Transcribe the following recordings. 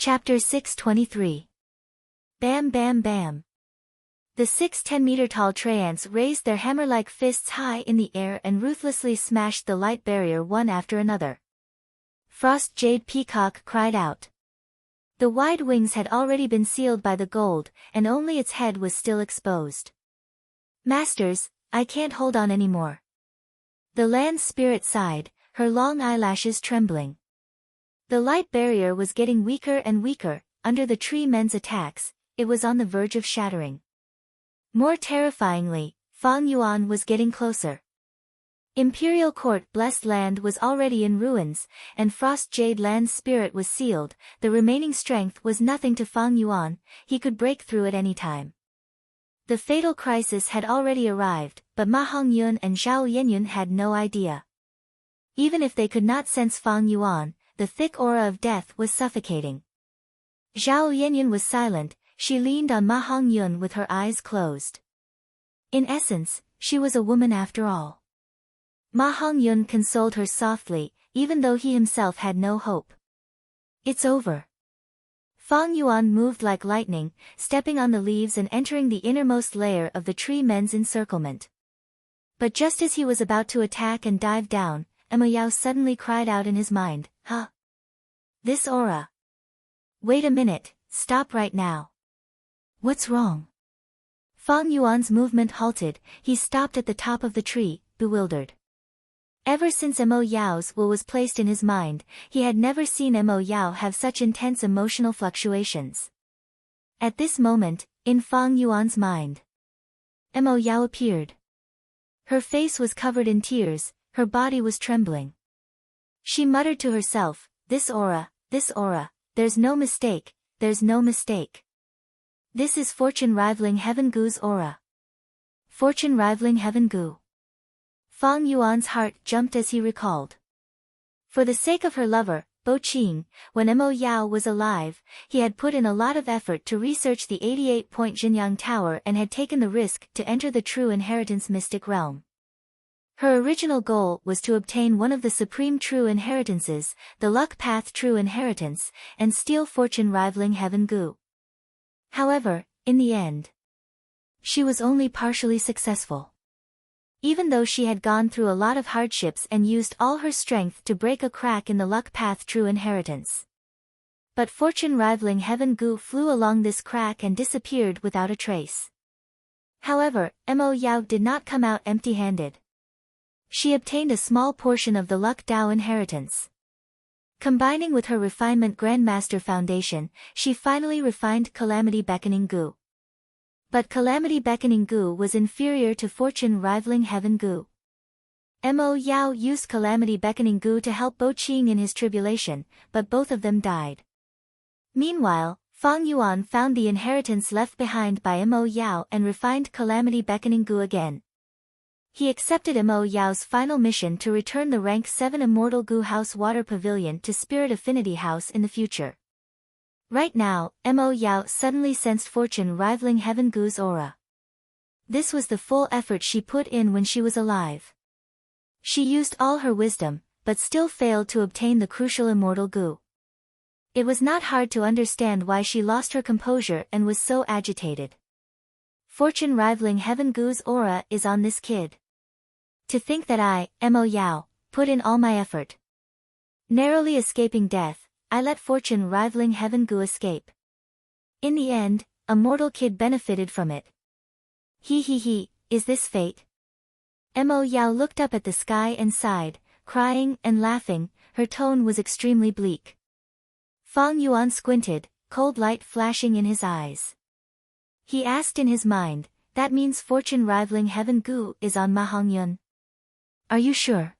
Chapter 623. Bam bam bam. The 6 10-meter-tall treants raised their hammer-like fists high in the air and ruthlessly smashed the light barrier one after another. Frost Jade Peacock cried out. The wide wings had already been sealed by the gold, and only its head was still exposed. Masters, I can't hold on anymore. The land spirit sighed, her long eyelashes trembling. The light barrier was getting weaker and weaker. Under the tree men's attacks, it was on the verge of shattering. More terrifyingly, Fang Yuan was getting closer. Imperial Court Blessed Land was already in ruins, and Frost Jade Land's spirit was sealed. The remaining strength was nothing to Fang Yuan, he could break through at any time. The fatal crisis had already arrived, but Ma Hongyun and Zhao Yenyun had no idea. Even if they could not sense Fang Yuan, the thick aura of death was suffocating. Zhao Yenyun was silent, she leaned on Ma Hongyun with her eyes closed. In essence, she was a woman after all. Ma Hongyun consoled her softly, even though he himself had no hope. It's over. Fang Yuan moved like lightning, stepping on the leaves and entering the innermost layer of the tree men's encirclement. But just as he was about to attack and dive down, Emoyao suddenly cried out in his mind, "Huh? This aura. Wait a minute, stop right now." What's wrong? Fang Yuan's movement halted, he stopped at the top of the tree, bewildered. Ever since Mo Yao's will was placed in his mind, he had never seen Mo Yao have such intense emotional fluctuations. At this moment, in Fang Yuan's mind, Mo Yao appeared. Her face was covered in tears, her body was trembling. She muttered to herself, this aura, there's no mistake, there's no mistake. This is fortune-rivaling Heaven Gu's aura. Fortune-rivaling Heaven Gu. Fang Yuan's heart jumped as he recalled. For the sake of her lover, Bo Qing, when Mo Yao was alive, he had put in a lot of effort to research the 88-point Jinyang Tower and had taken the risk to enter the true inheritance mystic realm. Her original goal was to obtain one of the supreme true inheritances, the Luck Path True Inheritance, and steal fortune-rivaling Heaven Gu. However, in the end, she was only partially successful. Even though she had gone through a lot of hardships and used all her strength to break a crack in the Luck Path True Inheritance. But fortune-rivaling Heaven Gu flew along this crack and disappeared without a trace. However, Mo Yao did not come out empty-handed. She obtained a small portion of the Luck Dao inheritance. Combining with her refinement Grandmaster Foundation, she finally refined Calamity Beckoning Gu. But Calamity Beckoning Gu was inferior to fortune-rivaling Heaven Gu. Mo Yao used Calamity Beckoning Gu to help Bo Qing in his tribulation, but both of them died. Meanwhile, Fang Yuan found the inheritance left behind by Mo Yao and refined Calamity Beckoning Gu again. He accepted Mo Yao's final mission to return the rank 7 Immortal Gu House Water Pavilion to Spirit Affinity House in the future. Right now, Mo Yao suddenly sensed fortune-rivaling Heaven Gu's aura. This was the full effort she put in when she was alive. She used all her wisdom, but still failed to obtain the crucial Immortal Gu. It was not hard to understand why she lost her composure and was so agitated. Fortune-rivaling Heaven Gu's aura is on this kid. To think that I, Mo Yao, put in all my effort. Narrowly escaping death, I let fortune-rivaling Heaven Gu escape. In the end, a mortal kid benefited from it. He, is this fate? Mo Yao looked up at the sky and sighed, crying and laughing, her tone was extremely bleak. Fang Yuan squinted, cold light flashing in his eyes. He asked in his mind, that means fortune-rivaling Heaven Gu is on Ma Hongyun. Are you sure?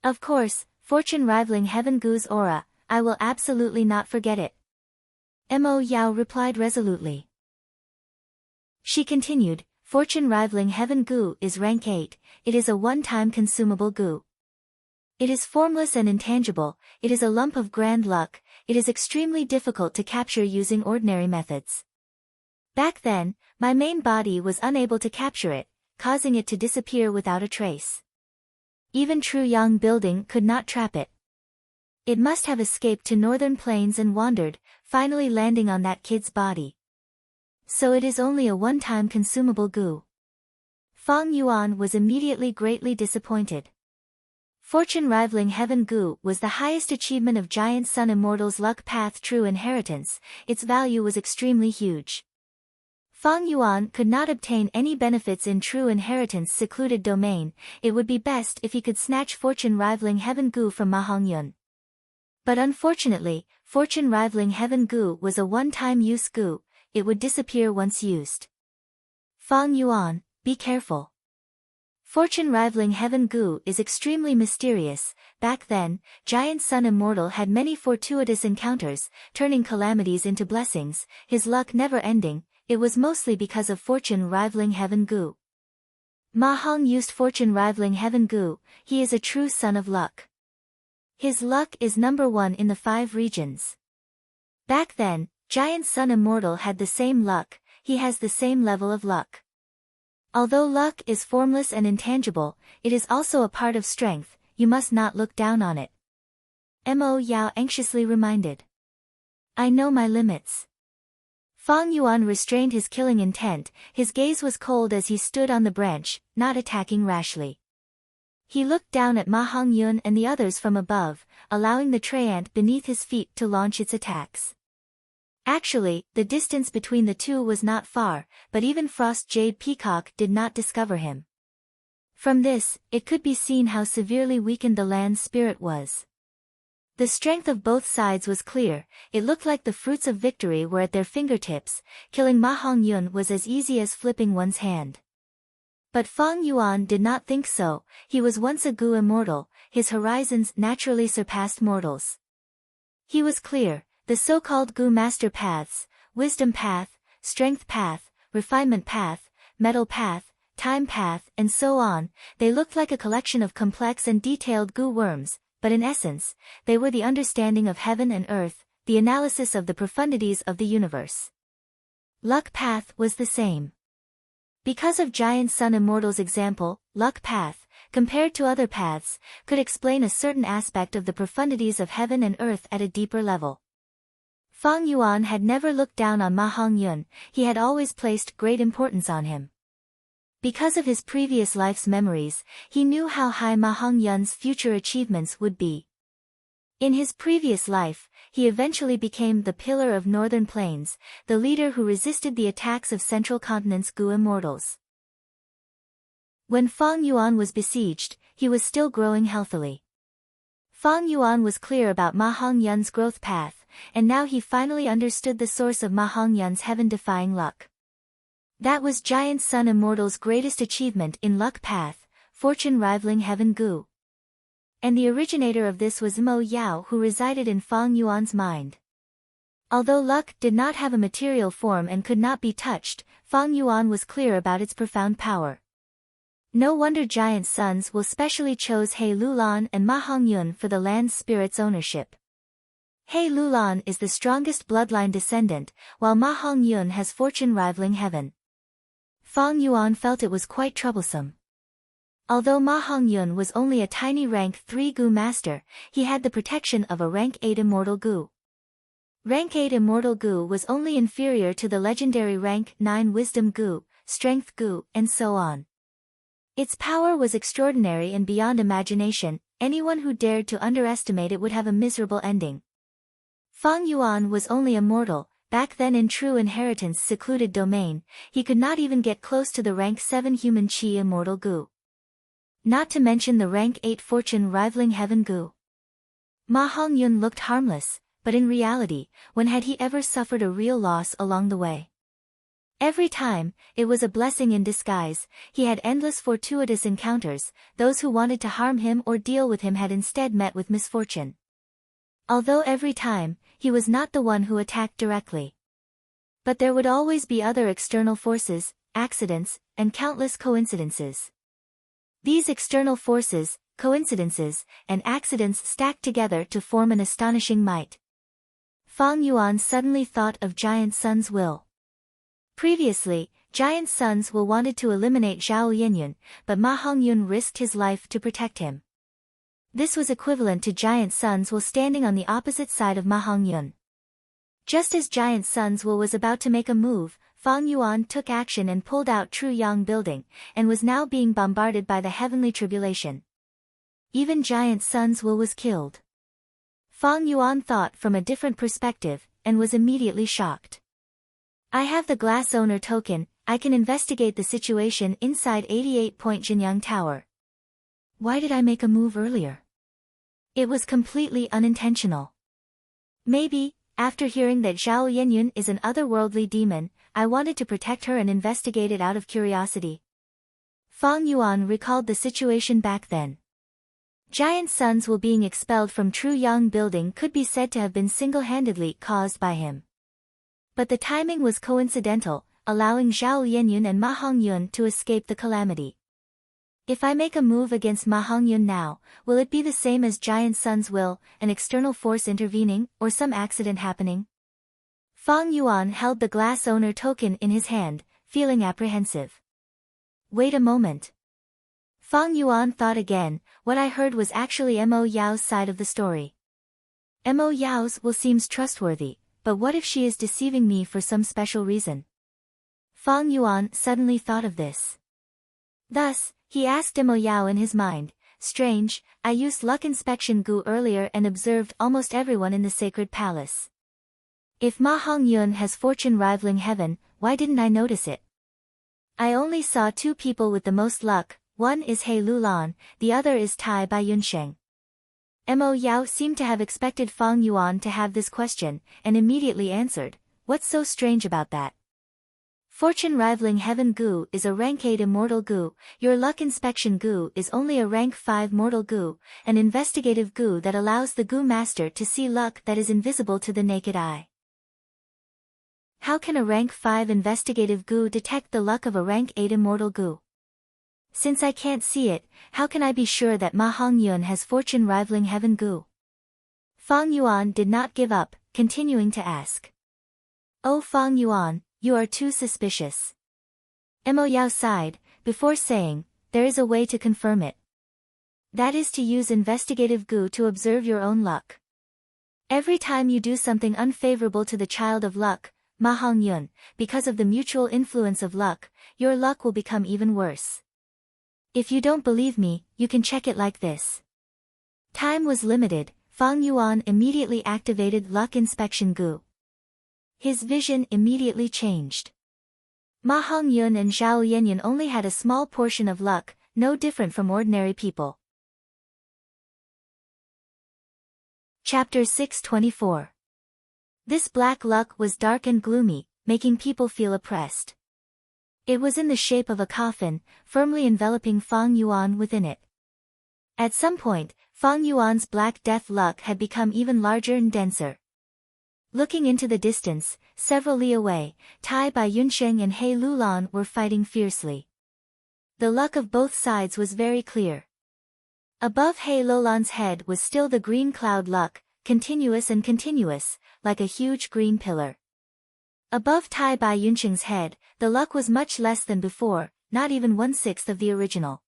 Of course, fortune-rivaling Heaven Gu's aura, I will absolutely not forget it. Mo Yao replied resolutely. She continued, fortune-rivaling Heaven Gu is rank 8, it is a one-time consumable Gu. It is formless and intangible, it is a lump of grand luck, it is extremely difficult to capture using ordinary methods. Back then, my main body was unable to capture it, causing it to disappear without a trace. Even True Yang Building could not trap it. It must have escaped to northern plains and wandered, finally landing on that kid's body. So it is only a one-time consumable goo. Fang Yuan was immediately greatly disappointed. Fortune-rivaling heaven goo was the highest achievement of Giant Sun Immortal's luck path true inheritance. Its value was extremely huge. Fang Yuan could not obtain any benefits in true inheritance secluded domain. It would be best if he could snatch fortune-rivaling heaven goo from Ma Hongyun. But unfortunately, fortune-rivaling heaven goo was a one-time use goo. It would disappear once used. Fang Yuan, be careful. Fortune-rivaling heaven goo is extremely mysterious. Back then, Giant Sun Immortal had many fortuitous encounters, turning calamities into blessings, his luck never ending. It was mostly because of fortune-rivaling heaven goo. Ma Hong used fortune-rivaling heaven goo. He is a true son of luck. His luck is number 1 in the 5 regions. Back then, Giant Sun Immortal had the same luck. He has the same level of luck. Although luck is formless and intangible, it is also a part of strength. You must not look down on it. Mo Yao anxiously reminded. I know my limits. Fang Yuan restrained his killing intent. His gaze was cold as he stood on the branch, not attacking rashly. He looked down at Ma Hongyun and the others from above, allowing the treant beneath his feet to launch its attacks. Actually, the distance between the two was not far, but even Frost Jade Peacock did not discover him. From this, it could be seen how severely weakened the land spirit was. The strength of both sides was clear. It looked like the fruits of victory were at their fingertips. Killing Ma Hongyun was as easy as flipping one's hand. But Fang Yuan did not think so. He was once a Gu immortal. His horizons naturally surpassed mortals. He was clear. The so-called Gu master paths, wisdom path, strength path, refinement path, metal path, time path, and so on, they looked like a collection of complex and detailed Gu worms, but in essence, they were the understanding of heaven and earth, the analysis of the profundities of the universe. Luck path was the same. Because of Giant Sun Immortal's example, luck path, compared to other paths, could explain a certain aspect of the profundities of heaven and earth at a deeper level. Fang Yuan had never looked down on Ma Hongyun. He had always placed great importance on him. Because of his previous life's memories, he knew how high Ma Hongyun's future achievements would be. In his previous life, he eventually became the Pillar of Northern Plains, the leader who resisted the attacks of Central Continent's Gu immortals. When Fang Yuan was besieged, he was still growing healthily. Fang Yuan was clear about Ma Hongyun's growth path, and now he finally understood the source of Ma Hongyun's heaven-defying luck. That was Giant Sun Immortal's greatest achievement in luck path, fortune-rivaling heaven Gu. And the originator of this was Mo Yao, who resided in Fang Yuan's mind. Although luck did not have a material form and could not be touched, Fang Yuan was clear about its profound power. No wonder Giant Suns will specially chose He Lulan and Ma Hongyun for the land spirit's ownership. He Lulan is the strongest bloodline descendant, while Ma Hongyun has fortune-rivaling heaven. Fang Yuan felt it was quite troublesome. Although Ma Hongyun was only a tiny rank 3 Gu master, he had the protection of a rank 8 immortal Gu. Rank 8 immortal Gu was only inferior to the legendary rank 9 wisdom Gu, strength Gu, and so on. Its power was extraordinary and beyond imagination. Anyone who dared to underestimate it would have a miserable ending. Fang Yuan was only a mortal. Back then in true inheritance secluded domain, he could not even get close to the rank 7 human Qi immortal Gu. Not to mention the rank 8 fortune-rivaling heaven Gu. Ma Hongyun looked harmless, but in reality, when had he ever suffered a real loss along the way? Every time, it was a blessing in disguise. He had endless fortuitous encounters. Those who wanted to harm him or deal with him had instead met with misfortune. Although every time, he was not the one who attacked directly. But there would always be other external forces, accidents, and countless coincidences. These external forces, coincidences, and accidents stacked together to form an astonishing might. Fang Yuan suddenly thought of Giant Sun's will. Previously, Giant Sun's will wanted to eliminate Zhao Yinyun, but Ma Hongyun risked his life to protect him. This was equivalent to Giant Sun's will standing on the opposite side of Ma Hongyun. Just as Giant Sun's will was about to make a move, Fang Yuan took action and pulled out True Yang building, and was now being bombarded by the heavenly tribulation. Even Giant Sun's will was killed. Fang Yuan thought from a different perspective, and was immediately shocked. I have the glass owner token, I can investigate the situation inside 88-point Jinyang Tower. Why did I make a move earlier? It was completely unintentional. Maybe, after hearing that Zhao Yenyun is an otherworldly demon, I wanted to protect her and investigate it out of curiosity. Fang Yuan recalled the situation back then. Giant Sun's will being expelled from True Yang building could be said to have been single-handedly caused by him. But the timing was coincidental, allowing Zhao Yenyun and Ma Hongyun to escape the calamity. If I make a move against Ma Hongyun now, will it be the same as Giant Sun's will, an external force intervening, or some accident happening? Fang Yuan held the glass owner token in his hand, feeling apprehensive. Wait a moment. Fang Yuan thought again, what I heard was actually Mo Yao's side of the story. Mo Yao's will seems trustworthy, but what if she is deceiving me for some special reason? Fang Yuan suddenly thought of this. Thus, he asked Mo Yao in his mind, strange, I used luck inspection goo earlier and observed almost everyone in the sacred palace. If Ma Hongyun has fortune rivaling heaven, why didn't I notice it? I only saw two people with the most luck, one is He Lulan, the other is Tai Bai Yunsheng. Mo Yao seemed to have expected Fang Yuan to have this question, and immediately answered, what's so strange about that? Fortune rivaling heaven goo is a rank 8 immortal goo, your luck inspection goo is only a rank 5 mortal goo, an investigative goo that allows the goo master to see luck that is invisible to the naked eye. How can a rank 5 investigative goo detect the luck of a rank 8 immortal goo? Since I can't see it, how can I be sure that Ma Hongyun has fortune rivaling heaven goo? Fang Yuan did not give up, continuing to ask. Oh Fang Yuan, you are too suspicious. Mo Yao sighed, before saying, there is a way to confirm it. That is to use investigative goo to observe your own luck. Every time you do something unfavorable to the child of luck, Ma Hongyun, because of the mutual influence of luck, your luck will become even worse. If you don't believe me, you can check it like this. Time was limited, Fang Yuan immediately activated luck inspection goo. His vision immediately changed. Ma Hongyun and Zhao Yenyun only had a small portion of luck, no different from ordinary people. Chapter 624. This black luck was dark and gloomy, making people feel oppressed. It was in the shape of a coffin, firmly enveloping Fang Yuan within it. At some point, Fang Yuan's black death luck had become even larger and denser. Looking into the distance, several li away, Tai Bai Yunsheng and He Lulan were fighting fiercely. The luck of both sides was very clear. Above He Lulan's head was still the green cloud luck, continuous and continuous, like a huge green pillar. Above Tai Bai Yunsheng's head, the luck was much less than before, not even 1/6 of the original.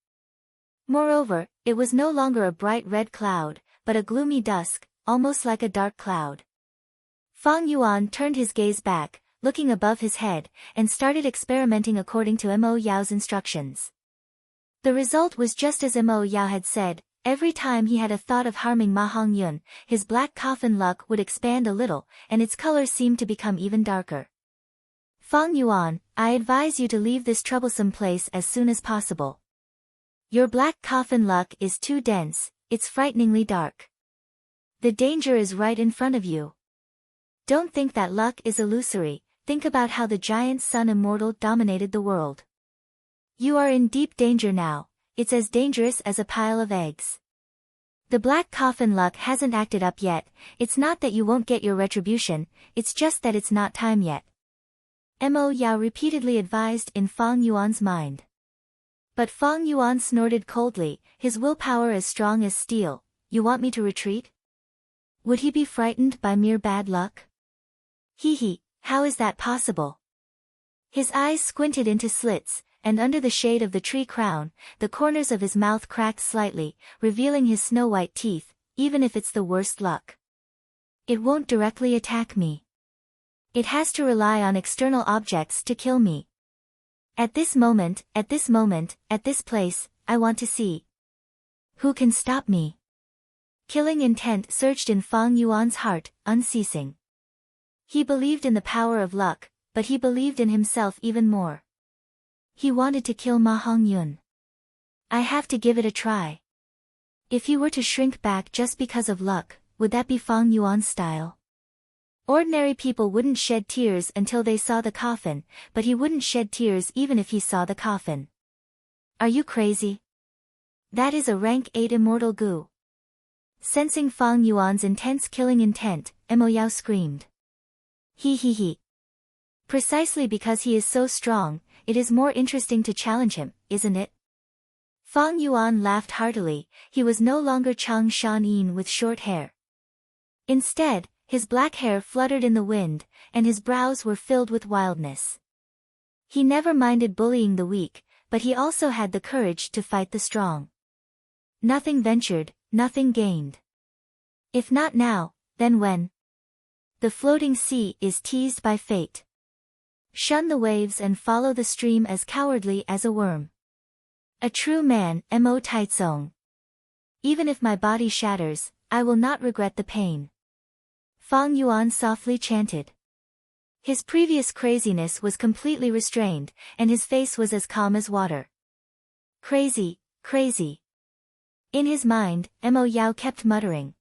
Moreover, it was no longer a bright red cloud, but a gloomy dusk, almost like a dark cloud. Fang Yuan turned his gaze back, looking above his head, and started experimenting according to Mo Yao's instructions. The result was just as Mo Yao had said. Every time he had a thought of harming Ma Hongyun, his black coffin luck would expand a little, and its color seemed to become even darker. Fang Yuan, I advise you to leave this troublesome place as soon as possible. Your black coffin luck is too dense, it's frighteningly dark. The danger is right in front of you. Don't think that luck is illusory, think about how the giant sun immortal dominated the world. You are in deep danger now, it's as dangerous as a pile of eggs. The black coffin luck hasn't acted up yet, it's not that you won't get your retribution, it's just that it's not time yet. Mo Yao repeatedly advised in Fang Yuan's mind. But Fang Yuan snorted coldly, his willpower as strong as steel. You want me to retreat? Would he be frightened by mere bad luck? Hee, how is that possible? His eyes squinted into slits, and under the shade of the tree crown, the corners of his mouth cracked slightly, revealing his snow-white teeth, even if it's the worst luck. It won't directly attack me. It has to rely on external objects to kill me. At this moment, at this place, I want to see. Who can stop me? Killing intent surged in Fang Yuan's heart, unceasing. He believed in the power of luck, but he believed in himself even more. He wanted to kill Ma Hongyun. I have to give it a try. If he were to shrink back just because of luck, would that be Fang Yuan's style? Ordinary people wouldn't shed tears until they saw the coffin, but he wouldn't shed tears even if he saw the coffin. Are you crazy? That is a rank 8 immortal gu. Sensing Fang Yuan's intense killing intent, Mo Yao screamed. He. Precisely because he is so strong, it is more interesting to challenge him, isn't it? Fang Yuan laughed heartily. He was no longer Chang Shan-yin with short hair. Instead, his black hair fluttered in the wind, and his brows were filled with wildness. He never minded bullying the weak, but he also had the courage to fight the strong. Nothing ventured, nothing gained. If not now, then when? The floating sea is teased by fate. Shun the waves and follow the stream as cowardly as a worm. A true man, Mo Taizong. Even if my body shatters, I will not regret the pain. Fang Yuan softly chanted. His previous craziness was completely restrained, and his face was as calm as water. Crazy. In his mind, Mo Yao kept muttering.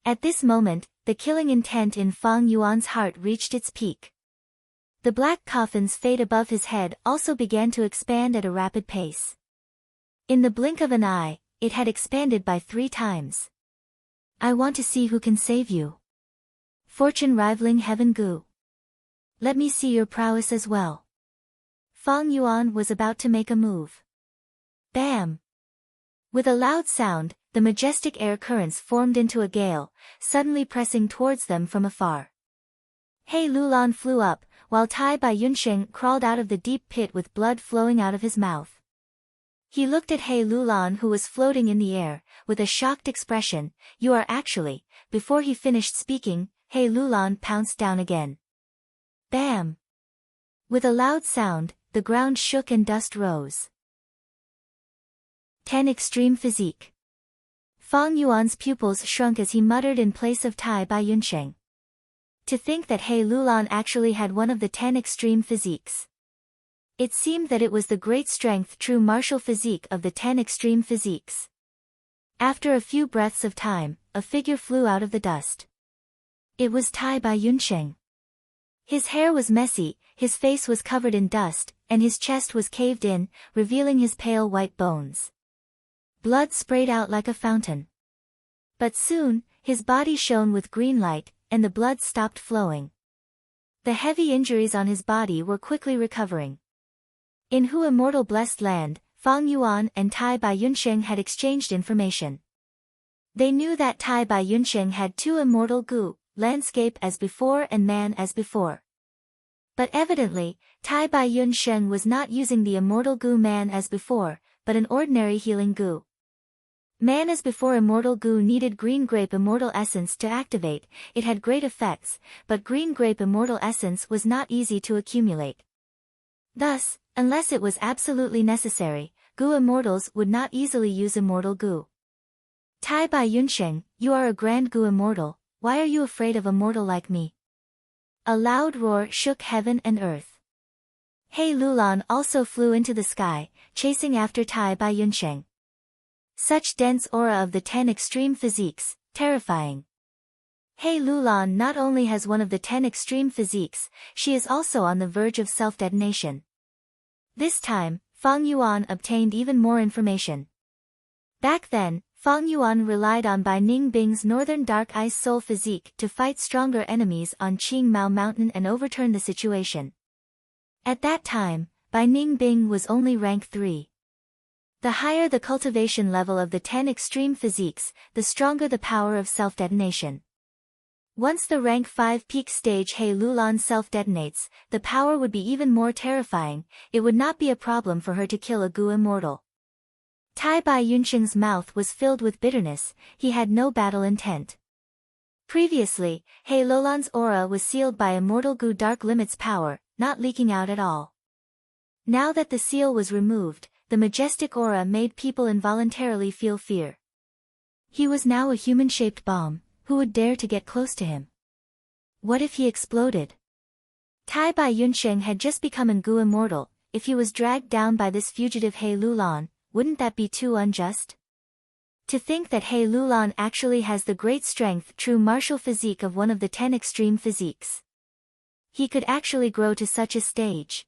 At this moment, the killing intent in Fang Yuan's heart reached its peak. The black coffin's fate above his head also began to expand at a rapid pace. In the blink of an eye, it had expanded by 3 times. I want to see who can save you. Fortune rivaling heaven gu. Let me see your prowess as well. Fang Yuan was about to make a move. Bam! With a loud sound, the majestic air currents formed into a gale, suddenly pressing towards them from afar. He Lulan flew up, while Tai Bai Yunsheng crawled out of the deep pit with blood flowing out of his mouth. He looked at He Lulan, who was floating in the air, with a shocked expression. You are actually. Before he finished speaking, He Lulan pounced down again. Bam! With a loud sound, the ground shook and dust rose. 10 Extreme Physique. Fang Yuan's pupils shrunk as he muttered in place of Tai Bai Yunsheng. To think that He Lulan actually had one of the 10 extreme physiques. It seemed that it was the great strength true martial physique of the 10 extreme physiques. After a few breaths of time, a figure flew out of the dust. It was Tai Bai Yunsheng. His hair was messy, his face was covered in dust, and his chest was caved in, revealing his pale white bones. Blood sprayed out like a fountain. But soon, his body shone with green light, and the blood stopped flowing. The heavy injuries on his body were quickly recovering. In Hu Immortal Blessed Land, Fang Yuan and Tai Bai Yunsheng had exchanged information. They knew that Tai Bai Yunsheng had 2 immortal gu, landscape as before and man as before. But evidently, Tai Bai Yunsheng was not using the immortal gu man as before, but an ordinary healing gu. Man as before immortal gu needed green grape immortal essence to activate. It had great effects, but green grape immortal essence was not easy to accumulate. Thus, unless it was absolutely necessary, gu immortals would not easily use immortal gu. Tai Bai Yunsheng, you are a grand gu immortal, why are you afraid of a mortal like me? A loud roar shook heaven and earth. He Lulan also flew into the sky, chasing after Tai Bai Yunsheng. Such dense aura of the 10 extreme physiques, terrifying. He Lulan not only has one of the 10 extreme physiques, she is also on the verge of self-detonation. This time, Fang Yuan obtained even more information. Back then, Fang Yuan relied on Bai Ningbing's Northern Dark Ice Soul physique to fight stronger enemies on Qing Mao Mountain and overturn the situation. At that time, Bai Ningbing was only rank 3. The higher the cultivation level of the 10 extreme physiques, the stronger the power of self-detonation. Once the rank 5 peak stage He Lulan self-detonates, the power would be even more terrifying. It would not be a problem for her to kill a gu immortal. Tai Bai Yunsheng's mouth was filled with bitterness, he had no battle intent. Previously, He Lolan's aura was sealed by immortal Gu Dark Limit's power, not leaking out at all. Now that the seal was removed, the majestic aura made people involuntarily feel fear. He was now a human-shaped bomb. Who would dare to get close to him? What if he exploded? Tai Bai Yunsheng had just become an Gu immortal. If he was dragged down by this fugitive He Lulan, wouldn't that be too unjust? To think that He Lulan actually has the great strength, true martial physique of one of the 10 extreme physiques. He could actually grow to such a stage.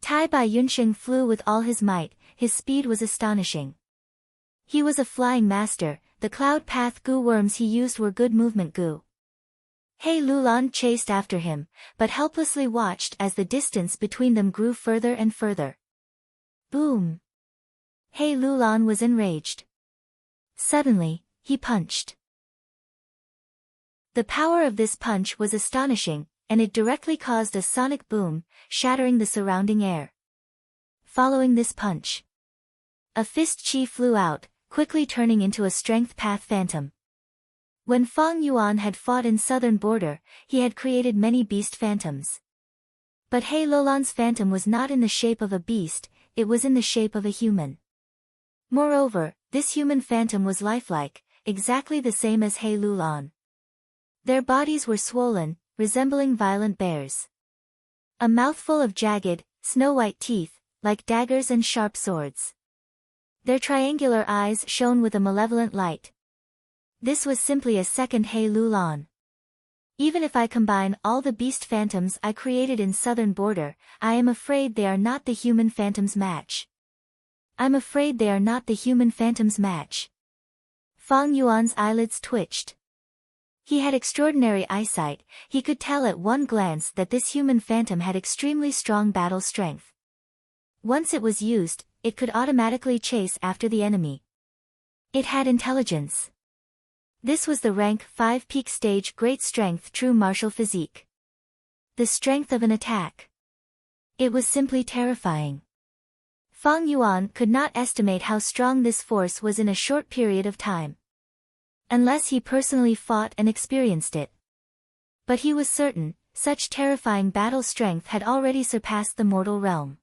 Tai Bai Yunsheng flew with all his might. His speed was astonishing. He was a flying master. The cloud path Gu worms he used were good movement Gu. He Lulan chased after him, but helplessly watched as the distance between them grew further and further. Boom! He Lulan was enraged. Suddenly, he punched. The power of this punch was astonishing, and it directly caused a sonic boom, shattering the surrounding air. Following this punch, a fist chi flew out, quickly turning into a strength path phantom. When Fang Yuan had fought in southern border, he had created many beast phantoms. But He Lolan's phantom was not in the shape of a beast, it was in the shape of a human. Moreover, this human phantom was lifelike, exactly the same as He Lulan. Their bodies were swollen, resembling violent bears. A mouthful of jagged, snow-white teeth, like daggers and sharp swords. Their triangular eyes shone with a malevolent light. This was simply a second He Lulan. Even if I combine all the beast phantoms I created in southern border, I am afraid they are not the human phantoms match. I'm afraid they are not the human phantoms match. Fang Yuan's eyelids twitched. He had extraordinary eyesight. He could tell at one glance that this human phantom had extremely strong battle strength. Once it was used, it could automatically chase after the enemy. It had intelligence. This was the rank 5 peak stage great strength true martial physique. The strength of an attack. It was simply terrifying. Fang Yuan could not estimate how strong this force was in a short period of time. Unless he personally fought and experienced it. But he was certain, such terrifying battle strength had already surpassed the mortal realm.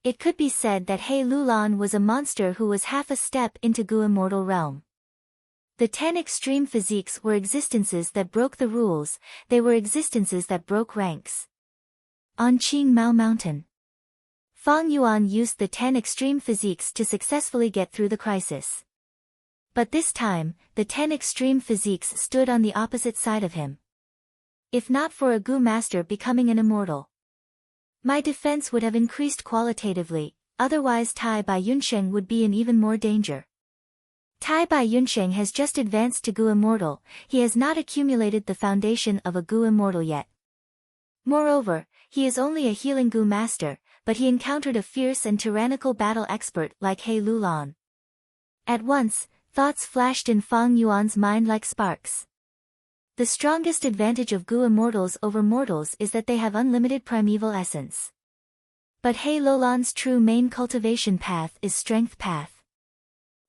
It could be said that He Lulan was a monster who was half a step into Gu immortal realm. The 10 extreme physiques were existences that broke the rules, they were existences that broke ranks. On Qing Mao Mountain, Fang Yuan used the 10 extreme physiques to successfully get through the crisis. But this time, the 10 extreme physiques stood on the opposite side of him. If not for a Gu master becoming an immortal, my defense would have increased qualitatively, otherwise Tai Bai Yunsheng would be in even more danger. Tai Bai Yunsheng has just advanced to Gu immortal, he has not accumulated the foundation of a Gu immortal yet. Moreover, he is only a healing Gu master, but he encountered a fierce and tyrannical battle expert like He Lulan. At once, thoughts flashed in Fang Yuan's mind like sparks. The strongest advantage of Gu immortals over mortals is that they have unlimited primeval essence. But He Lolan's true main cultivation path is Strength Path.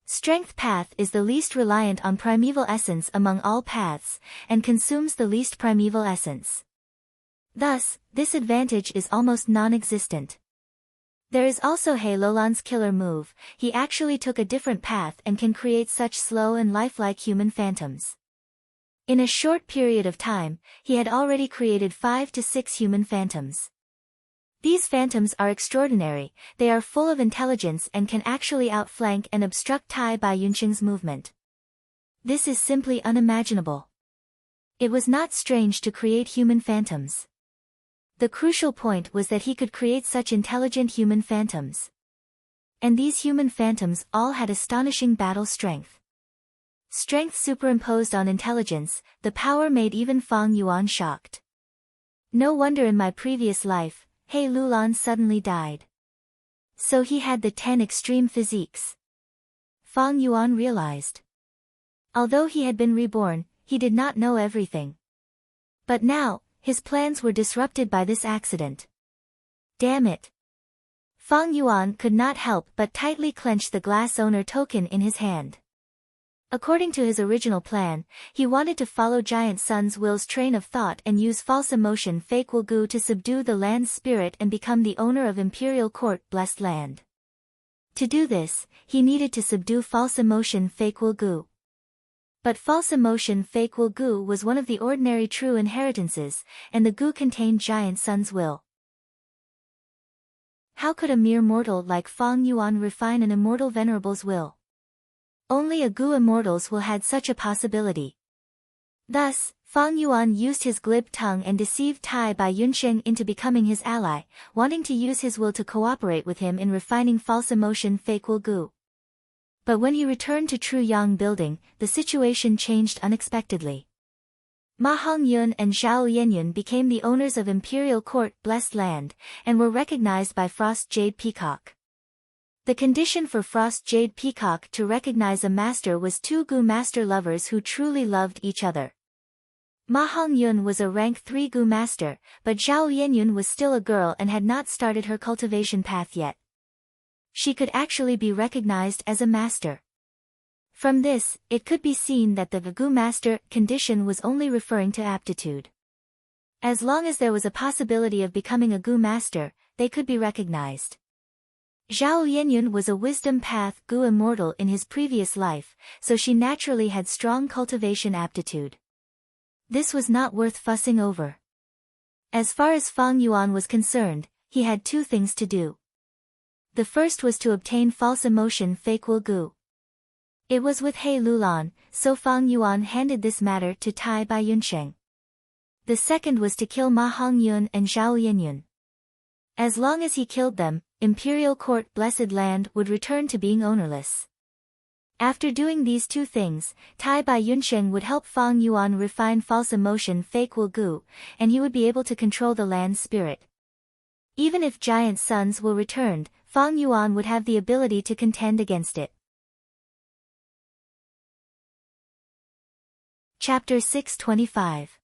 Strength Path is the least reliant on primeval essence among all paths, and consumes the least primeval essence. Thus, this advantage is almost non-existent. There is also He Lolan's killer move, he actually took a different path and can create such slow and lifelike human phantoms. In a short period of time, he had already created 5 to 6 human phantoms. These phantoms are extraordinary, they are full of intelligence and can actually outflank and obstruct Tai Bai Yunsheng's movement. This is simply unimaginable. It was not strange to create human phantoms. The crucial point was that he could create such intelligent human phantoms. And these human phantoms all had astonishing battle strength. Strength superimposed on intelligence, the power made even Fang Yuan shocked. No wonder in my previous life, He Lulan suddenly died. So he had the 10 extreme physiques. Fang Yuan realized. Although he had been reborn, he did not know everything. But now, his plans were disrupted by this accident. Damn it! Fang Yuan could not help but tightly clench the glass owner token in his hand. According to his original plan, he wanted to follow Giant Sun's will's train of thought and use false emotion fake Wulgu to subdue the land's spirit and become the owner of Imperial Court Blessed Land. To do this, he needed to subdue false emotion fake Wulgu. But false emotion fake Wulgu was one of the ordinary true inheritances, and the gu contained Giant Sun's will. How could a mere mortal like Fang Yuan refine an immortal venerable's will? Only a gu immortals will had such a possibility. Thus, Fang Yuan used his glib tongue and deceived Tai Bai Yunsheng into becoming his ally, wanting to use his will to cooperate with him in refining false emotion fake Wulgu. But when he returned to True Yang Building, the situation changed unexpectedly. Ma Hongyun and Zhao Yenyun became the owners of Imperial Court Blessed Land, and were recognized by Frost Jade Peacock. The condition for Frost Jade Peacock to recognize a master was two gu master lovers who truly loved each other. Ma Hongyun was a rank 3 gu master, but Zhao Yenyun was still a girl and had not started her cultivation path yet. She could actually be recognized as a master. From this, it could be seen that the gu master condition was only referring to aptitude. As long as there was a possibility of becoming a gu master, they could be recognized. Zhao Yenyun was a wisdom path gu immortal in his previous life, so she naturally had strong cultivation aptitude. This was not worth fussing over. As far as Fang Yuan was concerned, he had two things to do. The first was to obtain false emotion fake Wulgu. It was with He Lulan, so Fang Yuan handed this matter to Tai Bai Yunsheng. The second was to kill Ma Hongyun and Zhao Yenyun. As long as he killed them, Imperial Court Blessed Land would return to being ownerless. After doing these two things, Tai Bai Yunsheng would help Fang Yuan refine false emotion fake Wulgu, and he would be able to control the land's spirit. Even if Giant Sun's will returned, Fang Yuan would have the ability to contend against it. Chapter 625.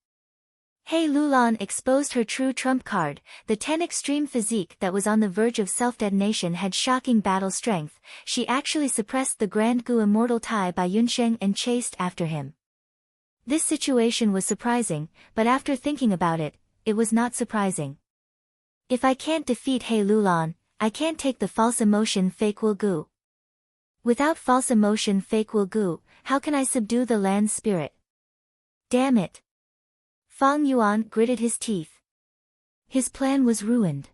He Lulan exposed her true trump card. The 10 extreme physique that was on the verge of self-detonation had shocking battle strength. She actually suppressed the Grand Gu immortal Tai Bai Yunsheng and chased after him. This situation was surprising, but after thinking about it, it was not surprising. If I can't defeat He Lulan, I can't take the false emotion fake Wulgu. Without false emotion fake Wulgu, how can I subdue the land spirit? Damn it! Fang Yuan gritted his teeth. His plan was ruined.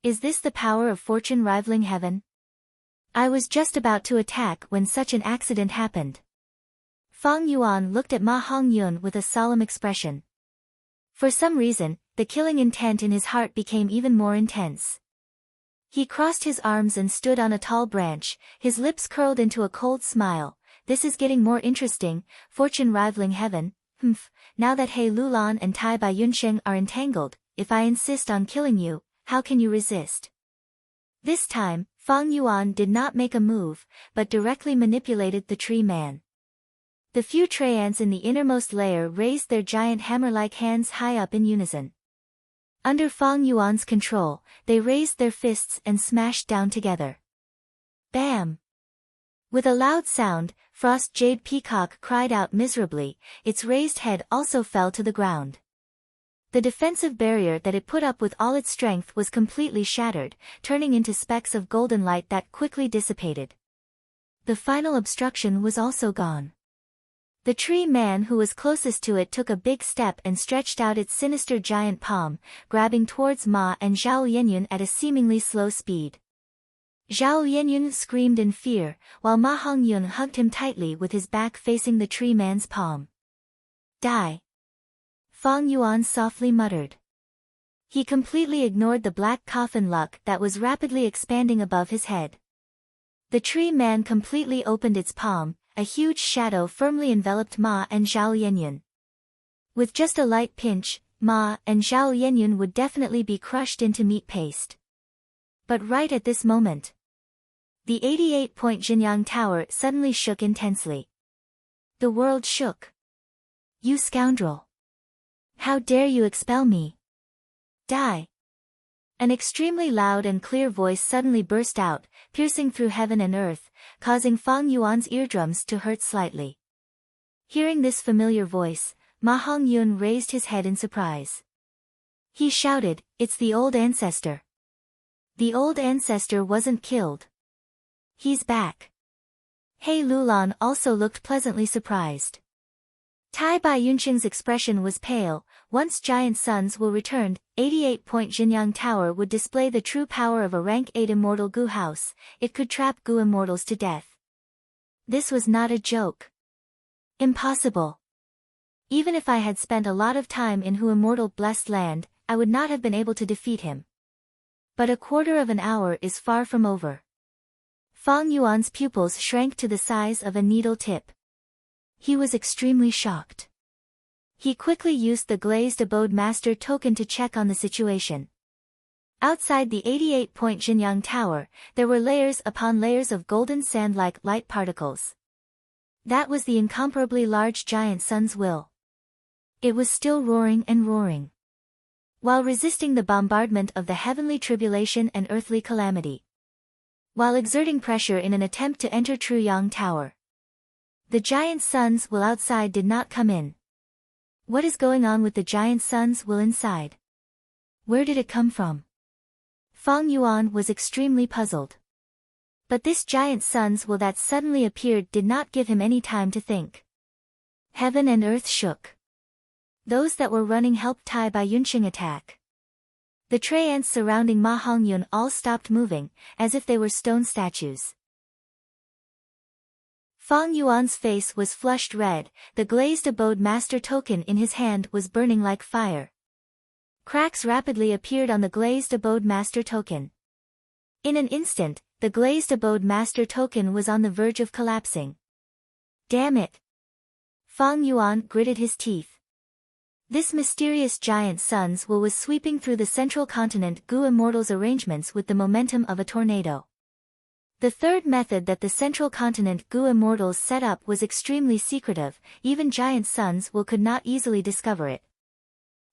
Is this the power of fortune rivaling heaven? I was just about to attack when such an accident happened. Fang Yuan looked at Ma Hongyun with a solemn expression. For some reason, the killing intent in his heart became even more intense. He crossed his arms and stood on a tall branch, his lips curled into a cold smile. This is getting more interesting, fortune rivaling heaven. Now that He Lulan and Tai Bai Yunsheng are entangled, if I insist on killing you, how can you resist? This time, Fang Yuan did not make a move, but directly manipulated the tree man. The few tree ants in the innermost layer raised their giant hammer-like hands high up in unison. Under Fang Yuan's control, they raised their fists and smashed down together. Bam! With a loud sound, Frost Jade Peacock cried out miserably, its raised head also fell to the ground. The defensive barrier that it put up with all its strength was completely shattered, turning into specks of golden light that quickly dissipated. The final obstruction was also gone. The tree man who was closest to it took a big step and stretched out its sinister giant palm, grabbing towards Ma and Zhao Yenyun at a seemingly slow speed. Zhao Yenyun screamed in fear, while Ma Hongyun hugged him tightly with his back facing the tree man's palm. Die! Fang Yuan softly muttered. He completely ignored the black coffin luck that was rapidly expanding above his head. The tree man completely opened its palm, a huge shadow firmly enveloped Ma and Zhao Yenyun. With just a light pinch, Ma and Zhao Yenyun would definitely be crushed into meat paste. But right at this moment, the 88-point Jinyang Tower suddenly shook intensely. The world shook. You scoundrel! How dare you expel me? Die! An extremely loud and clear voice suddenly burst out, piercing through heaven and earth, causing Fang Yuan's eardrums to hurt slightly. Hearing this familiar voice, Ma Hongyun raised his head in surprise. He shouted, "It's the old ancestor." The old ancestor wasn't killed. He's back. He Lulan also looked pleasantly surprised. Tai Baiyunqing's expression was pale. Once giant suns will return, 88-point Jinyang Tower would display the true power of a rank 8 immortal Gu house. It could trap Gu immortals to death. This was not a joke. Impossible. Even if I had spent a lot of time in Hu immortal blessed land, I would not have been able to defeat him. But a quarter of an hour is far from over. Fang Yuan's pupils shrank to the size of a needle tip. He was extremely shocked. He quickly used the glazed abode master token to check on the situation. Outside the 88-point Jinyang Tower, there were layers upon layers of golden sand-like light particles. That was the incomparably large giant sun's will. It was still roaring and roaring, while resisting the bombardment of the heavenly tribulation and earthly calamity, while exerting pressure in an attempt to enter Truyang Tower. The giant sun's will outside did not come in. What is going on with the giant sun's will inside? Where did it come from? Fang Yuan was extremely puzzled. But this giant sun's will that suddenly appeared did not give him any time to think. Heaven and earth shook. Those that were running helped Tai Baiyunqing attack. The tray ants surrounding Ma Hongyun all stopped moving, as if they were stone statues. Fang Yuan's face was flushed red, the glazed abode master token in his hand was burning like fire. Cracks rapidly appeared on the glazed abode master token. In an instant, the glazed abode master token was on the verge of collapsing. Damn it! Fang Yuan gritted his teeth. This mysterious giant sun's will was sweeping through the central continent Gu Immortals arrangements with the momentum of a tornado. The third method that the central continent Gu Immortals set up was extremely secretive, even giant suns will could not easily discover it.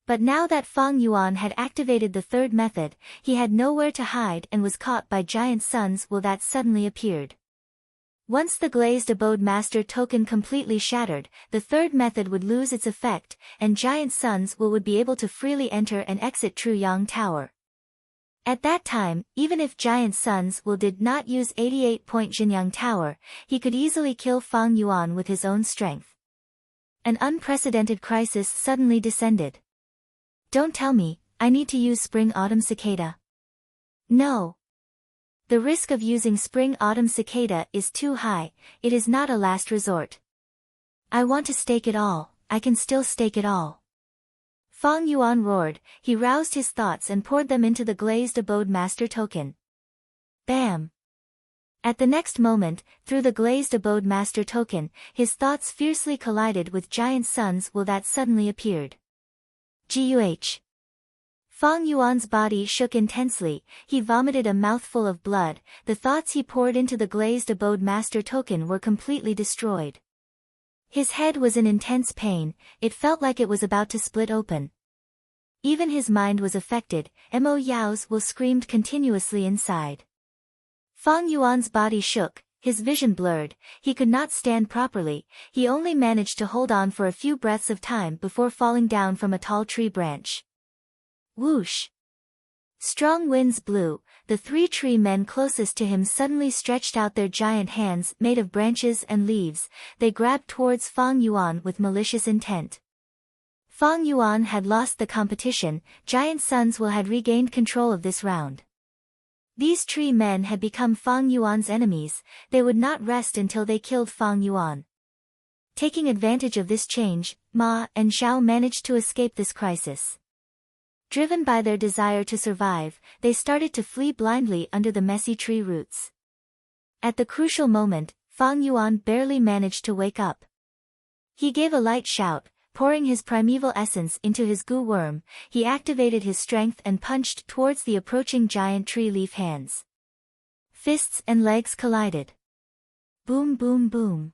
But now that Fang Yuan had activated the third method, he had nowhere to hide and was caught by giant suns will that suddenly appeared. Once the glazed abode master token completely shattered, the third method would lose its effect, and giant suns will would be able to freely enter and exit Truyang Tower. At that time, even if giant suns will did not use 88-point Jinyang Tower, he could easily kill Fang Yuan with his own strength. An unprecedented crisis suddenly descended. Don't tell me, I need to use Spring-Autumn Cicada. No. The risk of using Spring-Autumn Cicada is too high, it is not a last resort. I want to stake it all, I can still stake it all. Fang Yuan roared, he roused his thoughts and poured them into the glazed abode master token. Bam! At the next moment, through the glazed abode master token, his thoughts fiercely collided with giant suns will that suddenly appeared. Guh! Fang Yuan's body shook intensely, he vomited a mouthful of blood, the thoughts he poured into the glazed abode master token were completely destroyed. His head was in intense pain, it felt like it was about to split open. Even his mind was affected, Mo Yao's will screamed continuously inside. Fang Yuan's body shook, his vision blurred, he could not stand properly, he only managed to hold on for a few breaths of time before falling down from a tall tree branch. Whoosh! Strong winds blew, the 3 tree men closest to him suddenly stretched out their giant hands made of branches and leaves, they grabbed towards Fang Yuan with malicious intent. Fang Yuan had lost the competition, giant suns will had regained control of this round. These tree men had become Fang Yuan's enemies, they would not rest until they killed Fang Yuan. Taking advantage of this change, Ma and Zhao managed to escape this crisis. Driven by their desire to survive, they started to flee blindly under the messy tree roots. At the crucial moment, Fang Yuan barely managed to wake up. He gave a light shout, pouring his primeval essence into his Gu worm, he activated his strength and punched towards the approaching giant tree leaf hands. Fists and legs collided. Boom boom boom.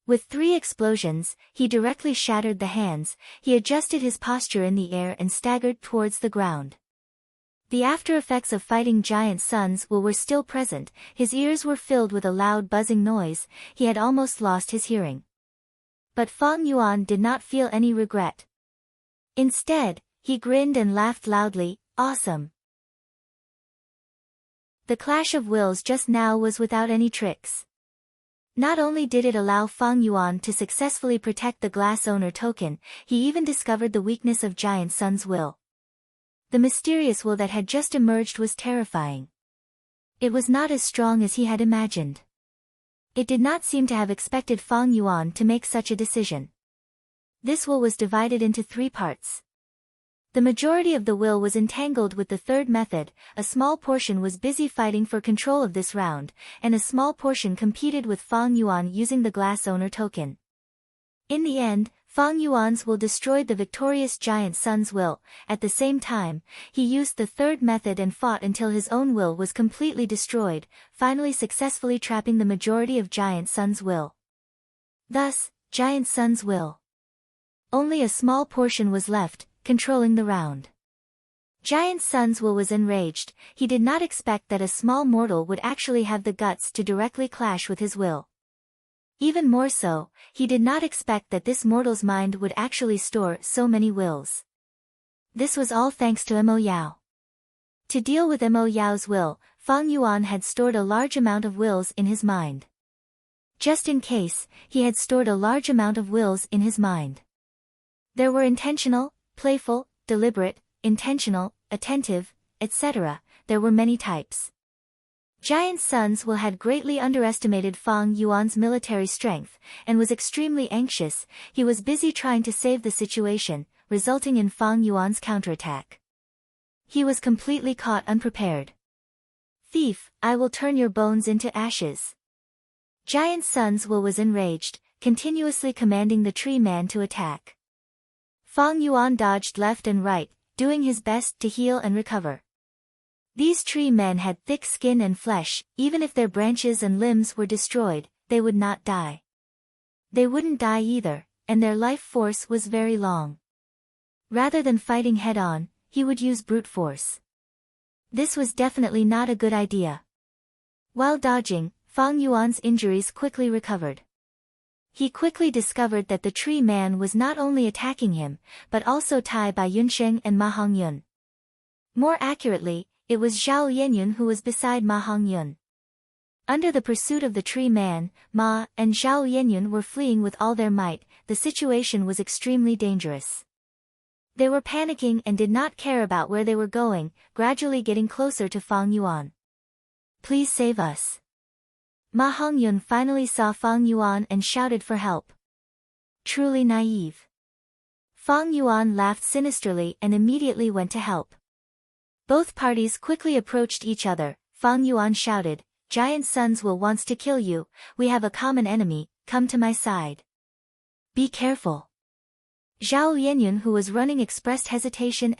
With 3 explosions, he directly shattered the hands, he adjusted his posture in the air and staggered towards the ground. The after effects of fighting giant Sun's will were still present, his ears were filled with a loud buzzing noise, he had almost lost his hearing. But Fang Yuan did not feel any regret. Instead, he grinned and laughed loudly, awesome. The clash of wills just now was without any tricks. Not only did it allow Fang Yuan to successfully protect the glass owner token, he even discovered the weakness of giant Sun's will. The mysterious will that had just emerged was terrifying. It was not as strong as he had imagined. It did not seem to have expected Fang Yuan to make such a decision. This will was divided into 3 parts. The majority of the will was entangled with the third method, a small portion was busy fighting for control of this round, and a small portion competed with Fang Yuan using the glass owner token. In the end, Fang Yuan's will destroyed the victorious giant Sun's will. At the same time, he used the third method and fought until his own will was completely destroyed, finally successfully trapping the majority of giant Sun's will. Thus, giant Sun's will. Only a small portion was left, controlling the round. Giant Sun's will was enraged, he did not expect that a small mortal would actually have the guts to directly clash with his will. Even more so, he did not expect that this mortal's mind would actually store so many wills. This was all thanks to Mo Yao. To deal with Mo Yao's will, Fang Yuan had stored a large amount of wills in his mind. Just in case, he had stored a large amount of wills in his mind. There were intentional, playful, deliberate, intentional, attentive, etc. There were many types. Giant Sun's will had greatly underestimated Fang Yuan's military strength, and was extremely anxious. He was busy trying to save the situation, resulting in Fang Yuan's counterattack. He was completely caught unprepared. Thief, I will turn your bones into ashes. Giant Sun's will was enraged, continuously commanding the tree man to attack. Fang Yuan dodged left and right, doing his best to heal and recover. These tree men had thick skin and flesh, even if their branches and limbs were destroyed, they would not die. They wouldn't die either, and their life force was very long. Rather than fighting head-on, he would use brute force. This was definitely not a good idea. While dodging, Fang Yuan's injuries quickly recovered. He quickly discovered that the tree man was not only attacking him, but also Tai Bai Yunsheng and Ma Hongyun. More accurately, it was Zhao Yenyun who was beside Ma Hongyun. Under the pursuit of the tree man, Ma and Zhao Yenyun were fleeing with all their might. The situation was extremely dangerous. They were panicking and did not care about where they were going, gradually getting closer to Fang Yuan. Please save us. Ma Hongyun finally saw Fang Yuan and shouted for help. Truly naive. Fang Yuan laughed sinisterly and immediately went to help. Both parties quickly approached each other. Fang Yuan shouted, Giant Sun's will wants to kill you, we have a common enemy, come to my side. Be careful. Zhao Yenyun who was running expressed hesitation.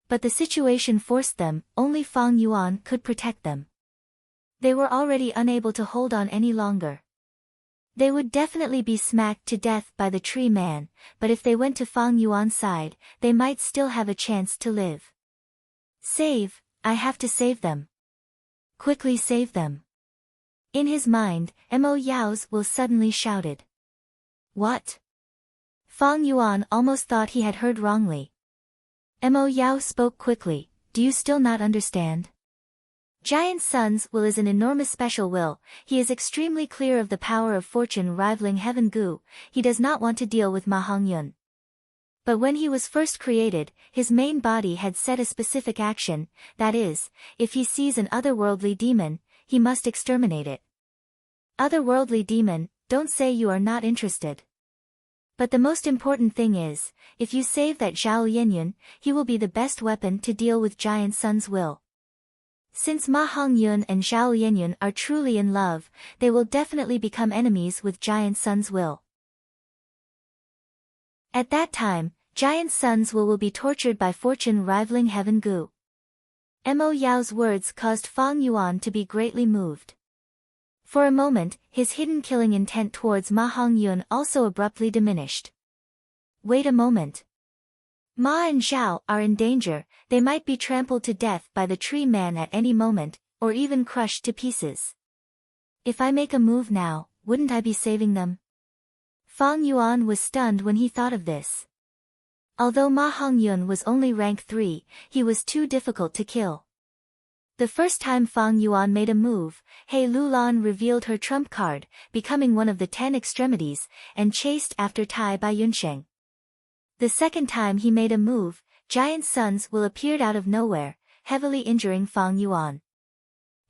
But the situation forced them, only Fang Yuan could protect them. They were already unable to hold on any longer. They would definitely be smacked to death by the tree man, but if they went to Fang Yuan's side, they might still have a chance to live. Save, I have to save them. Quickly save them. In his mind, Mo Yao's will suddenly shouted. What? Fang Yuan almost thought he had heard wrongly. Mo Yao spoke quickly, do you still not understand? Giant Sun's will is an enormous special will, he is extremely clear of the power of fortune rivaling heaven Gu, he does not want to deal with Ma Hongyun. But when he was first created, his main body had set a specific action, that is, if he sees an otherworldly demon, he must exterminate it. Otherworldly demon, don't say you are not interested. But the most important thing is, if you save that Zhao Yenyun, he will be the best weapon to deal with Giant Sun's will. Since Ma Hongyun and Zhao Yenyun are truly in love, they will definitely become enemies with Giant Sun's will. At that time, Giant Sun's will be tortured by fortune rivaling heaven Gu. Mo Yao's words caused Fang Yuan to be greatly moved. For a moment, his hidden killing intent towards Ma Hongyun also abruptly diminished. Wait a moment. Ma and Zhao are in danger, they might be trampled to death by the tree man at any moment, or even crushed to pieces. If I make a move now, wouldn't I be saving them? Fang Yuan was stunned when he thought of this. Although Ma Hongyun was only rank 3, he was too difficult to kill. The first time Fang Yuan made a move, He Lulan revealed her trump card, becoming one of the 10 extremities, and chased after Tai by Yunsheng. The second time he made a move, giant suns will appeared out of nowhere, heavily injuring Fang Yuan.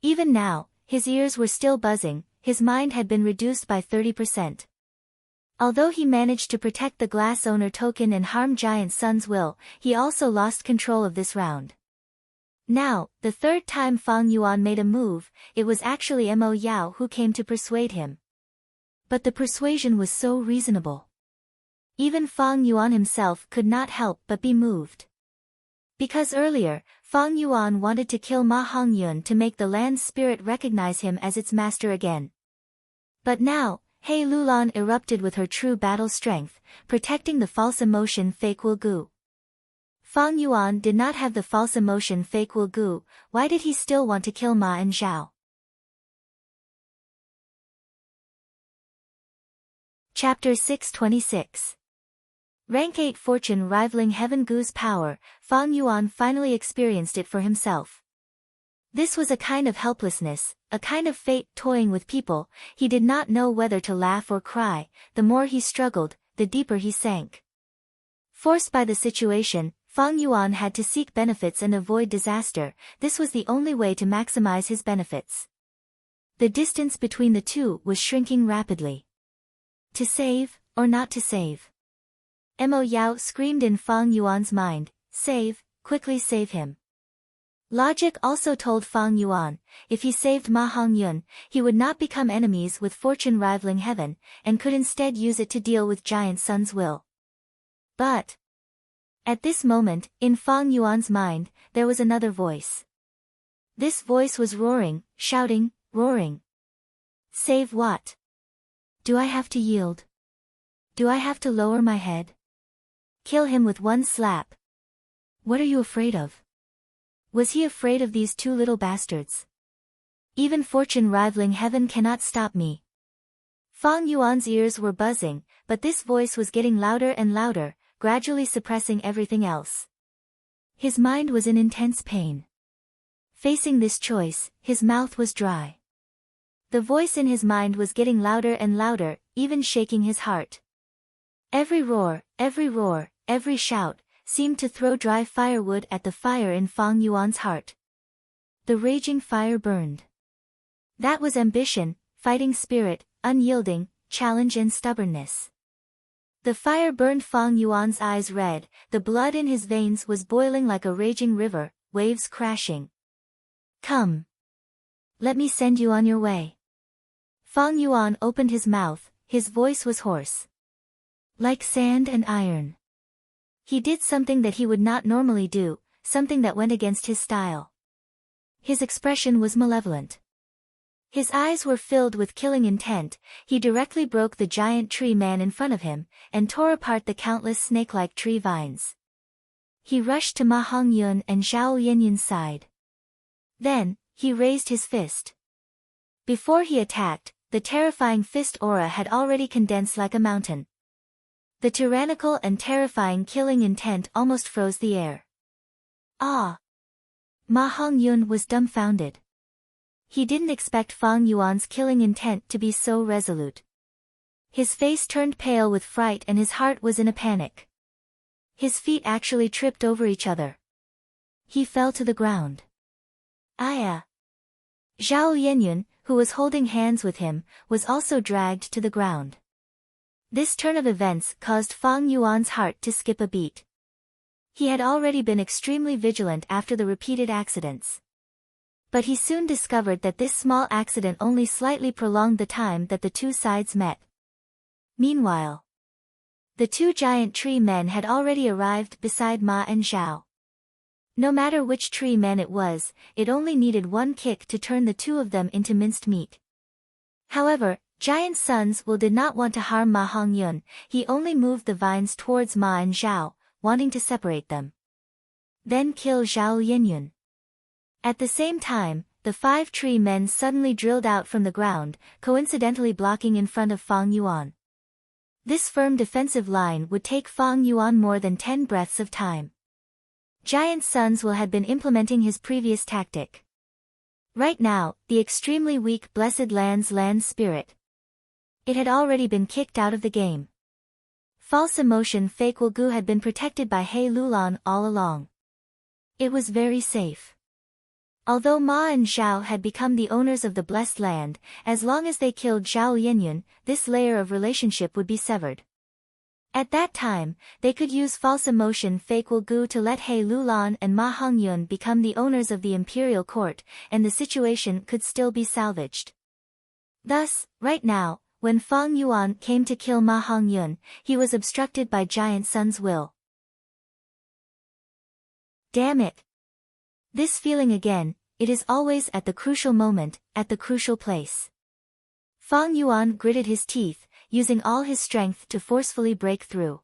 Even now, his ears were still buzzing, his mind had been reduced by 30%. Although he managed to protect the glass owner token and harm giant sun's will, he also lost control of this round. Now, the third time Fang Yuan made a move, it was actually Mo Yao who came to persuade him. But the persuasion was so reasonable. Even Fang Yuan himself could not help but be moved. Because earlier, Fang Yuan wanted to kill Ma Hongyun to make the land spirit recognize him as its master again. But now, He Lulan erupted with her true battle strength, protecting the false emotion fake Wu Gu. Fang Yuan did not have the false emotion fake Wu Gu, why did he still want to kill Ma and Zhao? Chapter 626. Rank 8 fortune rivaling Heaven Gu's power, Fang Yuan finally experienced it for himself. This was a kind of helplessness, a kind of fate toying with people, he did not know whether to laugh or cry, the more he struggled, the deeper he sank. Forced by the situation, Fang Yuan had to seek benefits and avoid disaster, this was the only way to maximize his benefits. The distance between the two was shrinking rapidly. To save, or not to save? Mo Yao screamed in Fang Yuan's mind, save, quickly save him. Logic also told Fang Yuan, if he saved Ma Hongyun, he would not become enemies with fortune rivaling heaven, and could instead use it to deal with giant sun's will. But at this moment, in Fang Yuan's mind, there was another voice. This voice was roaring, shouting, roaring. Save what? Do I have to yield? Do I have to lower my head? Kill him with one slap. What are you afraid of? Was he afraid of these two little bastards? Even fortune rivaling heaven cannot stop me. Fang Yuan's ears were buzzing, but this voice was getting louder and louder, gradually suppressing everything else. His mind was in intense pain. Facing this choice, his mouth was dry. The voice in his mind was getting louder and louder, even shaking his heart. Every roar, every shout, seemed to throw dry firewood at the fire in Fang Yuan's heart. The raging fire burned. That was ambition, fighting spirit, unyielding, challenge and stubbornness. The fire burned Fang Yuan's eyes red, the blood in his veins was boiling like a raging river, waves crashing. Come. Let me send you on your way. Fang Yuan opened his mouth, his voice was hoarse. Like sand and iron. He did something that he would not normally do, something that went against his style. His expression was malevolent. His eyes were filled with killing intent, he directly broke the giant tree man in front of him, and tore apart the countless snake-like tree vines. He rushed to Ma Hongyun and Zhao Yanyan's side. Then, he raised his fist. Before he attacked, the terrifying fist aura had already condensed like a mountain. The tyrannical and terrifying killing intent almost froze the air. Ah! Ma Hongyun was dumbfounded. He didn't expect Fang Yuan's killing intent to be so resolute. His face turned pale with fright and his heart was in a panic. His feet actually tripped over each other. He fell to the ground. Aya! Zhao Yanyan, who was holding hands with him, was also dragged to the ground. This turn of events caused Fang Yuan's heart to skip a beat. He had already been extremely vigilant after the repeated accidents. But he soon discovered that this small accident only slightly prolonged the time that the two sides met. Meanwhile, the two giant tree men had already arrived beside Ma and Zhao. No matter which tree man it was, it only needed one kick to turn the two of them into minced meat. However, Giant Sun's will did not want to harm Ma Hongyun, he only moved the vines towards Ma and Zhao, wanting to separate them. Then kill Zhao Yinyun. At the same time, the 5 tree men suddenly drilled out from the ground, coincidentally blocking in front of Fang Yuan. This firm defensive line would take Fang Yuan more than 10 breaths of time. Giant Sons Will had been implementing his previous tactic. Right now, the extremely weak Blessed Land's land spirit. It had already been kicked out of the game. False emotion fake Wilgu had been protected by He Lulan all along. It was very safe. Although Ma and Zhao had become the owners of the blessed land, as long as they killed Zhao Yinyun, this layer of relationship would be severed. At that time, they could use false emotion fake Wilgu to let He Lulan and Ma Hongyun become the owners of the imperial court, and the situation could still be salvaged. Thus, right now, when Fang Yuan came to kill Ma Hongyun, he was obstructed by Giant Sun's will. Damn it! This feeling again, it is always at the crucial moment, at the crucial place. Fang Yuan gritted his teeth, using all his strength to forcefully break through.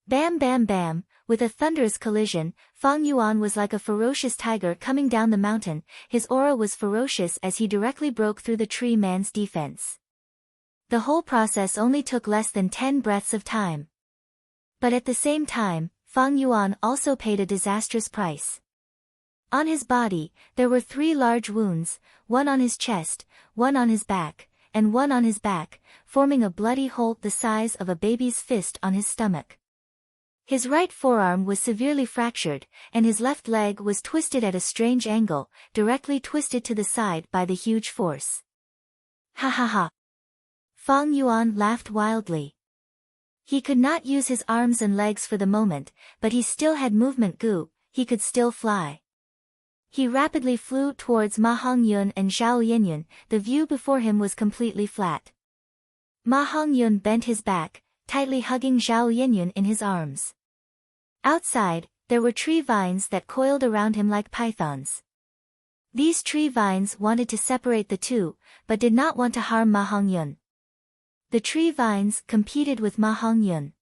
Bam bam bam, with a thunderous collision, Fang Yuan was like a ferocious tiger coming down the mountain, his aura was ferocious as he directly broke through the tree man's defense. The whole process only took less than 10 breaths of time. But at the same time, Fang Yuan also paid a disastrous price. On his body, there were 3 large wounds, one on his chest, one on his back, and one on his back, forming a bloody hole the size of a baby's fist on his stomach. His right forearm was severely fractured, and his left leg was twisted at a strange angle, directly twisted to the side by the huge force. Ha ha ha! Fang Yuan laughed wildly. He could not use his arms and legs for the moment, but he still had movement goo, he could still fly. He rapidly flew towards Ma Hongyun and Zhao Yinyun, the view before him was completely flat. Ma Hongyun bent his back, tightly hugging Zhao Yinyun in his arms. Outside, there were tree vines that coiled around him like pythons. These tree vines wanted to separate the two, but did not want to harm Ma Hongyun. The tree vines competed with Ma Hongyun.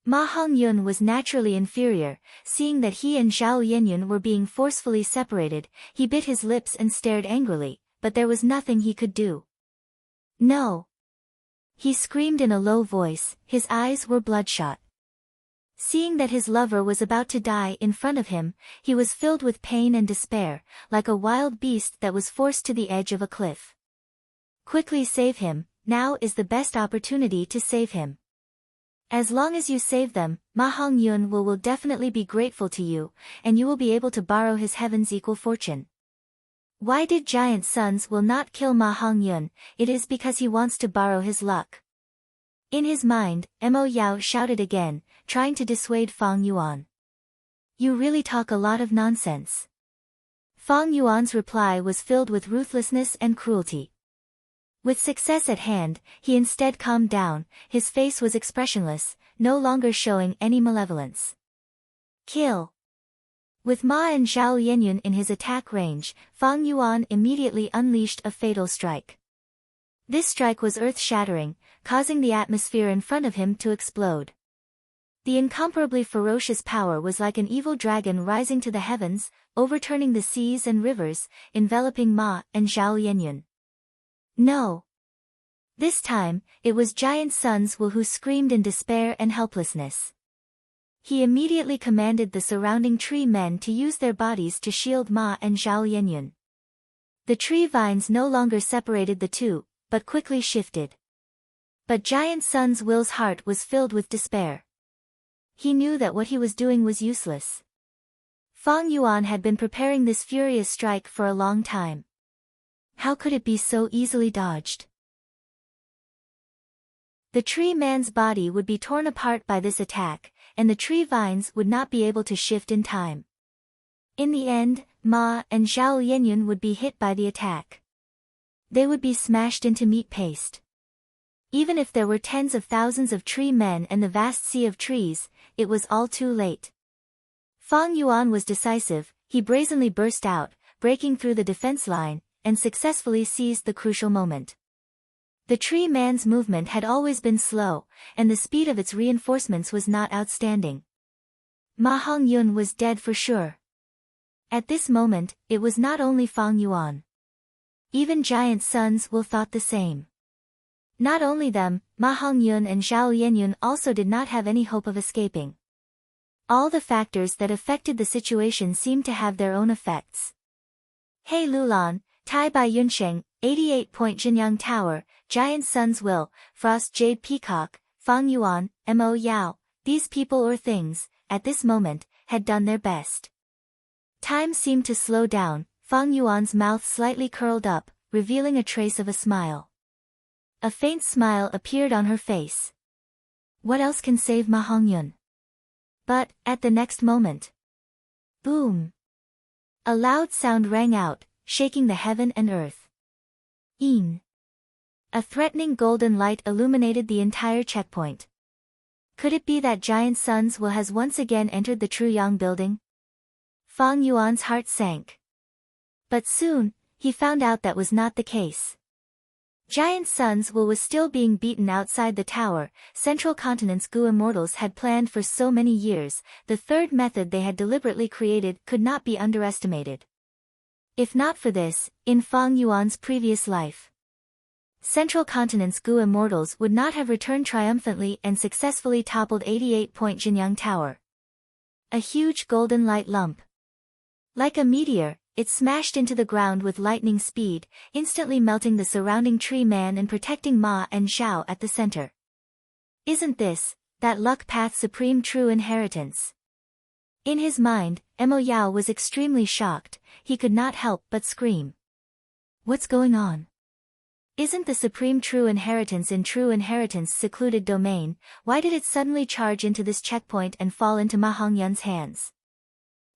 Ma Hongyun was naturally inferior, seeing that he and Zhao Yinyun were being forcefully separated, he bit his lips and stared angrily, but there was nothing he could do. No! He screamed in a low voice, his eyes were bloodshot. Seeing that his lover was about to die in front of him, he was filled with pain and despair, like a wild beast that was forced to the edge of a cliff. Quickly save him, now is the best opportunity to save him. As long as you save them, Ma Hongyun will definitely be grateful to you, and you will be able to borrow his heaven's equal fortune. Why did Giant Sons will not kill Ma Hongyun? It is because he wants to borrow his luck. In his mind, Mo Yao shouted again, trying to dissuade Fang Yuan. You really talk a lot of nonsense. Fang Yuan's reply was filled with ruthlessness and cruelty. With success at hand, he instead calmed down, his face was expressionless, no longer showing any malevolence. Kill! With Ma and Zhao Yinyun in his attack range, Fang Yuan immediately unleashed a fatal strike. This strike was earth-shattering, causing the atmosphere in front of him to explode. The incomparably ferocious power was like an evil dragon rising to the heavens, overturning the seas and rivers, enveloping Ma and Zhao Yinyun. No! This time, it was Giant Sons who screamed in despair and helplessness. He immediately commanded the surrounding tree men to use their bodies to shield Ma and Zhao Yinyun. The tree vines no longer separated the two, but quickly shifted. But Giant Sons Will's heart was filled with despair. He knew that what he was doing was useless. Fang Yuan had been preparing this furious strike for a long time. How could it be so easily dodged? The tree man's body would be torn apart by this attack, and the tree vines would not be able to shift in time. In the end, Ma and Zhao Yinyun would be hit by the attack. They would be smashed into meat paste. Even if there were tens of thousands of tree men and the vast sea of trees, it was all too late. Fang Yuan was decisive, he brazenly burst out, breaking through the defense line, and successfully seized the crucial moment. The tree man's movement had always been slow, and the speed of its reinforcements was not outstanding. Ma Hongyun was dead for sure. At this moment, it was not only Fang Yuan. Even giant sons will thought the same. Not only them, Ma Hongyun and Zhao Yenyun also did not have any hope of escaping. All the factors that affected the situation seemed to have their own effects. He Lulan, Tai Bai Yunsheng, 88-point Jinyang Tower, Giant Sun's Will, Frost Jade Peacock, Fang Yuan, Mo Yao, these people or things, at this moment, had done their best. Time seemed to slow down, Fang Yuan's mouth slightly curled up, revealing a trace of a smile. A faint smile appeared on her face. What else can save Ma Hongyun? But, at the next moment. Boom! A loud sound rang out, shaking the heaven and earth. A threatening golden light illuminated the entire checkpoint. Could it be that Giant Sun's Will has once again entered the Truyang building? Fang Yuan's heart sank. But soon, he found out that was not the case. Giant Sun's Will was still being beaten outside the tower. Central Continent's Gu immortals had planned for so many years, the third method they had deliberately created could not be underestimated. If not for this, in Fang Yuan's previous life, Central Continent's Gu immortals would not have returned triumphantly and successfully toppled 88-point Jinyang Tower. A huge golden light lump. Like a meteor, it smashed into the ground with lightning speed, instantly melting the surrounding tree man and protecting Ma and Zhao at the center. Isn't this, that luck path's supreme true inheritance? In his mind, Mo Yao was extremely shocked, he could not help but scream. What's going on? Isn't the supreme true inheritance in True Inheritance secluded domain? Why did it suddenly charge into this checkpoint and fall into Ma Hongyun's hands?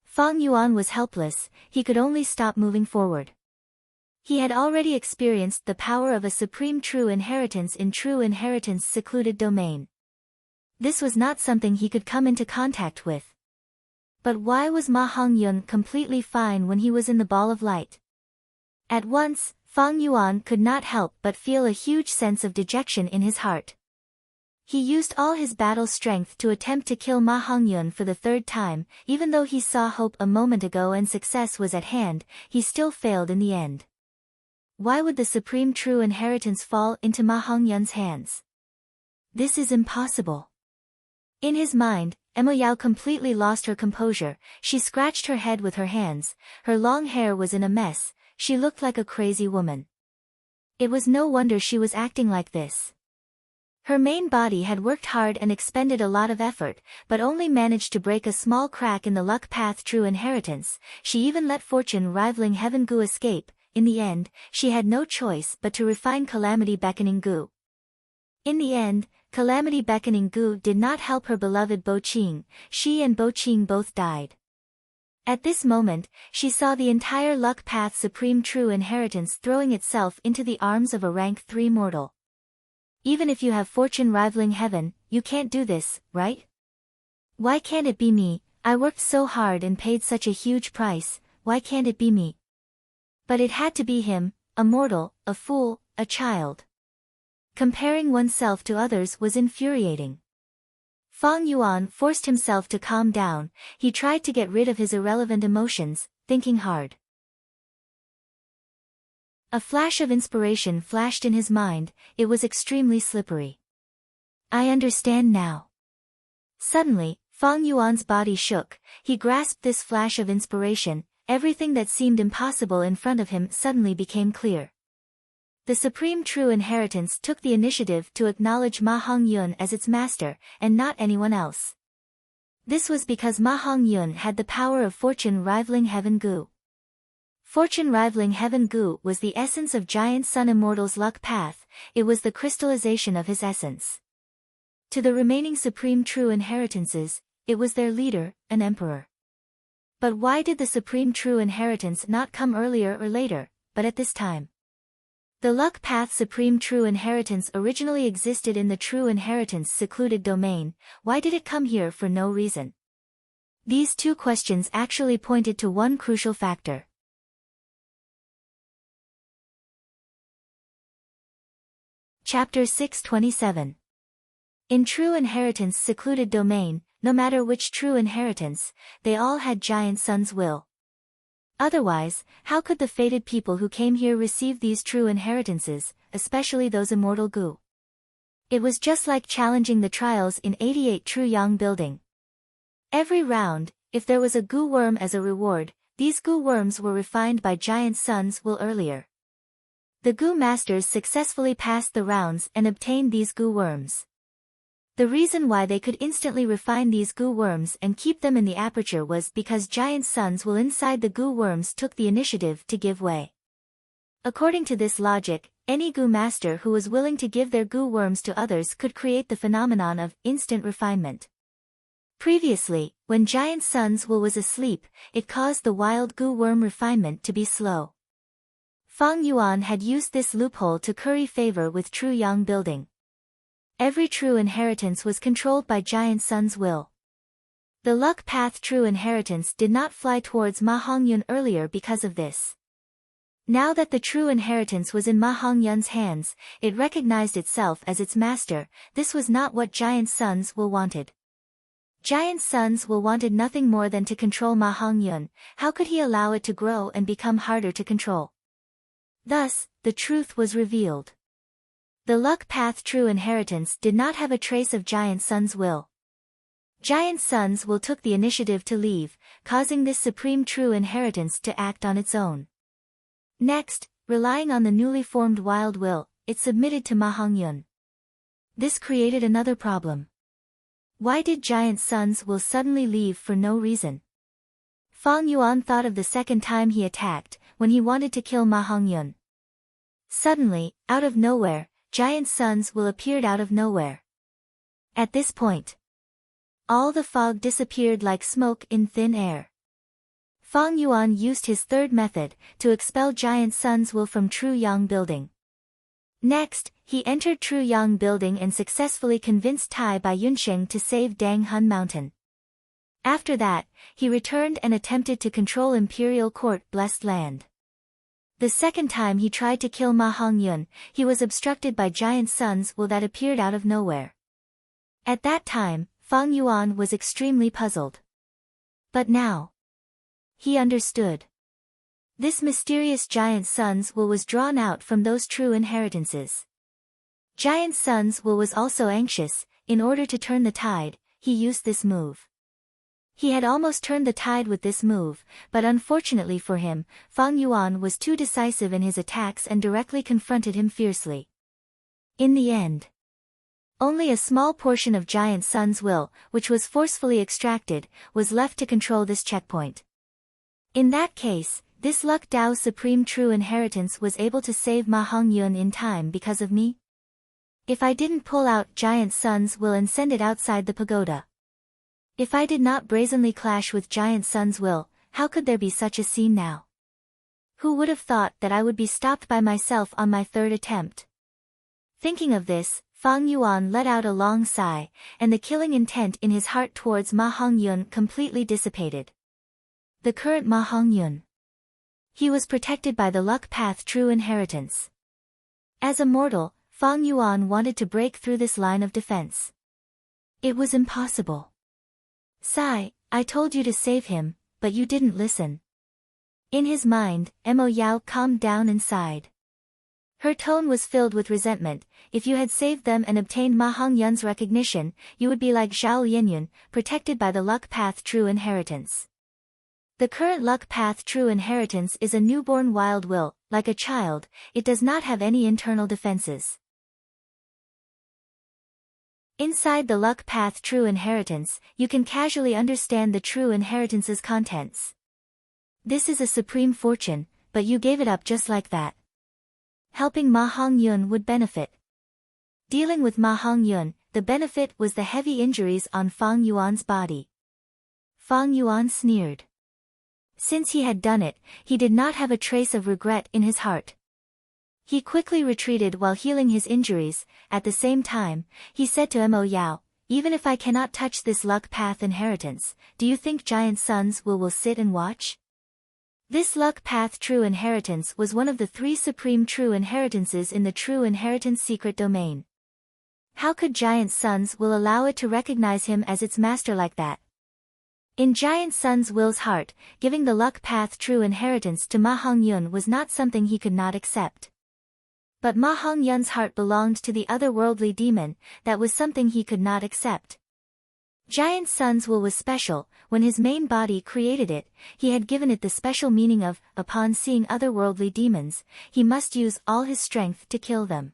Fang Yuan was helpless, he could only stop moving forward. He had already experienced the power of a supreme true inheritance in True Inheritance secluded domain. This was not something he could come into contact with. But why was Ma Hongyun completely fine when he was in the ball of light? At once, Fang Yuan could not help but feel a huge sense of dejection in his heart. He used all his battle strength to attempt to kill Ma Hongyun for the third time, even though he saw hope a moment ago and success was at hand, he still failed in the end. Why would the supreme true inheritance fall into Ma Hongyun's hands? This is impossible. In his mind, Mo Yao completely lost her composure, she scratched her head with her hands, her long hair was in a mess, she looked like a crazy woman. It was no wonder she was acting like this. Her main body had worked hard and expended a lot of effort, but only managed to break a small crack in the luck path true inheritance. She even let fortune rivaling heaven Gu escape. In the end, she had no choice but to refine calamity beckoning Gu. In the end, calamity beckoning Gu did not help her beloved Bo Qing, she and Bo Qing both died. At this moment, she saw the entire luck path supreme true inheritance throwing itself into the arms of a rank 3 mortal. Even if you have fortune rivaling heaven, you can't do this, right? Why can't it be me? I worked so hard and paid such a huge price, why can't it be me? But it had to be him, a mortal, a fool, a child. Comparing oneself to others was infuriating. Fang Yuan forced himself to calm down, he tried to get rid of his irrelevant emotions, thinking hard. A flash of inspiration flashed in his mind, it was extremely slippery. I understand now. Suddenly, Fang Yuan's body shook, he grasped this flash of inspiration, everything that seemed impossible in front of him suddenly became clear. The supreme true inheritance took the initiative to acknowledge Ma Hongyun as its master, and not anyone else. This was because Ma Hongyun had the power of fortune rivaling heaven Gu. Fortune rivaling heaven Gu was the essence of Giant Sun Immortal's luck path, it was the crystallization of his essence. To the remaining supreme true inheritances, it was their leader, an emperor. But why did the supreme true inheritance not come earlier or later, but at this time? The luck path supreme true inheritance originally existed in the true inheritance secluded domain, why did it come here for no reason? These two questions actually pointed to one crucial factor. Chapter 627. In True Inheritance Secluded Domain, no matter which true inheritance, they all had Giant Sun's will. Otherwise, how could the fated people who came here receive these true inheritances, especially those immortal Gu? It was just like challenging the trials in 88 True Yang building. Every round, if there was a Gu worm as a reward, these Gu worms were refined by Giant Sun's will earlier. The Gu masters successfully passed the rounds and obtained these Gu worms. The reason why they could instantly refine these Gu worms and keep them in the aperture was because Giant Sun's will inside the Gu worms took the initiative to give way. According to this logic, any Gu master who was willing to give their Gu worms to others could create the phenomenon of instant refinement. Previously, when Giant Sun's will was asleep, it caused the wild Gu worm refinement to be slow. Fang Yuan had used this loophole to curry favor with True Yang building. Every true inheritance was controlled by Giant Sun's will. The luck path true inheritance did not fly towards Ma Hongyun earlier because of this. Now that the true inheritance was in Ma Hongyun's hands, it recognized itself as its master. This was not what Giant Sun's will wanted. Giant Sun's will wanted nothing more than to control Ma Hongyun. How could he allow it to grow and become harder to control? Thus, the truth was revealed. The luck path true inheritance did not have a trace of Giant Sun's will. Giant Sun's will took the initiative to leave, causing this supreme true inheritance to act on its own. Next, relying on the newly formed wild will, it submitted to Ma Hongyun. This created another problem. Why did Giant Sun's will suddenly leave for no reason? Fang Yuan thought of the second time he attacked, when he wanted to kill Ma Hongyun. Suddenly, out of nowhere, Giant Sun's will appeared out of nowhere. At this point, all the fog disappeared like smoke in thin air. Fang Yuan used his third method, to expel Giant Sun's will from True Yang building. Next, he entered True Yang building and successfully convinced Tai Bai Yunsheng to save Dang Hun Mountain. After that, he returned and attempted to control Imperial Court Blessed Land. The second time he tried to kill Ma Hongyun, he was obstructed by Giant Sun's will that appeared out of nowhere. At that time, Fang Yuan was extremely puzzled. But now, he understood. This mysterious Giant Sun's will was drawn out from those true inheritances. Giant Sun's will was also anxious. In order to turn the tide, he used this move. He had almost turned the tide with this move, but unfortunately for him, Fang Yuan was too decisive in his attacks and directly confronted him fiercely. In the end, only a small portion of Giant Sun's will, which was forcefully extracted, was left to control this checkpoint. In that case, this Luck Dao Supreme True Inheritance was able to save Ma Hongyun in time because of me? If I didn't pull out Giant Sun's will and send it outside the pagoda. If I did not brazenly clash with Giant Sun's will, how could there be such a scene now? Who would have thought that I would be stopped by myself on my third attempt? Thinking of this, Fang Yuan let out a long sigh, and the killing intent in his heart towards Ma Hongyun completely dissipated. The current Ma Hongyun. He was protected by the luck path true inheritance. As a mortal, Fang Yuan wanted to break through this line of defense. It was impossible. Sai, I told you to save him, but you didn't listen. In his mind, Mo Yao calmed down and sighed. Her tone was filled with resentment. If you had saved them and obtained Ma Hongyun's recognition, you would be like Zhao Lianyun, protected by the luck path true inheritance. The current luck path true inheritance is a newborn wild will. Like a child, it does not have any internal defenses. Inside the luck path true inheritance, you can casually understand the true inheritance's contents. This is a supreme fortune, but you gave it up just like that. Helping Ma Hongyun would benefit. Dealing with Ma Hongyun, the benefit was the heavy injuries on Fang Yuan's body. Fang Yuan sneered. Since he had done it, he did not have a trace of regret in his heart. He quickly retreated while healing his injuries. At the same time, he said to Mo Yao, even if I cannot touch this luck path inheritance, do you think Giant Sun's will sit and watch? This luck path true inheritance was one of the 3 supreme true inheritances in the true inheritance secret domain. How could Giant Sun's will allow it to recognize him as its master like that? In Giant Sun's will's heart, giving the luck path true inheritance to Ma Hongyun was not something he could not accept. But Ma Hongyun's heart belonged to the otherworldly demon, that was something he could not accept. Giant Sun's will was special. When his main body created it, he had given it the special meaning of, upon seeing otherworldly demons, he must use all his strength to kill them.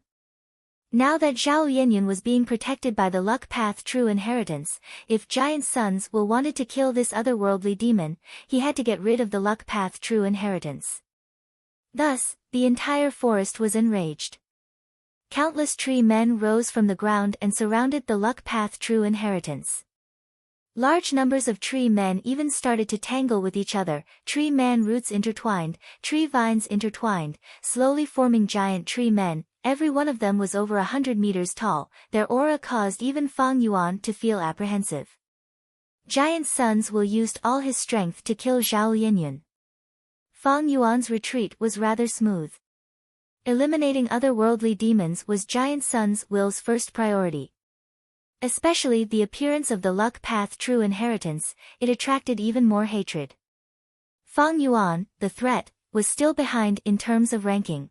Now that Zhao Lianyun was being protected by the luck path true inheritance, if Giant Sun's will wanted to kill this otherworldly demon, he had to get rid of the luck path true inheritance. Thus, the entire forest was enraged. Countless tree men rose from the ground and surrounded the luck path true inheritance. Large numbers of tree men even started to tangle with each other, tree man roots intertwined, tree vines intertwined, slowly forming giant tree men. Every one of them was over 100 meters tall. Their aura caused even Fang Yuan to feel apprehensive. Giant Sun's will used all his strength to kill Zhao Lianyun. Fang Yuan's retreat was rather smooth. Eliminating otherworldly demons was Giant Sun's will's first priority. Especially the appearance of the luck path true inheritance, it attracted even more hatred. Fang Yuan, the threat, was still behind in terms of ranking.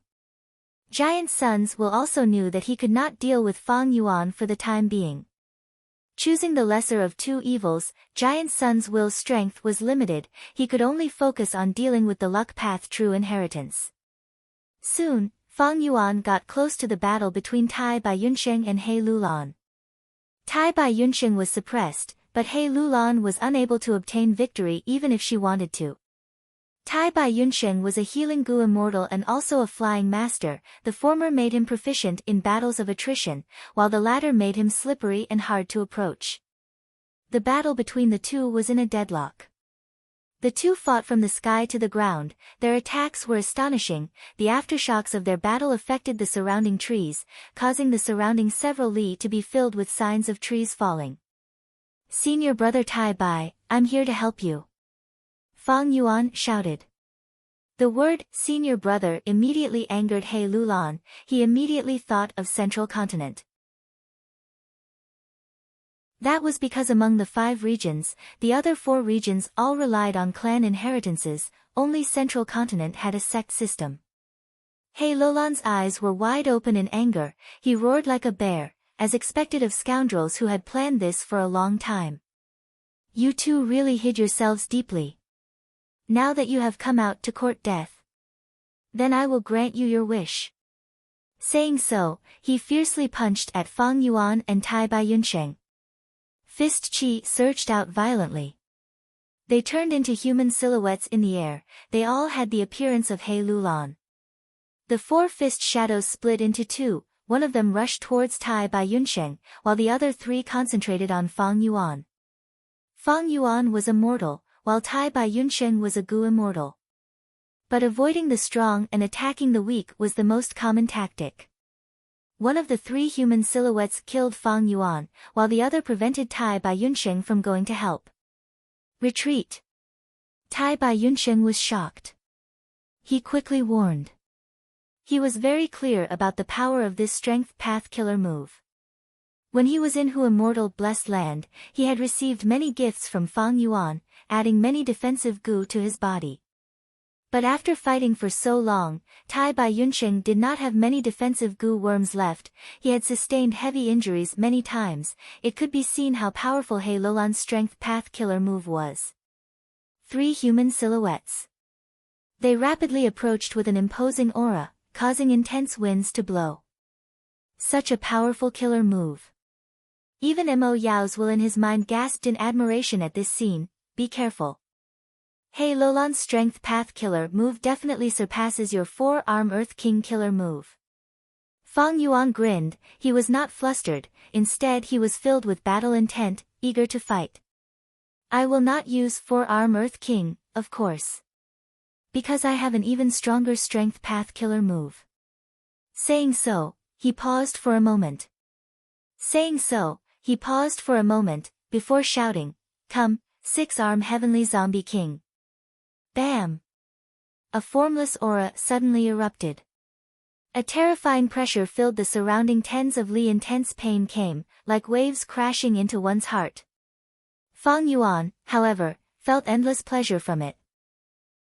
Giant Sun's will also knew that he could not deal with Fang Yuan for the time being. Choosing the lesser of two evils, Giant Sun's will's strength was limited, he could only focus on dealing with the luck path true inheritance. Soon, Fang Yuan got close to the battle between Tai Baiyunsheng and He Lulan. Tai Baiyunsheng was suppressed, but He Lulan was unable to obtain victory even if she wanted to. Tai Baiyunsheng was a healing Gu immortal and also a flying master. The former made him proficient in battles of attrition, while the latter made him slippery and hard to approach. The battle between the two was in a deadlock. The two fought from the sky to the ground. Their attacks were astonishing. The aftershocks of their battle affected the surrounding trees, causing the surrounding several li to be filled with signs of trees falling. "Senior brother Tai Bai, I'm here to help you," Fang Yuan shouted. The word, senior brother, immediately angered He Lulan. He immediately thought of Central Continent. That was because among the 5 regions, the other 4 regions all relied on clan inheritances, only Central Continent had a sect system. He Lulan's eyes were wide open in anger, he roared like a bear, as expected of scoundrels who had planned this for a long time. "You two really hid yourselves deeply. Now that you have come out to court death, then I will grant you your wish." Saying so, he fiercely punched at Fang Yuan and Tai Baiyunsheng. Fist chi surged out violently. They turned into human silhouettes in the air. They all had the appearance of He Lulan. The 4 fist shadows split into 2, one of them rushed towards Tai Baiyunsheng, while the other 3 concentrated on Fang Yuan. Fang Yuan was immortal, while Tai Baiyunsheng was a Gu immortal. But avoiding the strong and attacking the weak was the most common tactic. One of the 3 human silhouettes killed Fang Yuan, while the other prevented Tai Baiyunsheng from going to help. "Retreat." Tai Baiyunsheng was shocked. He quickly warned. He was very clear about the power of this strength path killer move. When he was in Hu Immortal Blessed Land, he had received many gifts from Fang Yuan, adding many defensive Gu to his body. But after fighting for so long, Tai Baiyunsheng did not have many defensive Gu worms left. He had sustained heavy injuries many times. It could be seen how powerful He Lulan's strength path killer move was. 3 human silhouettes. They rapidly approached with an imposing aura, causing intense winds to blow. Such a powerful killer move. Even Mo Yao's will in his mind gasped in admiration at this scene. Be careful. He Lulan's strength path killer move definitely surpasses your 4-arm Earth King killer move. Fang Yuan grinned. He was not flustered, instead he was filled with battle intent, eager to fight. "I will not use 4-arm Earth King, of course. Because I have an even stronger strength path killer move." Saying so, he paused for a moment. Before shouting, "Come, 6-arm Heavenly Zombie King." Bam! A formless aura suddenly erupted. A terrifying pressure filled the surrounding tens of li. Intense pain came, like waves crashing into one's heart. Fang Yuan, however, felt endless pleasure from it.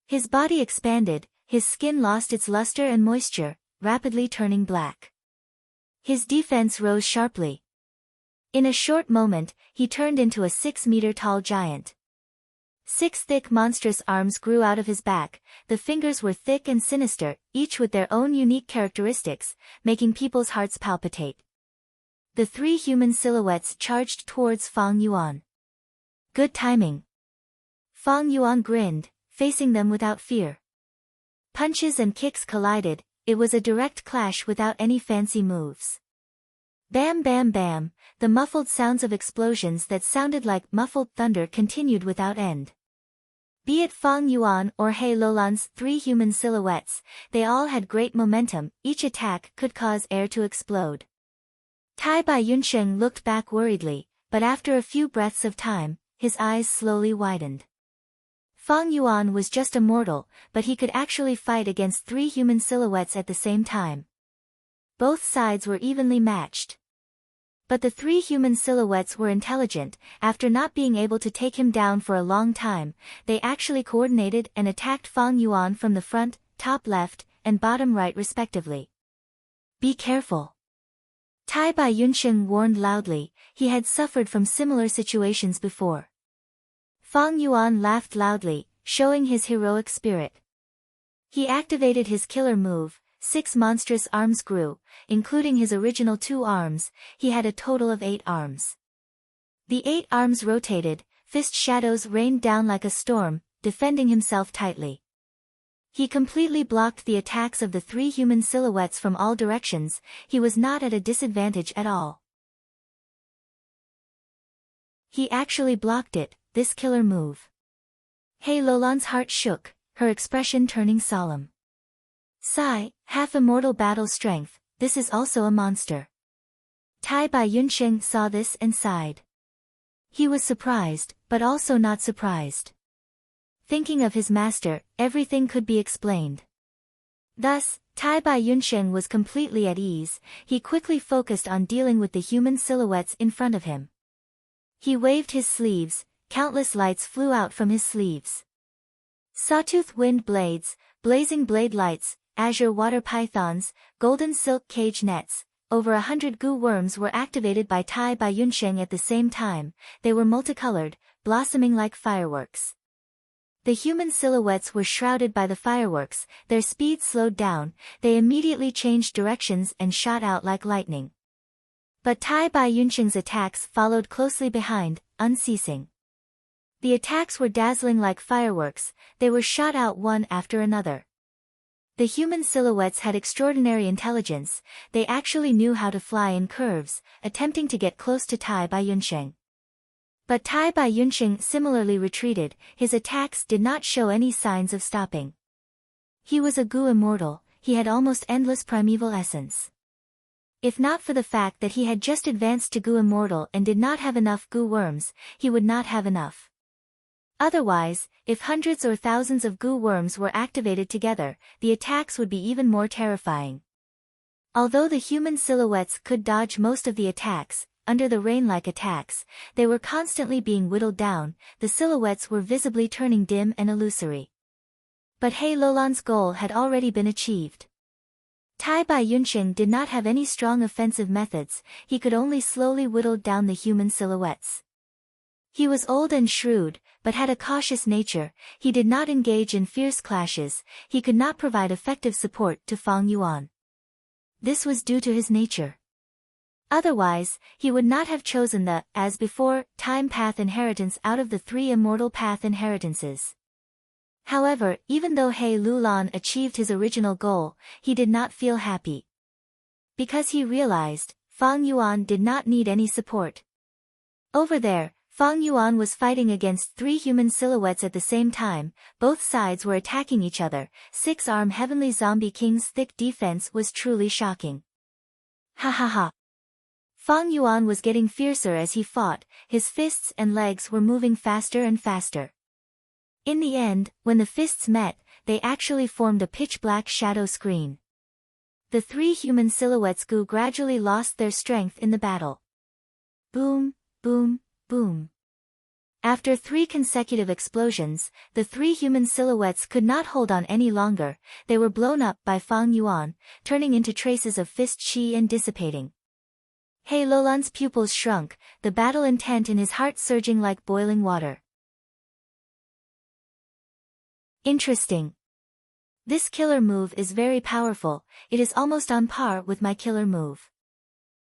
His body expanded, his skin lost its luster and moisture, rapidly turning black. His defense rose sharply. In a short moment, he turned into a 6-meter-tall giant. 6 thick monstrous arms grew out of his back, the fingers were thick and sinister, each with their own unique characteristics, making people's hearts palpitate. The 3 human silhouettes charged towards Fang Yuan. Good timing. Fang Yuan grinned, facing them without fear. Punches and kicks collided, it was a direct clash without any fancy moves. Bam bam bam, the muffled sounds of explosions that sounded like muffled thunder continued without end. Be it Fang Yuan or He Lulan's 3 human silhouettes, they all had great momentum, each attack could cause air to explode. Tai Bai Yunsheng looked back worriedly, but after a few breaths of time, his eyes slowly widened. Fang Yuan was just a mortal, but he could actually fight against 3 human silhouettes at the same time. Both sides were evenly matched. But the 3 human silhouettes were intelligent. After not being able to take him down for a long time, they actually coordinated and attacked Fang Yuan from the front, top left, and bottom right respectively. Be careful. Tai Bai Yunsheng warned loudly, he had suffered from similar situations before. Fang Yuan laughed loudly, showing his heroic spirit. He activated his killer move. 6 monstrous arms grew, including his original 2 arms, he had a total of 8 arms. The 8 arms rotated, fist shadows rained down like a storm, defending himself tightly. He completely blocked the attacks of the 3 human silhouettes from all directions, he was not at a disadvantage at all. He actually blocked it, this killer move. He Lulan's heart shook, her expression turning solemn. Sigh, half-immortal battle strength, this is also a monster. Tai Bai Yunsheng saw this and sighed. He was surprised, but also not surprised. Thinking of his master, everything could be explained. Thus, Tai Bai Yunsheng was completely at ease, he quickly focused on dealing with the human silhouettes in front of him. He waved his sleeves, countless lights flew out from his sleeves. Sawtooth wind blades, blazing blade lights, azure water pythons, golden silk cage nets, over 100 goo worms were activated by Tai Bai Yunsheng at the same time, they were multicolored, blossoming like fireworks. The human silhouettes were shrouded by the fireworks, their speed slowed down, they immediately changed directions and shot out like lightning. But Tai Bai Yunsheng's attacks followed closely behind, unceasing. The attacks were dazzling like fireworks, they were shot out one after another. The human silhouettes had extraordinary intelligence, they actually knew how to fly in curves, attempting to get close to Tai Bai Yunsheng. But Tai Bai Yunsheng similarly retreated, his attacks did not show any signs of stopping. He was a goo immortal, he had almost endless primeval essence. If not for the fact that he had just advanced to goo immortal and did not have enough goo worms, he would not have enough. Otherwise, if hundreds or thousands of goo worms were activated together, the attacks would be even more terrifying. Although the human silhouettes could dodge most of the attacks, under the rain-like attacks, they were constantly being whittled down, the silhouettes were visibly turning dim and illusory. But He Lulan's goal had already been achieved. Tai Bai Yunsheng did not have any strong offensive methods, he could only slowly whittle down the human silhouettes. He was old and shrewd, but had a cautious nature, he did not engage in fierce clashes, he could not provide effective support to Fang Yuan. This was due to his nature. Otherwise, he would not have chosen the, as before, time path inheritance out of the 3 immortal path inheritances. However, even though He Lulan achieved his original goal, he did not feel happy. Because he realized, Fang Yuan did not need any support. Over there, Fang Yuan was fighting against 3 human silhouettes at the same time, both sides were attacking each other, 6-arm Heavenly Zombie King's thick defense was truly shocking. Ha ha ha. Fang Yuan was getting fiercer as he fought, his fists and legs were moving faster and faster. In the end, when the fists met, they actually formed a pitch-black shadow screen. the three human silhouettes Gu gradually lost their strength in the battle. Boom, boom, boom. After 3 consecutive explosions, the 3 human silhouettes could not hold on any longer. They were blown up by Fang Yuan, turning into traces of fist chi and dissipating. He Lulan's pupils shrunk, the battle intent in his heart surging like boiling water. Interesting. This killer move is very powerful, it is almost on par with my killer move.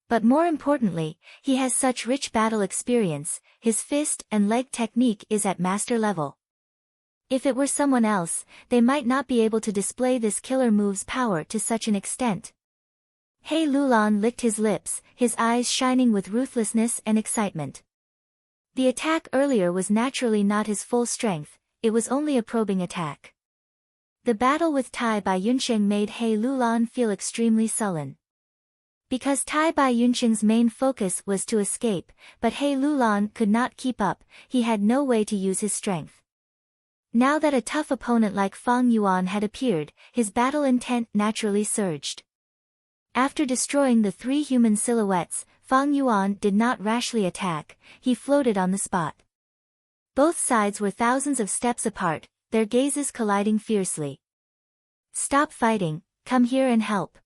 But more importantly, he has such rich battle experience, his fist and leg technique is at master level. If it were someone else, they might not be able to display this killer move's power to such an extent. He Lulan licked his lips, his eyes shining with ruthlessness and excitement. The attack earlier was naturally not his full strength, it was only a probing attack. The battle with Tai Bai Yunsheng made He Lulan feel extremely sullen. Because Tai Bai Yunsheng's main focus was to escape, but He Lulan could not keep up, he had no way to use his strength. Now that a tough opponent like Fang Yuan had appeared, his battle intent naturally surged. After destroying the 3 human silhouettes, Fang Yuan did not rashly attack, he floated on the spot. Both sides were thousands of steps apart, their gazes colliding fiercely. Stop fighting, come here and help.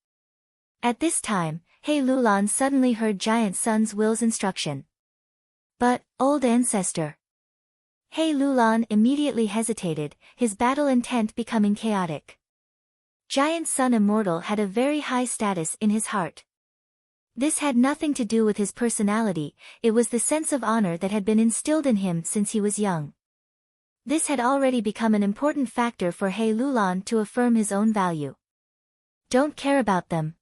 At this time, He Lulan suddenly heard Giant Sun's Will's instruction. But, old ancestor. He Lulan immediately hesitated, his battle intent becoming chaotic. Giant Sun Immortal had a very high status in his heart. This had nothing to do with his personality, it was the sense of honor that had been instilled in him since he was young. This had already become an important factor for He Lulan to affirm his own value. Don't care about them.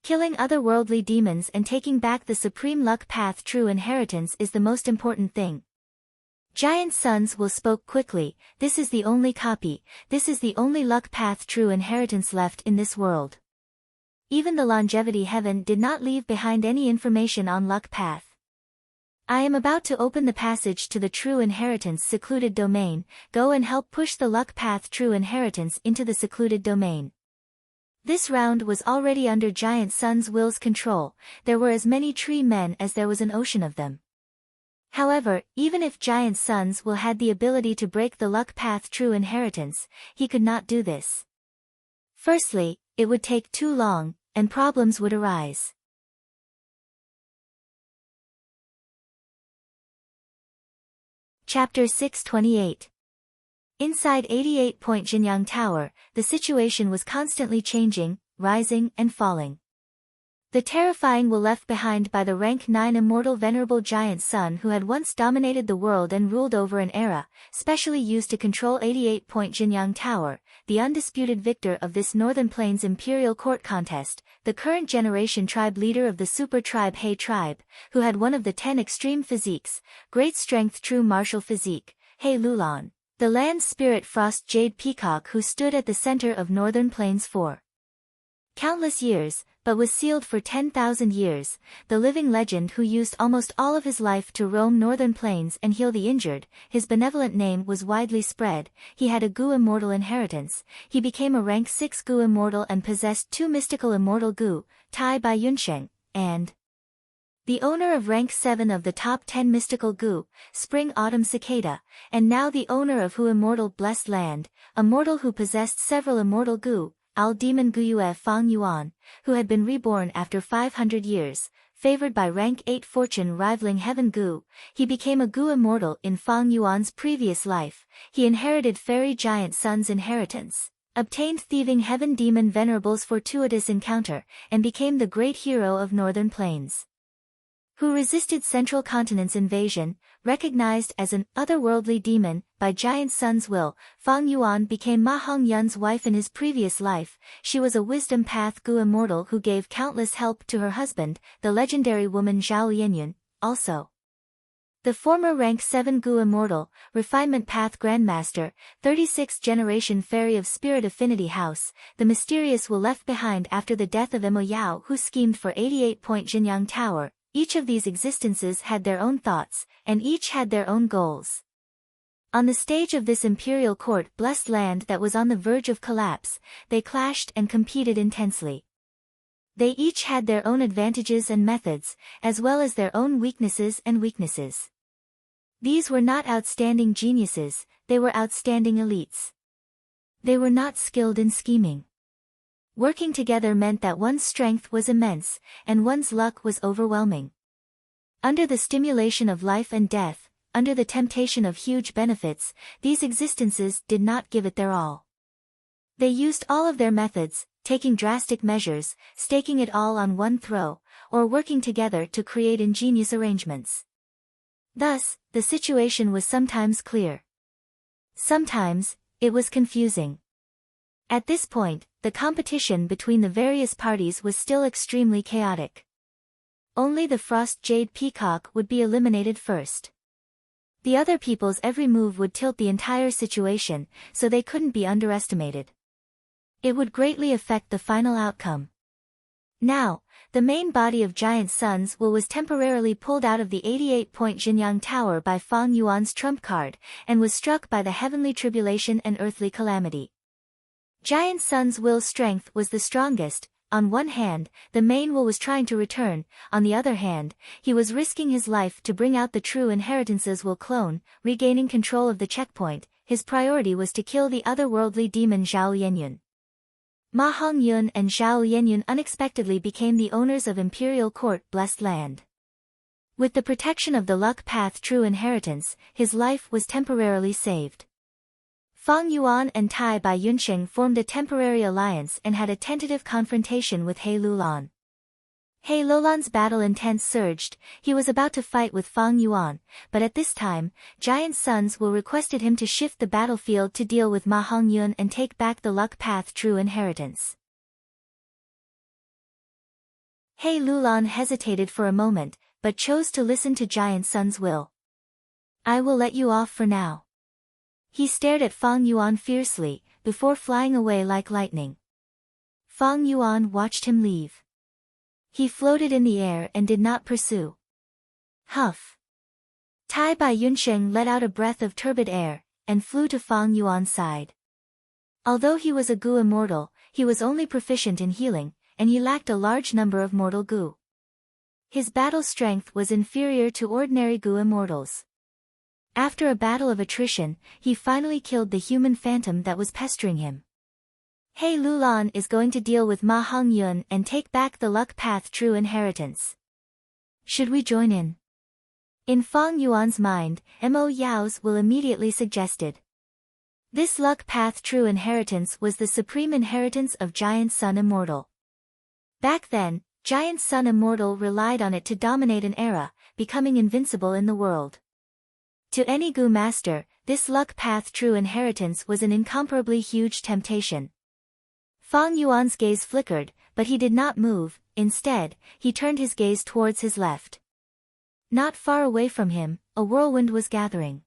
Killing otherworldly demons and taking back the supreme luck path true inheritance is the most important thing. Giant Sun's Will spoke quickly, this is the only copy, this is the only luck path true inheritance left in this world. Even the longevity heaven did not leave behind any information on luck path. I am about to open the passage to the true inheritance secluded domain, go and help push the luck path true inheritance into the secluded domain. This round was already under Giant Sun's Will's control, there were as many tree men as there was an ocean of them. However, even if Giant Sun's Will had the ability to break the luck path true inheritance, he could not do this. Firstly, it would take too long, and problems would arise. Chapter 628. Inside 88-point Jinyang Tower, the situation was constantly changing, rising and falling. The terrifying Will left behind by the rank 9 immortal venerable Giant Sun who had once dominated the world and ruled over an era, specially used to control 88-point Jinyang Tower, the undisputed victor of this Northern Plains Imperial Court contest, the current generation tribe leader of the super tribe He tribe, who had one of the 10 extreme physiques, great strength true martial physique, He Lulan, the land spirit frost jade peacock who stood at the center of Northern Plains for countless years, but was sealed for 10,000 years, the living legend who used almost all of his life to roam Northern Plains and heal the injured, his benevolent name was widely spread, he had a Gu immortal inheritance, he became a rank 6 Gu immortal and possessed 2 mystical immortal Gu, Tai Bai Yunsheng, and the owner of rank 7 of the top 10 mystical Gu, Spring Autumn Cicada, and now the owner of Hu immortal Blessed Land, a mortal who possessed several immortal Gu, Al Demon Guyue Fang Yuan, who had been reborn after 500 years, favored by rank 8 fortune rivaling Heaven Gu, he became a Gu immortal in Fang Yuan's previous life, he inherited Fairy Giant Sun's inheritance, obtained Thieving Heaven Demon Venerable's fortuitous encounter, and became the great hero of Northern Plains. Who resisted Central Continent's invasion, recognized as an otherworldly demon by Giant Sun's Will, Fang Yuan became Ma Hongyun's wife in his previous life, she was a wisdom path Gu immortal who gave countless help to her husband, the legendary woman Zhao Lianyun, also. The former rank 7 Gu immortal, refinement path grandmaster, 36th generation fairy of spirit affinity house, the mysterious Will left behind after the death of Emo Yao who schemed for 88-point Jinyang Tower. Each of these existences had their own thoughts, and each had their own goals. On the stage of this imperial court Blessed Land that was on the verge of collapse, they clashed and competed intensely. They each had their own advantages and methods, as well as their own weaknesses and weaknesses. These were not outstanding geniuses, they were outstanding elites. They were not skilled in scheming. Working together meant that one's strength was immense, and one's luck was overwhelming. Under the stimulation of life and death, under the temptation of huge benefits, these existences did not give it their all. They used all of their methods, taking drastic measures, staking it all on one throw, or working together to create ingenious arrangements. Thus, the situation was sometimes clear. Sometimes, it was confusing. At this point, the competition between the various parties was still extremely chaotic. Only the Frost Jade Peacock would be eliminated first. The other people's every move would tilt the entire situation, so they couldn't be underestimated. It would greatly affect the final outcome. Now, the main body of Giant Sun's will was temporarily pulled out of the 88-point Jinyang Tower by Fang Yuan's trump card, and was struck by the heavenly tribulation and earthly calamity. Giant Sun's will's strength was the strongest. On one hand, the main will was trying to return, on the other hand, he was risking his life to bring out the true inheritance's will clone, regaining control of the checkpoint. His priority was to kill the otherworldly demon Zhao Yenyun. Ma Hongyun and Zhao Yenyun unexpectedly became the owners of Imperial Court Blessed Land. With the protection of the Luck Path True Inheritance, his life was temporarily saved. Fang Yuan and Tai Bai Yunsheng formed a temporary alliance and had a tentative confrontation with He Lulan. He Lulan's battle intent surged. He was about to fight with Fang Yuan, but at this time, Giant Sun's will requested him to shift the battlefield to deal with Ma Hongyun and take back the Luck Path True Inheritance. He Lulan hesitated for a moment, but chose to listen to Giant Sun's will. I will let you off for now. He stared at Fang Yuan fiercely, before flying away like lightning. Fang Yuan watched him leave. He floated in the air and did not pursue. Huff! Tai Bai Yunsheng let out a breath of turbid air, and flew to Fang Yuan's side. Although he was a Gu immortal, he was only proficient in healing, and he lacked a large number of mortal Gu. His battle strength was inferior to ordinary Gu immortals. After a battle of attrition, he finally killed the human phantom that was pestering him. He Lulan is going to deal with Ma Hongyun and take back the Luck Path True Inheritance. Should we join in? In Fang Yuan's mind, Mo Yao's will immediately suggested. This Luck Path True Inheritance was the supreme inheritance of Giant Sun Immortal. Back then, Giant Sun Immortal relied on it to dominate an era, becoming invincible in the world. To any Gu master, this Luck Path True Inheritance was an incomparably huge temptation. Fang Yuan's gaze flickered, but he did not move. Instead, he turned his gaze towards his left. Not far away from him, a whirlwind was gathering.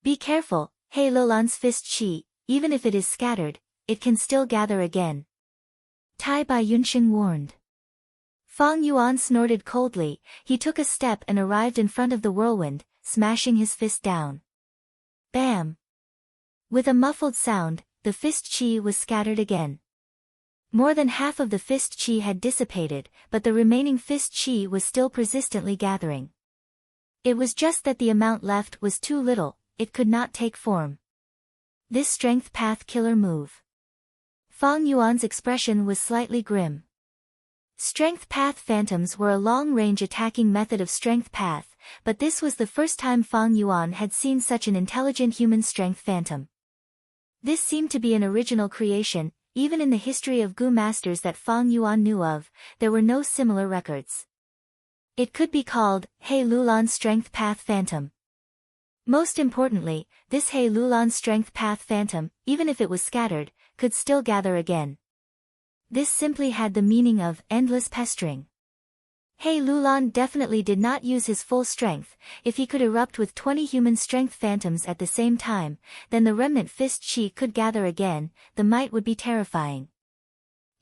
Be careful, He Lulan's fist chi, even if it is scattered, it can still gather again. Tai Bai Yunsheng warned. Fang Yuan snorted coldly. He took a step and arrived in front of the whirlwind, smashing his fist down. Bam! With a muffled sound, the fist chi was scattered again. More than half of the fist chi had dissipated, but the remaining fist chi was still persistently gathering. It was just that the amount left was too little, it could not take form. This strength path killer move. Fang Yuan's expression was slightly grim. Strength path phantoms were a long-range attacking method of strength path, but this was the first time Fang Yuan had seen such an intelligent human strength phantom. This seemed to be an original creation. Even in the history of Gu masters that Fang Yuan knew of, there were no similar records. It could be called He Lulan's Strength Path Phantom. Most importantly, this He Lulan's Strength Path Phantom, even if it was scattered, could still gather again. This simply had the meaning of endless pestering. He Lulan definitely did not use his full strength. If he could erupt with 20 human strength phantoms at the same time, then the remnant fist chi could gather again. The might would be terrifying.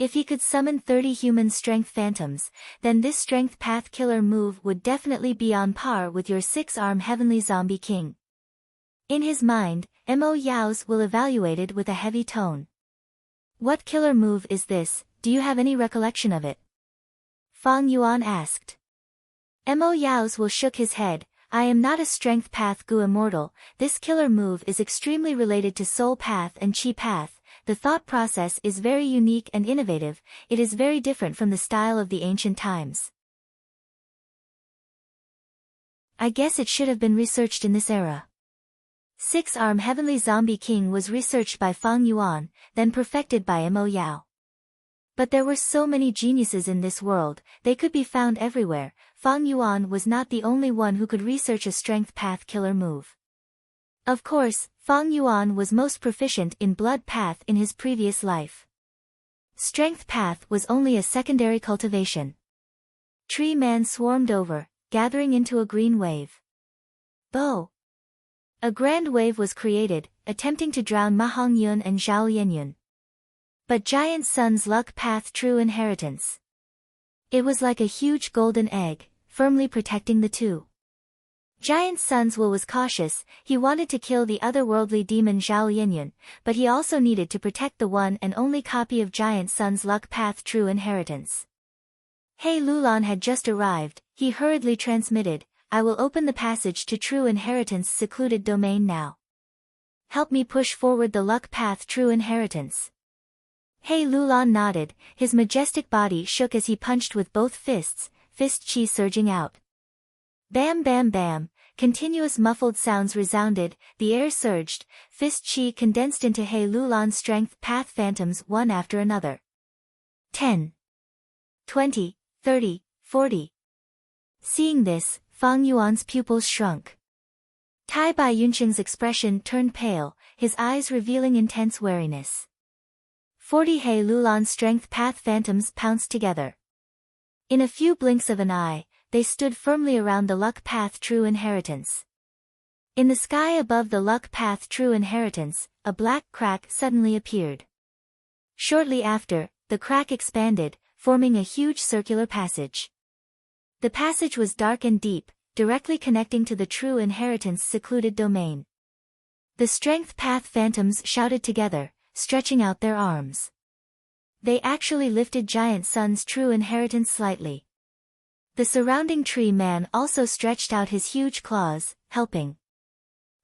If he could summon 30 human strength phantoms, then this strength path killer move would definitely be on par with your 6-arm heavenly zombie king. In his mind, Mo Yao's will evaluated with a heavy tone. What killer move is this? Do you have any recollection of it? Fang Yuan asked. Mo Yao's will shook his head. I am not a strength path Gu immortal. This killer move is extremely related to soul path and chi path. The thought process is very unique and innovative. It is very different from the style of the ancient times. I guess it should have been researched in this era. Six-arm Heavenly Zombie King was researched by Fang Yuan, then perfected by Mo Yao. But there were so many geniuses in this world, they could be found everywhere. Fang Yuan was not the only one who could research a strength path killer move. Of course, Fang Yuan was most proficient in blood path in his previous life. Strength path was only a secondary cultivation. Tree Man swarmed over, gathering into a green wave. Bo! A grand wave was created, attempting to drown Ma Hongyun and Zhao Lianyun. But Giant Sun's luck path true inheritance. It was like a huge golden egg, firmly protecting the two. Giant Sun's will was cautious, he wanted to kill the otherworldly demon Zhao Lianyun, but he also needed to protect the one and only copy of Giant Sun's luck path true inheritance. He Lulan had just arrived, he hurriedly transmitted, I will open the passage to true inheritance secluded domain now. Help me push forward the luck path true inheritance. He Lulan nodded, his majestic body shook as he punched with both fists, fist chi surging out. Bam bam bam, continuous muffled sounds resounded, the air surged, fist chi condensed into He Lulan's strength path phantoms one after another. 10. 20, 30, 40. Seeing this, Fang Yuan's pupils shrunk. Tai Bai Yunqing's expression turned pale, his eyes revealing intense wariness. 40 He Lulan's strength path phantoms pounced together. In a few blinks of an eye, they stood firmly around the luck path true inheritance. In the sky above the luck path true inheritance, a black crack suddenly appeared. Shortly after, the crack expanded, forming a huge circular passage. The passage was dark and deep, directly connecting to the true inheritance secluded domain. The strength path phantoms shouted together, stretching out their arms. They actually lifted Giant Sun's true inheritance slightly. The surrounding tree man also stretched out his huge claws, helping.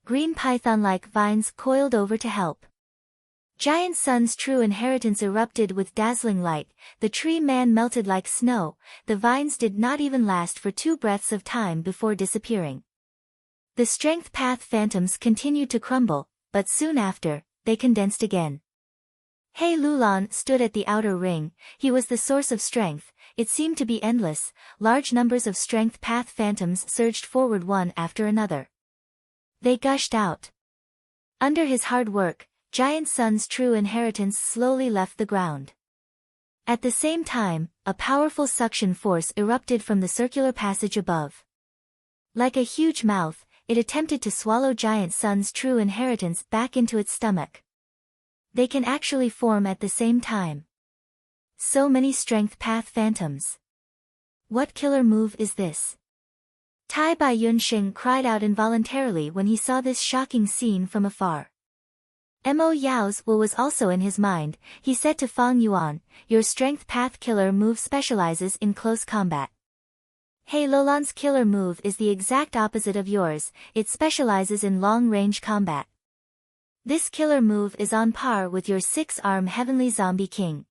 Green python-like vines coiled over to help. Giant Sun's true inheritance erupted with dazzling light, the tree man melted like snow, the vines did not even last for 2 breaths of time before disappearing. The strength path phantoms continued to crumble, but soon after, they condensed again. He Lulan stood at the outer ring, he was the source of strength, it seemed to be endless, large numbers of strength path phantoms surged forward one after another. They gushed out. Under his hard work, Giant Sun's true inheritance slowly left the ground. At the same time, a powerful suction force erupted from the circular passage above. Like a huge mouth, it attempted to swallow Giant Sun's true inheritance back into its stomach. They can actually form at the same time. So many strength path phantoms. What killer move is this? Tai Bai Yunqing cried out involuntarily when he saw this shocking scene from afar. Mo Yao's will was also in his mind, he said to Fang Yuan, your strength path killer move specializes in close combat. He Lulan's killer move is the exact opposite of yours, it specializes in long-range combat. This killer move is on par with your 6-arm Heavenly Zombie King.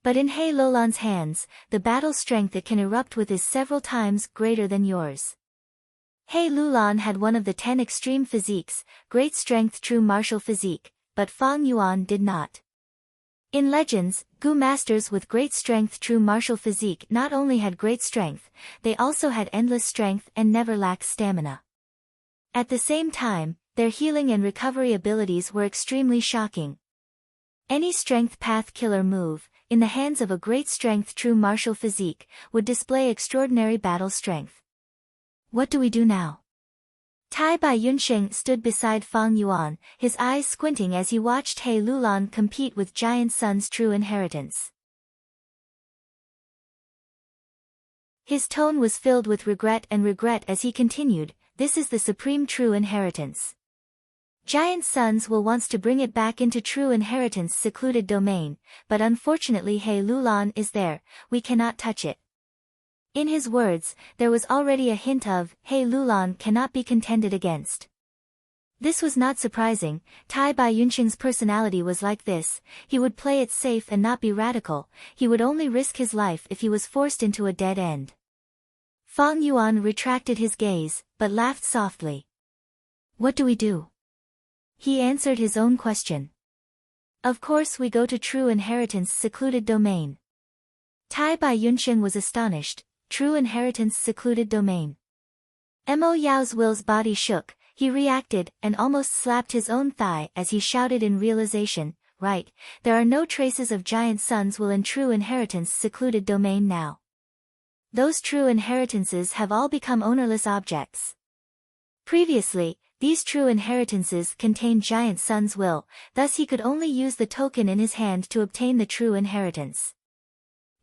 But in He Lulan's hands, the battle strength it can erupt with is several times greater than yours. He Lulan had one of the 10 extreme physiques, great strength true martial physique, but Fang Yuan did not. In Legends, Gu masters with great strength true martial physique not only had great strength, they also had endless strength and never lacked stamina. At the same time, their healing and recovery abilities were extremely shocking. Any strength path killer move, in the hands of a great strength true martial physique, would display extraordinary battle strength. What do we do now? Tai Bai Yunqing stood beside Fang Yuan, his eyes squinting as he watched He Lulan compete with Giant Sun's true inheritance. His tone was filled with regret as he continued, this is the supreme true inheritance. Giant Sun's will wants to bring it back into true inheritance secluded domain, but unfortunately He Lulan is there, we cannot touch it. In his words, there was already a hint of, hey Lulan cannot be contended against. This was not surprising. Tai Bai Yunxing's personality was like this. He would play it safe and not be radical. He would only risk his life if he was forced into a dead end. Fang Yuan retracted his gaze, but laughed softly. What do we do? He answered his own question. Of course we go to True Inheritance secluded domain. Tai Bai Yunxing was astonished. True Inheritance secluded domain. Mo Yao's Will's body shook. He reacted, and almost slapped his own thigh as he shouted in realization, right, there are no traces of giant Sun's will in True Inheritance secluded domain now. Those true inheritances have all become ownerless objects. Previously, these true inheritances contained giant Sun's will, thus he could only use the token in his hand to obtain the true inheritance.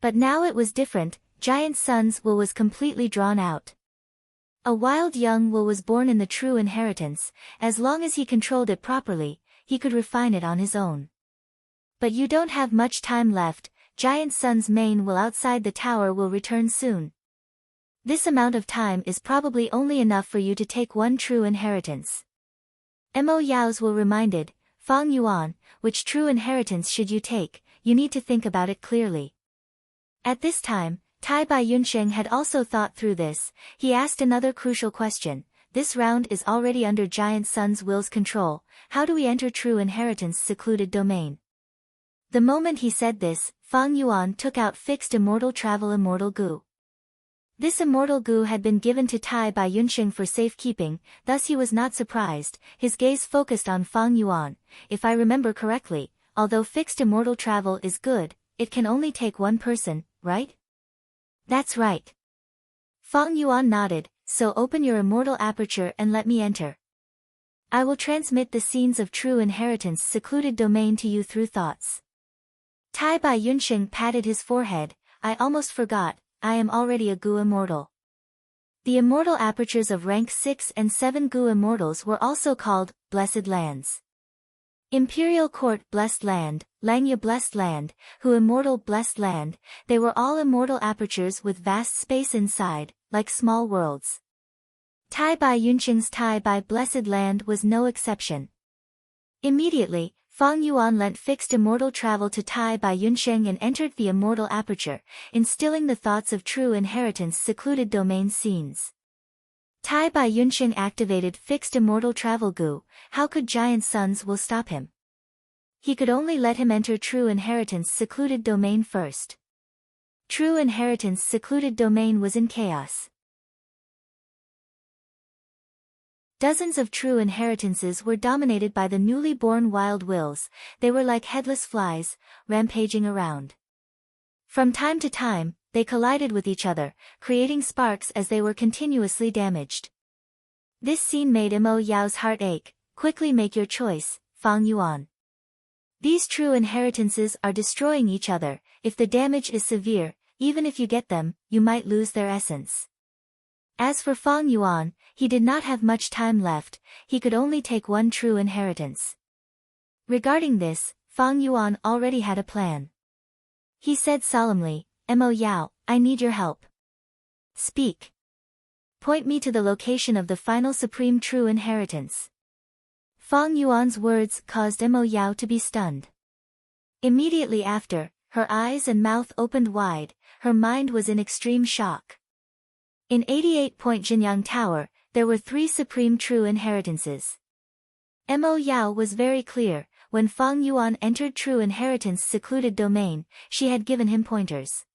But now it was different, giant Sun's will was completely drawn out. A wild young will was born in the true inheritance. As long as he controlled it properly, he could refine it on his own. But you don't have much time left. Giant Sun's main will outside the tower will return soon. This amount of time is probably only enough for you to take one true inheritance. Mo Yao's will reminded, Fang Yuan, which true inheritance should you take? You need to think about it clearly. At this time, Tai Bai Yunxing had also thought through this. He asked another crucial question. This round is already under Giant Sun's will's control. How do we enter True Inheritance secluded domain? The moment he said this, Fang Yuan took out fixed immortal travel immortal goo. This immortal goo had been given to Tai Bai Yunxing for safekeeping, thus he was not surprised. His gaze focused on Fang Yuan. If I remember correctly, although fixed immortal travel is good, it can only take one person, right? That's right. Fang Yuan nodded, so open your immortal aperture and let me enter. I will transmit the scenes of True Inheritance secluded domain to you through thoughts. Tai Bai Yunxing patted his forehead. I almost forgot, I am already a Gu Immortal. The immortal apertures of rank 6 and 7 Gu Immortals were also called Blessed Lands. Imperial Court Blessed Land, Langya Blessed Land, Hu Immortal Blessed Land, they were all immortal apertures with vast space inside, like small worlds. Tai Bai Yunxing's Tai Bai Blessed Land was no exception. Immediately, Fang Yuan lent fixed immortal travel to Tai Bai Yunxing and entered the immortal aperture, instilling the thoughts of True Inheritance secluded domain scenes. Tai Bai Yunxing activated fixed immortal travel goo. How could Giant Sun's will stop him? He could only let him enter True Inheritance secluded domain first. True Inheritance secluded domain was in chaos. Dozens of true inheritances were dominated by the newly born wild wills. They were like headless flies, rampaging around. From time to time, they collided with each other, creating sparks as they were continuously damaged. This scene made Mo Yao's heart ache. Quickly make your choice, Fang Yuan. These true inheritances are destroying each other. If the damage is severe, even if you get them, you might lose their essence. As for Fang Yuan, he did not have much time left. He could only take one true inheritance. Regarding this, Fang Yuan already had a plan. He said solemnly, Mo Yao, I need your help. Speak. Point me to the location of the final supreme true inheritance. Fang Yuan's words caused Mo Yao to be stunned. Immediately after, her eyes and mouth opened wide, her mind was in extreme shock. In 88-point Jinyang Tower, there were 3 supreme true inheritances. Mo Yao was very clear. When Fang Yuan entered True Inheritance secluded domain, she had given him pointers.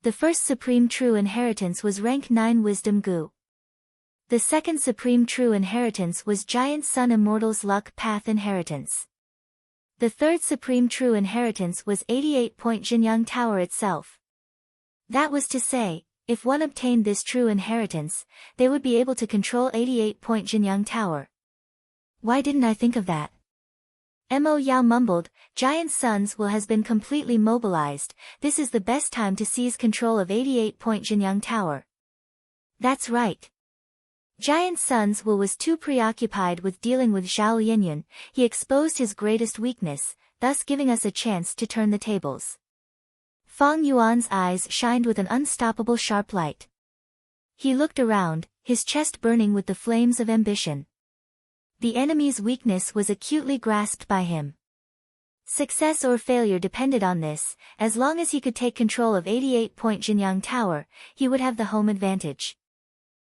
The first Supreme True Inheritance was rank 9 Wisdom Gu. The second Supreme True Inheritance was Giant Sun Immortal's Luck Path Inheritance. The third Supreme True Inheritance was 88-point Jinyang Tower itself. That was to say, if one obtained this True Inheritance, they would be able to control 88-point Jinyang Tower. Why didn't I think of that? Mo Yao mumbled, Giant Sun's will has been completely mobilized. This is the best time to seize control of 88-point Jinyang Tower. That's right. Giant Sun's will was too preoccupied with dealing with Zhao Yinyun. He exposed his greatest weakness, thus giving us a chance to turn the tables. Fang Yuan's eyes shined with an unstoppable sharp light. He looked around, his chest burning with the flames of ambition. The enemy's weakness was acutely grasped by him. Success or failure depended on this. As long as he could take control of 88-point Jinyang Tower, he would have the home advantage.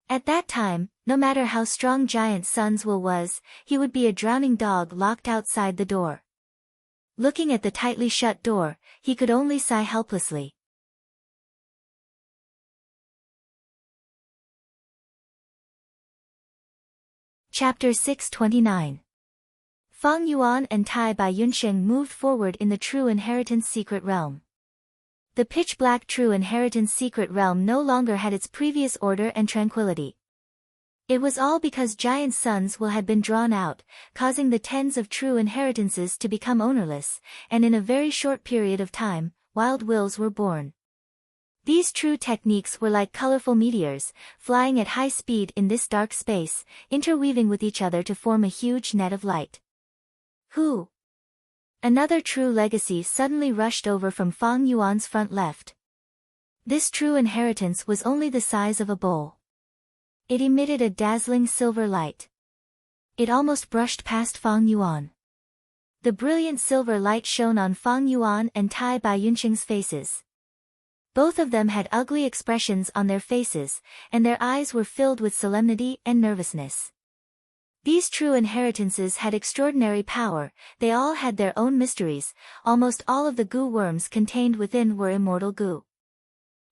At that time, no matter how strong Giant Sun's will was, he would be a drowning dog locked outside the door. Looking at the tightly shut door, he could only sigh helplessly. Chapter 629. Fang Yuan and Tai Bai Yunsheng moved forward in the True Inheritance Secret Realm. The pitch-black True Inheritance Secret Realm no longer had its previous order and tranquility. It was all because Giant Sun's will had been drawn out, causing the tens of True Inheritances to become ownerless, and in a very short period of time, wild wills were born. These true techniques were like colorful meteors, flying at high speed in this dark space, interweaving with each other to form a huge net of light. Who? Another true legacy suddenly rushed over from Fang Yuan's front left. This true inheritance was only the size of a bowl. It emitted a dazzling silver light. It almost brushed past Fang Yuan. The brilliant silver light shone on Fang Yuan and Tai Bai Yunsheng's faces. Both of them had ugly expressions on their faces, and their eyes were filled with solemnity and nervousness. These true inheritances had extraordinary power, they all had their own mysteries, almost all of the goo worms contained within were immortal goo.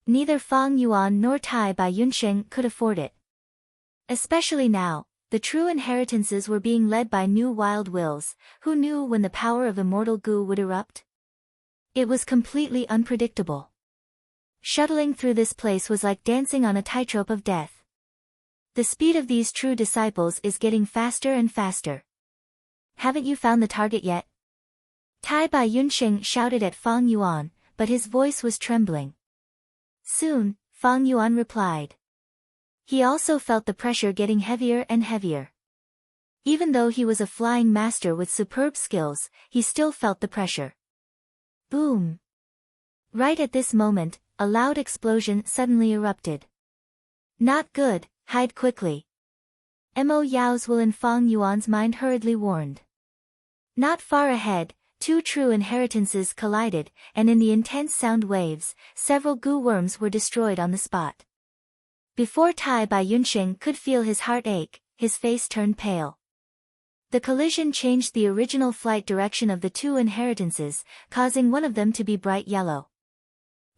Neither Fang Yuan nor Tai Bai Yunsheng could afford it. Especially now, the true inheritances were being led by new wild wills, who knew when the power of immortal goo would erupt? It was completely unpredictable. Shuttling through this place was like dancing on a tightrope of death. The speed of these true disciples is getting faster and faster. Haven't you found the target yet? Tai Bai Yunsheng shouted at Fang Yuan, but his voice was trembling. Soon, Fang Yuan replied. He also felt the pressure getting heavier and heavier. Even though he was a flying master with superb skills, he still felt the pressure. Boom! Right at this moment, a loud explosion suddenly erupted. Not good, hide quickly. Mo Yao's will in Fang Yuan's mind hurriedly warned. Not far ahead, two true inheritances collided, and in the intense sound waves, several goo worms were destroyed on the spot. Before Tai Bai Yunsheng could feel his heart ache, his face turned pale. The collision changed the original flight direction of the two inheritances, causing one of them to be bright yellow.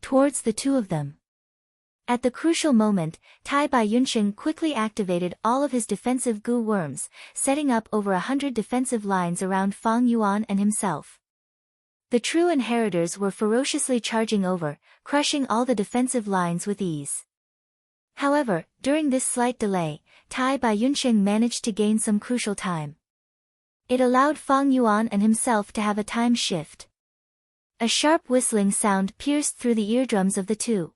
Towards the two of them. At the crucial moment, Tai Bai Yunsheng quickly activated all of his defensive goo worms, setting up over 100 defensive lines around Fang Yuan and himself. The true inheritors were ferociously charging over, crushing all the defensive lines with ease. However, during this slight delay, Tai Bai Yunsheng managed to gain some crucial time. It allowed Fang Yuan and himself to have a time shift. A sharp whistling sound pierced through the eardrums of the two.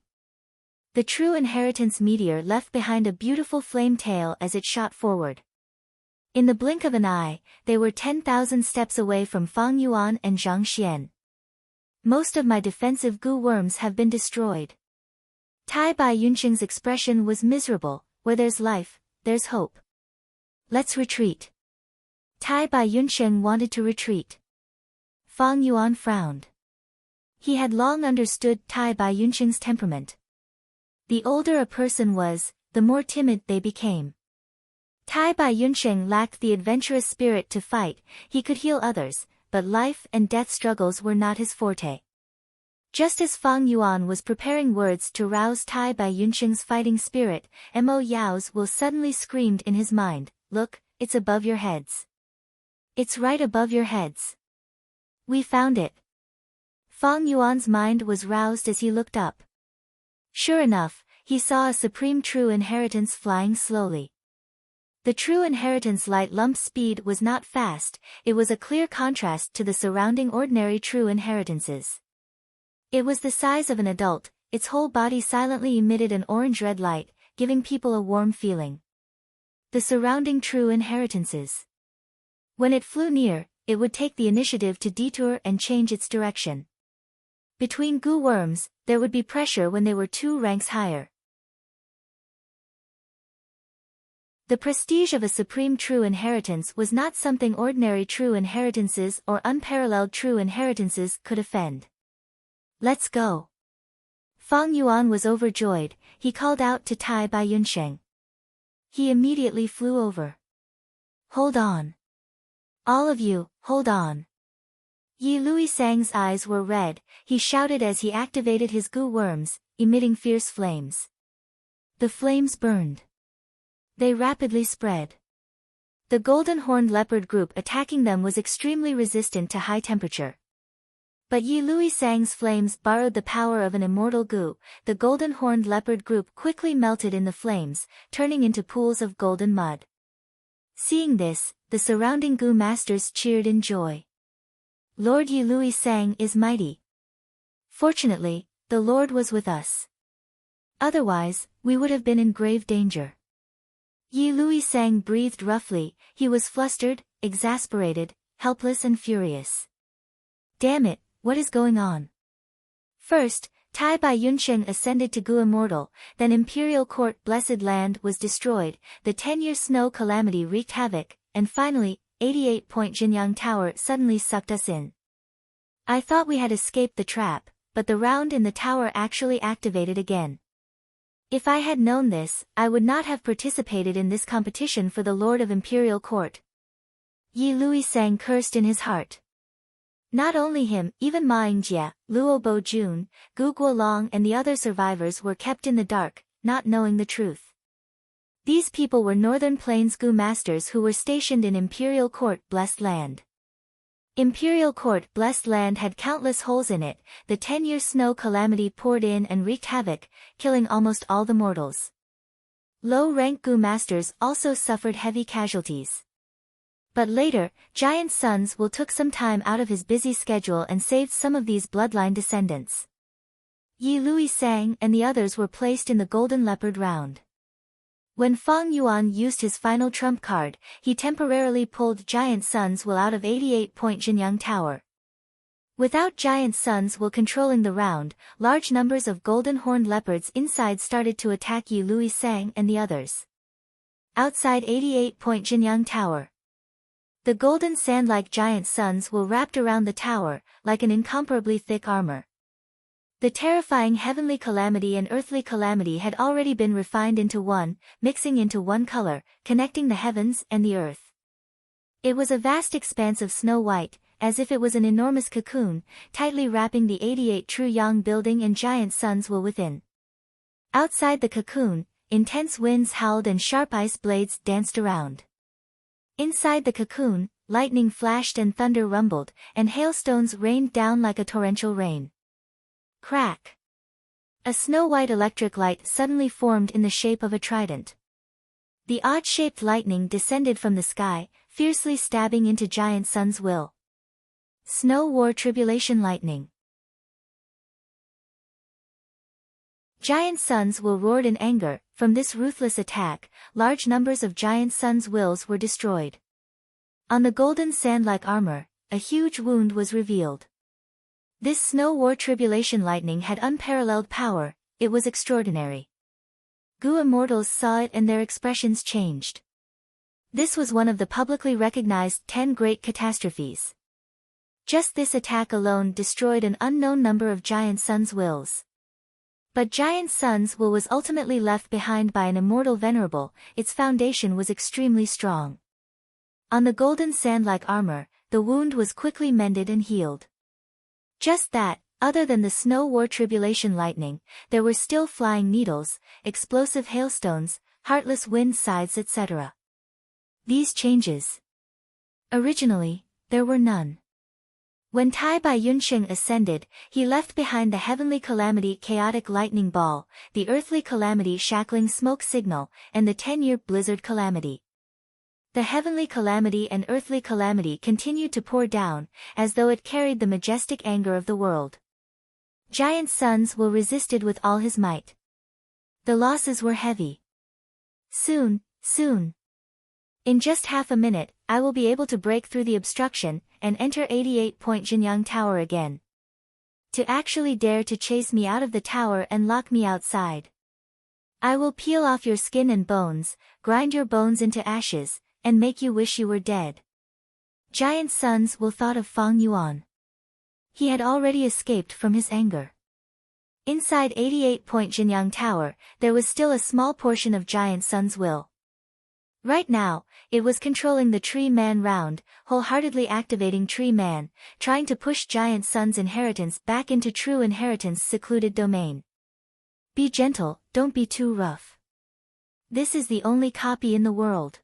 The true inheritance meteor left behind a beautiful flame tail as it shot forward. In the blink of an eye, they were 10,000 steps away from Fang Yuan and Zhang Xian. Most of my defensive goo worms have been destroyed. Tai Bai Yunsheng's expression was miserable. Where there's life, there's hope. Let's retreat. Tai Bai Yunsheng wanted to retreat. Fang Yuan frowned. He had long understood Tai Bai Yunsheng's temperament. The older a person was, the more timid they became. Tai Bai Yunsheng lacked the adventurous spirit to fight, he could heal others, but life and death struggles were not his forte. Just as Fang Yuan was preparing words to rouse Tai Bai Yunsheng's fighting spirit, Mo Yao's will suddenly screamed in his mind, "Look, it's above your heads. It's right above your heads. We found it." Fang Yuan's mind was roused as he looked up. Sure enough, he saw a supreme true inheritance flying slowly. The true inheritance light lump speed was not fast, it was a clear contrast to the surrounding ordinary true inheritances. It was the size of an adult, its whole body silently emitted an orange-red light, giving people a warm feeling. The surrounding true inheritances. When it flew near, it would take the initiative to detour and change its direction. Between Gu worms, there would be pressure when they were 2 ranks higher. The prestige of a supreme true inheritance was not something ordinary true inheritances or unparalleled true inheritances could offend. Let's go. Fang Yuan was overjoyed. He called out to Tai Bai Yunsheng. He immediately flew over. Hold on. All of you, hold on. Yi Luisang's eyes were red. He shouted as he activated his Gu worms, emitting fierce flames. The flames burned. They rapidly spread. The golden-horned leopard group attacking them was extremely resistant to high temperature. But Yi Luisang's flames borrowed the power of an immortal Gu. The golden-horned leopard group quickly melted in the flames, turning into pools of golden mud. Seeing this, the surrounding Gu masters cheered in joy. Lord Yi Luisang is mighty. Fortunately, the Lord was with us. Otherwise, we would have been in grave danger. Yi Luisang breathed roughly. He was flustered, exasperated, helpless and furious. Damn it, what is going on? First, Tai Bai Yunsheng ascended to Gu Immortal, then Imperial Court Blessed Land was destroyed, the 10-year snow calamity wreaked havoc, and finally, 88-point Jinyang Tower suddenly sucked us in. I thought we had escaped the trap, but the round in the tower actually activated again. If I had known this, I would not have participated in this competition for the Lord of Imperial Court. Yi Luisang cursed in his heart. Not only him, even Ma Yingjie, Luo Bojun, Gu Guolong and the other survivors were kept in the dark, not knowing the truth. These people were Northern Plains Gu masters who were stationed in Imperial Court Blessed Land. Imperial Court Blessed Land had countless holes in it. The 10-year snow calamity poured in and wreaked havoc, killing almost all the mortals. Low-rank Gu masters also suffered heavy casualties. But later, Giant Sons Will took some time out of his busy schedule and saved some of these bloodline descendants. Yi Luisang and the others were placed in the Golden Leopard round. When Fang Yuan used his final trump card, he temporarily pulled Giant Sons Will out of 88-point Jinyang Tower. Without Giant Sons Will controlling the round, large numbers of golden-horned leopards inside started to attack Yi Luisang and the others. Outside 88-point Jinyang Tower. The golden sand-like Giant Sons Will wrapped around the tower, like an incomparably thick armor. The terrifying heavenly calamity and earthly calamity had already been refined into one, mixing into one color, connecting the heavens and the earth. It was a vast expanse of snow white, as if it was an enormous cocoon, tightly wrapping the 88 True Yang building and Giant Sons Will within. Outside the cocoon, intense winds howled and sharp ice blades danced around. Inside the cocoon, lightning flashed and thunder rumbled, and hailstones rained down like a torrential rain. Crack! A snow-white electric light suddenly formed in the shape of a trident. The odd-shaped lightning descended from the sky, fiercely stabbing into Giant Sons Will. Snow War Tribulation Lightning. Giant Sons Will roared in anger. From this ruthless attack, large numbers of Giant Sons Wills were destroyed. On the golden sand-like armor, a huge wound was revealed. This Snow War Tribulation Lightning had unparalleled power. It was extraordinary. Gu immortals saw it and their expressions changed. This was one of the publicly recognized 10 great catastrophes. Just this attack alone destroyed an unknown number of Giant Sons Wills. But Giant Sons Will was ultimately left behind by an immortal venerable. Its foundation was extremely strong. On the golden sand-like armor, the wound was quickly mended and healed. Just that, other than the Snow War Tribulation Lightning, there were still flying needles, explosive hailstones, heartless wind scythes etc. These changes. Originally, there were none. When Tai Bai Yunsheng ascended, he left behind the heavenly calamity chaotic lightning ball, the earthly calamity shackling smoke signal, and the 10-year blizzard calamity. The heavenly calamity and earthly calamity continued to pour down, as though it carried the majestic anger of the world. Giant Sons Will resisted with all his might. The losses were heavy. Soon. In just half a minute, I will be able to break through the obstruction, and enter 88-point Jinyang Tower again. To actually dare to chase me out of the tower and lock me outside. I will peel off your skin and bones, grind your bones into ashes, and make you wish you were dead. Giant sons will thought of Fang Yuan. He had already escaped from his anger. Inside 88-point Jinyang Tower, there was still a small portion of Giant Sun's will. Right now, it was controlling the Tree Man round, wholeheartedly activating Tree Man, trying to push Giant Sun's inheritance back into True Inheritance secluded domain. Be gentle, don't be too rough. This is the only copy in the world.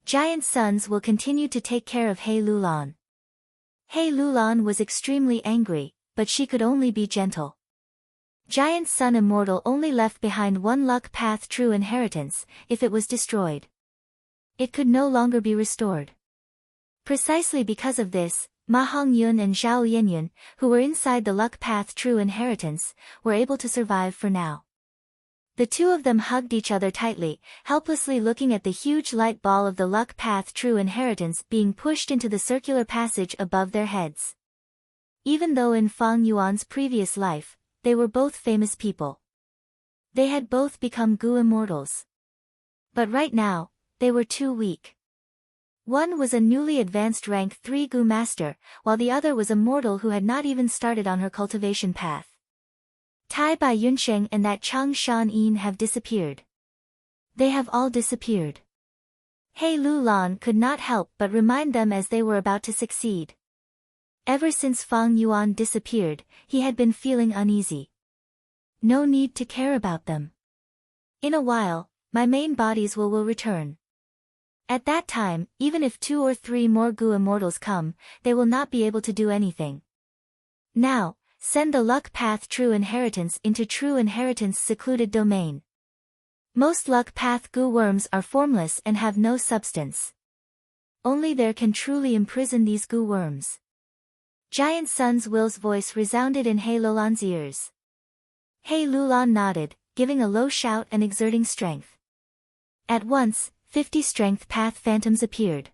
Giant Sons will continue to take care of He Lulan. He Lulan was extremely angry, but she could only be gentle. Giant Sun Immortal only left behind one luck path True Inheritance. If it was destroyed, it could no longer be restored. Precisely because of this, Ma Hongyun and Zhao Yinyun, who were inside the luck path True Inheritance, were able to survive for now. The two of them hugged each other tightly, helplessly looking at the huge light ball of the luck path True Inheritance being pushed into the circular passage above their heads. Even though in Fang Yuan's previous life, they were both famous people. They had both become Gu Immortals. But right now, they were too weak. One was a newly advanced rank 3 Gu Master, while the other was a mortal who had not even started on her cultivation path. Tai Bai Yunsheng and that Chang Shan Yin have disappeared. They have all disappeared. He Lulan could not help but remind them as they were about to succeed. Ever since Fang Yuan disappeared, he had been feeling uneasy. No need to care about them. In a while, my main bodies will return. At that time, even if 2 or 3 more Gu Immortals come, they will not be able to do anything. Now, send the luck path True Inheritance into True Inheritance secluded domain. Most luck path Gu worms are formless and have no substance. Only there can truly imprison these Gu worms. Giant Sun's Will's voice resounded in He Lulan's ears. He Lulan nodded, giving a low shout and exerting strength. At once, 50 Strength Path Phantoms appeared.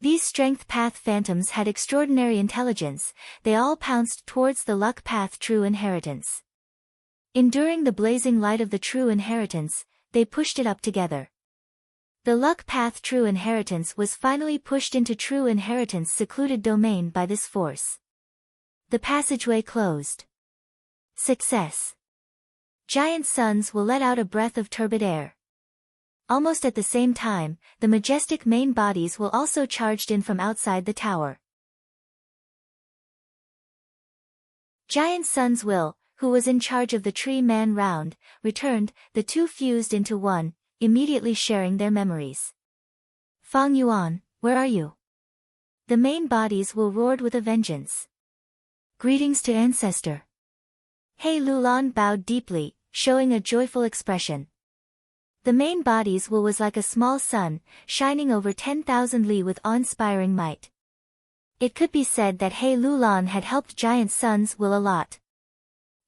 These Strength Path Phantoms had extraordinary intelligence. They all pounced towards the luck path True Inheritance. Enduring the blazing light of the True Inheritance, they pushed it up together. The luck path True Inheritance was finally pushed into True Inheritance secluded domain by this force. The passageway closed. Success. Giant Sons will let out a breath of turbid air. Almost at the same time, the majestic main bodies will also charged in from outside the tower. Giant Sun's Will, who was in charge of the Tree Man round, returned. The two fused into one, immediately sharing their memories. Fang Yuan, where are you? The main bodies will roared with a vengeance. Greetings to Ancestor. He Lulan bowed deeply, showing a joyful expression. The main bodies will was like a small sun, shining over 10,000 li with awe-inspiring might. It could be said that He Lulan had helped Giant Sun's Will a lot.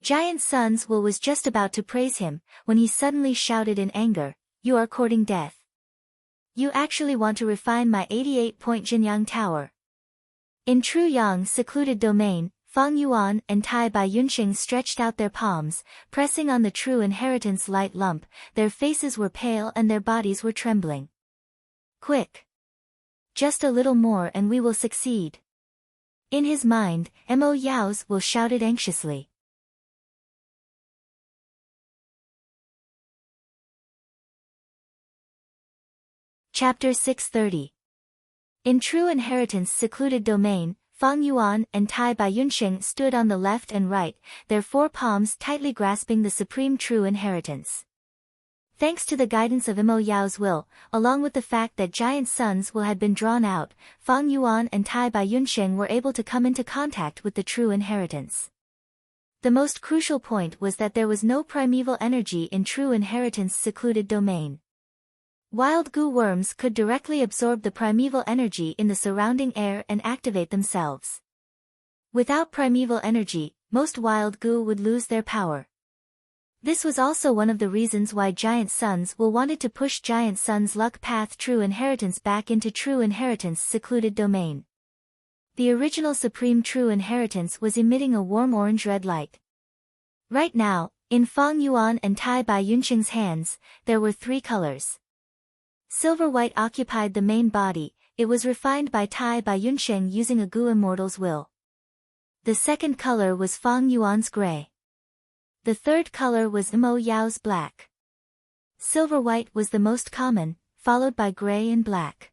Giant Sun's Will was just about to praise him, when he suddenly shouted in anger, "You are courting death. You actually want to refine my 88-point Jinyang Tower." In True Yang secluded domain, Fang Yuan and Tai Bai Yunxing stretched out their palms, pressing on the True Inheritance light lump. Their faces were pale and their bodies were trembling. Quick! Just a little more and we will succeed. In his mind, Mo Yao's Will shouted anxiously. Chapter 630. In True Inheritance secluded domain, Fang Yuan and Tai Bai Yunxing stood on the left and right, their 4 palms tightly grasping the supreme True Inheritance. Thanks to the guidance of Mo Yao's Will, along with the fact that Giant Sun's Will had been drawn out, Fang Yuan and Tai Bai Yunxing were able to come into contact with the True Inheritance. The most crucial point was that there was no primeval energy in True Inheritance secluded domain. Wild Gu worms could directly absorb the primeval energy in the surrounding air and activate themselves. Without primeval energy, most wild Gu would lose their power. This was also one of the reasons why Giant Sun's Will wanted to push Giant Sun's luck path True Inheritance back into True Inheritance secluded domain. The original Supreme True Inheritance was emitting a warm orange-red light. Right now, in Fang Yuan and Tai Bai Yunqing's hands, there were 3 colors. Silver-white occupied the main body. It was refined by Tai Bai Yunqing using a Gu Immortal's will. The second color was Fang Yuan's gray. The third color was Mo Yao's black. Silver-white was the most common, followed by gray and black.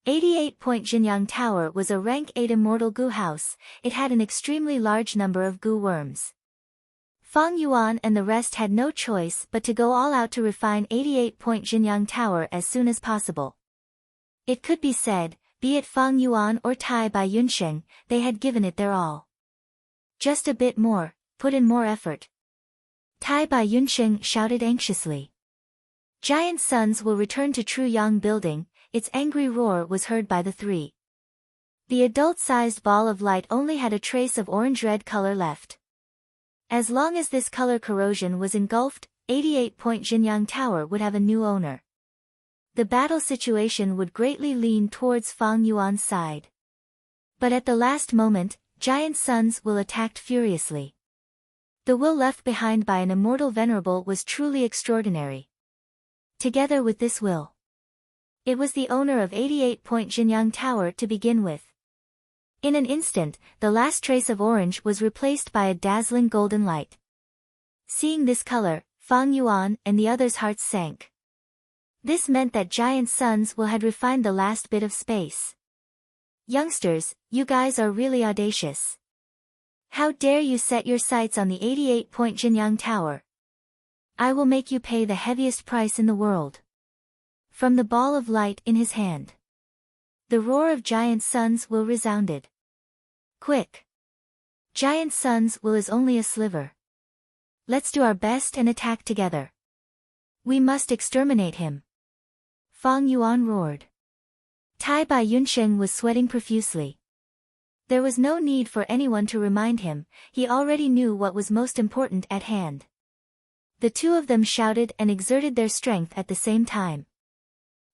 88-point Jinyang Tower was a rank 8 immortal Gu house. It had an extremely large number of Gu worms. Fang Yuan and the rest had no choice but to go all out to refine 88-point Jinyang Tower as soon as possible. It could be said, be it Fang Yuan or Tai Bai Yunqing, they had given it their all. Just a bit more, put in more effort. Tai Bai Yunqing shouted anxiously. Giant Sons will return to True Yang Building. Its angry roar was heard by the 3. The adult-sized ball of light only had a trace of orange-red color left. As long as this color corrosion was engulfed, 88-point Jinyang Tower would have a new owner. The battle situation would greatly lean towards Fang Yuan's side. But at the last moment, Giant Sons will attacked furiously. The will left behind by an immortal venerable was truly extraordinary. Together with this will, it was the owner of 88-point Jinyang Tower to begin with. In an instant, the last trace of orange was replaced by a dazzling golden light. Seeing this color, Fang Yuan and the others' hearts sank. This meant that Giant Sons will had refined the last bit of space. Youngsters, you guys are really audacious. How dare you set your sights on the 88-point Jinyang Tower? I will make you pay the heaviest price in the world. From the ball of light in his hand, the roar of Giant Sons will resounded. Quick! Giant Sons will is only a sliver. Let's do our best and attack together. We must exterminate him. Fang Yuan roared. Tai Bai Yunqing was sweating profusely. There was no need for anyone to remind him, he already knew what was most important at hand. The 2 of them shouted and exerted their strength at the same time,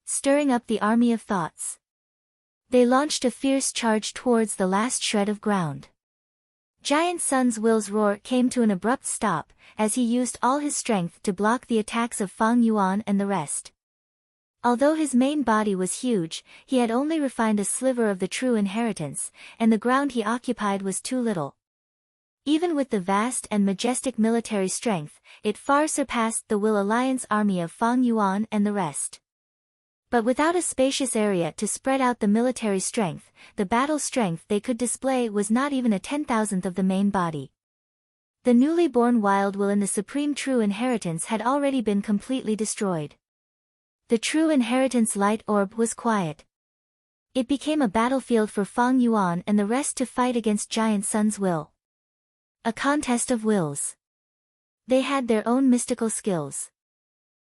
stirring up the army of thoughts. They launched a fierce charge towards the last shred of ground. Giant Sun's will's roar came to an abrupt stop, as he used all his strength to block the attacks of Fang Yuan and the rest. Although his main body was huge, he had only refined a sliver of the true inheritance, and the ground he occupied was too little. Even with the vast and majestic military strength, it far surpassed the Will Alliance army of Fang Yuan and the rest. But without a spacious area to spread out the military strength, the battle strength they could display was not even a 10,000th of the main body. The newly born Wild Will in the Supreme True Inheritance had already been completely destroyed. The True Inheritance light orb was quiet. It became a battlefield for Fang Yuan and the rest to fight against Giant Sun's will. A contest of wills. They had their own mystical skills.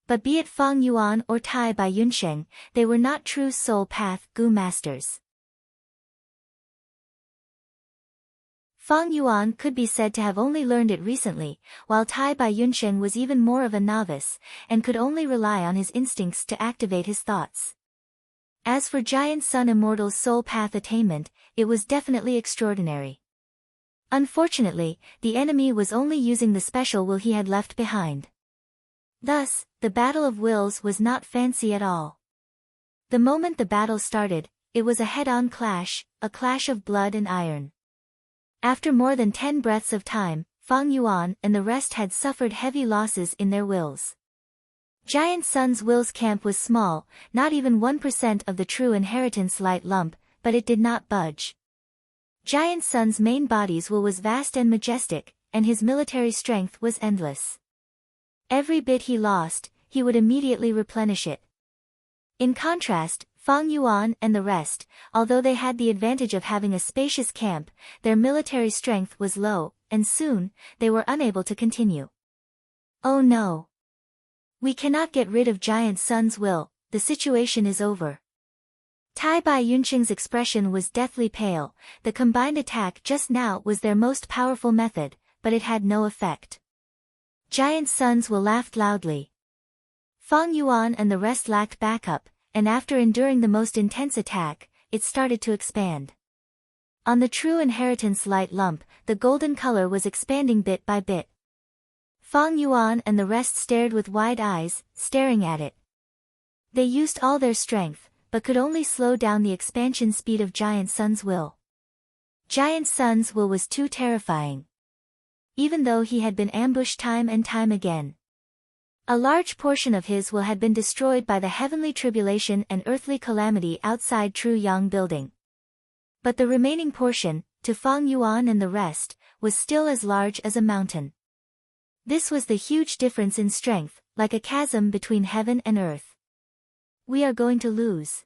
But be it Fang Yuan or Tai Bai Yunqing, they were not true soul path Gu masters. Fang Yuan could be said to have only learned it recently, while Tai Bai Yunqing was even more of a novice, and could only rely on his instincts to activate his thoughts. As for Giant Sun Immortal's soul path attainment, it was definitely extraordinary. Unfortunately, the enemy was only using the special will he had left behind. Thus, the battle of wills was not fancy at all. The moment the battle started, it was a head-on clash, a clash of blood and iron. After more than 10 breaths of time, Fang Yuan and the rest had suffered heavy losses in their wills. Giant Sun's will's camp was small, not even 1% of the true inheritance light lump, but it did not budge. Giant Sun's main body's will was vast and majestic, and his military strength was endless. Every bit he lost, he would immediately replenish it. In contrast, Fang Yuan and the rest, although they had the advantage of having a spacious camp, their military strength was low, and soon, they were unable to continue. Oh no! We cannot get rid of Giant Sun's will, the situation is over. Tai Bai Yunqing's expression was deathly pale. The combined attack just now was their most powerful method, but it had no effect. Giant Sun's will laughed loudly. Fang Yuan and the rest lacked backup, and after enduring the most intense attack, it started to expand. On the true inheritance light lump, the golden color was expanding bit by bit. Fang Yuan and the rest stared with wide eyes, staring at it. They used all their strength, but could only slow down the expansion speed of Giant Sun's will. Giant Sun's will was too terrifying. Even though he had been ambushed time and time again. A large portion of his will had been destroyed by the heavenly tribulation and earthly calamity outside True Yang building. But the remaining portion, to Fang Yuan and the rest, was still as large as a mountain. This was the huge difference in strength, like a chasm between heaven and earth. We are going to lose.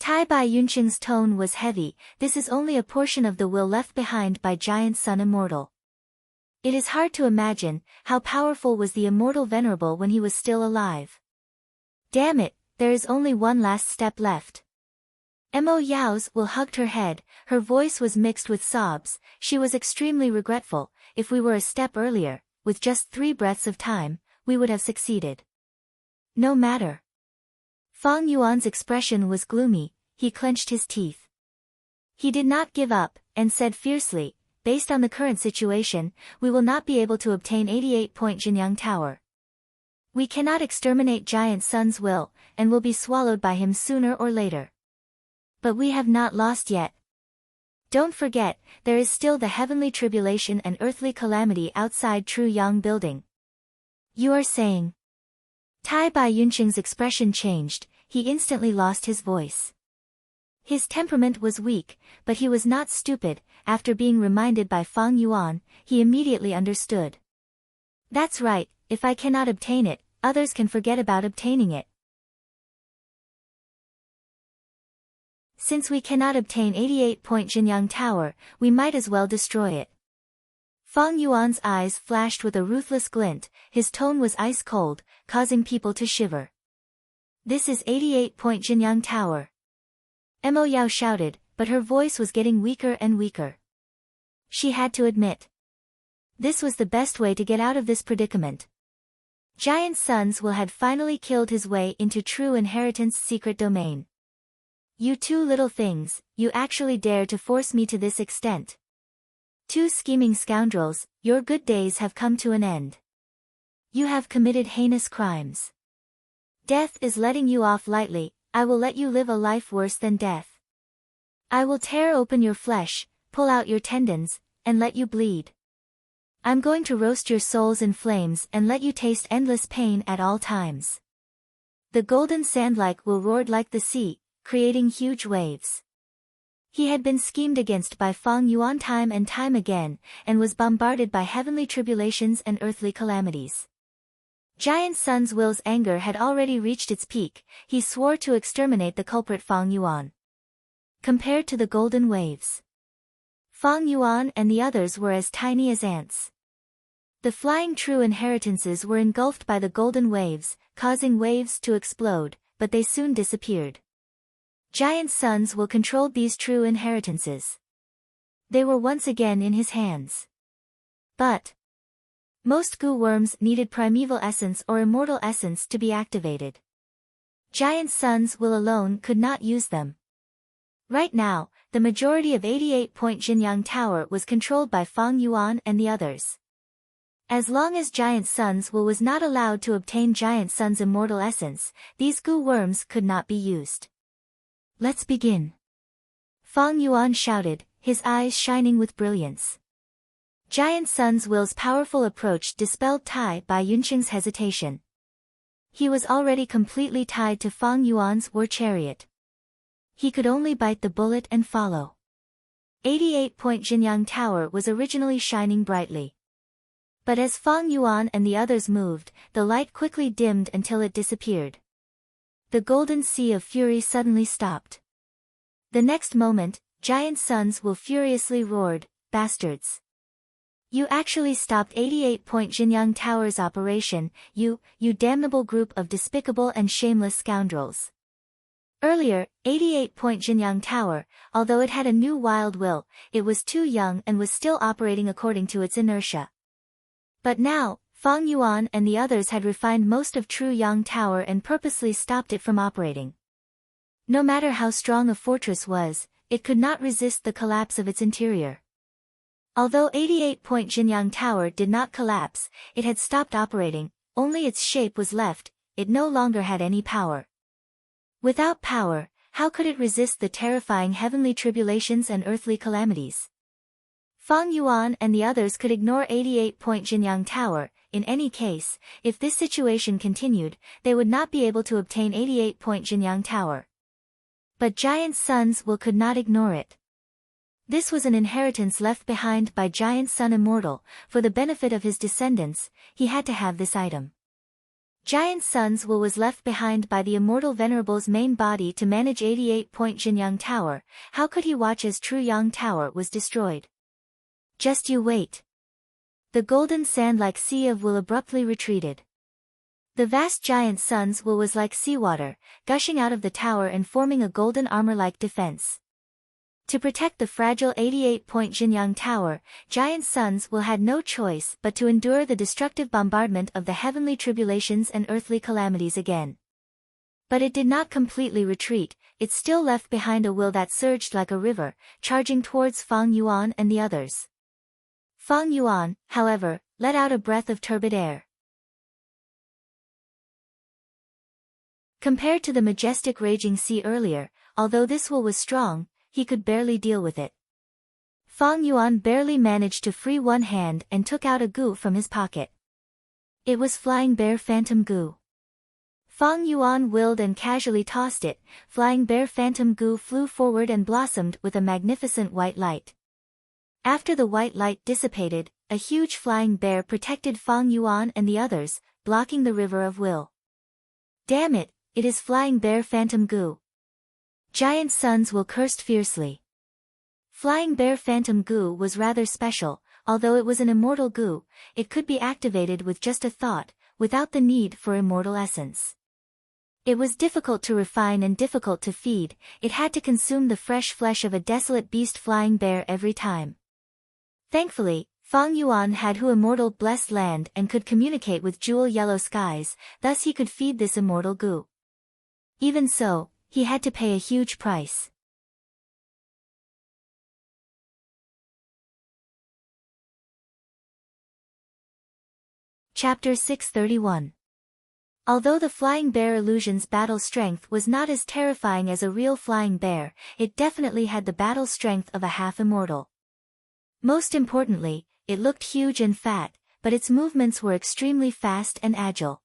Tai Bai Yunqing's tone was heavy. This is only a portion of the will left behind by Giant Sun Immortal. It is hard to imagine how powerful was the Immortal Venerable when he was still alive. Damn it, there is only one last step left. Mo Yao's will hugged her head, her voice was mixed with sobs. She was extremely regretful. If we were a step earlier, with just 3 breaths of time, we would have succeeded. No matter. Fang Yuan's expression was gloomy, he clenched his teeth. He did not give up, and said fiercely, based on the current situation, we will not be able to obtain 88-point Jinyang Tower. We cannot exterminate Giant Sun's will, and will be swallowed by him sooner or later. But we have not lost yet. Don't forget, there is still the heavenly tribulation and earthly calamity outside True Yang building. You are saying? Tai Bai Yunqing's expression changed, he instantly lost his voice. His temperament was weak, but he was not stupid. After being reminded by Fang Yuan, he immediately understood. That's right, if I cannot obtain it, others can forget about obtaining it. Since we cannot obtain 88-point Jinyang Tower, we might as well destroy it. Fang Yuan's eyes flashed with a ruthless glint, his tone was ice cold, causing people to shiver. This is 88-point Jinyang Tower. Mo Yao shouted, but her voice was getting weaker and weaker. She had to admit. This was the best way to get out of this predicament. Giant Sun's will had finally killed his way into True Inheritance secret domain. You two little things, you actually dare to force me to this extent. 2 scheming scoundrels, your good days have come to an end. You have committed heinous crimes. Death is letting you off lightly. I will let you live a life worse than death. I will tear open your flesh, pull out your tendons, and let you bleed. I'm going to roast your souls in flames and let you taste endless pain at all times. The golden sand-like will roared like the sea, creating huge waves. He had been schemed against by Fang Yuan time and time again, and was bombarded by heavenly tribulations and earthly calamities. Giant Sun's will's anger had already reached its peak, he swore to exterminate the culprit Fang Yuan. Compared to the golden waves, Fang Yuan and the others were as tiny as ants. The flying true inheritances were engulfed by the golden waves, causing waves to explode, but they soon disappeared. Giant Sun's will controlled these true inheritances. They were once again in his hands. But most goo worms needed primeval essence or immortal essence to be activated. Giant Sun's will alone could not use them. Right now, the majority of 88-point Jinyang Tower was controlled by Fang Yuan and the others. As long as Giant Sun's will was not allowed to obtain Giant Sun's immortal essence, these goo worms could not be used. Let's begin. Fang Yuan shouted, his eyes shining with brilliance. Giant Sun's will's powerful approach dispelled Tai Bai Yunqing's hesitation. He was already completely tied to Fang Yuan's war chariot. He could only bite the bullet and follow. 88-point Jinyang Tower was originally shining brightly. But as Fang Yuan and the others moved, the light quickly dimmed until it disappeared. The golden sea of fury suddenly stopped. The next moment, Giant Sun's will furiously roared, bastards. You actually stopped 88-point Jinyang Tower's operation, you damnable group of despicable and shameless scoundrels. Earlier, 88-point Jinyang Tower, although it had a new wild will, it was too young and was still operating according to its inertia. But now, Fang Yuan and the others had refined most of True Yang Tower and purposely stopped it from operating. No matter how strong a fortress was, it could not resist the collapse of its interior. Although 88-point Jinyang Tower did not collapse, it had stopped operating, only its shape was left, it no longer had any power. Without power, how could it resist the terrifying heavenly tribulations and earthly calamities? Fang Yuan and the others could ignore 88-point Jinyang Tower. In any case, if this situation continued, they would not be able to obtain 88-point Jinyang Tower. But Giant Sun's will could not ignore it. This was an inheritance left behind by Giant Sun Immortal. For the benefit of his descendants, he had to have this item. Giant Sun's will was left behind by the Immortal Venerable's main body to manage 88-point Jinyang Tower. How could he watch as True Yang Tower was destroyed? Just you wait. The golden sand-like sea of will abruptly retreated. The vast Giant Sun's will was like seawater, gushing out of the tower and forming a golden armor-like defense. To protect the fragile 88-point Jinyang Tower, Giant Sun's will had no choice but to endure the destructive bombardment of the heavenly tribulations and earthly calamities again. But it did not completely retreat, it still left behind a will that surged like a river, charging towards Fang Yuan and the others. Fang Yuan, however, let out a breath of turbid air. Compared to the majestic raging sea earlier, although this will was strong, he could barely deal with it. Fang Yuan barely managed to free one hand and took out a goo from his pocket. It was Flying Bear Phantom Goo. Fang Yuan willed and casually tossed it. Flying Bear Phantom Goo flew forward and blossomed with a magnificent white light. After the white light dissipated, a huge flying bear protected Fang Yuan and the others, blocking the river of will. Damn it, it is Flying Bear Phantom Goo. Giant Sun's will cursed fiercely. Flying Bear Phantom Goo was rather special, although it was an immortal goo, it could be activated with just a thought, without the need for immortal essence. It was difficult to refine and difficult to feed, it had to consume the fresh flesh of a desolate beast flying bear every time. Thankfully, Fang Yuan had Hu Immortal blessed land and could communicate with jewel yellow skies, thus he could feed this immortal goo. Even so, he had to pay a huge price. Chapter 631. Although the flying bear illusion's battle strength was not as terrifying as a real flying bear, it definitely had the battle strength of a half-immortal. Most importantly, it looked huge and fat, but its movements were extremely fast and agile.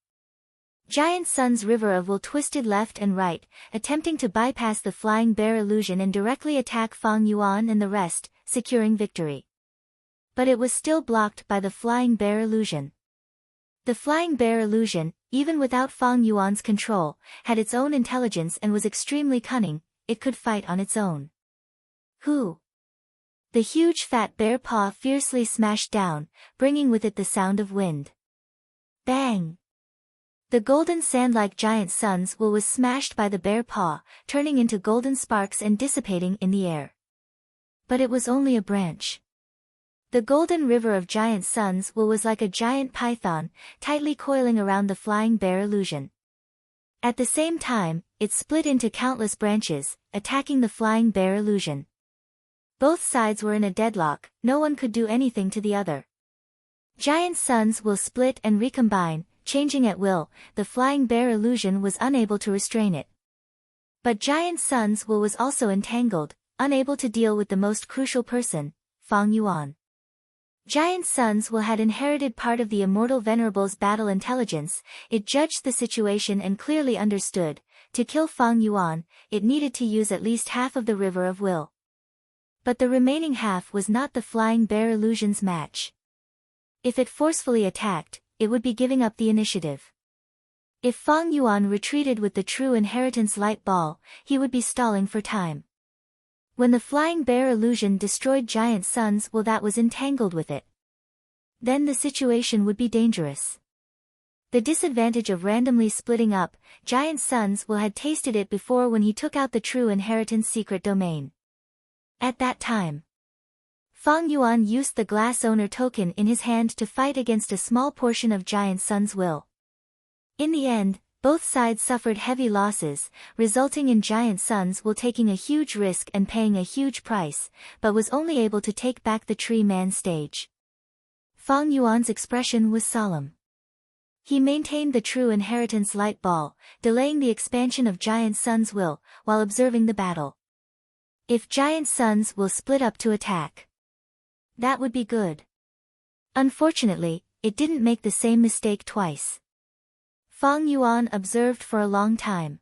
Giant Sun's river of will twisted left and right, attempting to bypass the flying bear illusion and directly attack Fang Yuan and the rest, securing victory. But it was still blocked by the flying bear illusion. The flying bear illusion, even without Fang Yuan's control, had its own intelligence and was extremely cunning, it could fight on its own. Who? The huge fat bear paw fiercely smashed down, bringing with it the sound of wind. Bang! The golden sand-like Giant Sun's will was smashed by the bear paw, turning into golden sparks and dissipating in the air. But it was only a branch. The golden river of Giant Sun's will was like a giant python, tightly coiling around the flying bear illusion. At the same time, it split into countless branches, attacking the flying bear illusion. Both sides were in a deadlock, no one could do anything to the other. Giant Sun's will split and recombine, changing at will, the flying bear illusion was unable to restrain it. But Giant Sun's will was also entangled, unable to deal with the most crucial person, Fang Yuan. Giant Sun's will had inherited part of the Immortal Venerable's battle intelligence, it judged the situation and clearly understood, to kill Fang Yuan, it needed to use at least half of the river of will. But the remaining half was not the flying bear illusion's match. If it forcefully attacked, it would be giving up the initiative. If Fang Yuan retreated with the true inheritance light ball, he would be stalling for time. When the flying bear illusion destroyed Giant Sun's will that was entangled with it, then the situation would be dangerous. The disadvantage of randomly splitting up, Giant Sun's will had tasted it before when he took out the true inheritance secret domain. At that time, Fang Yuan used the glass owner token in his hand to fight against a small portion of Giant Sun's will. In the end, Both sides suffered heavy losses, resulting in Giant Sons Will taking a huge risk and paying a huge price, but was only able to take back the Tree Man stage. Fang Yuan's expression was solemn. He maintained the true inheritance light ball, delaying the expansion of Giant Sons Will, while observing the battle. If Giant Sons Will split up to attack, that would be good. Unfortunately, it didn't make the same mistake twice. Fang Yuan observed for a long time.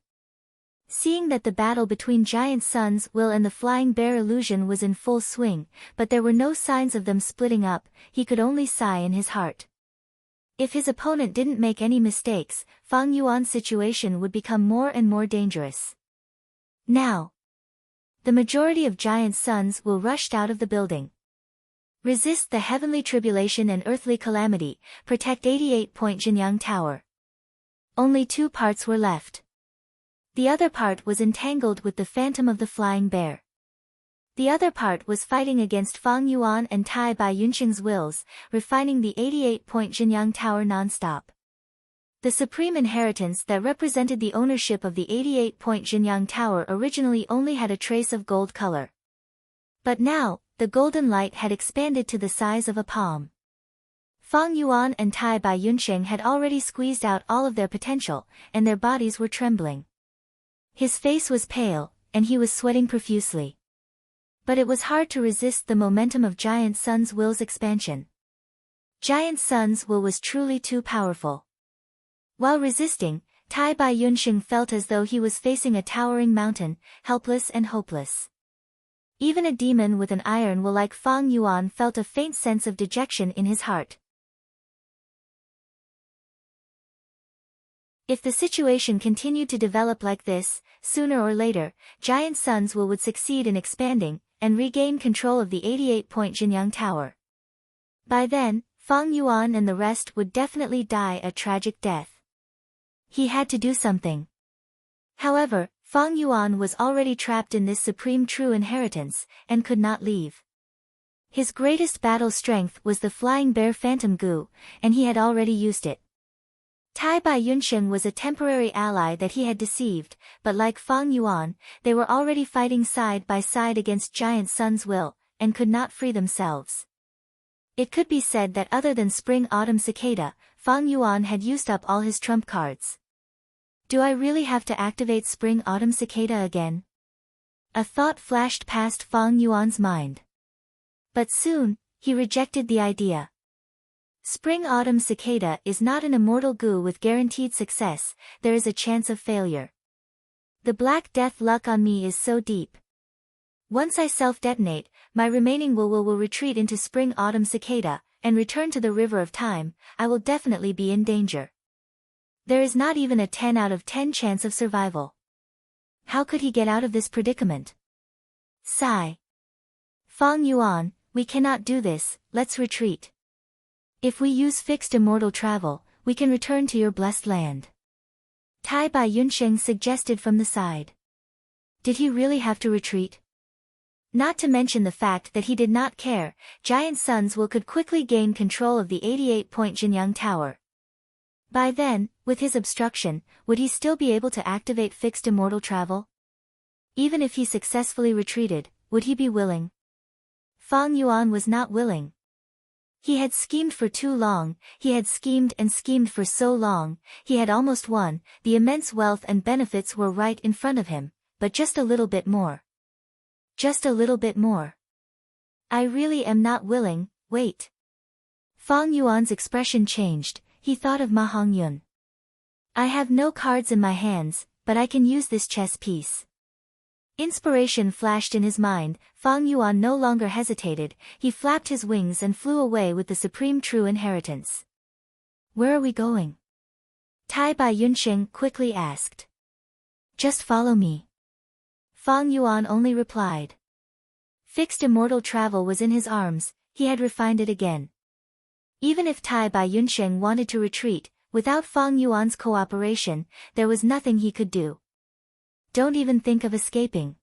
Seeing that the battle between Giant Sons Will and the Flying Bear illusion was in full swing, but there were no signs of them splitting up, he could only sigh in his heart. If his opponent didn't make any mistakes, Fang Yuan's situation would become more and more dangerous. Now, the majority of Giant Sons Will rushed out of the building. Resist the heavenly tribulation and earthly calamity, protect 88-point Jinyang Tower. Only 2 parts were left. The other part was entangled with the phantom of the Flying Bear. The other part was fighting against Fang Yuan and Tai Bai Yunxing's wills, refining the 88-point Jinyang Tower non-stop. The supreme inheritance that represented the ownership of the 88-point Jinyang Tower originally only had a trace of gold color. But now, the golden light had expanded to the size of a palm. Fang Yuan and Tai Bai Yunxing had already squeezed out all of their potential, and their bodies were trembling. His face was pale, and he was sweating profusely. But it was hard to resist the momentum of Giant Sons Will's expansion. Giant Sons Will was truly too powerful. While resisting, Tai Bai Yunxing felt as though he was facing a towering mountain, helpless and hopeless. Even a demon with an iron will like Fang Yuan felt a faint sense of dejection in his heart. If the situation continued to develop like this, sooner or later, Giant Sons Will would succeed in expanding, and regain control of the 88-point Jinyang Tower. By then, Fang Yuan and the rest would definitely die a tragic death. He had to do something. However, Fang Yuan was already trapped in this supreme true inheritance, and could not leave. His greatest battle strength was the Flying Bear Phantom Goo, and he had already used it. Tai Bai Yunxing was a temporary ally that he had deceived, but like Fang Yuan, they were already fighting side by side against Giant Sons Will, and could not free themselves. It could be said that other than Spring-Autumn Cicada, Fang Yuan had used up all his trump cards. Do I really have to activate Spring-Autumn Cicada again? A thought flashed past Fang Yuan's mind. But soon, he rejected the idea. Spring-Autumn Cicada is not an immortal goo with guaranteed success, there is a chance of failure. The Black Death luck on me is so deep. Once I self-detonate, my remaining will retreat into Spring-Autumn Cicada, and return to the River of Time, I will definitely be in danger. There is not even a 10 out of 10 chance of survival. How could he get out of this predicament? Sigh. Fang Yuan, we cannot do this, let's retreat. If we use fixed immortal travel, we can return to your blessed land. Tai Bai Yunxing suggested from the side. Did he really have to retreat? Not to mention the fact that he did not care, Giant Sons Will could quickly gain control of the 88-point Jinyang Tower. By then, with his obstruction, would he still be able to activate fixed immortal travel? Even if he successfully retreated, would he be willing? Fang Yuan was not willing. He had schemed for too long, he had schemed and schemed for so long, he had almost won, the immense wealth and benefits were right in front of him, but just a little bit more. Just a little bit more. I really am not willing, wait. Fang Yuan's expression changed, he thought of Ma Hongyun. I have no cards in my hands, but I can use this chess piece. Inspiration flashed in his mind, Fang Yuan no longer hesitated, he flapped his wings and flew away with the supreme true inheritance. Where are we going? Tai Bai Yunxing quickly asked. Just follow me. Fang Yuan only replied. Fixed immortal travel was in his arms, he had refined it again. Even if Tai Bai Yunxing wanted to retreat, without Fang Yuan's cooperation, there was nothing he could do. Don't even think of escaping.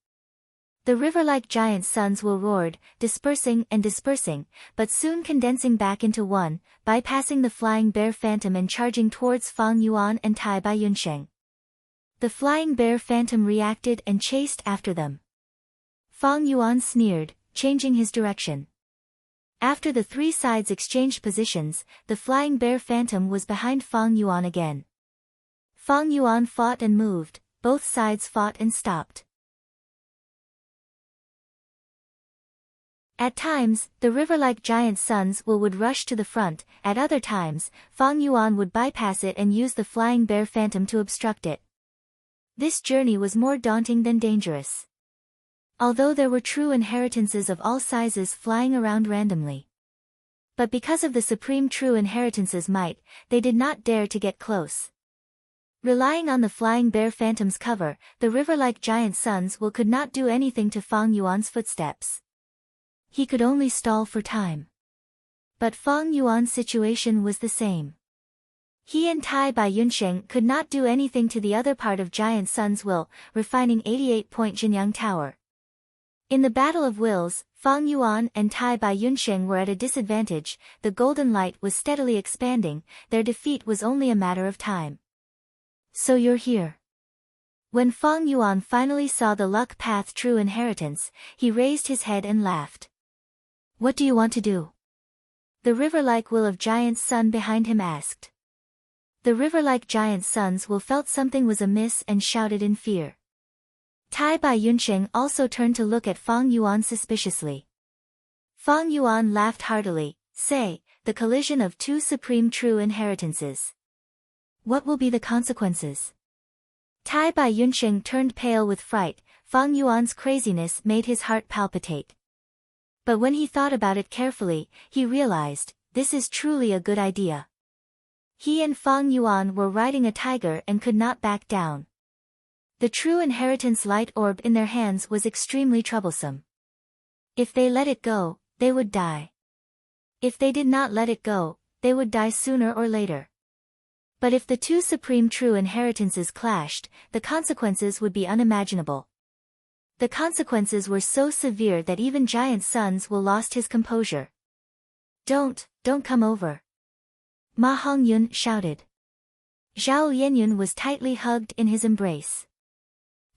The river-like giant suns will roared, dispersing and dispersing, but soon condensing back into one, bypassing the flying bear phantom and charging towards Fang Yuan and Tai Bai Yunsheng. The flying bear phantom reacted and chased after them. Fang Yuan sneered, changing his direction. After the three sides exchanged positions, the flying bear phantom was behind Fang Yuan again. Fang Yuan fought and moved, both sides fought and stopped. At times, the river-like giant suns would rush to the front, at other times, Fang Yuan would bypass it and use the flying bear phantom to obstruct it. This journey was more daunting than dangerous. Although there were true inheritances of all sizes flying around randomly. But because of the supreme true inheritance's might, they did not dare to get close. Relying on the flying bear phantom's cover, the river-like giant suns could not do anything to Fang Yuan's footsteps. He could only stall for time. But Fang Yuan's situation was the same. He and Tai Bai Yunsheng could not do anything to the other part of Giant Sun's will, refining 88-point Jinyang Tower. In the Battle of Wills, Fang Yuan and Tai Bai Yunsheng were at a disadvantage, the golden light was steadily expanding, their defeat was only a matter of time. So you're here. When Fang Yuan finally saw the luck path true inheritance, he raised his head and laughed. What do you want to do? The river-like will of Giant Sun behind him asked. The river-like giant suns felt something was amiss and shouted in fear. Tai Bai Yunsheng also turned to look at Fang Yuan suspiciously. Fang Yuan laughed heartily, say, the collision of two supreme true inheritances. What will be the consequences? Tai Bai Yunsheng turned pale with fright, Fang Yuan's craziness made his heart palpitate. But when he thought about it carefully, he realized, this is truly a good idea. He and Fang Yuan were riding a tiger and could not back down. The true inheritance light orb in their hands was extremely troublesome. If they let it go, they would die. If they did not let it go, they would die sooner or later. But if the two supreme true inheritances clashed, the consequences would be unimaginable. The consequences were so severe that even Giant Suns lost his composure. Don't come over. Ma Hongyun shouted. Zhao Lianyun was tightly hugged in his embrace.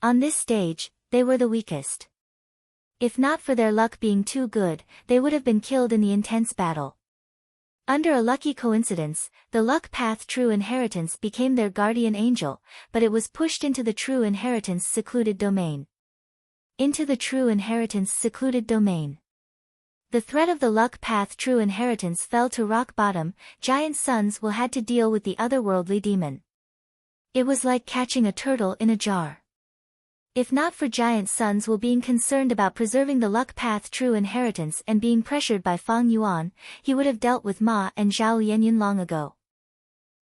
On this stage, they were the weakest. If not for their luck being too good, they would have been killed in the intense battle. Under a lucky coincidence, the luck path true inheritance became their guardian angel, but it was pushed into the true inheritance secluded domain. Into the true inheritance secluded domain. The threat of the luck path true inheritance fell to rock bottom, Giant Suns had to deal with the otherworldly demon. It was like catching a turtle in a jar. If not for Giant Suns being concerned about preserving the luck path true inheritance and being pressured by Fang Yuan, he would have dealt with Ma and Zhao Lianyun long ago.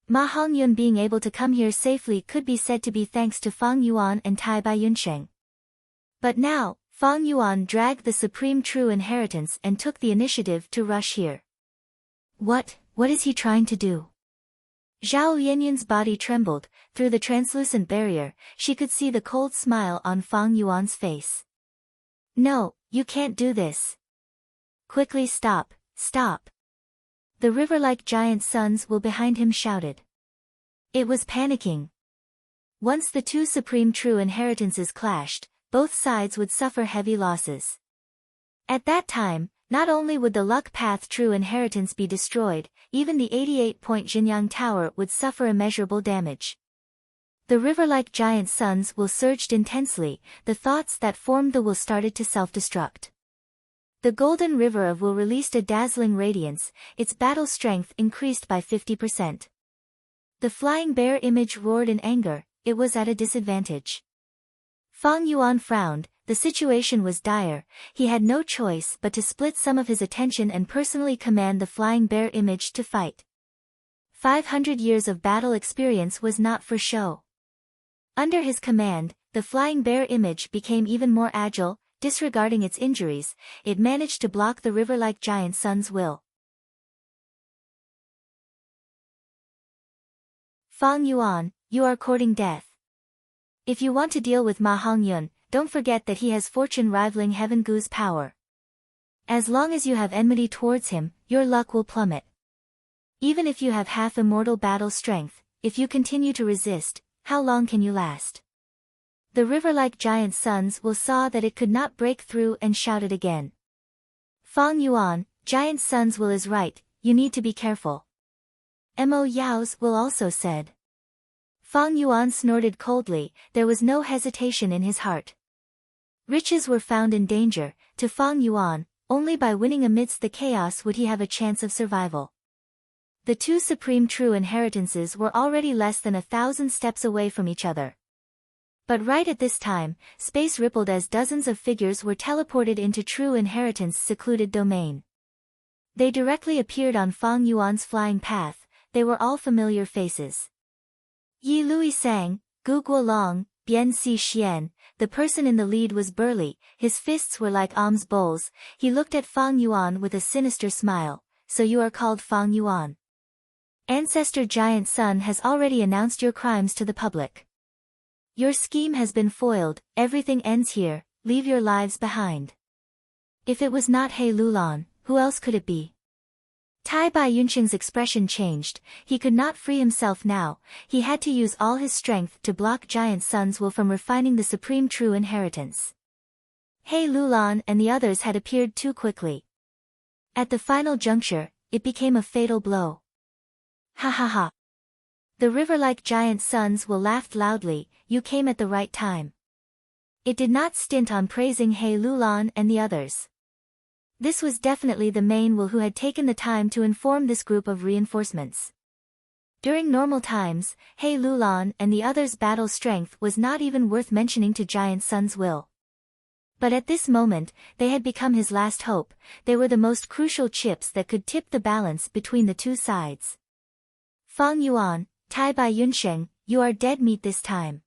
Ma Hongyun being able to come here safely could be said to be thanks to Fang Yuan and Tai Bai Yunsheng. But now, Fang Yuan dragged the supreme true inheritance and took the initiative to rush here. What is he trying to do? Zhao Lianyun's body trembled, through the translucent barrier, she could see the cold smile on Fang Yuan's face. No, you can't do this. Quickly stop. The river-like giant suns behind him shouted. It was panicking. Once the two supreme true inheritances clashed, both sides would suffer heavy losses. At that time, not only would the luck path true inheritance be destroyed, even the 88-point Jinyang Tower would suffer immeasurable damage. The river-like giant suns surged intensely, the thoughts that formed the will started to self-destruct. The golden river of will released a dazzling radiance, its battle strength increased by 50%. The flying bear image roared in anger, it was at a disadvantage. Fang Yuan frowned, the situation was dire, he had no choice but to split some of his attention and personally command the flying bear image to fight. 500 years of battle experience was not for show. Under his command, the flying bear image became even more agile, disregarding its injuries, it managed to block the river-like giant sun's will. Fang Yuan, you are courting death. If you want to deal with Ma Hongyun, don't forget that he has fortune rivaling Heaven Gu's power. As long as you have enmity towards him, your luck will plummet. Even if you have half immortal battle strength, if you continue to resist, how long can you last? The river-like giant sons will saw that it could not break through and shouted again. Fang Yuan, giant sons will is right, you need to be careful. Mo Yao's will also said. Fang Yuan snorted coldly, there was no hesitation in his heart. Riches were found in danger, to Fang Yuan, only by winning amidst the chaos would he have a chance of survival. The two supreme true inheritances were already less than 1,000 steps away from each other. But right at this time, space rippled as dozens of figures were teleported into true inheritance secluded domain. They directly appeared on Fang Yuan's flying path, they were all familiar faces. Yi Lui Sang, Gu Guolong, Bian Si Xian, the person in the lead was burly, his fists were like alms bowls, he looked at Fang Yuan with a sinister smile, so you are called Fang Yuan. Ancestor Giant Sun has already announced your crimes to the public. Your scheme has been foiled, everything ends here, leave your lives behind. If it was not He Lulan, who else could it be? Tai Bai Yunqing's expression changed, he could not free himself now, he had to use all his strength to block Giant Sun's will from refining the supreme true inheritance. He Lulan and the others had appeared too quickly. At the final juncture, it became a fatal blow. Ha ha ha. The river-like giant sons will laughed loudly, you came at the right time. It did not stint on praising He Lulan and the others. This was definitely the main will who had taken the time to inform this group of reinforcements. During normal times, He Lulan and the others' battle strength was not even worth mentioning to Giant Sun's will. But at this moment, they had become his last hope, they were the most crucial chips that could tip the balance between the two sides. Fang Yuan, Tai Bai Yunsheng, you are dead meat this time.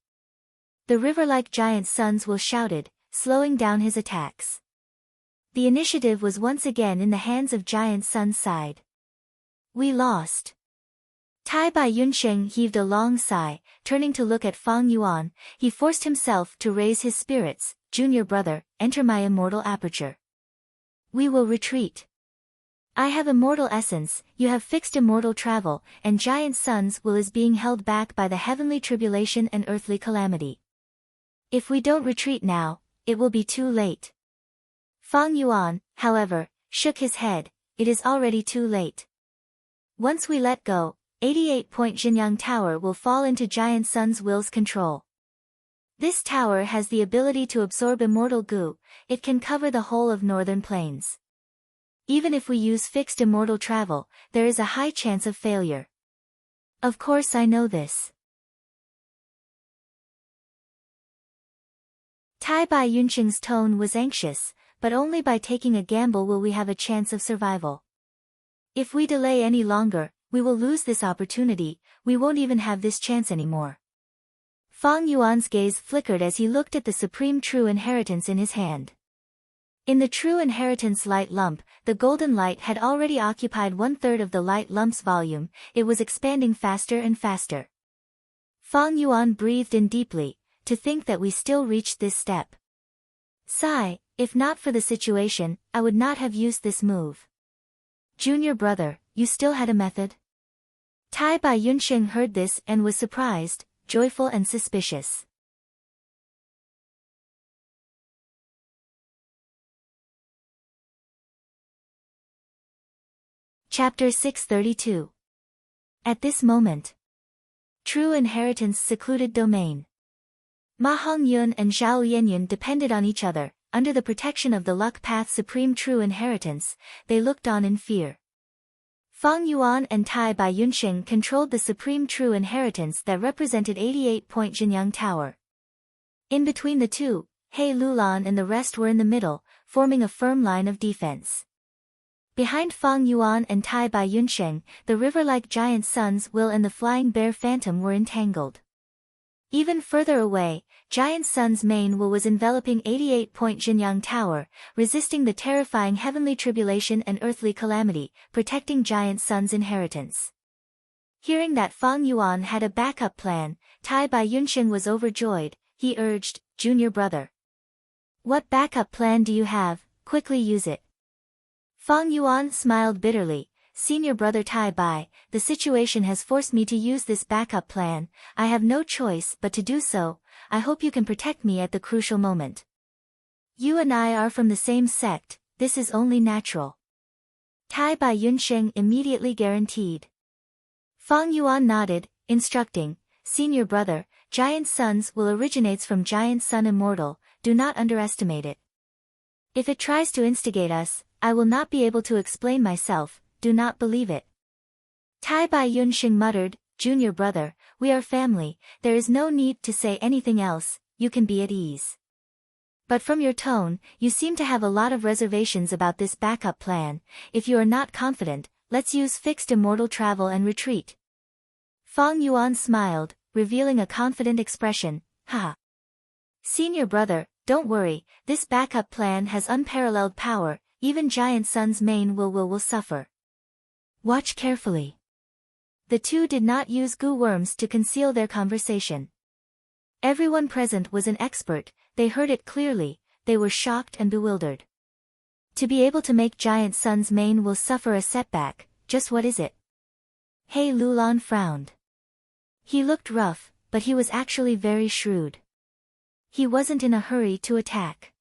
The river-like giant sons will shouted, slowing down his attacks. The initiative was once again in the hands of Giant Sun's side. We lost. Tai Bai Yunsheng heaved a long sigh, turning to look at Fang Yuan, he forced himself to raise his spirits, junior brother, enter my immortal aperture. We will retreat. I have immortal essence, you have fixed immortal travel, and Giant Sun's will is being held back by the heavenly tribulation and earthly calamity. If we don't retreat now, it will be too late. Fang Yuan, however, shook his head, it is already too late. Once we let go, 88-point Jinyang Tower will fall into Giant Sun's will's control. This tower has the ability to absorb immortal goo, it can cover the whole of northern plains. Even if we use fixed immortal travel, there is a high chance of failure. Of course I know this. Tai Bai Yunqing's tone was anxious, but only by taking a gamble will we have a chance of survival. If we delay any longer, we will lose this opportunity, we won't even have this chance anymore. Fang Yuan's gaze flickered as he looked at the supreme true inheritance in his hand. In the true inheritance light lump, the golden light had already occupied 1/3 of the light lump's volume, it was expanding faster and faster. Fang Yuan breathed in deeply, to think that we still reached this step. Sigh, if not for the situation, I would not have used this move. Junior brother, you still had a method? Tai Bai Yunsheng heard this and was surprised, joyful and suspicious. Chapter 632. At this moment. True inheritance secluded domain. Ma Hongyun and Zhao Yanyan depended on each other, under the protection of the luck path supreme true inheritance, they looked on in fear. Fang Yuan and Tai Bai Yunsheng controlled the supreme true inheritance that represented 88-point Jinyang Tower. In between the two, He Lulan and the rest were in the middle, forming a firm line of defense. Behind Fang Yuan and Tai Bai Yunsheng, the river-like giant Sun's will and the flying bear phantom were entangled. Even further away, Giant Sun's main will was enveloping 88-point Jinyang Tower, resisting the terrifying heavenly tribulation and earthly calamity, protecting Giant Sun's inheritance. Hearing that Fang Yuan had a backup plan, Tai Bai Yunsheng was overjoyed, he urged, junior brother. What backup plan do you have? Quickly use it. Fang Yuan smiled bitterly. Senior brother Tai Bai, the situation has forced me to use this backup plan. I have no choice but to do so. I hope you can protect me at the crucial moment. You and I are from the same sect, this is only natural. Tai Bai Yunsheng immediately guaranteed. Fang Yuan nodded, instructing, Senior brother, Giant Sons will originates from Giant Sun Immortal, do not underestimate it. If it tries to instigate us, I will not be able to explain myself, do not believe it. Tai Bai Yunsheng muttered, Junior brother, we are family, there is no need to say anything else, you can be at ease. But from your tone, you seem to have a lot of reservations about this backup plan. If you are not confident, let's use fixed immortal travel and retreat. Fang Yuan smiled, revealing a confident expression, haha. Senior brother, don't worry, this backup plan has unparalleled power, even Giant Sun's main will suffer. Watch carefully. The two did not use goo worms to conceal their conversation. Everyone present was an expert, they heard it clearly, they were shocked and bewildered. To be able to make Giant Sun's main will suffer a setback, just what is it? He Lulan frowned. He looked rough, but he was actually very shrewd. He wasn't in a hurry to attack.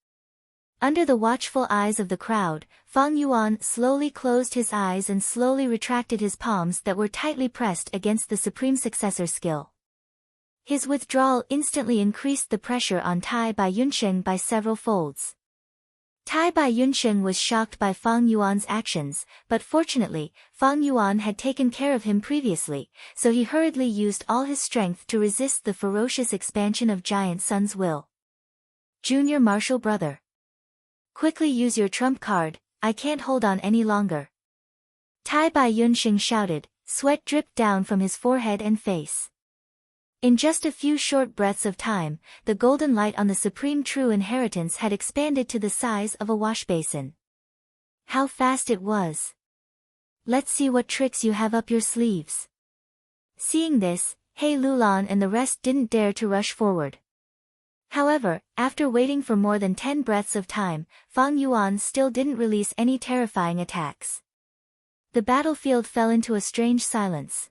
Under the watchful eyes of the crowd, Fang Yuan slowly closed his eyes and slowly retracted his palms that were tightly pressed against the supreme successor skill. His withdrawal instantly increased the pressure on Tai Bai Yunsheng by several folds. Tai Bai Yunsheng was shocked by Fang Yuan's actions, but fortunately, Fang Yuan had taken care of him previously, so he hurriedly used all his strength to resist the ferocious expansion of Giant Sun's will. Junior Martial brother. Quickly use your trump card, I can't hold on any longer. Tai Bai Yunsheng shouted, sweat dripped down from his forehead and face. In just a few short breaths of time, the golden light on the supreme true inheritance had expanded to the size of a washbasin. How fast it was! Let's see what tricks you have up your sleeves. Seeing this, He Lulan and the rest didn't dare to rush forward. However, after waiting for more than 10 breaths of time, Fang Yuan still didn't release any terrifying attacks. The battlefield fell into a strange silence.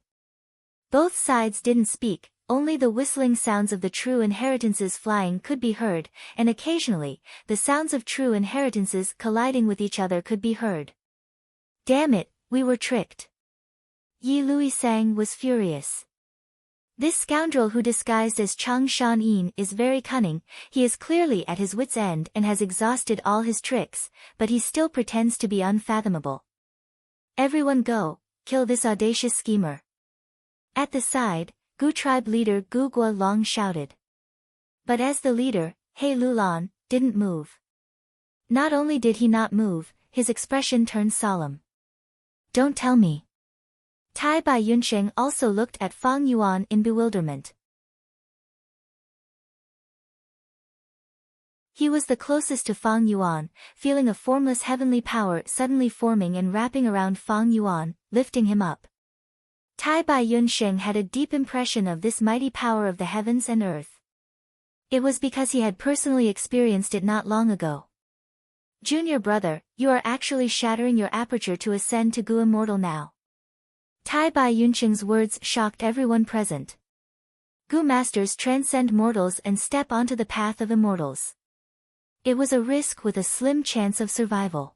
Both sides didn't speak. Only the whistling sounds of the true inheritances flying could be heard, and occasionally, the sounds of true inheritances colliding with each other could be heard. Damn it, we were tricked. Yi Lui Sang was furious. This scoundrel who disguised as Chang Shan Yin is very cunning, he is clearly at his wit's end and has exhausted all his tricks, but he still pretends to be unfathomable. Everyone go, kill this audacious schemer. At the side, Gu tribe leader Gu Gua Long shouted. But as the leader, He Lulan, didn't move. Not only did he not move, his expression turned solemn. Don't tell me. Tai Bai Yunsheng also looked at Fang Yuan in bewilderment. He was the closest to Fang Yuan, feeling a formless heavenly power suddenly forming and wrapping around Fang Yuan, lifting him up. Tai Bai Yunsheng had a deep impression of this mighty power of the heavens and earth. It was because he had personally experienced it not long ago. Junior brother, you are actually shattering your aperture to ascend to Gu Immortal now. Tai Bai Yunsheng's words shocked everyone present. Gu masters transcend mortals and step onto the path of immortals. It was a risk with a slim chance of survival.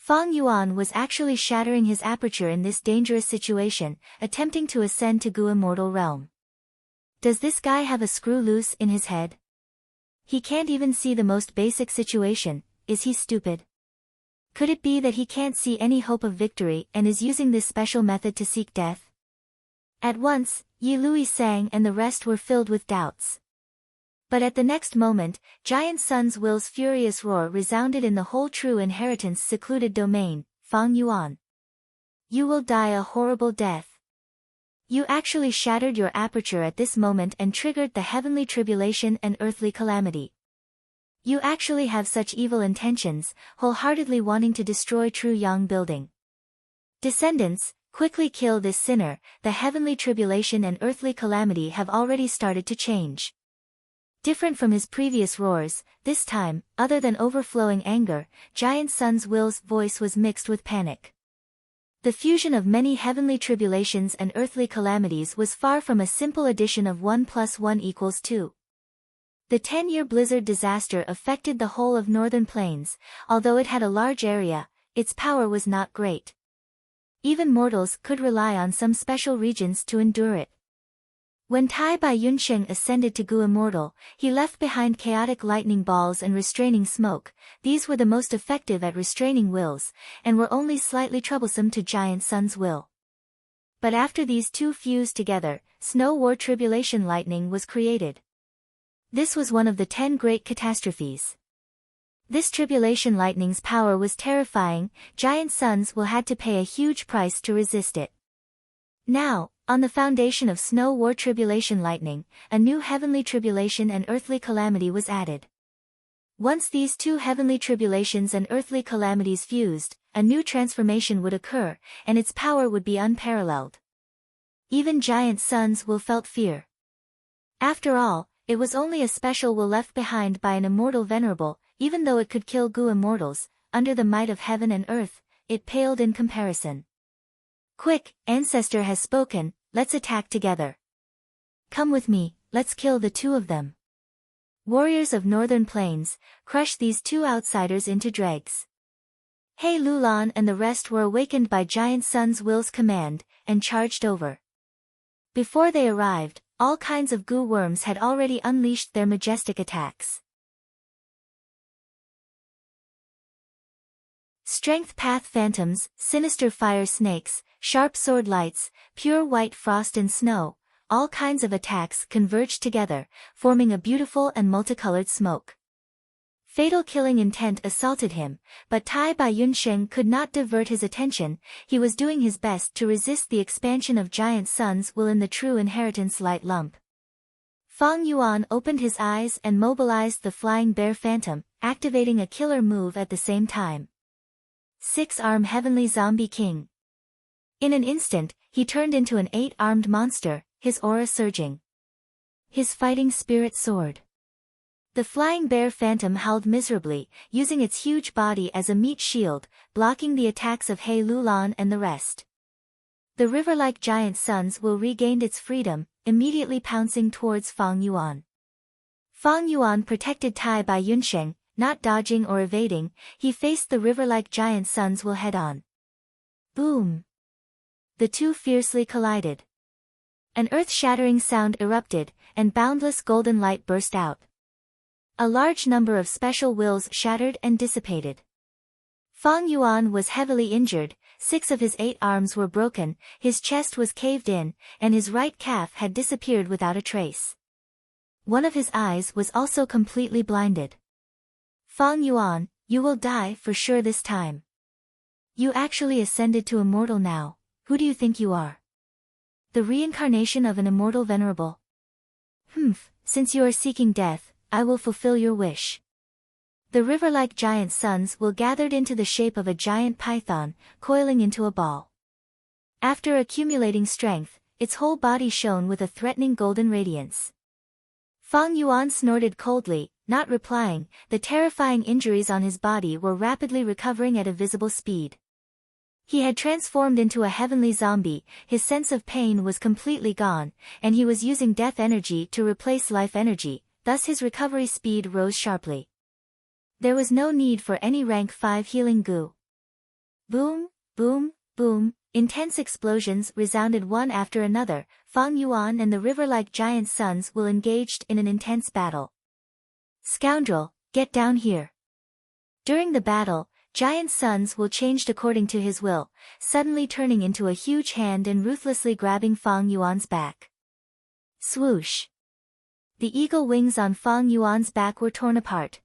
Fang Yuan was actually shattering his aperture in this dangerous situation, attempting to ascend to Gu Immortal realm. Does this guy have a screw loose in his head? He can't even see the most basic situation, is he stupid? Could it be that he can't see any hope of victory and is using this special method to seek death? At once, Yi Lui Sang and the rest were filled with doubts. But at the next moment, Giant Sun's will's furious roar resounded in the whole true inheritance secluded domain, Fang Yuan. You will die a horrible death. You actually shattered your aperture at this moment and triggered the heavenly tribulation and earthly calamity. You actually have such evil intentions, wholeheartedly wanting to destroy True Yang building. Descendants, quickly kill this sinner, the heavenly tribulation and earthly calamity have already started to change. Different from his previous roars, this time, other than overflowing anger, Giant Sun's Will's voice was mixed with panic. The fusion of many heavenly tribulations and earthly calamities was far from a simple addition of 1 + 1 = 2. The 10-year blizzard disaster affected the whole of northern plains. Although it had a large area, its power was not great. Even mortals could rely on some special regions to endure it. When Tai Bai Yunsheng ascended to Gu Immortal, he left behind chaotic lightning balls and restraining smoke. These were the most effective at restraining wills, and were only slightly troublesome to Giant Sun's will. But after these two fused together, Snow War Tribulation Lightning was created. This was one of the 10 great catastrophes. This tribulation lightning's power was terrifying. Giant Sun's will had to pay a huge price to resist it. Now, on the foundation of Snow War Tribulation Lightning, a new heavenly tribulation and earthly calamity was added. Once these two heavenly tribulations and earthly calamities fused, a new transformation would occur, and its power would be unparalleled. Even Giant Sun's will felt fear. After all, it was only a special will left behind by an immortal venerable. Even though it could kill Gu immortals, under the might of heaven and earth, it paled in comparison. Quick, Ancestor has spoken, let's attack together. Come with me, let's kill the two of them. Warriors of northern plains, crush these two outsiders into dregs. He Lulan and the rest were awakened by Giant Sun's will's command, and charged over. Before they arrived, all kinds of Gu worms had already unleashed their majestic attacks. Strength path phantoms, sinister fire snakes, sharp sword lights, pure white frost and snow, all kinds of attacks converged together, forming a beautiful and multicolored smoke. Fatal killing intent assaulted him, but Tai Bai Yunsheng could not divert his attention. He was doing his best to resist the expansion of Giant Sun's will in the true inheritance light lump. Fang Yuan opened his eyes and mobilized the Flying Bear Phantom, activating a killer move at the same time. 6-arm Heavenly Zombie King. In an instant, he turned into an 8-armed monster, his aura surging. His fighting spirit soared. The Flying Bear Phantom howled miserably, using its huge body as a meat shield, blocking the attacks of He Lulan and the rest. The river-like Giant Sun's will regained its freedom, immediately pouncing towards Fang Yuan. Fang Yuan protected Tai Bai Yunsheng. Not dodging or evading, he faced the river-like Giant Sun's will head-on. Boom! The two fiercely collided. An earth-shattering sound erupted, and boundless golden light burst out. A large number of special wills shattered and dissipated. Fang Yuan was heavily injured, 6 of his 8 arms were broken, his chest was caved in, and his right calf had disappeared without a trace. One of his eyes was also completely blinded. Fang Yuan, you will die for sure this time. You actually ascended to immortal now. Who do you think you are? The reincarnation of an immortal venerable. Since you are seeking death, I will fulfill your wish. The river-like Giant Sun's will gathered into the shape of a giant python, coiling into a ball. After accumulating strength, its whole body shone with a threatening golden radiance. Fang Yuan snorted coldly, not replying. The terrifying injuries on his body were rapidly recovering at a visible speed. He had transformed into a heavenly zombie, his sense of pain was completely gone, and he was using death energy to replace life energy, thus his recovery speed rose sharply. There was no need for any rank 5 healing goo. Boom, boom, boom, intense explosions resounded one after another. Fang Yuan and the river-like Giant Sun's will engaged in an intense battle. Scoundrel, get down here. During the battle, Giant Sun's will changed according to his will, suddenly turning into a huge hand and ruthlessly grabbing Fang Yuan's back. Swoosh! The eagle wings on Fang Yuan's back were torn apart.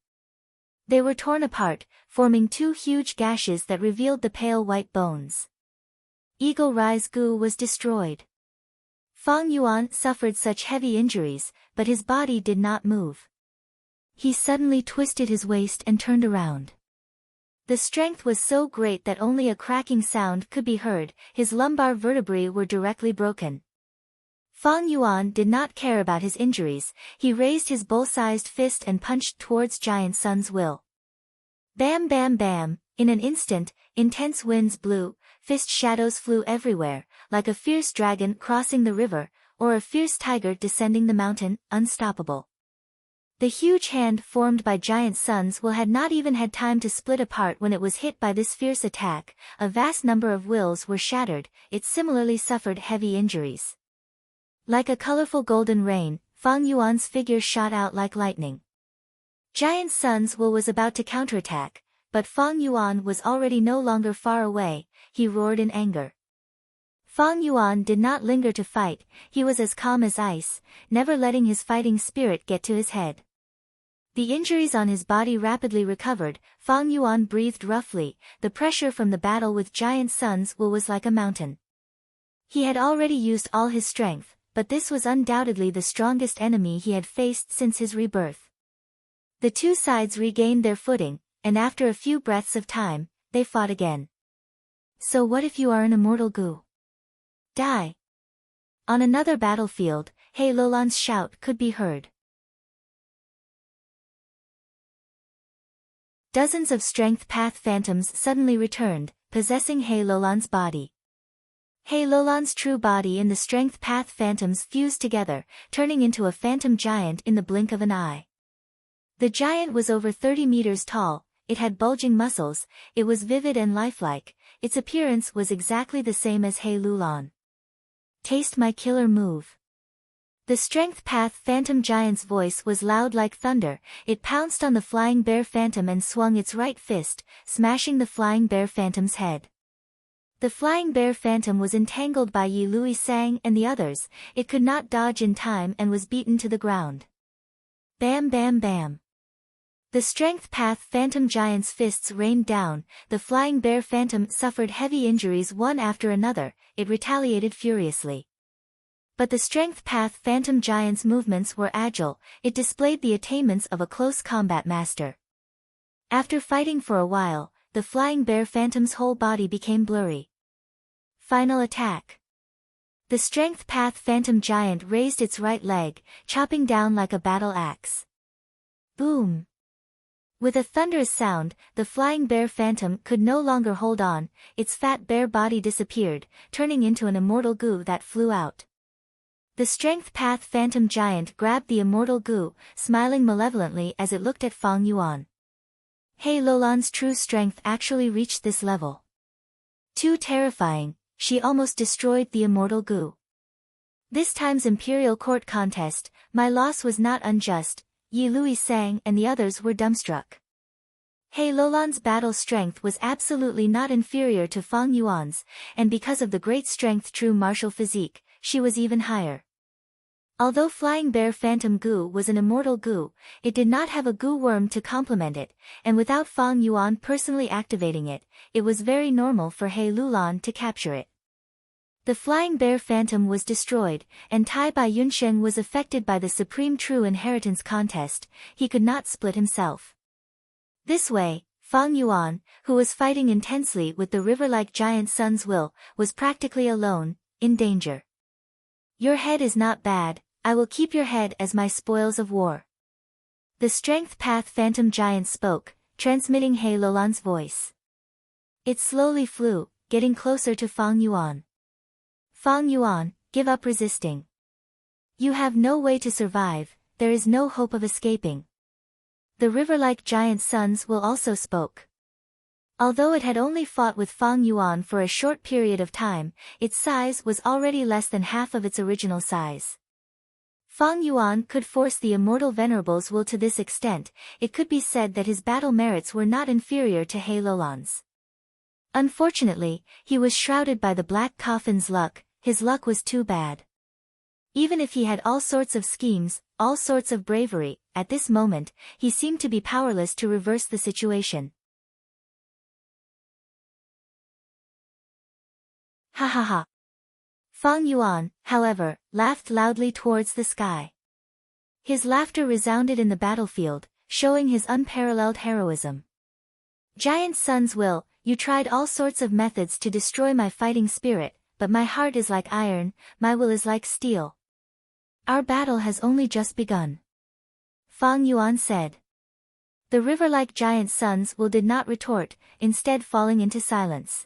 They were torn apart, forming 2 huge gashes that revealed the pale white bones. Eagle Rise Gu was destroyed. Fang Yuan suffered such heavy injuries, but his body did not move. He suddenly twisted his waist and turned around. The strength was so great that only a cracking sound could be heard, his lumbar vertebrae were directly broken. Fang Yuan did not care about his injuries. He raised his bull-sized fist and punched towards Giant Sun's will. Bam bam bam, in an instant, intense winds blew, fist shadows flew everywhere, like a fierce dragon crossing the river, or a fierce tiger descending the mountain, unstoppable. The huge hand formed by Giant Sun's will had not even had time to split apart when it was hit by this fierce attack. A vast number of wills were shattered, it similarly suffered heavy injuries. Like a colorful golden rain, Fang Yuan's figure shot out like lightning. Giant Sun's will was about to counterattack, but Fang Yuan was already no longer far away. He roared in anger. Fang Yuan did not linger to fight, he was as calm as ice, never letting his fighting spirit get to his head. The injuries on his body rapidly recovered. Fang Yuan breathed roughly, the pressure from the battle with Giant Sun's will was like a mountain. He had already used all his strength, but this was undoubtedly the strongest enemy he had faced since his rebirth. The two sides regained their footing, and after a few breaths of time, they fought again. So what if you are an immortal goo? Die! On another battlefield, He Lolan's shout could be heard. Dozens of strength path phantoms suddenly returned, possessing He Lolan's body. He Lolan's true body and the strength path phantoms fused together, turning into a phantom giant in the blink of an eye. The giant was over 30 meters tall, it had bulging muscles, it was vivid and lifelike, its appearance was exactly the same as He Lolan. Taste my killer move. The strength path phantom giant's voice was loud like thunder, it pounced on the flying bear phantom and swung its right fist, smashing the flying bear phantom's head. The flying bear phantom was entangled by Yi Lui Sang and the others, it could not dodge in time and was beaten to the ground. Bam bam bam. The strength path phantom giant's fists rained down, the flying bear phantom suffered heavy injuries one after another, it retaliated furiously. But the strength path phantom giant's movements were agile, it displayed the attainments of a close combat master. After fighting for a while, the flying bear phantom's whole body became blurry. Final attack. The strength path phantom giant raised its right leg, chopping down like a battle axe. Boom! With a thunderous sound, the flying bear phantom could no longer hold on, its fat bear body disappeared, turning into an immortal goo that flew out. The strength path phantom giant grabbed the immortal goo, smiling malevolently as it looked at Fang Yuan. He Lolan's true strength actually reached this level. Too terrifying, she almost destroyed the immortal goo. This time's imperial court contest, my loss was not unjust, Yi Lui Sang and the others were dumbstruck. He Lolan's battle strength was absolutely not inferior to Fang Yuan's, and because of the great strength true martial physique, she was even higher. Although Flying Bear Phantom Goo was an immortal goo, it did not have a goo worm to complement it, and without Fang Yuan personally activating it, it was very normal for He Lulan to capture it. The Flying Bear Phantom was destroyed, and Tai Bai Yunsheng was affected by the Supreme True Inheritance contest, he could not split himself. This way, Fang Yuan, who was fighting intensely with the river-like giant Sun's will, was practically alone, in danger. Your head is not bad, I will keep your head as my spoils of war. The Strength Path Phantom Giant spoke, transmitting He Lolan's voice. It slowly flew, getting closer to Fang Yuan. Fang Yuan, give up resisting. You have no way to survive, there is no hope of escaping. The river-like giant Sun's will also spoke. Although it had only fought with Fang Yuan for a short period of time, its size was already less than half of its original size. Fang Yuan could force the immortal Venerable's will to this extent, it could be said that his battle merits were not inferior to He Lolan's. Unfortunately, he was shrouded by the Black Coffin's luck, his luck was too bad. Even if he had all sorts of schemes, all sorts of bravery, at this moment, he seemed to be powerless to reverse the situation. Ha ha ha. Fang Yuan, however, laughed loudly towards the sky. His laughter resounded in the battlefield, showing his unparalleled heroism. Giant Sun's will, you tried all sorts of methods to destroy my fighting spirit, but my heart is like iron, my will is like steel. Our battle has only just begun. Fang Yuan said. The river-like giant sons did not retort, instead falling into silence.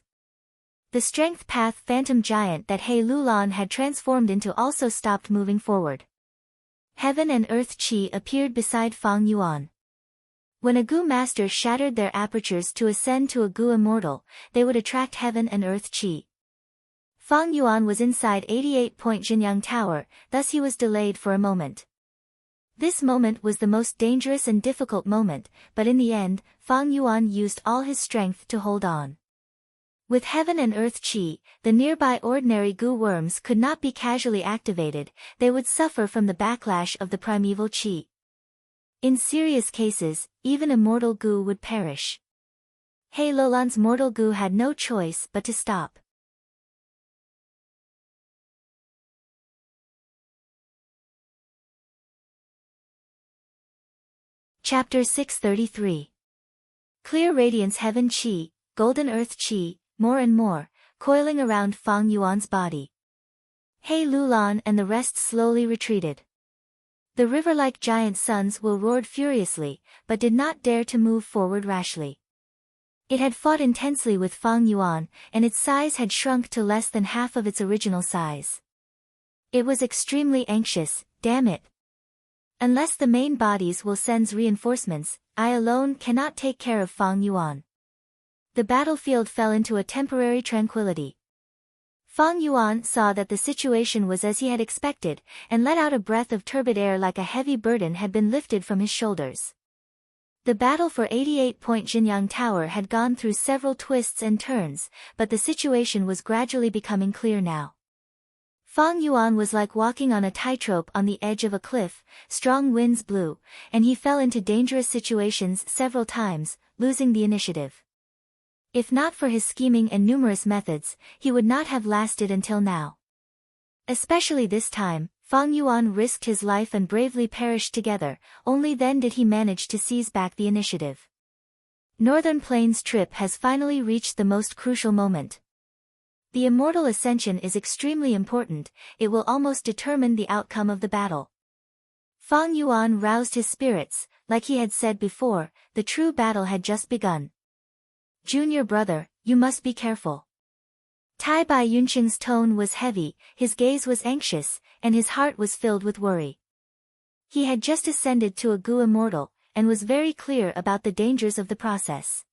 The strength path phantom giant that He Lulan had transformed into also stopped moving forward. Heaven and earth chi appeared beside Fang Yuan. When a Gu master shattered their apertures to ascend to a Gu immortal, they would attract heaven and earth chi. Fang Yuan was inside 88-point Jinyang Tower, thus he was delayed for a moment. This moment was the most dangerous and difficult moment, but in the end, Fang Yuan used all his strength to hold on. With heaven and earth chi, the nearby ordinary Gu worms could not be casually activated, they would suffer from the backlash of the primeval chi. In serious cases, even immortal Gu would perish. He Lulan's mortal Gu had no choice but to stop. Chapter 633. Clear radiance heaven chi, golden earth chi, more and more, coiling around Fang Yuan's body. He Lulan and the rest slowly retreated. The river-like giant sons roared furiously, but did not dare to move forward rashly. It had fought intensely with Fang Yuan, and its size had shrunk to less than half of its original size. It was extremely anxious, damn it. Unless the main bodies sends reinforcements, I alone cannot take care of Fang Yuan. The battlefield fell into a temporary tranquility. Fang Yuan saw that the situation was as he had expected, and let out a breath of turbid air like a heavy burden had been lifted from his shoulders. The battle for 88-point Jinyang Tower had gone through several twists and turns, but the situation was gradually becoming clear now. Fang Yuan was like walking on a tightrope on the edge of a cliff, strong winds blew, and he fell into dangerous situations several times, losing the initiative. If not for his scheming and numerous methods, he would not have lasted until now. Especially this time, Fang Yuan risked his life and bravely perished together, only then did he manage to seize back the initiative. Northern Plains trip has finally reached the most crucial moment. The immortal ascension is extremely important, it will almost determine the outcome of the battle. Fang Yuan roused his spirits, like he had said before, the true battle had just begun. Junior brother, you must be careful. Tai Bai Yunqing's tone was heavy, his gaze was anxious, and his heart was filled with worry. He had just ascended to a Gu immortal, and was very clear about the dangers of the process.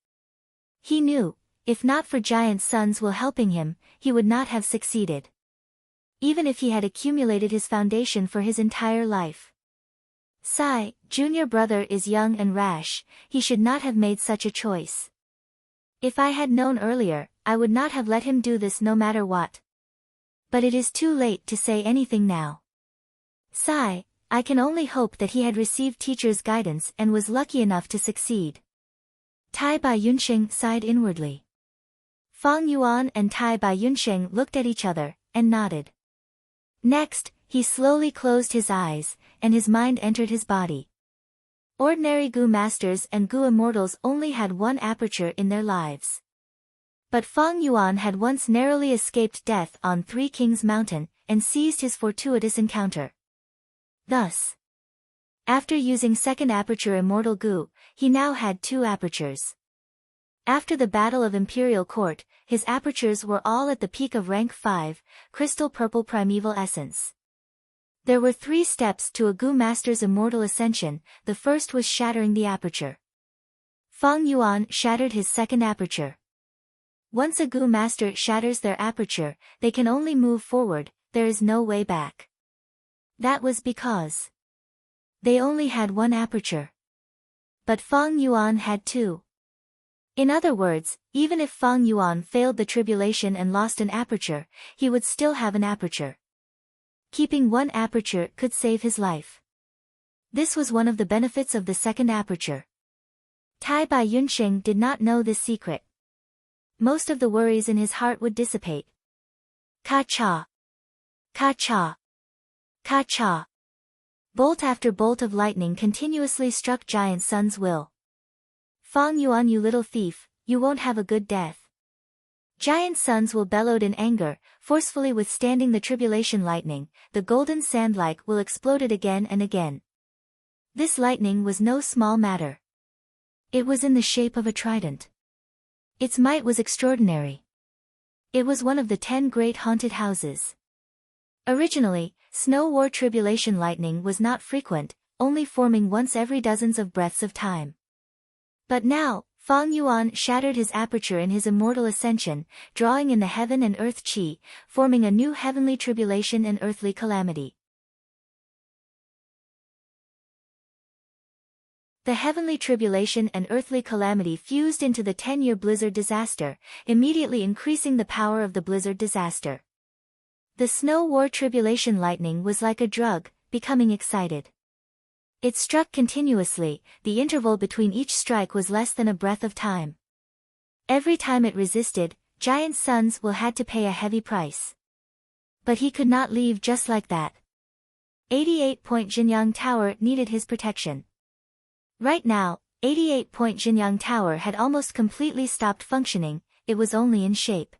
He knew, if not for giant sons helping him, he would not have succeeded. Even if he had accumulated his foundation for his entire life. Sai, junior brother is young and rash, he should not have made such a choice. If I had known earlier, I would not have let him do this no matter what. But it is too late to say anything now. Sai, I can only hope that he had received teacher's guidance and was lucky enough to succeed. Tai Bai Yunqing sighed inwardly. Fang Yuan and Tai Bai Yunqing looked at each other, and nodded. Next, he slowly closed his eyes, and his mind entered his body. Ordinary Gu masters and Gu immortals only had one aperture in their lives. But Fang Yuan had once narrowly escaped death on Three Kings Mountain, and seized his fortuitous encounter. Thus, after using second aperture immortal Gu, he now had two apertures. After the Battle of Imperial Court, his apertures were all at the peak of rank 5, crystal purple primeval essence. There were 3 steps to a Gu master's immortal ascension, the first was shattering the aperture. Fang Yuan shattered his second aperture. Once a Gu master shatters their aperture, they can only move forward, there is no way back. That was because they only had one aperture. But Fang Yuan had 2. In other words, even if Fang Yuan failed the tribulation and lost an aperture, he would still have an aperture. Keeping one aperture could save his life. This was one of the benefits of the second aperture. Tai Bai Yunqing did not know this secret. Most of the worries in his heart would dissipate. Ka-cha! Ka-cha! Ka-cha! Bolt after bolt of lightning continuously struck Giant Sun's will. Fang Yuan, you little thief, you won't have a good death. Giant Suns will bellowed in anger, forcefully withstanding the tribulation lightning. The golden sand-like will exploded again and again. This lightning was no small matter. It was in the shape of a trident. Its might was extraordinary. It was one of the 10 great haunted houses. Originally, snow war tribulation lightning was not frequent, only forming once every dozens of breaths of time. But now, Fang Yuan shattered his aperture in his immortal ascension, drawing in the heaven and earth qi, forming a new heavenly tribulation and earthly calamity. The heavenly tribulation and earthly calamity fused into the 10-year blizzard disaster, immediately increasing the power of the blizzard disaster. The snow war tribulation lightning was like a drug, becoming excited. It struck continuously, the interval between each strike was less than a breath of time. Every time it resisted, Giant Suns will had to pay a heavy price. But he could not leave just like that. 88-point Jinyang Tower needed his protection. Right now, 88-point Jinyang Tower had almost completely stopped functioning, it was only in shape.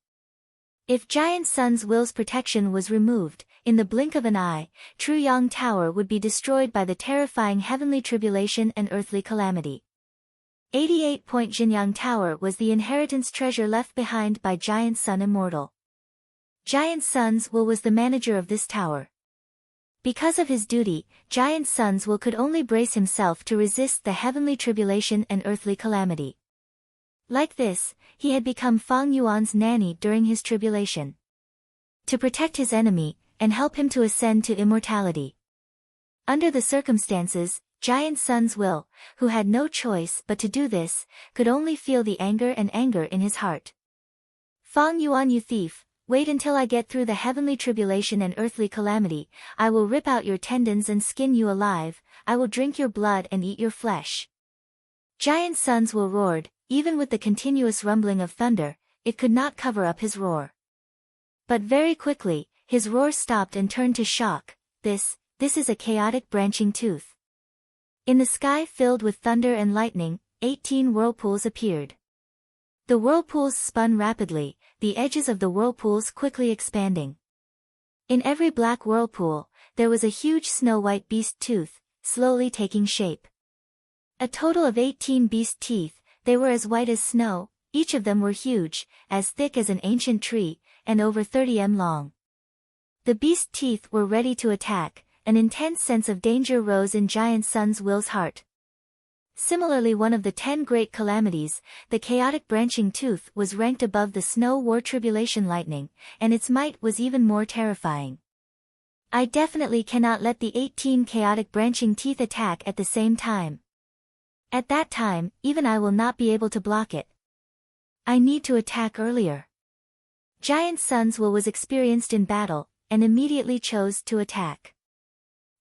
If Giant Sun's will's protection was removed, in the blink of an eye, Truyang Tower would be destroyed by the terrifying heavenly tribulation and earthly calamity. 88-point Jinyang Tower was the inheritance treasure left behind by Giant Sun Immortal. Giant Sun's will was the manager of this tower. Because of his duty, Giant Sun's will could only brace himself to resist the heavenly tribulation and earthly calamity. Like this, he had become Fang Yuan's nanny during his tribulation. To protect his enemy, and help him to ascend to immortality. Under the circumstances, Giant Sun's will, who had no choice but to do this, could only feel the anger in his heart. Fang Yuan, you thief, wait until I get through the heavenly tribulation and earthly calamity, I will rip out your tendons and skin you alive, I will drink your blood and eat your flesh. Giant Sun's will roared, even with the continuous rumbling of thunder, it could not cover up his roar. But very quickly, his roar stopped and turned to shock. This is a chaotic branching tooth. In the sky filled with thunder and lightning, 18 whirlpools appeared. The whirlpools spun rapidly, the edges of the whirlpools quickly expanding. In every black whirlpool, there was a huge snow-white beast tooth, slowly taking shape. A total of 18 beast teeth, they were as white as snow, each of them were huge, as thick as an ancient tree, and over 30 m long. The beast teeth were ready to attack, an intense sense of danger rose in Giant Sun's will's heart. Similarly, one of the 10 great calamities, the chaotic branching tooth, was ranked above the snow war tribulation lightning, and its might was even more terrifying. I definitely cannot let the 18 chaotic branching teeth attack at the same time. At that time, even I will not be able to block it. I need to attack earlier. Giant Sun's will was experienced in battle, and immediately chose to attack.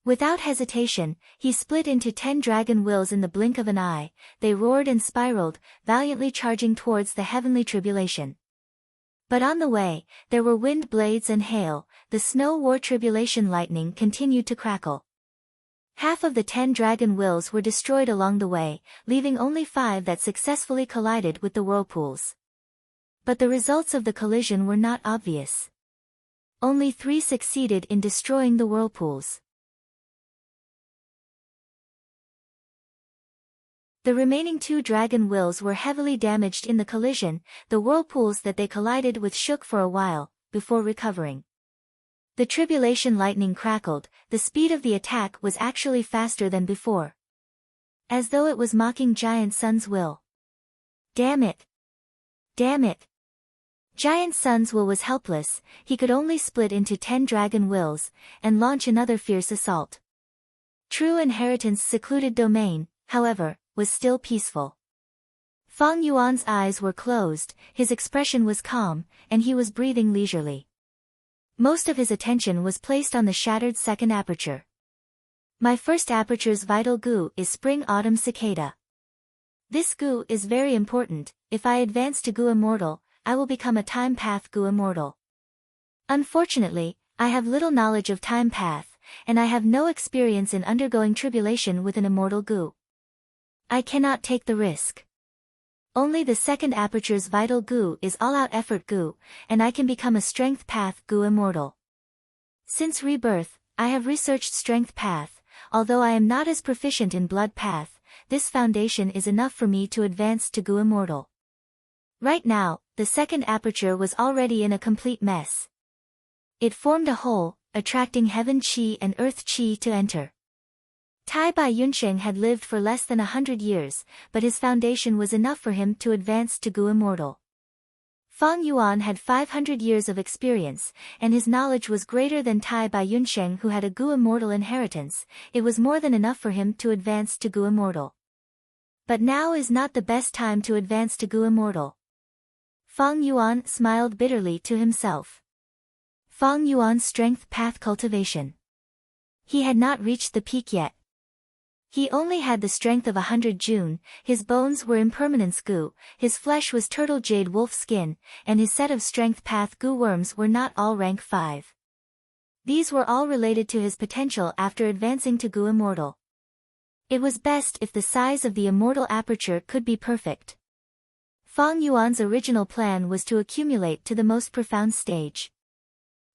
Without hesitation, he split into 10 dragon wills in the blink of an eye, they roared and spiraled, valiantly charging towards the heavenly tribulation. But on the way, there were wind blades and hail, the snow war tribulation lightning continued to crackle. Half of the 10 dragon wills were destroyed along the way, leaving only 5 that successfully collided with the whirlpools. But the results of the collision were not obvious. Only 3 succeeded in destroying the whirlpools. The remaining 2 dragon wills were heavily damaged in the collision, the whirlpools that they collided with shook for a while, before recovering. The tribulation lightning crackled, the speed of the attack was actually faster than before. As though it was mocking Giant Sun's will. Damn it! Damn it! Giant Sun's will was helpless, he could only split into 10 dragon wills, and launch another fierce assault. True Inheritance secluded domain, however, was still peaceful. Fang Yuan's eyes were closed, his expression was calm, and he was breathing leisurely. Most of his attention was placed on the shattered second aperture. My first aperture's vital goo is Spring-Autumn Cicada. This goo is very important, if I advance to goo immortal, I will become a time path goo immortal. Unfortunately, I have little knowledge of time path, and I have no experience in undergoing tribulation with an immortal goo. I cannot take the risk. Only the second aperture's vital goo is all-out effort goo, and I can become a strength path goo immortal. Since rebirth, I have researched strength path, although I am not as proficient in blood path, this foundation is enough for me to advance to goo immortal. Right now, the second aperture was already in a complete mess. It formed a hole, attracting heaven chi and earth chi to enter. Tai Bai Yunsheng had lived for less than 100 years, but his foundation was enough for him to advance to goo immortal. Fang Yuan had 500 years of experience, and his knowledge was greater than Tai Bai Yunsheng, who had a goo immortal inheritance. It was more than enough for him to advance to goo immortal. But now is not the best time to advance to goo immortal. Fang Yuan smiled bitterly to himself. Fang Yuan's strength path cultivation. He had not reached the peak yet. He only had the strength of 100 June, his bones were impermanence goo, his flesh was turtle jade wolf skin, and his set of strength path goo worms were not all rank 5. These were all related to his potential after advancing to goo immortal. It was best if the size of the immortal aperture could be perfect. Fang Yuan's original plan was to accumulate to the most profound stage.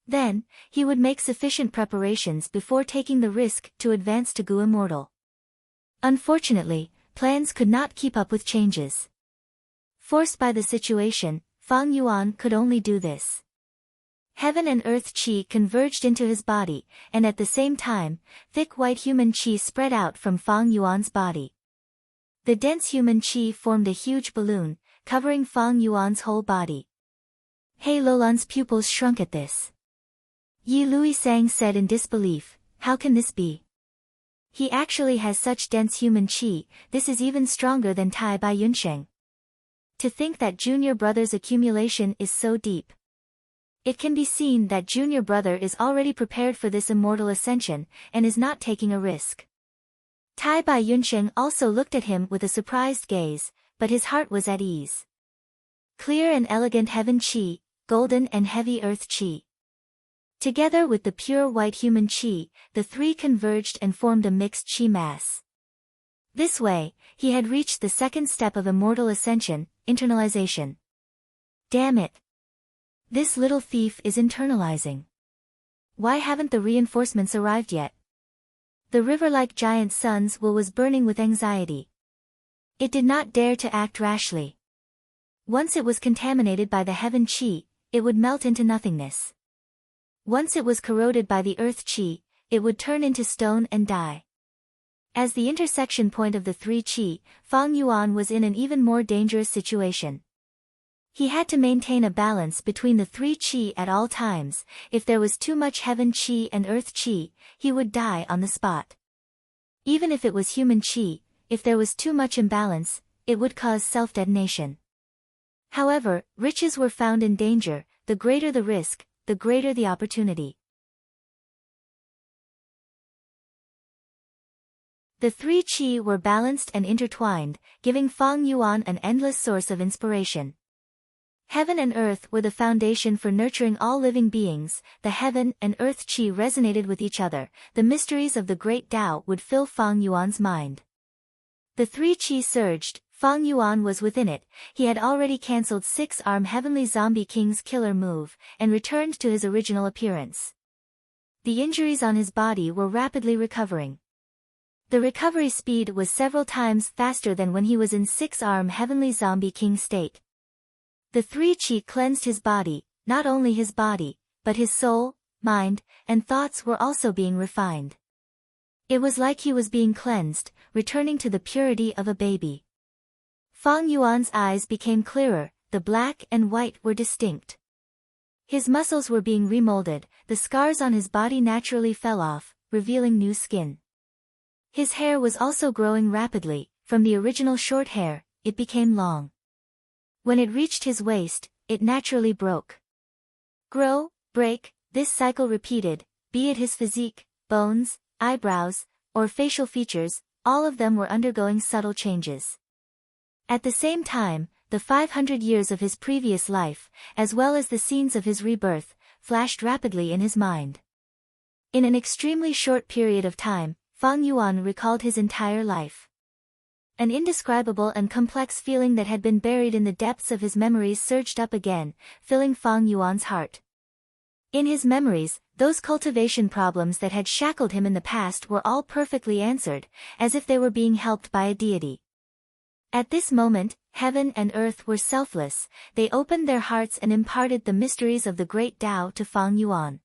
Then, he would make sufficient preparations before taking the risk to advance to goo immortal. Unfortunately, plans could not keep up with changes. Forced by the situation, Fang Yuan could only do this. Heaven and earth chi converged into his body, and at the same time, thick white human chi spread out from Fang Yuan's body. The dense human chi formed a huge balloon, covering Fang Yuan's whole body. He Lolan's pupils shrunk at this. Yi Luisang said in disbelief, "How can this be? He actually has such dense human chi, this is even stronger than Tai Bai Yunsheng. To think that junior brother's accumulation is so deep. It can be seen that junior brother is already prepared for this immortal ascension, and is not taking a risk." Tai Bai Yunsheng also looked at him with a surprised gaze, but his heart was at ease. Clear and elegant heaven chi, golden and heavy earth chi. Together with the pure white human chi, the three converged and formed a mixed chi mass. This way, he had reached the second step of immortal ascension, internalization. Damn it! This little thief is internalizing. Why haven't the reinforcements arrived yet? The river-like giant sun's will was burning with anxiety. It did not dare to act rashly. Once it was contaminated by the heaven chi, it would melt into nothingness. Once it was corroded by the earth chi, it would turn into stone and die. As the intersection point of the three chi, Fang Yuan was in an even more dangerous situation. He had to maintain a balance between the three chi at all times. If there was too much heaven chi and earth chi, he would die on the spot. Even if it was human chi, if there was too much imbalance, it would cause self-detonation. However, riches were found in danger, the greater the risk, the greater the opportunity. The three chi were balanced and intertwined, giving Fang Yuan an endless source of inspiration. Heaven and earth were the foundation for nurturing all living beings, the heaven and earth chi resonated with each other, the mysteries of the great Tao would fill Fang Yuan's mind. The three chi surged, Fang Yuan was within it, he had already cancelled 6-arm Heavenly Zombie King's killer move, and returned to his original appearance. The injuries on his body were rapidly recovering. The recovery speed was several times faster than when he was in 6-arm Heavenly Zombie King state. The three chi cleansed his body, not only his body, but his soul, mind, and thoughts were also being refined. It was like he was being cleansed, returning to the purity of a baby. Fang Yuan's eyes became clearer, the black and white were distinct. His muscles were being remolded, the scars on his body naturally fell off, revealing new skin. His hair was also growing rapidly, from the original short hair, it became long. When it reached his waist, it naturally broke. Grow, break, this cycle repeated, be it his physique, bones, eyebrows, or facial features, all of them were undergoing subtle changes. At the same time, the 500 years of his previous life, as well as the scenes of his rebirth, flashed rapidly in his mind. In an extremely short period of time, Fang Yuan recalled his entire life. An indescribable and complex feeling that had been buried in the depths of his memories surged up again, filling Fang Yuan's heart. In his memories, those cultivation problems that had shackled him in the past were all perfectly answered, as if they were being helped by a deity. At this moment, heaven and earth were selfless, they opened their hearts and imparted the mysteries of the great Tao to Fang Yuan.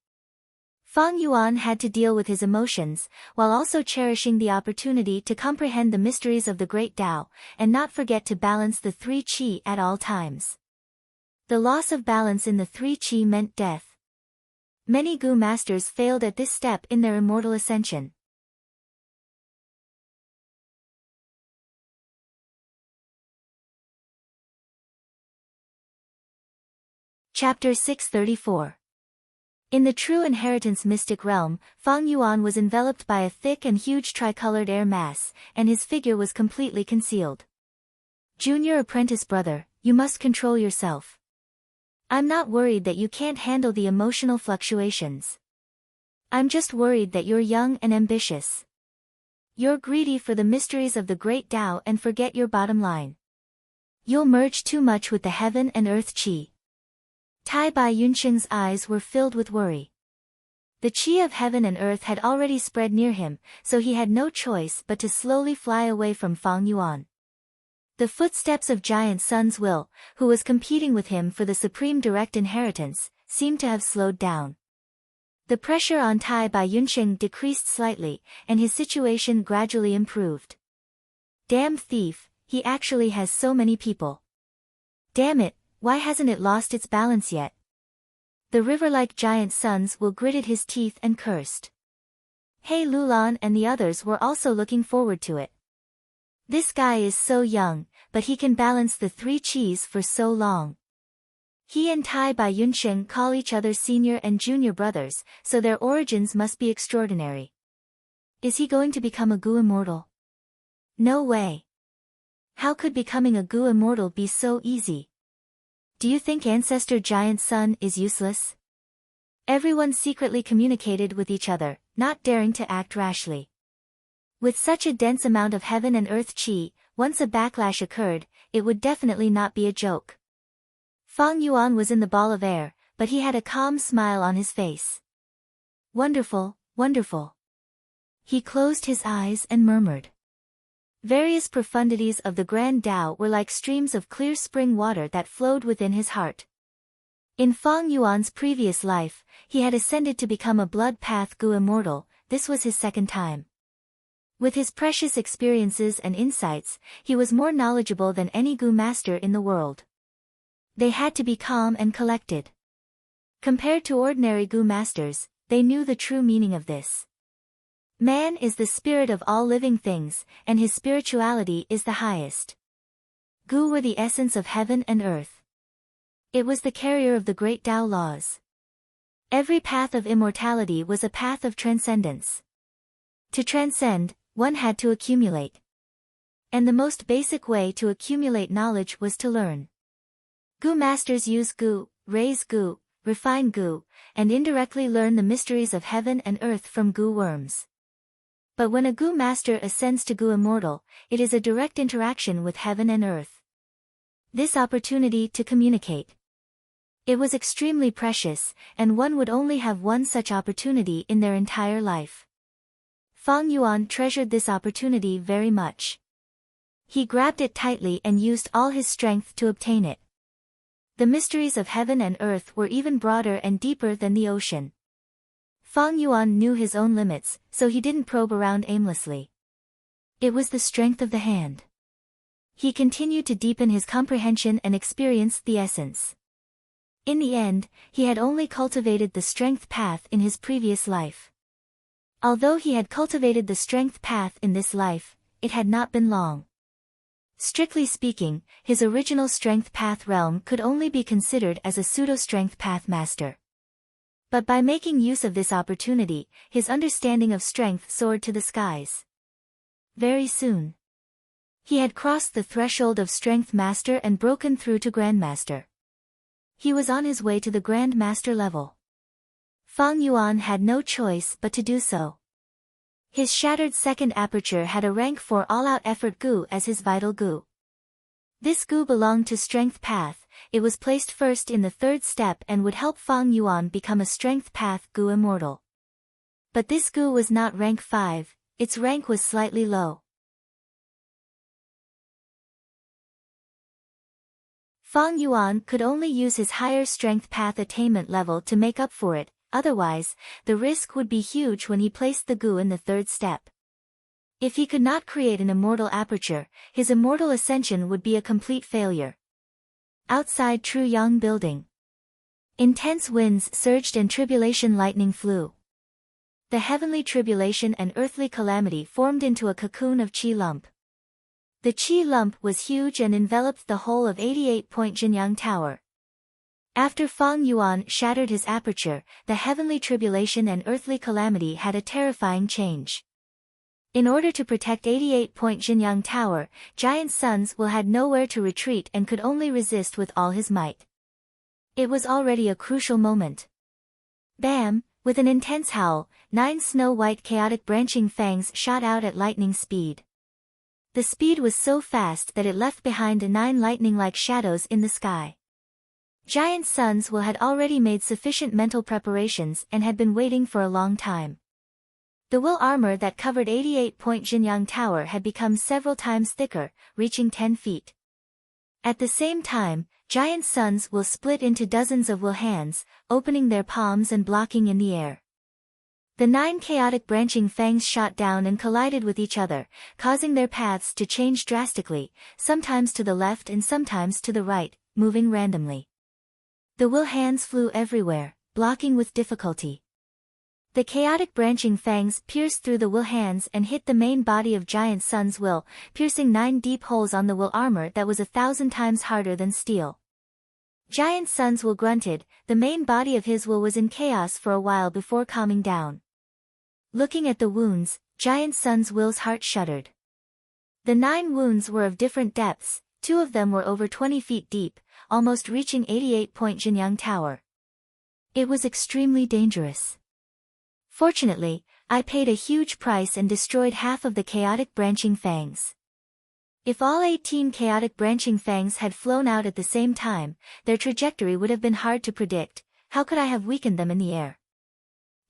Fang Yuan had to deal with his emotions, while also cherishing the opportunity to comprehend the mysteries of the great Tao, and not forget to balance the three qi at all times. The loss of balance in the three qi meant death. Many Gu masters failed at this step in their immortal ascension. Chapter 634. In the true inheritance mystic realm, Fang Yuan was enveloped by a thick and huge tricolored air mass, and his figure was completely concealed. Junior apprentice brother, you must control yourself. I'm not worried that you can't handle the emotional fluctuations. I'm just worried that you're young and ambitious. You're greedy for the mysteries of the great Tao and forget your bottom line. You'll merge too much with the heaven and earth qi. Tai Bai Yunsheng's eyes were filled with worry. The qi of heaven and earth had already spread near him, so he had no choice but to slowly fly away from Fang Yuan. The footsteps of Giant Sun's will, who was competing with him for the supreme direct inheritance, seemed to have slowed down. The pressure on Tai Bai Yunsheng decreased slightly, and his situation gradually improved. Damn thief, he actually has so many people. Damn it, why hasn't it lost its balance yet? The river-like Giant Sun's will gritted his teeth and cursed. He Lulan and the others were also looking forward to it. This guy is so young, but he can balance the three qis for so long. He and Tai Bai Yunsheng call each other senior and junior brothers, so their origins must be extraordinary. Is he going to become a Gu immortal? No way. How could becoming a Gu immortal be so easy? Do you think Ancestor Giant Sun is useless? Everyone secretly communicated with each other, not daring to act rashly. With such a dense amount of heaven and earth qi, once a backlash occurred, it would definitely not be a joke. Fang Yuan was in the ball of air, but he had a calm smile on his face. Wonderful, wonderful. He closed his eyes and murmured. Various profundities of the Grand Tao were like streams of clear spring water that flowed within his heart. In Fang Yuan's previous life, he had ascended to become a blood path Gu immortal. This was his second time. With his precious experiences and insights, he was more knowledgeable than any Gu master in the world. They had to be calm and collected. Compared to ordinary Gu masters, they knew the true meaning of this. Man is the spirit of all living things, and his spirituality is the highest. Gu were the essence of heaven and earth. It was the carrier of the great Tao laws. Every path of immortality was a path of transcendence. To transcend, one had to accumulate. And the most basic way to accumulate knowledge was to learn. Gu masters use Gu, raise Gu, refine Gu, and indirectly learn the mysteries of heaven and earth from Gu worms. But when a Gu master ascends to Gu immortal, it is a direct interaction with heaven and earth. This opportunity to communicate. It was extremely precious, and one would only have one such opportunity in their entire life. Fang Yuan treasured this opportunity very much. He grabbed it tightly and used all his strength to obtain it. The mysteries of heaven and earth were even broader and deeper than the ocean. Fang Yuan knew his own limits, so he didn't probe around aimlessly. It was the strength of the hand. He continued to deepen his comprehension and experienced the essence. In the end, he had only cultivated the strength path in his previous life. Although he had cultivated the strength path in this life, it had not been long. Strictly speaking, his original strength path realm could only be considered as a pseudo-strength path master. But by making use of this opportunity, his understanding of strength soared to the skies. Very soon, he had crossed the threshold of strength master and broken through to grandmaster. He was on his way to the grandmaster level. Fang Yuan had no choice but to do so. His shattered second aperture had a rank 4 all-out effort goo as his vital goo. This goo belonged to Strength Path. It was placed first in the third step and would help Fang Yuan become a Strength Path goo immortal. But this goo was not rank 5, its rank was slightly low. Fang Yuan could only use his higher Strength Path attainment level to make up for it, otherwise, the risk would be huge when he placed the goo in the third step. If he could not create an immortal aperture, his immortal ascension would be a complete failure. Outside Truyang Building. Intense winds surged and tribulation lightning flew. The heavenly tribulation and earthly calamity formed into a cocoon of chi lump. The chi lump was huge and enveloped the whole of 88-point Jinyang Tower. After Fang Yuan shattered his aperture, the heavenly tribulation and earthly calamity had a terrifying change. In order to protect 88-point Jinyang Tower, Giant Sun's will had nowhere to retreat and could only resist with all his might. It was already a crucial moment. Bam! With an intense howl, 9 snow-white chaotic branching fangs shot out at lightning speed. The speed was so fast that it left behind 9 lightning-like shadows in the sky. Giant Sun's will had already made sufficient mental preparations and had been waiting for a long time. The will armor that covered 88-point Jinyang Tower had become several times thicker, reaching 10 feet. At the same time, Giant Sun's will split into dozens of will hands, opening their palms and blocking in the air. The 9 chaotic branching fangs shot down and collided with each other, causing their paths to change drastically, sometimes to the left and sometimes to the right, moving randomly. The will hands flew everywhere, blocking with difficulty. The chaotic branching fangs pierced through the will hands and hit the main body of Giant Sun's will, piercing 9 deep holes on the will armor that was 1,000 times harder than steel. Giant Sun's will grunted, the main body of his will was in chaos for a while before calming down. Looking at the wounds, Giant Sun's will's heart shuddered. The 9 wounds were of different depths, 2 of them were over 20 feet deep, almost reaching 88-point Jinyang Tower. It was extremely dangerous. Fortunately, I paid a huge price and destroyed half of the chaotic branching fangs. If all 18 chaotic branching fangs had flown out at the same time, their trajectory would have been hard to predict. How could I have weakened them in the air?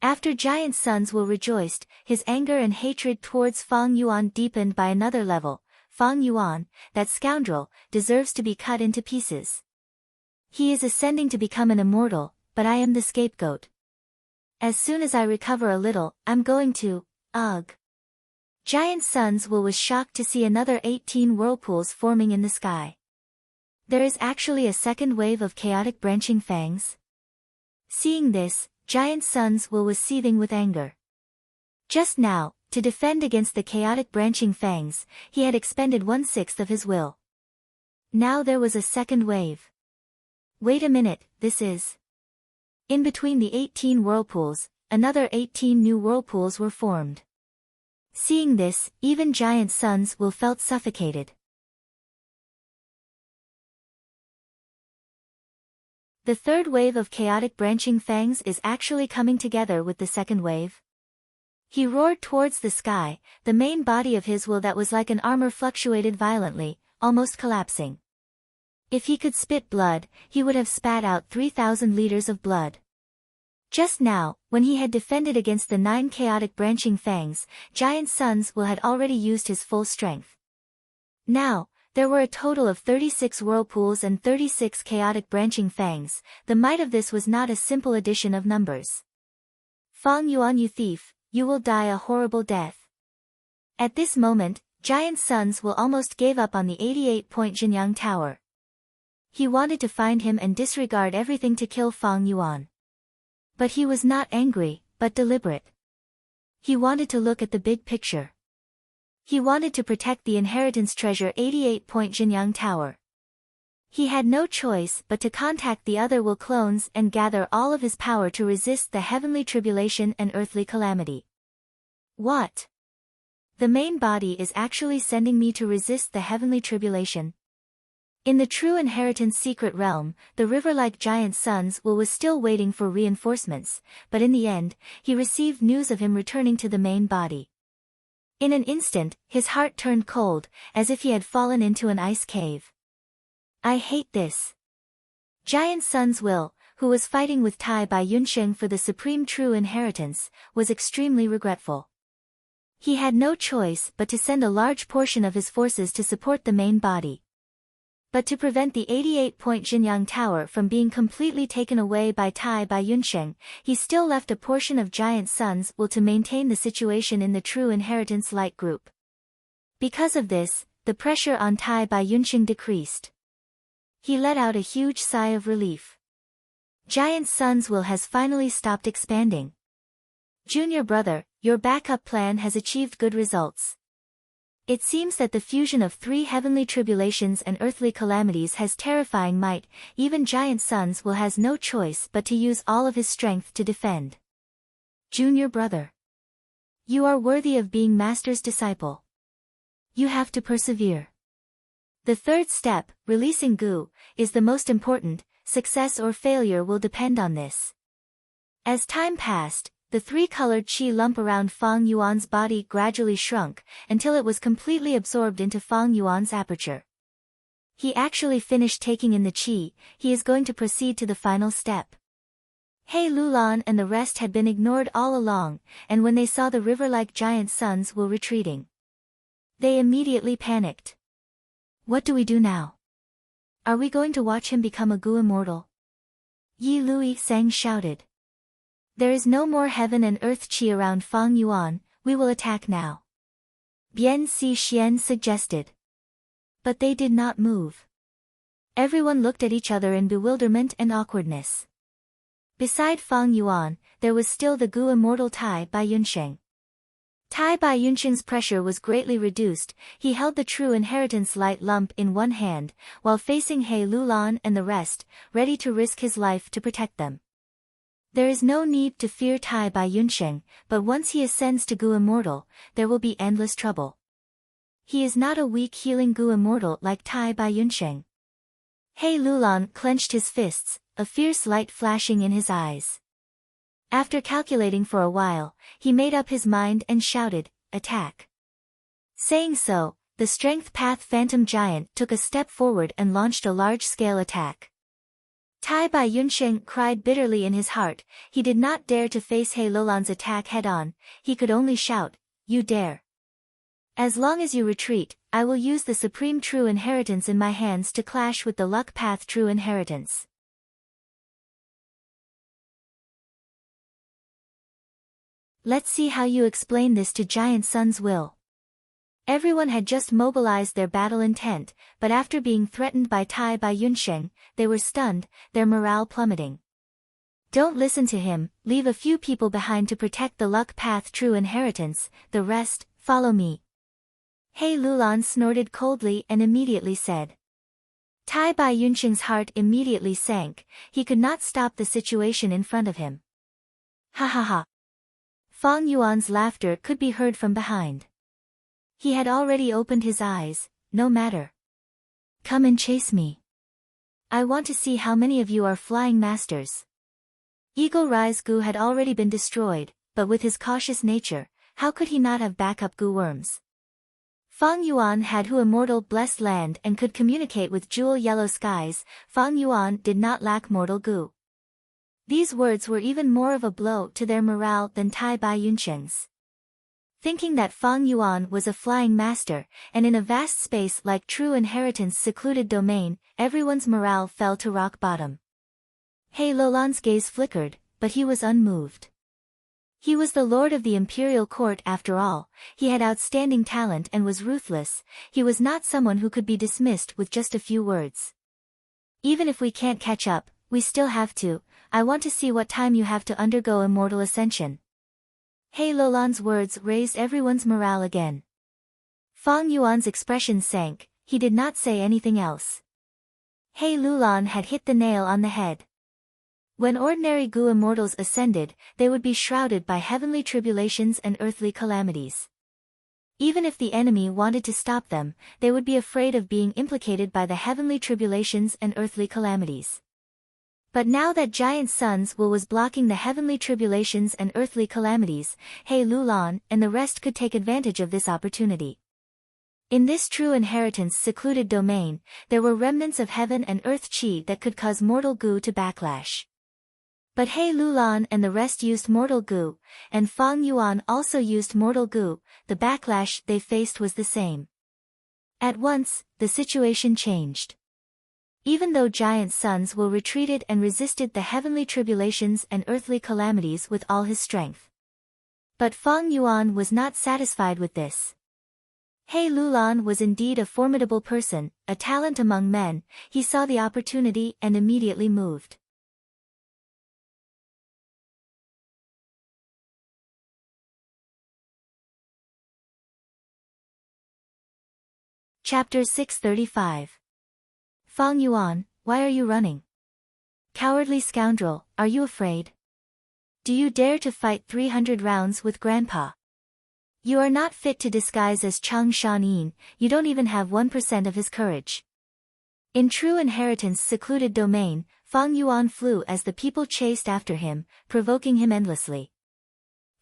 After Giant Sun's will rejoiced, his anger and hatred towards Fang Yuan deepened by another level. Fang Yuan, that scoundrel, deserves to be cut into pieces. He is ascending to become an immortal, but I am the scapegoat. As soon as I recover a little, I'm going to, ugh. Giant Sun's will was shocked to see another 18 whirlpools forming in the sky. There is actually a second wave of chaotic branching fangs. Seeing this, Giant Sun's will was seething with anger. Just now, to defend against the chaotic branching fangs, he had expended 1/6 of his will. Now there was a second wave. Wait a minute, this is... In between the 18 whirlpools, another 18 new whirlpools were formed. Seeing this, even Giant Sun's will felt suffocated. The third wave of chaotic branching fangs is actually coming together with the second wave. He roared towards the sky, the main body of his will that was like an armor fluctuated violently, almost collapsing. If he could spit blood, he would have spat out 3,000 liters of blood. Just now, when he had defended against the 9 chaotic branching fangs, Giant Sun's will had already used his full strength. Now, there were a total of 36 whirlpools and 36 chaotic branching fangs. The might of this was not a simple addition of numbers. Fang Yuan, you thief, you will die a horrible death. At this moment, Giant Sun's will almost gave up on the 88-point Jinyang Tower. He wanted to find him and disregard everything to kill Fang Yuan. But he was not angry, but deliberate. He wanted to look at the big picture. He wanted to protect the inheritance treasure 88-point Jinyang Tower. He had no choice but to contact the other will clones and gather all of his power to resist the heavenly tribulation and earthly calamity. What? The main body is actually sending me to resist the heavenly tribulation. In the true inheritance secret realm, the river-like Giant Sun's will was still waiting for reinforcements, but in the end, he received news of him returning to the main body. In an instant, his heart turned cold, as if he had fallen into an ice cave. I hate this. Giant Sun's will, who was fighting with Tai Bai Yunsheng for the supreme true inheritance, was extremely regretful. He had no choice but to send a large portion of his forces to support the main body. But to prevent the 88-point Jinyang Tower from being completely taken away by Tai Bai Yunsheng, he still left a portion of Giant Sun's will to maintain the situation in the True Inheritance Light Group. Because of this, the pressure on Tai Bai Yunsheng decreased. He let out a huge sigh of relief. Giant Sun's will has finally stopped expanding. Junior brother, your backup plan has achieved good results. It seems that the fusion of 3 heavenly tribulations and earthly calamities has terrifying might, even Giant Sun's will has no choice but to use all of his strength to defend. Junior brother. You are worthy of being Master's disciple. You have to persevere. The third step, releasing Gu, is the most important. Success or failure will depend on this. As time passed, the 3-colored qi lump around Fang Yuan's body gradually shrunk, until it was completely absorbed into Fang Yuan's aperture. He actually finished taking in the qi. He is going to proceed to the final step. He Lulan and the rest had been ignored all along, and when they saw the river-like Giant Sun's will retreating, they immediately panicked. What do we do now? Are we going to watch him become a Gu immortal? Yi Lui Sang shouted. There is no more heaven and earth qi around Fang Yuan, we will attack now. Bian Si Xian suggested. But they did not move. Everyone looked at each other in bewilderment and awkwardness. Beside Fang Yuan, there was still the Gu immortal Tai Bai Yunsheng. Tai Bai Yunsheng's pressure was greatly reduced. He held the true inheritance light lump in one hand, while facing He Lulan and the rest, ready to risk his life to protect them. There is no need to fear Tai Bai Yunsheng, but once he ascends to Gu immortal, there will be endless trouble. He is not a weak healing Gu immortal like Tai Bai Yunsheng. He Lulan clenched his fists, a fierce light flashing in his eyes. After calculating for a while, he made up his mind and shouted, "Attack!" Saying so, the Strength Path Phantom Giant took a step forward and launched a large-scale attack. Tai Bai Yunsheng cried bitterly in his heart. He did not dare to face He Lulan's attack head-on. He could only shout, "You dare! As long as you retreat, I will use the Supreme True Inheritance in my hands to clash with the Luck Path True Inheritance." Let's see how you explain this to Giant Sun's will. Everyone had just mobilized their battle intent, but after being threatened by Tai Bai Yunsheng, they were stunned, their morale plummeting. Don't listen to him, leave a few people behind to protect the Luck Path True Inheritance, the rest, follow me. He Lulan snorted coldly and immediately said. Tai Bai Yunsheng's heart immediately sank. He could not stop the situation in front of him. Ha ha ha. Fang Yuan's laughter could be heard from behind. He had already opened his eyes. No matter. Come and chase me. I want to see how many of you are flying masters. Eagle Rise Gu had already been destroyed, but with his cautious nature, how could he not have backup Gu worms? Fang Yuan had Hu immortal blessed land and could communicate with jewel yellow skies. Fang Yuan did not lack mortal Gu. These words were even more of a blow to their morale than Tai Bai Yunsheng's. Thinking that Fang Yuan was a flying master, and in a vast space like True Inheritance secluded domain, everyone's morale fell to rock bottom. He Lulan's gaze flickered, but he was unmoved. He was the lord of the imperial court after all. He had outstanding talent and was ruthless. He was not someone who could be dismissed with just a few words. Even if we can't catch up, we still have to. I want to see what time you have to undergo immortal ascension. He Lulan's words raised everyone's morale again. Fang Yuan's expression sank. He did not say anything else. He Lulan had hit the nail on the head. When ordinary Gu immortals ascended, they would be shrouded by heavenly tribulations and earthly calamities. Even if the enemy wanted to stop them, they would be afraid of being implicated by the heavenly tribulations and earthly calamities. But now that giant sun's will was blocking the heavenly tribulations and earthly calamities, He Lulan and the rest could take advantage of this opportunity. In this true inheritance secluded domain, there were remnants of heaven and earth chi that could cause mortal gu to backlash. But He Lulan and the rest used mortal gu, and Fang Yuan also used mortal gu. The backlash they faced was the same. At once, the situation changed. Even though giant suns will retreated and resisted the heavenly tribulations and earthly calamities with all his strength. But Fang Yuan was not satisfied with this. He Lulan was indeed a formidable person, a talent among men. He saw the opportunity and immediately moved. Chapter 635. Fang Yuan, why are you running? Cowardly scoundrel, are you afraid? Do you dare to fight 300 rounds with Grandpa? You are not fit to disguise as Chang Shanyin, you don't even have 1% of his courage. In true inheritance secluded domain, Fang Yuan flew as the people chased after him, provoking him endlessly.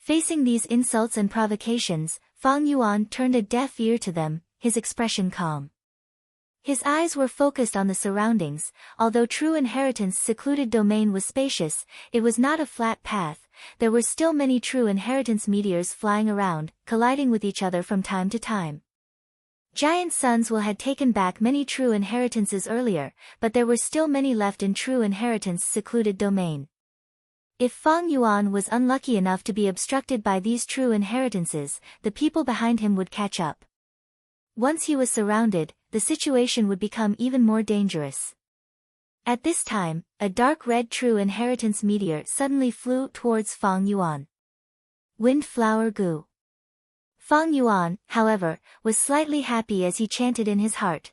Facing these insults and provocations, Fang Yuan turned a deaf ear to them, his expression calm. His eyes were focused on the surroundings. Although true inheritance secluded domain was spacious, it was not a flat path. There were still many true inheritance meteors flying around, colliding with each other from time to time. Giant suns will had taken back many true inheritances earlier, but there were still many left in true inheritance secluded domain. If Fang Yuan was unlucky enough to be obstructed by these true inheritances, the people behind him would catch up. Once he was surrounded, the situation would become even more dangerous. At this time, a dark red true inheritance meteor suddenly flew towards Fang Yuan. Windflower Gu. Fang Yuan, however, was slightly happy as he chanted in his heart.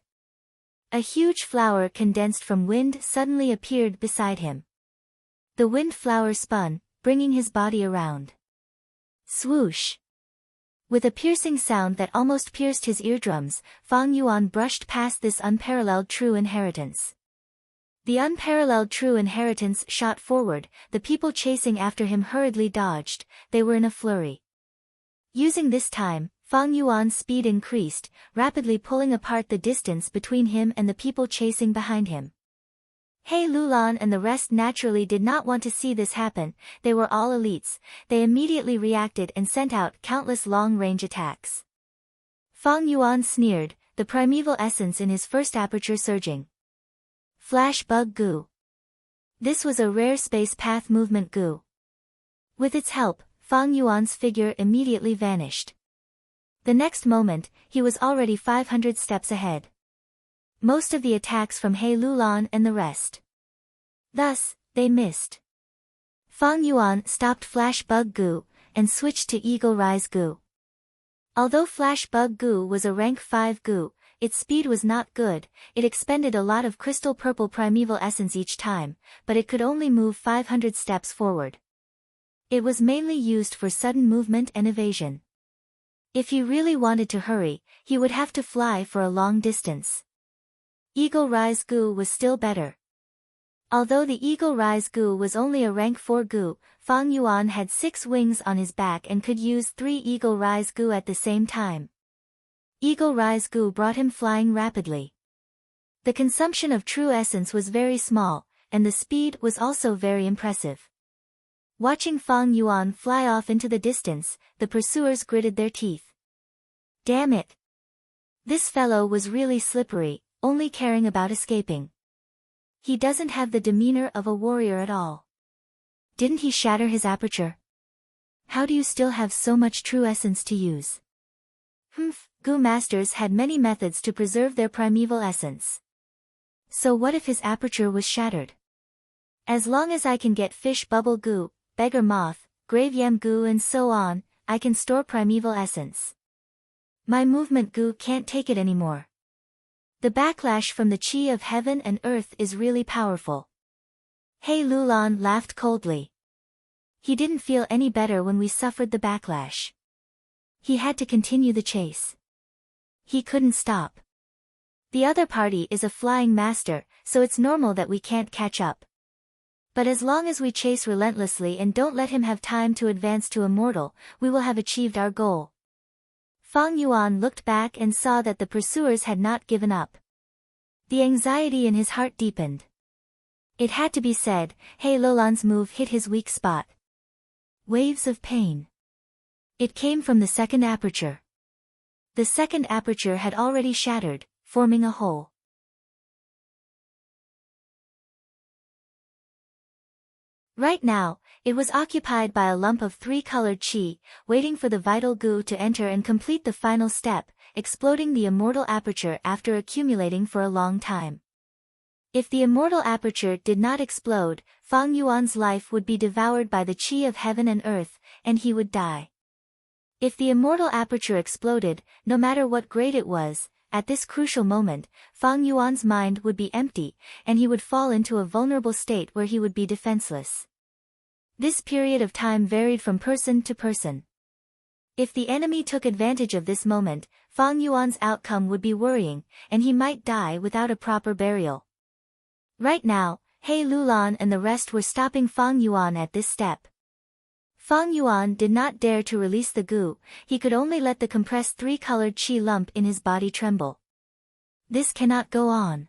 A huge flower condensed from wind suddenly appeared beside him. The wind flower spun, bringing his body around. Swoosh! With a piercing sound that almost pierced his eardrums, Fang Yuan brushed past this unparalleled true inheritance. The unparalleled true inheritance shot forward, the people chasing after him hurriedly dodged, they were in a flurry. Using this time, Fang Yuan's speed increased, rapidly pulling apart the distance between him and the people chasing behind him. He Lulan and the rest naturally did not want to see this happen. They were all elites. They immediately reacted and sent out countless long-range attacks. Fang Yuan sneered, the primeval essence in his first aperture surging. Flash Bug Gu. This was a rare space path movement Gu. With its help, Fang Yuan's figure immediately vanished. The next moment, he was already 500 steps ahead. Most of the attacks from He Lulan and the rest. Thus, they missed. Fang Yuan stopped Flash Bug Gu, and switched to Eagle Rise Gu. Although Flash Bug Gu was a rank 5 Gu, its speed was not good, it expended a lot of crystal purple primeval essence each time, but it could only move 500 steps forward. It was mainly used for sudden movement and evasion. If he really wanted to hurry, he would have to fly for a long distance. Eagle Rise Gu was still better. Although the Eagle Rise Gu was only a rank 4 Gu, Fang Yuan had 6 wings on his back and could use 3 Eagle Rise Gu at the same time. Eagle Rise Gu brought him flying rapidly. The consumption of true essence was very small, and the speed was also very impressive. Watching Fang Yuan fly off into the distance, the pursuers gritted their teeth. Damn it! This fellow was really slippery, only caring about escaping. He doesn't have the demeanor of a warrior at all. Didn't he shatter his aperture? How do you still have so much true essence to use? Gu masters had many methods to preserve their primeval essence. So what if his aperture was shattered? As long as I can get fish bubble Gu, beggar moth, grave yam Gu and so on, I can store primeval essence. My movement Gu can't take it anymore. The backlash from the chi of heaven and earth is really powerful. He Lulan laughed coldly. He didn't feel any better when we suffered the backlash. He had to continue the chase. He couldn't stop. The other party is a flying master, so it's normal that we can't catch up. But as long as we chase relentlessly and don't let him have time to advance to immortal, we will have achieved our goal. Fang Yuan looked back and saw that the pursuers had not given up. The anxiety in his heart deepened. It had to be said, He Lulan's move hit his weak spot. Waves of pain. It came from the second aperture. The second aperture had already shattered, forming a hole. Right now, it was occupied by a lump of three-colored qi, waiting for the vital goo to enter and complete the final step, exploding the immortal aperture after accumulating for a long time. If the immortal aperture did not explode, Fang Yuan's life would be devoured by the qi of heaven and earth, and he would die. If the immortal aperture exploded, no matter what grade it was, at this crucial moment, Fang Yuan's mind would be empty, and he would fall into a vulnerable state where he would be defenseless. This period of time varied from person to person. If the enemy took advantage of this moment, Fang Yuan's outcome would be worrying, and he might die without a proper burial. Right now, He Lulan and the rest were stopping Fang Yuan at this step. Fang Yuan did not dare to release the goo, he could only let the compressed three-colored qi lump in his body tremble. This cannot go on.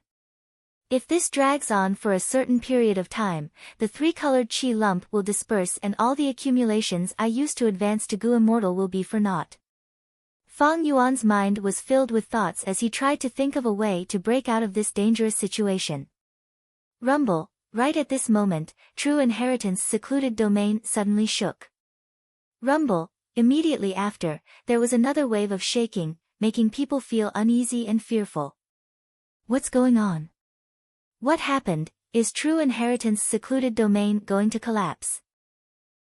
If this drags on for a certain period of time, the three-colored qi lump will disperse and all the accumulations I used to advance to goo immortal will be for naught. Fang Yuan's mind was filled with thoughts as he tried to think of a way to break out of this dangerous situation. Rumble, right at this moment, True Inheritance secluded domain suddenly shook. Rumble, immediately after, there was another wave of shaking, making people feel uneasy and fearful. What's going on? What happened? Is True Inheritance secluded domain going to collapse?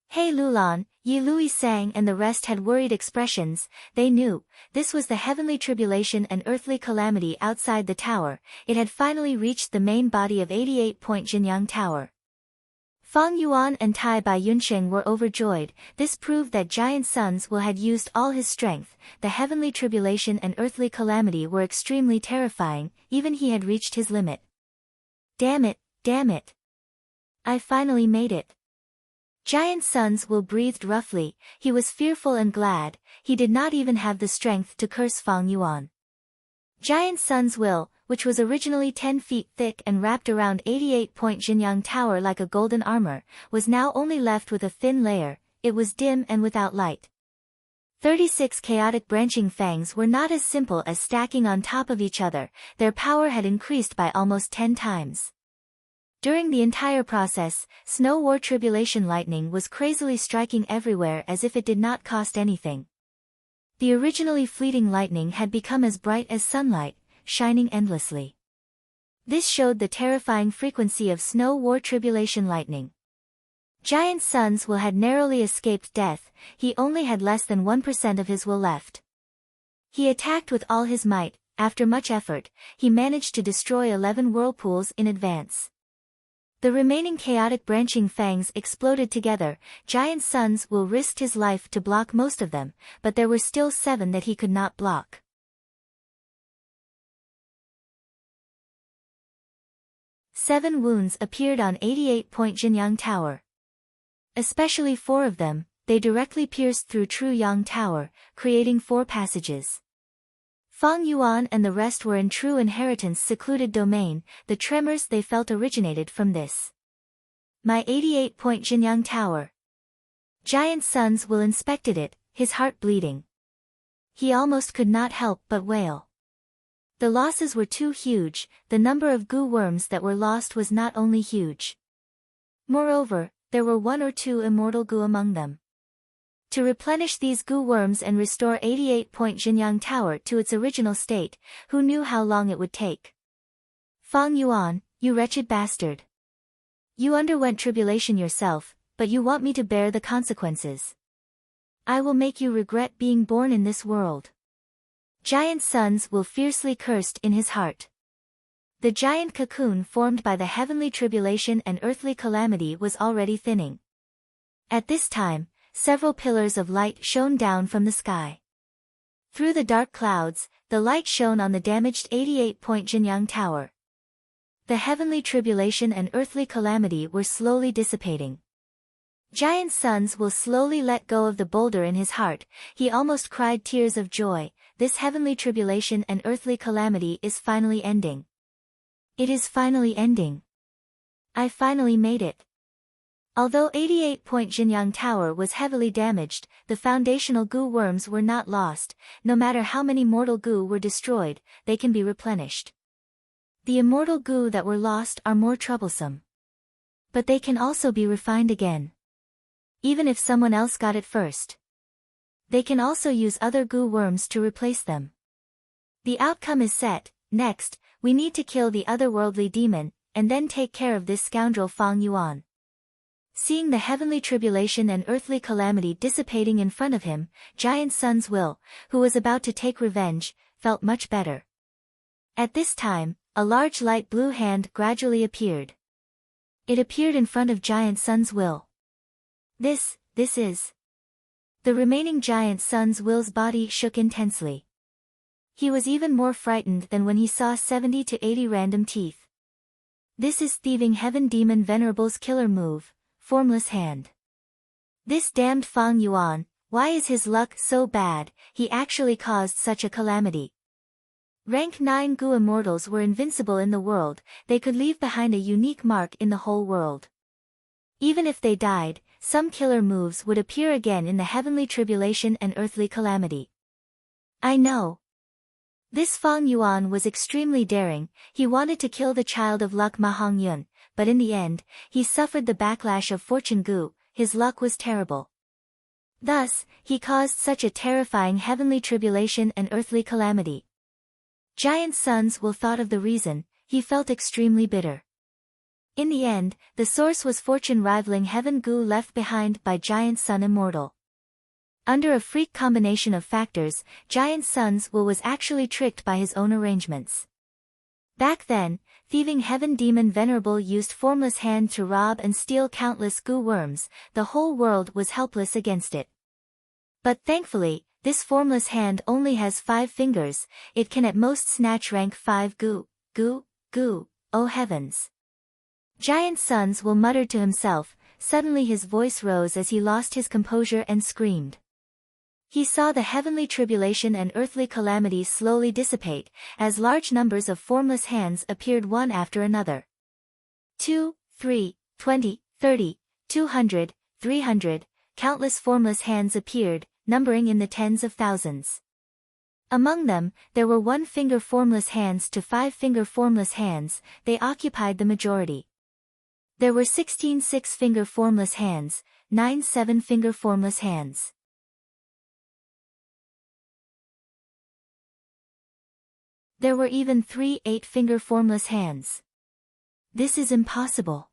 He Lulan, Yi Lui Sang and the rest had worried expressions. They knew, this was the heavenly tribulation and earthly calamity outside the tower, it had finally reached the main body of 88-point Jinyang Tower. Fang Yuan and Tai Bai Yunsheng were overjoyed, this proved that Giant Sun's will had used all his strength, the heavenly tribulation and earthly calamity were extremely terrifying, even he had reached his limit. Damn it, damn it. I finally made it. Giant Sun's will breathed roughly, he was fearful and glad, he did not even have the strength to curse Fang Yuan. Giant Sun's will, which was originally 10 feet thick and wrapped around 88-point Jinyang Tower like a golden armor, was now only left with a thin layer, it was dim and without light. 36 chaotic branching fangs were not as simple as stacking on top of each other, their power had increased by almost 10 times. During the entire process, Snow War Tribulation lightning was crazily striking everywhere as if it did not cost anything. The originally fleeting lightning had become as bright as sunlight, shining endlessly. This showed the terrifying frequency of Snow War Tribulation lightning. Giant Sun's will had narrowly escaped death, he only had less than 1% of his will left. He attacked with all his might, after much effort, he managed to destroy 11 whirlpools in advance. The remaining chaotic branching fangs exploded together, Giant Sun's will risked his life to block most of them, but there were still 7 that he could not block. Seven wounds appeared on 88-point Jinyang Tower. Especially 4 of them, they directly pierced through True Yang Tower, creating 4 passages. Fang Yuan and the rest were in True Inheritance secluded domain, the tremors they felt originated from this. My 88-point Jinyang Tower. Giant Sun's will inspected it, his heart bleeding. He almost could not help but wail. The losses were too huge, the number of goo worms that were lost was not only huge. Moreover, there were 1 or 2 immortal goo among them. To replenish these goo worms and restore 88-point Jinyang Tower to its original state, who knew how long it would take? Fang Yuan, you wretched bastard. You underwent tribulation yourself, but you want me to bear the consequences. I will make you regret being born in this world. Giant Sun's will fiercely cursed in his heart. The giant cocoon formed by the heavenly tribulation and earthly calamity was already thinning. At this time, several pillars of light shone down from the sky. Through the dark clouds, the light shone on the damaged 88-point Jinyang Tower. The heavenly tribulation and earthly calamity were slowly dissipating. Giant Sons will slowly let go of the boulder in his heart. He almost cried tears of joy. This heavenly tribulation and earthly calamity is finally ending. It is finally ending. I finally made it. Although 88-point Jinyang Tower was heavily damaged, the foundational goo worms were not lost. No matter how many mortal goo were destroyed, they can be replenished. The immortal goo that were lost are more troublesome. But they can also be refined again. Even if someone else got it first. They can also use other goo worms to replace them. The outcome is set. Next, we need to kill the otherworldly demon, and then take care of this scoundrel Fang Yuan. Seeing the heavenly tribulation and earthly calamity dissipating in front of him, Giant Sun's Will, who was about to take revenge, felt much better. At this time, a large light blue hand gradually appeared. It appeared in front of Giant Sun's Will. This is. The remaining Giant Sun's Will's body shook intensely. He was even more frightened than when he saw 70 to 80 random teeth. This is Thieving Heaven Demon Venerable's killer move, Formless Hand. This damned Fang Yuan, why is his luck so bad? He actually caused such a calamity. Rank 9 Goo Immortals were invincible in the world, they could leave behind a unique mark in the whole world. Even if they died, some killer moves would appear again in the heavenly tribulation and earthly calamity. I know. This Fang Yuan was extremely daring. He wanted to kill the child of luck Ma Hongyun, but in the end, he suffered the backlash of fortune goo. His luck was terrible. Thus, he caused such a terrifying heavenly tribulation and earthly calamity. Giant Sun's Will thought of the reason. He felt extremely bitter. In the end, the source was fortune-rivaling heaven goo left behind by Giant Sun Immortal. Under a freak combination of factors, Giant Sun's Will was actually tricked by his own arrangements. Back then, Thieving Heaven Demon Venerable used Formless Hand to rob and steal countless goo worms. The whole world was helpless against it. But thankfully, this Formless Hand only has 5 fingers. It can at most snatch rank 5 goo. Oh heavens. Giant Sun's Will muttered to himself. Suddenly his voice rose as he lost his composure and screamed. He saw the heavenly tribulation and earthly calamity slowly dissipate, as large numbers of formless hands appeared one after another. 2, 3, 20, 30, 200, 300, countless formless hands appeared, numbering in the tens of thousands. Among them, there were 1-finger formless hands to 5-finger formless hands. They occupied the majority. There were 16 6-finger formless hands, 9 7-finger formless hands. There were even 3 8-finger formless hands. This is impossible.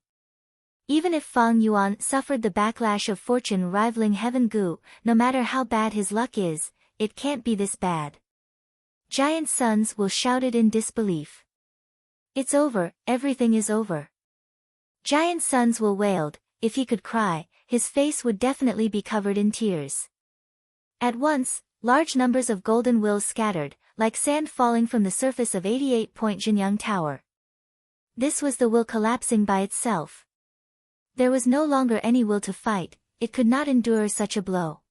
Even if Fang Yuan suffered the backlash of fortune rivaling heaven goo, no matter how bad his luck is, it can't be this bad. Giant Sun's Will shouted in disbelief. It's over, everything is over. Giant Sun's Will wailed. If he could cry, his face would definitely be covered in tears. At once, large numbers of golden wills scattered, like sand falling from the surface of 88-point Jinyang Tower. This was the will collapsing by itself. There was no longer any will to fight, it could not endure such a blow.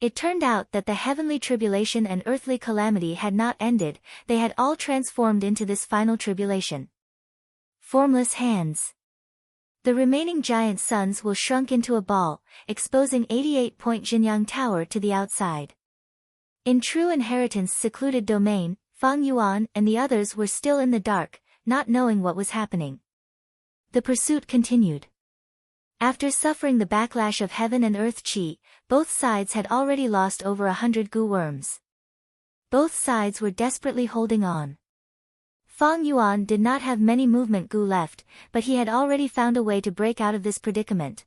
It turned out that the heavenly tribulation and earthly calamity had not ended, they had all transformed into this final tribulation. Formless hands. The remaining Giant Sun's Will shrunk into a ball, exposing 88-point Jinyang Tower to the outside. In true inheritance secluded domain, Fang Yuan and the others were still in the dark, not knowing what was happening. The pursuit continued. After suffering the backlash of heaven and earth chi, both sides had already lost over 100 goo worms. Both sides were desperately holding on. Fang Yuan did not have many movement goo left, but he had already found a way to break out of this predicament.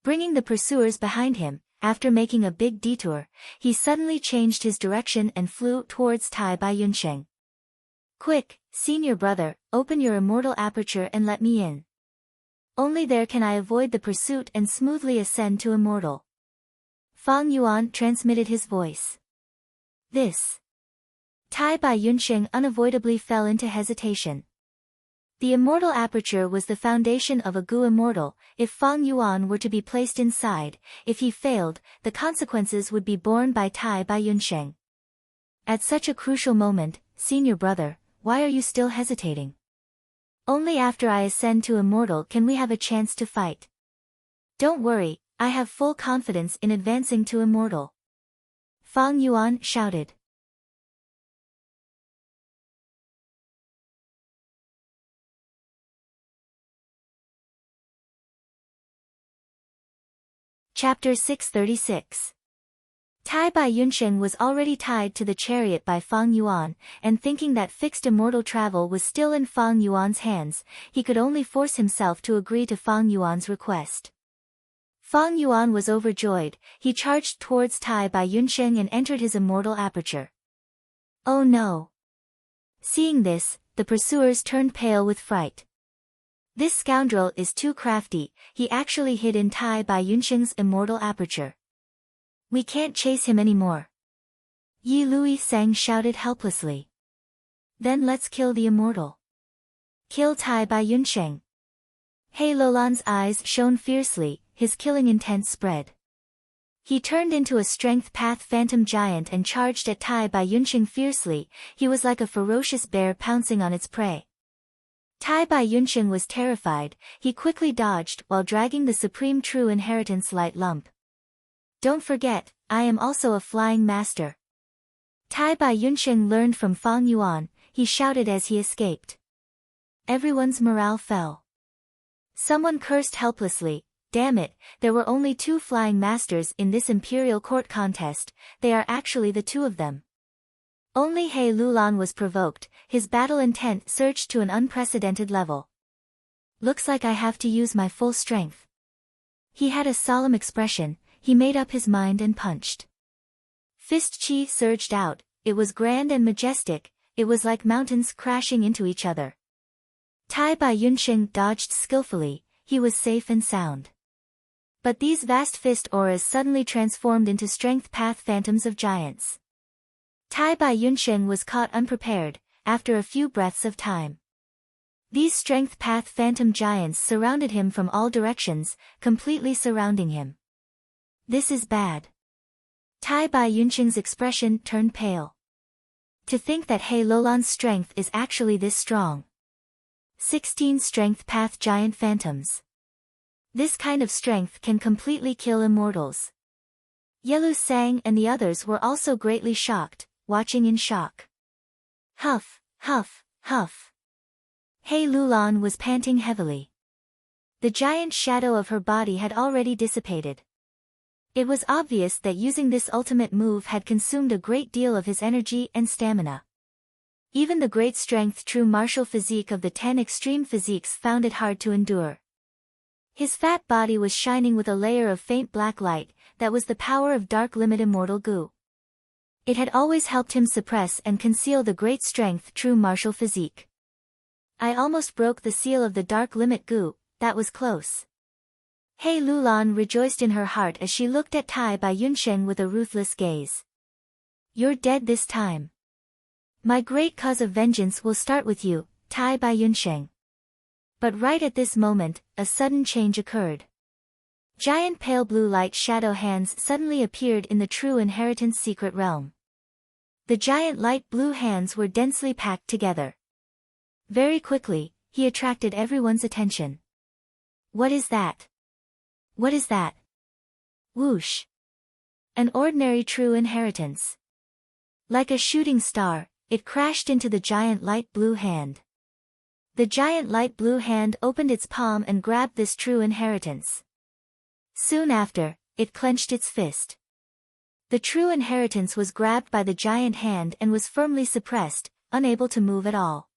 Bringing the pursuers behind him, after making a big detour, he suddenly changed his direction and flew towards Tai Bai Yunsheng. Quick, senior brother, open your immortal aperture and let me in. Only there can I avoid the pursuit and smoothly ascend to immortal. Fang Yuan transmitted his voice. This. Tai Bai Yunsheng unavoidably fell into hesitation. The immortal aperture was the foundation of a Gu immortal. If Fang Yuan were to be placed inside, if he failed, the consequences would be borne by Tai Bai Yunsheng. At such a crucial moment, senior brother, why are you still hesitating? Only after I ascend to immortal can we have a chance to fight. Don't worry, I have full confidence in advancing to immortal. Fang Yuan shouted. Chapter 636. Tai Bai Yunsheng was already tied to the chariot by Fang Yuan, and thinking that fixed immortal travel was still in Fang Yuan's hands, he could only force himself to agree to Fang Yuan's request. Fang Yuan was overjoyed. He charged towards Tai Bai Yunsheng and entered his immortal aperture. Oh no! Seeing this, the pursuers turned pale with fright. This scoundrel is too crafty, he actually hid in Tai Bai Yunsheng's immortal aperture. We can't chase him anymore. Yi Lui Sang shouted helplessly. Then let's kill the immortal. Kill Tai Bai Yunsheng. He Lulan's eyes shone fiercely, his killing intent spread. He turned into a strength path phantom giant and charged at Tai Bai Yunsheng fiercely. He was like a ferocious bear pouncing on its prey. Tai Bai Yunsheng was terrified. He quickly dodged while dragging the supreme true inheritance light lump. Don't forget, I am also a flying master. Tai Bai Yunsheng learned from Fang Yuan, he shouted as he escaped. Everyone's morale fell. Someone cursed helplessly, damn it, there were only 2 flying masters in this imperial court contest, they are actually the 2 of them. Only He Lulan was provoked, his battle intent surged to an unprecedented level. Looks like I have to use my full strength. He had a solemn expression, he made up his mind and punched. Fist chi surged out, it was grand and majestic, it was like mountains crashing into each other. Tai Bai Yunsheng dodged skillfully, he was safe and sound. But these vast fist auras suddenly transformed into strength path phantoms of giants. Tai Bai Yunsheng was caught unprepared, after a few breaths of time. These strength path phantom giants surrounded him from all directions, completely surrounding him. This is bad. Tai Bai Yunsheng's expression turned pale. To think that He Lulan's strength is actually this strong. 16 strength path giant phantoms. This kind of strength can completely kill immortals. Yelu Sang and the others were also greatly shocked, watching in shock. Huff, huff, huff. He Lulan was panting heavily. The giant shadow of her body had already dissipated. It was obvious that using this ultimate move had consumed a great deal of his energy and stamina. Even the great strength true martial physique of the 10 extreme physiques found it hard to endure. His fat body was shining with a layer of faint black light, that was the power of dark limit immortal Gu. It had always helped him suppress and conceal the great strength true martial physique. I almost broke the seal of the dark limit Gu, that was close. He Lulan rejoiced in her heart as she looked at Tai Bai Yunsheng with a ruthless gaze. You're dead this time. My great cause of vengeance will start with you, Tai Bai Yunsheng. But right at this moment, a sudden change occurred. Giant pale blue light shadow hands suddenly appeared in the true inheritance secret realm. The giant light blue hands were densely packed together. Very quickly, he attracted everyone's attention. What is that? What is that? Whoosh! An ordinary true inheritance. Like a shooting star, it crashed into the giant light blue hand. The giant light blue hand opened its palm and grabbed this true inheritance. Soon after, it clenched its fist. The true inheritance was grabbed by the giant hand and was firmly suppressed, unable to move at all.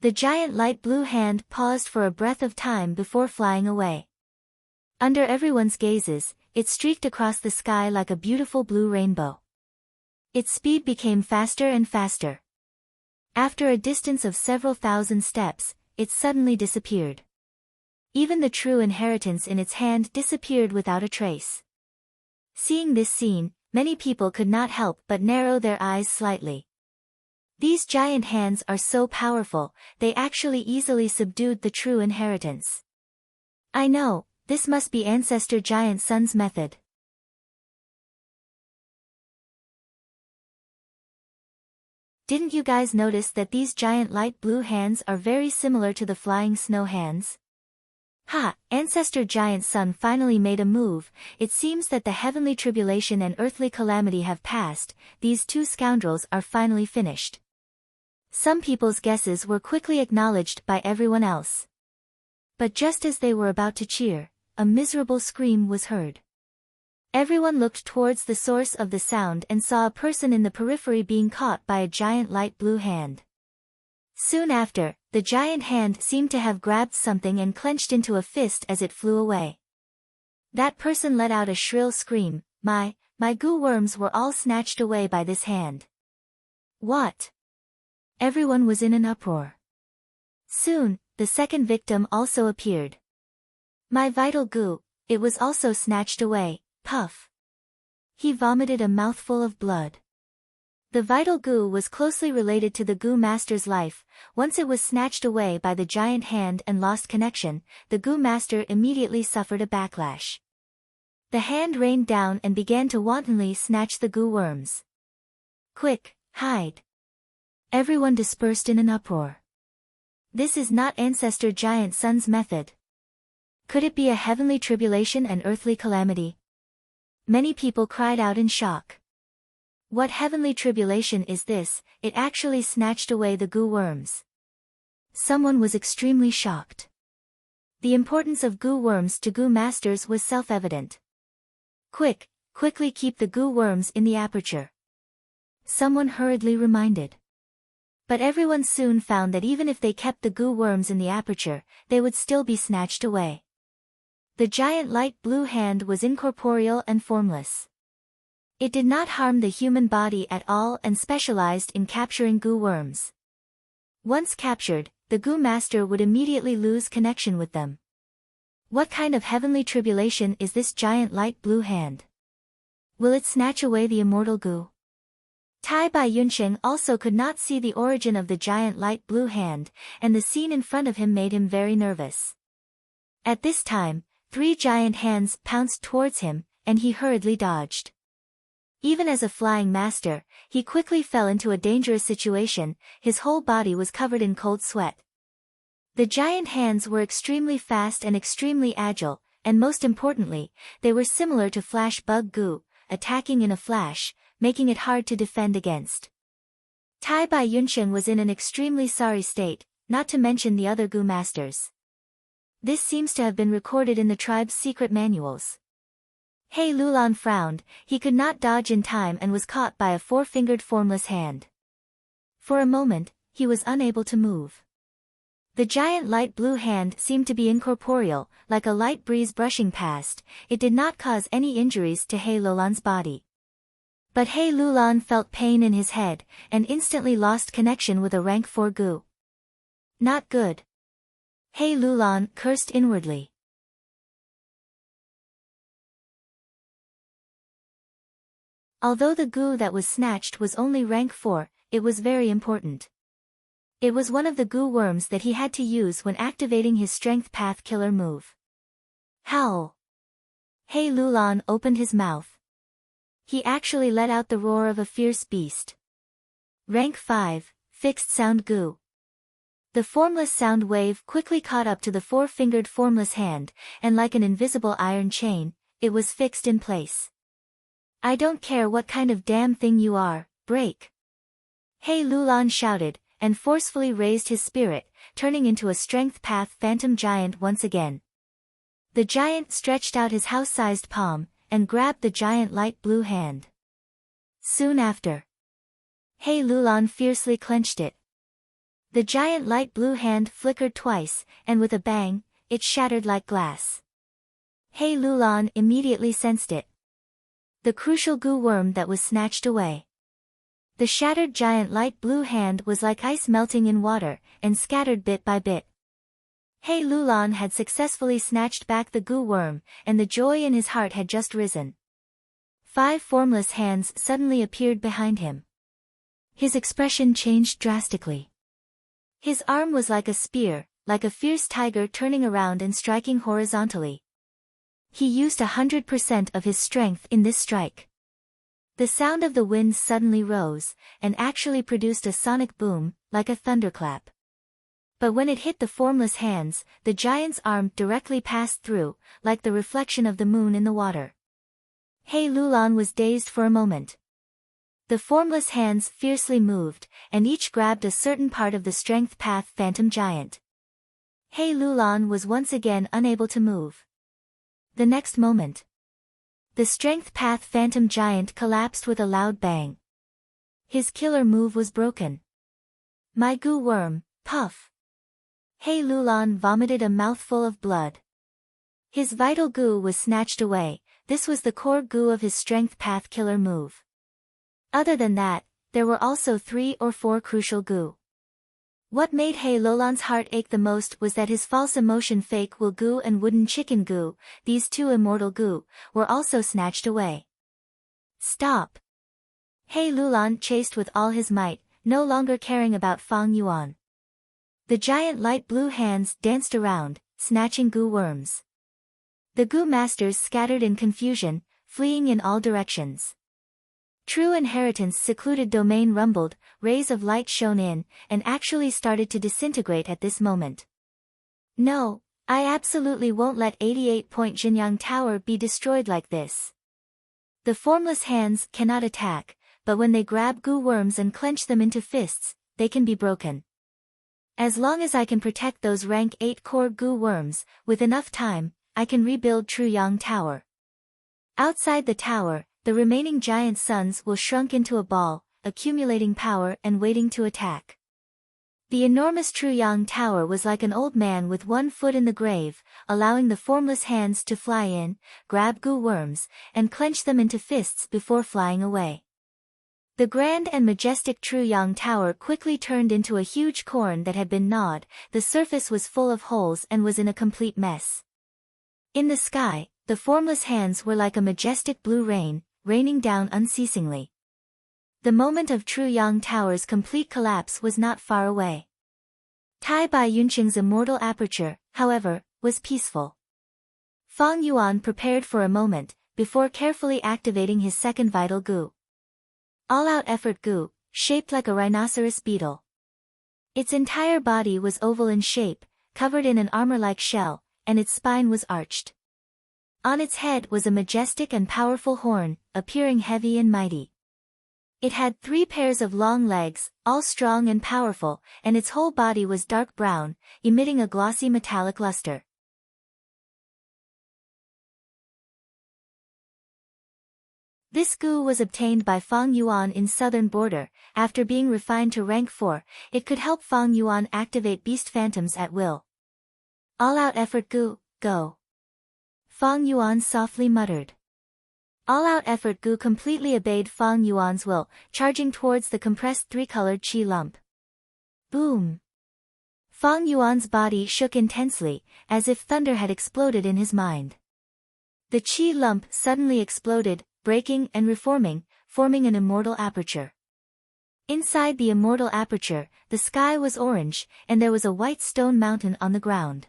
The giant light blue hand paused for a breath of time before flying away. Under everyone's gazes, it streaked across the sky like a beautiful blue rainbow. Its speed became faster and faster. After a distance of several thousand steps, it suddenly disappeared. Even the true inheritance in its hand disappeared without a trace. Seeing this scene, many people could not help but narrow their eyes slightly. These giant hands are so powerful, they actually easily subdued the true inheritance. I know, this must be Ancestor Giant Sun's method. Didn't you guys notice that these giant light blue hands are very similar to the flying snow hands? Ha! Ancestor Giant Sun finally made a move. It seems that the heavenly tribulation and earthly calamity have passed. These two scoundrels are finally finished. Some people's guesses were quickly acknowledged by everyone else. But just as they were about to cheer, a miserable scream was heard. Everyone looked towards the source of the sound and saw a person in the periphery being caught by a giant light blue hand. Soon after, the giant hand seemed to have grabbed something and clenched into a fist as it flew away. That person let out a shrill scream. My goo worms were all snatched away by this hand. What? Everyone was in an uproar. Soon, the second victim also appeared. My vital goo, it was also snatched away. Puff. He vomited a mouthful of blood. The vital goo was closely related to the goo master's life. Once it was snatched away by the giant hand and lost connection, the goo master immediately suffered a backlash. The hand rained down and began to wantonly snatch the goo worms. Quick, hide. Everyone dispersed in an uproar. This is not Ancestor Giant Sun's method. Could it be a heavenly tribulation and earthly calamity? Many people cried out in shock. What heavenly tribulation is this? It actually snatched away the goo worms. Someone was extremely shocked. The importance of goo worms to goo masters was self-evident. Quickly keep the goo worms in the aperture. Someone hurriedly reminded. But everyone soon found that even if they kept the goo worms in the aperture, they would still be snatched away. The giant light blue hand was incorporeal and formless. It did not harm the human body at all and specialized in capturing goo worms. Once captured, the goo master would immediately lose connection with them. What kind of heavenly tribulation is this giant light blue hand? Will it snatch away the immortal goo? Tai Bai Yunsheng also could not see the origin of the giant light blue hand, and the scene in front of him made him very nervous. At this time, 3 giant hands pounced towards him, and he hurriedly dodged. Even as a flying master, he quickly fell into a dangerous situation. His whole body was covered in cold sweat. The giant hands were extremely fast and extremely agile, and most importantly, they were similar to flash bug goo, attacking in a flash, making it hard to defend against. Tai Bai Yunsheng was in an extremely sorry state, not to mention the other goo masters. This seems to have been recorded in the tribe's secret manuals. He Lulan frowned. He could not dodge in time and was caught by a 4-fingered formless hand. For a moment, he was unable to move. The giant light blue hand seemed to be incorporeal, like a light breeze brushing past. It did not cause any injuries to He Lulan's body. But He Lulan felt pain in his head, and instantly lost connection with a rank 4 goo. Not good. He Lulan cursed inwardly. Although the goo that was snatched was only rank 4, it was very important. It was one of the goo worms that he had to use when activating his Strength Path killer move. Howl! He Lulan opened his mouth. He actually let out the roar of a fierce beast. Rank 5, Fixed Sound Goo. The formless sound wave quickly caught up to the 4-fingered formless hand, and like an invisible iron chain, it was fixed in place. I don't care what kind of damn thing you are, break! He Lulan shouted, and forcefully raised his spirit, turning into a Strength Path phantom giant once again. The giant stretched out his house-sized palm, and grabbed the giant light blue hand. Soon after, He Lulan fiercely clenched it. The giant light blue hand flickered twice, and with a bang, it shattered like glass. He Lulan immediately sensed it. The crucial goo worm that was snatched away. The shattered giant light blue hand was like ice melting in water, and scattered bit by bit. He Lulan had successfully snatched back the goo worm, and the joy in his heart had just risen. 5 formless hands suddenly appeared behind him. His expression changed drastically. His arm was like a spear, like a fierce tiger turning around and striking horizontally. He used 100% of his strength in this strike. The sound of the wind suddenly rose, and actually produced a sonic boom, like a thunderclap. But when it hit the formless hands, the giant's arm directly passed through, like the reflection of the moon in the water. Hei Lulan was dazed for a moment. The formless hands fiercely moved, and each grabbed a certain part of the strength path phantom giant. Hei Lulan was once again unable to move. The next moment, the strength path phantom giant collapsed with a loud bang. His killer move was broken. My goo worm, puff. Hei Lulan vomited a mouthful of blood. His vital goo was snatched away. This was the core goo of his strength path killer move. Other than that, there were also 3 or 4 crucial goo. What made Hei Lulan's heart ache the most was that his false emotion fake will goo and wooden chicken goo, these 2 immortal goo, were also snatched away. Stop! Hei Lulan chased with all his might, no longer caring about Fang Yuan. The giant light blue hands danced around, snatching goo worms. The goo masters scattered in confusion, fleeing in all directions. True Inheritance secluded domain rumbled, rays of light shone in, and actually started to disintegrate at this moment. No, I absolutely won't let 88-point Jinyang Tower be destroyed like this. The formless hands cannot attack, but when they grab goo worms and clench them into fists, they can be broken. As long as I can protect those rank 8 core goo worms, with enough time, I can rebuild Truyang Tower. Outside the tower, the remaining giant suns will shrunk into a ball, accumulating power and waiting to attack. The enormous Truyang Tower was like an old man with 1 foot in the grave, allowing the formless hands to fly in, grab goo worms, and clench them into fists before flying away. The grand and majestic Truyang Tower quickly turned into a huge corn that had been gnawed. The surface was full of holes and was in a complete mess. In the sky, the formless hands were like a majestic blue rain, raining down unceasingly. The moment of Truyang Tower's complete collapse was not far away. Tai Bai Yunqing's immortal aperture, however, was peaceful. Fang Yuan prepared for a moment, before carefully activating his second vital goo. All-out effort goo, shaped like a rhinoceros beetle. Its entire body was oval in shape, covered in an armor-like shell, and its spine was arched. On its head was a majestic and powerful horn, appearing heavy and mighty. It had 3 pairs of long legs, all strong and powerful, and its whole body was dark brown, emitting a glossy metallic luster. This goo was obtained by Fang Yuan in southern border. After being refined to rank 4, it could help Fang Yuan activate beast phantoms at will. All-out effort goo, go. Fang Yuan softly muttered. All-out effort goo completely obeyed Fang Yuan's will, charging towards the compressed 3-colored qi lump. Boom! Fang Yuan's body shook intensely, as if thunder had exploded in his mind. The qi lump suddenly exploded, breaking and reforming, forming an immortal aperture. Inside the immortal aperture, the sky was orange, and there was a white stone mountain on the ground.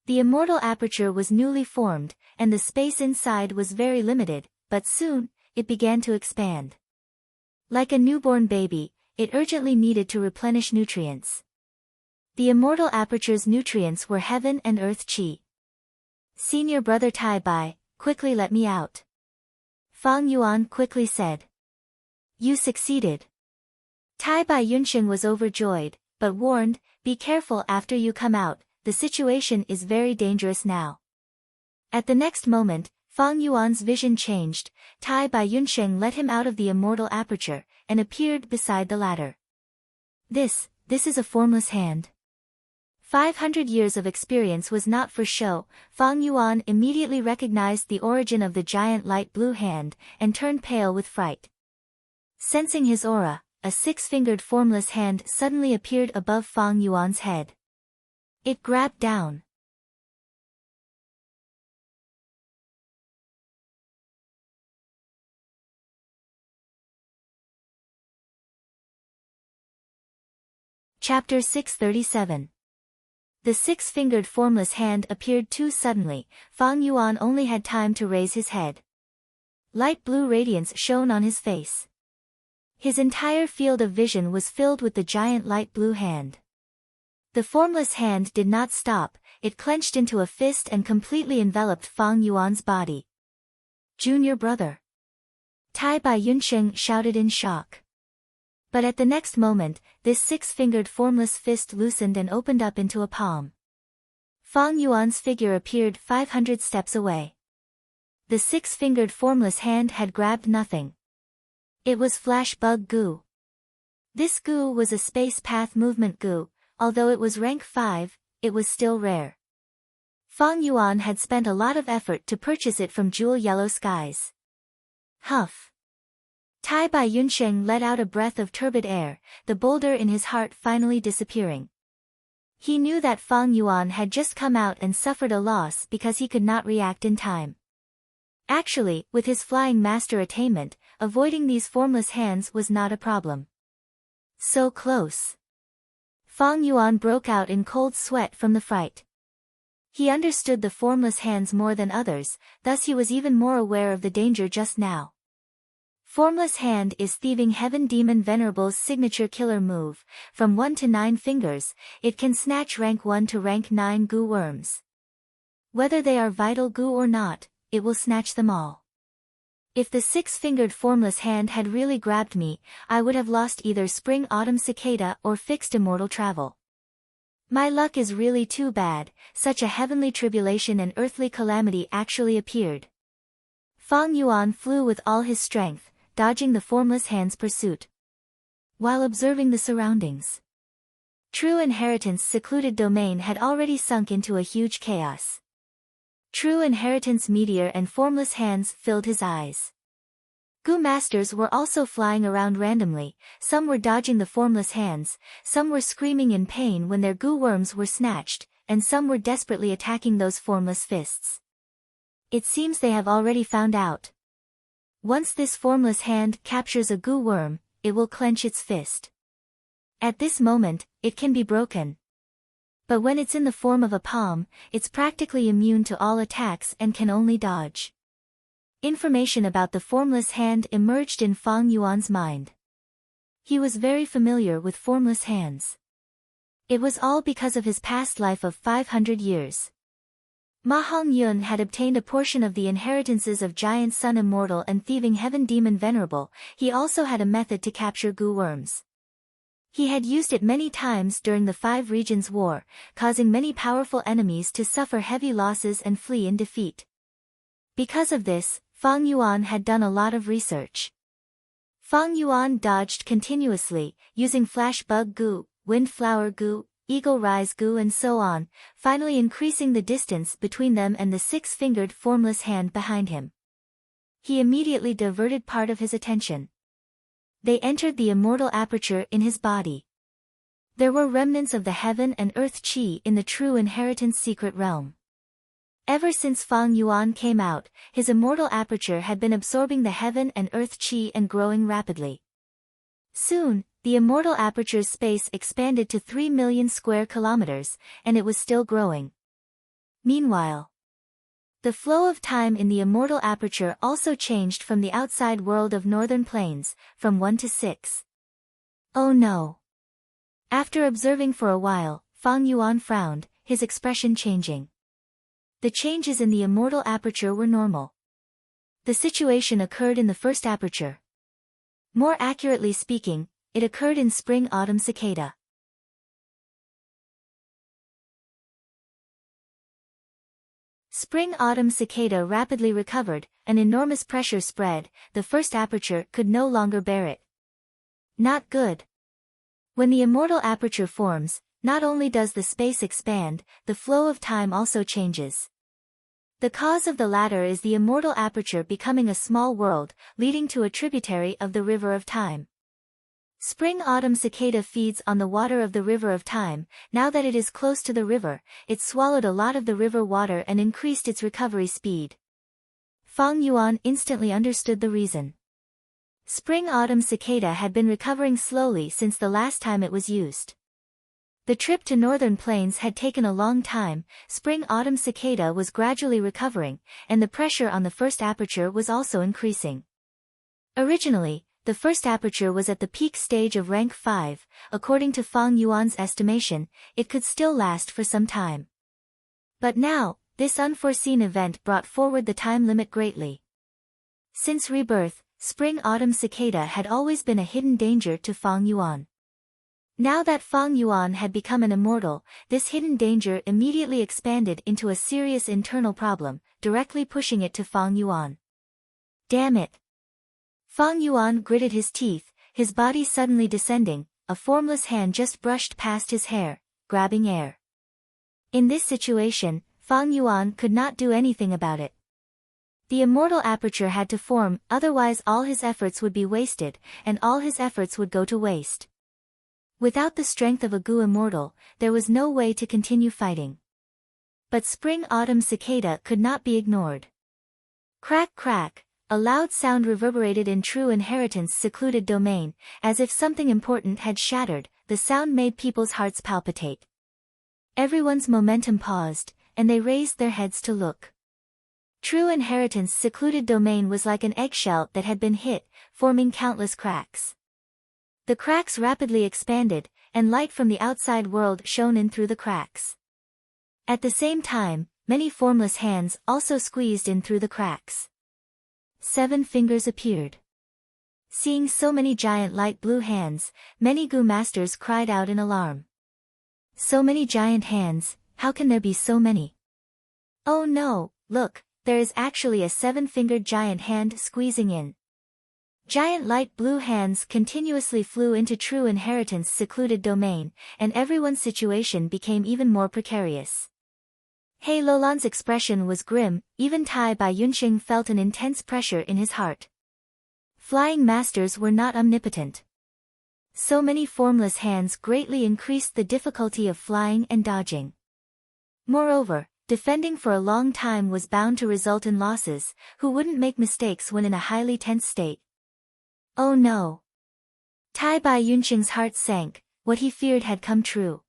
The immortal aperture was newly formed, and the space inside was very limited, but soon, it began to expand. Like a newborn baby, it urgently needed to replenish nutrients. The immortal aperture's nutrients were heaven and earth qi. Senior brother Tai Bai, quickly let me out. Fang Yuan quickly said. You succeeded. Tai Bai Yunqing was overjoyed, but warned, be careful after you come out, the situation is very dangerous now. At the next moment, Fang Yuan's vision changed. Tai Bai Yunqing let him out of the immortal aperture, and appeared beside the ladder. This is a formless hand. 500 years of experience was not for show. Fang Yuan immediately recognized the origin of the giant light blue hand, and turned pale with fright. Sensing his aura, a 6-fingered formless hand suddenly appeared above Fang Yuan's head. It grabbed down. Chapter 637. The six-fingered formless hand appeared too suddenly. Fang Yuan only had time to raise his head. Light blue radiance shone on his face. His entire field of vision was filled with the giant light blue hand. The formless hand did not stop, it clenched into a fist and completely enveloped Fang Yuan's body. Junior brother. Tai Bai Yunsheng shouted in shock. But at the next moment, this six-fingered formless fist loosened and opened up into a palm. Fang Yuan's figure appeared 500 steps away. The six-fingered formless hand had grabbed nothing. It was flash bug goo. This goo was a space path movement goo. Although it was rank 5, it was still rare. Fang Yuan had spent a lot of effort to purchase it from Jewel Yellow Skies. Huff. Tai Bai Yunsheng let out a breath of turbid air, the boulder in his heart finally disappearing. He knew that Fang Yuan had just come out and suffered a loss because he could not react in time. Actually, with his flying master attainment, avoiding these formless hands was not a problem. So close. Fang Yuan broke out in cold sweat from the fright. He understood the formless hands more than others, thus he was even more aware of the danger just now. Formless Hand is Thieving Heaven Demon Venerable's signature killer move. From 1 to 9 fingers, it can snatch rank 1 to rank 9 goo worms. Whether they are vital goo or not, it will snatch them all. If the six-fingered formless hand had really grabbed me, I would have lost either Spring-Autumn Cicada or fixed immortal travel. My luck is really too bad, such a heavenly tribulation and earthly calamity actually appeared. Fang Yuan flew with all his strength, dodging the formless hand's pursuit. While observing the surroundings, True Inheritance' secluded domain had already sunk into a huge chaos. True Inheritance meteor and formless hands filled his eyes. Goo masters were also flying around randomly, some were dodging the formless hands, some were screaming in pain when their goo worms were snatched, and some were desperately attacking those formless fists. It seems they have already found out. Once this formless hand captures a goo worm, it will clench its fist. At this moment, it can be broken. But when it's in the form of a palm, it's practically immune to all attacks and can only dodge. Information about the formless hand emerged in Fang Yuan's mind. He was very familiar with formless hands. It was all because of his past life of 500 years. Ma Hongyun had obtained a portion of the inheritances of Giant Sun Immortal and Thieving Heaven Demon Venerable. He also had a method to capture goo worms. He had used it many times during the Five Regions War, causing many powerful enemies to suffer heavy losses and flee in defeat. Because of this, Fang Yuan had done a lot of research. Fang Yuan dodged continuously, using Flash Bug Goo, Windflower Goo, Eagle Rise Goo and so on, finally increasing the distance between them and the six-fingered formless hand behind him. He immediately diverted part of his attention. They entered the immortal aperture in his body. There were remnants of the heaven and earth chi in the True Inheritance secret realm. Ever since Fang Yuan came out, his immortal aperture had been absorbing the heaven and earth chi and growing rapidly. Soon, the immortal aperture's space expanded to 3 million square kilometers, and it was still growing. Meanwhile, the flow of time in the immortal aperture also changed from the outside world of northern plains, from 1 to 6. Oh no! After observing for a while, Fang Yuan frowned, his expression changing. The changes in the immortal aperture were normal. The situation occurred in the first aperture. More accurately speaking, it occurred in Spring-Autumn Cicada. Spring-Autumn Cicada rapidly recovered, an enormous pressure spread, the first aperture could no longer bear it. Not good. When the immortal aperture forms, not only does the space expand, the flow of time also changes. The cause of the latter is the immortal aperture becoming a small world, leading to a tributary of the River of Time. Spring-Autumn Cicada feeds on the water of the River of Time. Now that it is close to the river, it swallowed a lot of the river water and increased its recovery speed. Fang Yuan instantly understood the reason. Spring-Autumn Cicada had been recovering slowly since the last time it was used. The trip to northern plains had taken a long time. Spring-autumn cicada was gradually recovering, and the pressure on the first aperture was also increasing. Originally, the first aperture was at the peak stage of rank 5, according to Fang Yuan's estimation. It could still last for some time. But now, this unforeseen event brought forward the time limit greatly. Since rebirth, spring-autumn cicada had always been a hidden danger to Fang Yuan. Now that Fang Yuan had become an immortal, this hidden danger immediately expanded into a serious internal problem, directly pushing it to Fang Yuan. Damn it! Fang Yuan gritted his teeth, his body suddenly descending. A formless hand just brushed past his hair, grabbing air. In this situation, Fang Yuan could not do anything about it. The immortal aperture had to form, otherwise all his efforts would be wasted, and all his efforts would go to waste. Without the strength of a Gu immortal, there was no way to continue fighting. But spring-autumn cicada could not be ignored. Crack crack, a loud sound reverberated in True Inheritance' secluded domain, as if something important had shattered. The sound made people's hearts palpitate. Everyone's momentum paused, and they raised their heads to look. True Inheritance' secluded domain was like an eggshell that had been hit, forming countless cracks. The cracks rapidly expanded, and light from the outside world shone in through the cracks. At the same time, many formless hands also squeezed in through the cracks. 7 fingers appeared. Seeing so many giant light blue hands, many Gu masters cried out in alarm. So many giant hands, how can there be so many? Oh no, look, there is actually a 7-fingered giant hand squeezing in. Giant light blue hands continuously flew into True Inheritance' secluded domain, and everyone's situation became even more precarious. He Lolan's expression was grim. Even Tai Bai Yunxing felt an intense pressure in his heart. Flying masters were not omnipotent. So many formless hands greatly increased the difficulty of flying and dodging. Moreover, defending for a long time was bound to result in losses. Who wouldn't make mistakes when in a highly tense state? Oh no! Tai Bai Yunxing's heart sank. What he feared had come true.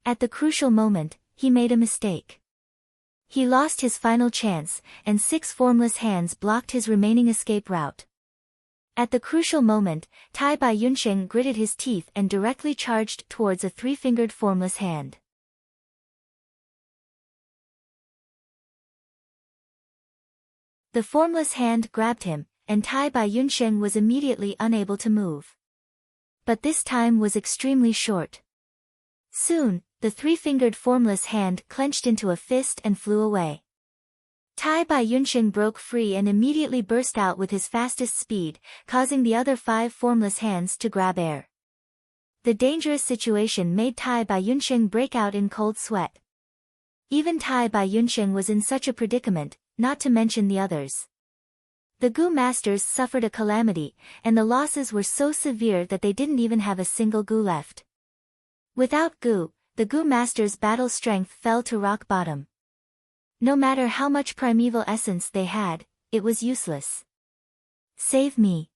At the crucial moment, he made a mistake. He lost his final chance, and 6 formless hands blocked his remaining escape route. At the crucial moment, Tai Bai Yunxing gritted his teeth and directly charged towards a 3-fingered formless hand. The formless hand grabbed him, and Tai Bai Yunxing was immediately unable to move. But this time was extremely short. Soon, the 3-fingered formless hand clenched into a fist and flew away. Tai Bai Yunxing broke free and immediately burst out with his fastest speed, causing the other 5 formless hands to grab air. The dangerous situation made Tai Bai Yunxing break out in cold sweat. Even Tai Bai Yunxing was in such a predicament, not to mention the others. The Gu masters suffered a calamity, and the losses were so severe that they didn't even have a single Gu left. Without Gu, the Gu masters' battle strength fell to rock bottom. No matter how much primeval essence they had, it was useless. Save me.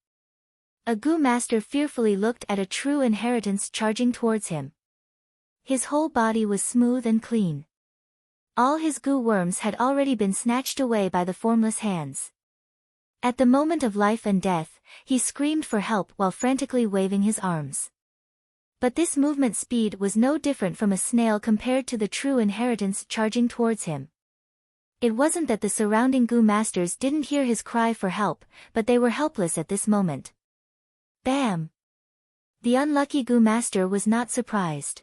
A Gu master fearfully looked at a True Inheritance charging towards him. His whole body was smooth and clean. All his Gu worms had already been snatched away by the formless hands. At the moment of life and death, he screamed for help while frantically waving his arms. But this movement speed was no different from a snail compared to the True Inheritance charging towards him. It wasn't that the surrounding Gu masters didn't hear his cry for help, but they were helpless at this moment. Bam! The unlucky Gu master was not surprised.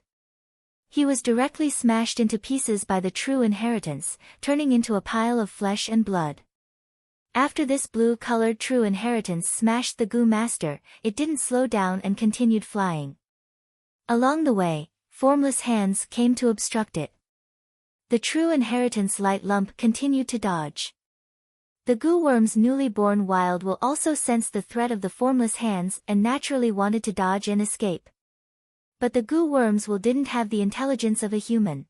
He was directly smashed into pieces by the True Inheritance, turning into a pile of flesh and blood. After this blue-colored True Inheritance smashed the Gu master, it didn't slow down and continued flying. Along the way, formless hands came to obstruct it. The True Inheritance light lump continued to dodge. The Gu worm's newly born wild will also sense the threat of the formless hands and naturally wanted to dodge and escape. But the Gu worms will didn't have the intelligence of a human.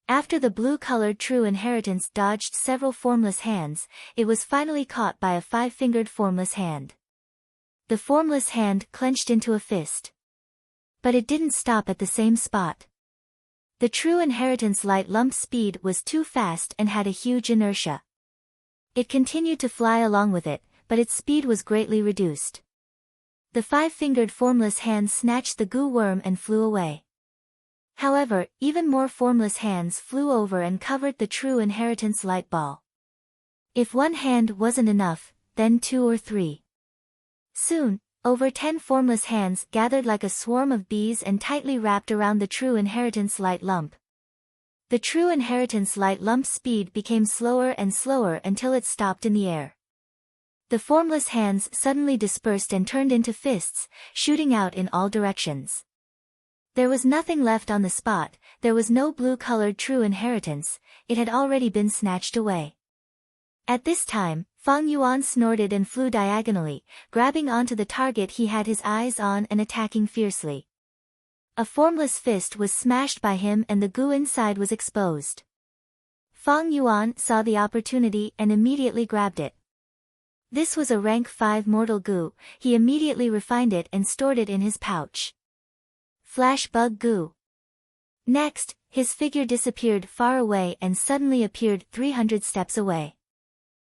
After the blue-colored True Inheritance dodged several formless hands, it was finally caught by a 5-fingered formless hand. The formless hand clenched into a fist. But it didn't stop at the same spot. The true inheritance light lump's speed was too fast and had a huge inertia. It continued to fly along with it, but its speed was greatly reduced. The five-fingered formless hand snatched the goo worm and flew away. However, even more formless hands flew over and covered the true inheritance light ball. If one hand wasn't enough, then 2 or 3. Soon, over 10 formless hands gathered like a swarm of bees and tightly wrapped around the true inheritance light lump. The true inheritance light lump's speed became slower and slower until it stopped in the air. The formless hands suddenly dispersed and turned into fists, shooting out in all directions. There was nothing left on the spot, there was no blue-colored true inheritance, it had already been snatched away. At this time, Fang Yuan snorted and flew diagonally, grabbing onto the target he had his eyes on and attacking fiercely. A formless fist was smashed by him and the goo inside was exposed. Fang Yuan saw the opportunity and immediately grabbed it. This was a rank 5 mortal goo, he immediately refined it and stored it in his pouch. Flash bug goo. Next, his figure disappeared far away and suddenly appeared 300 steps away.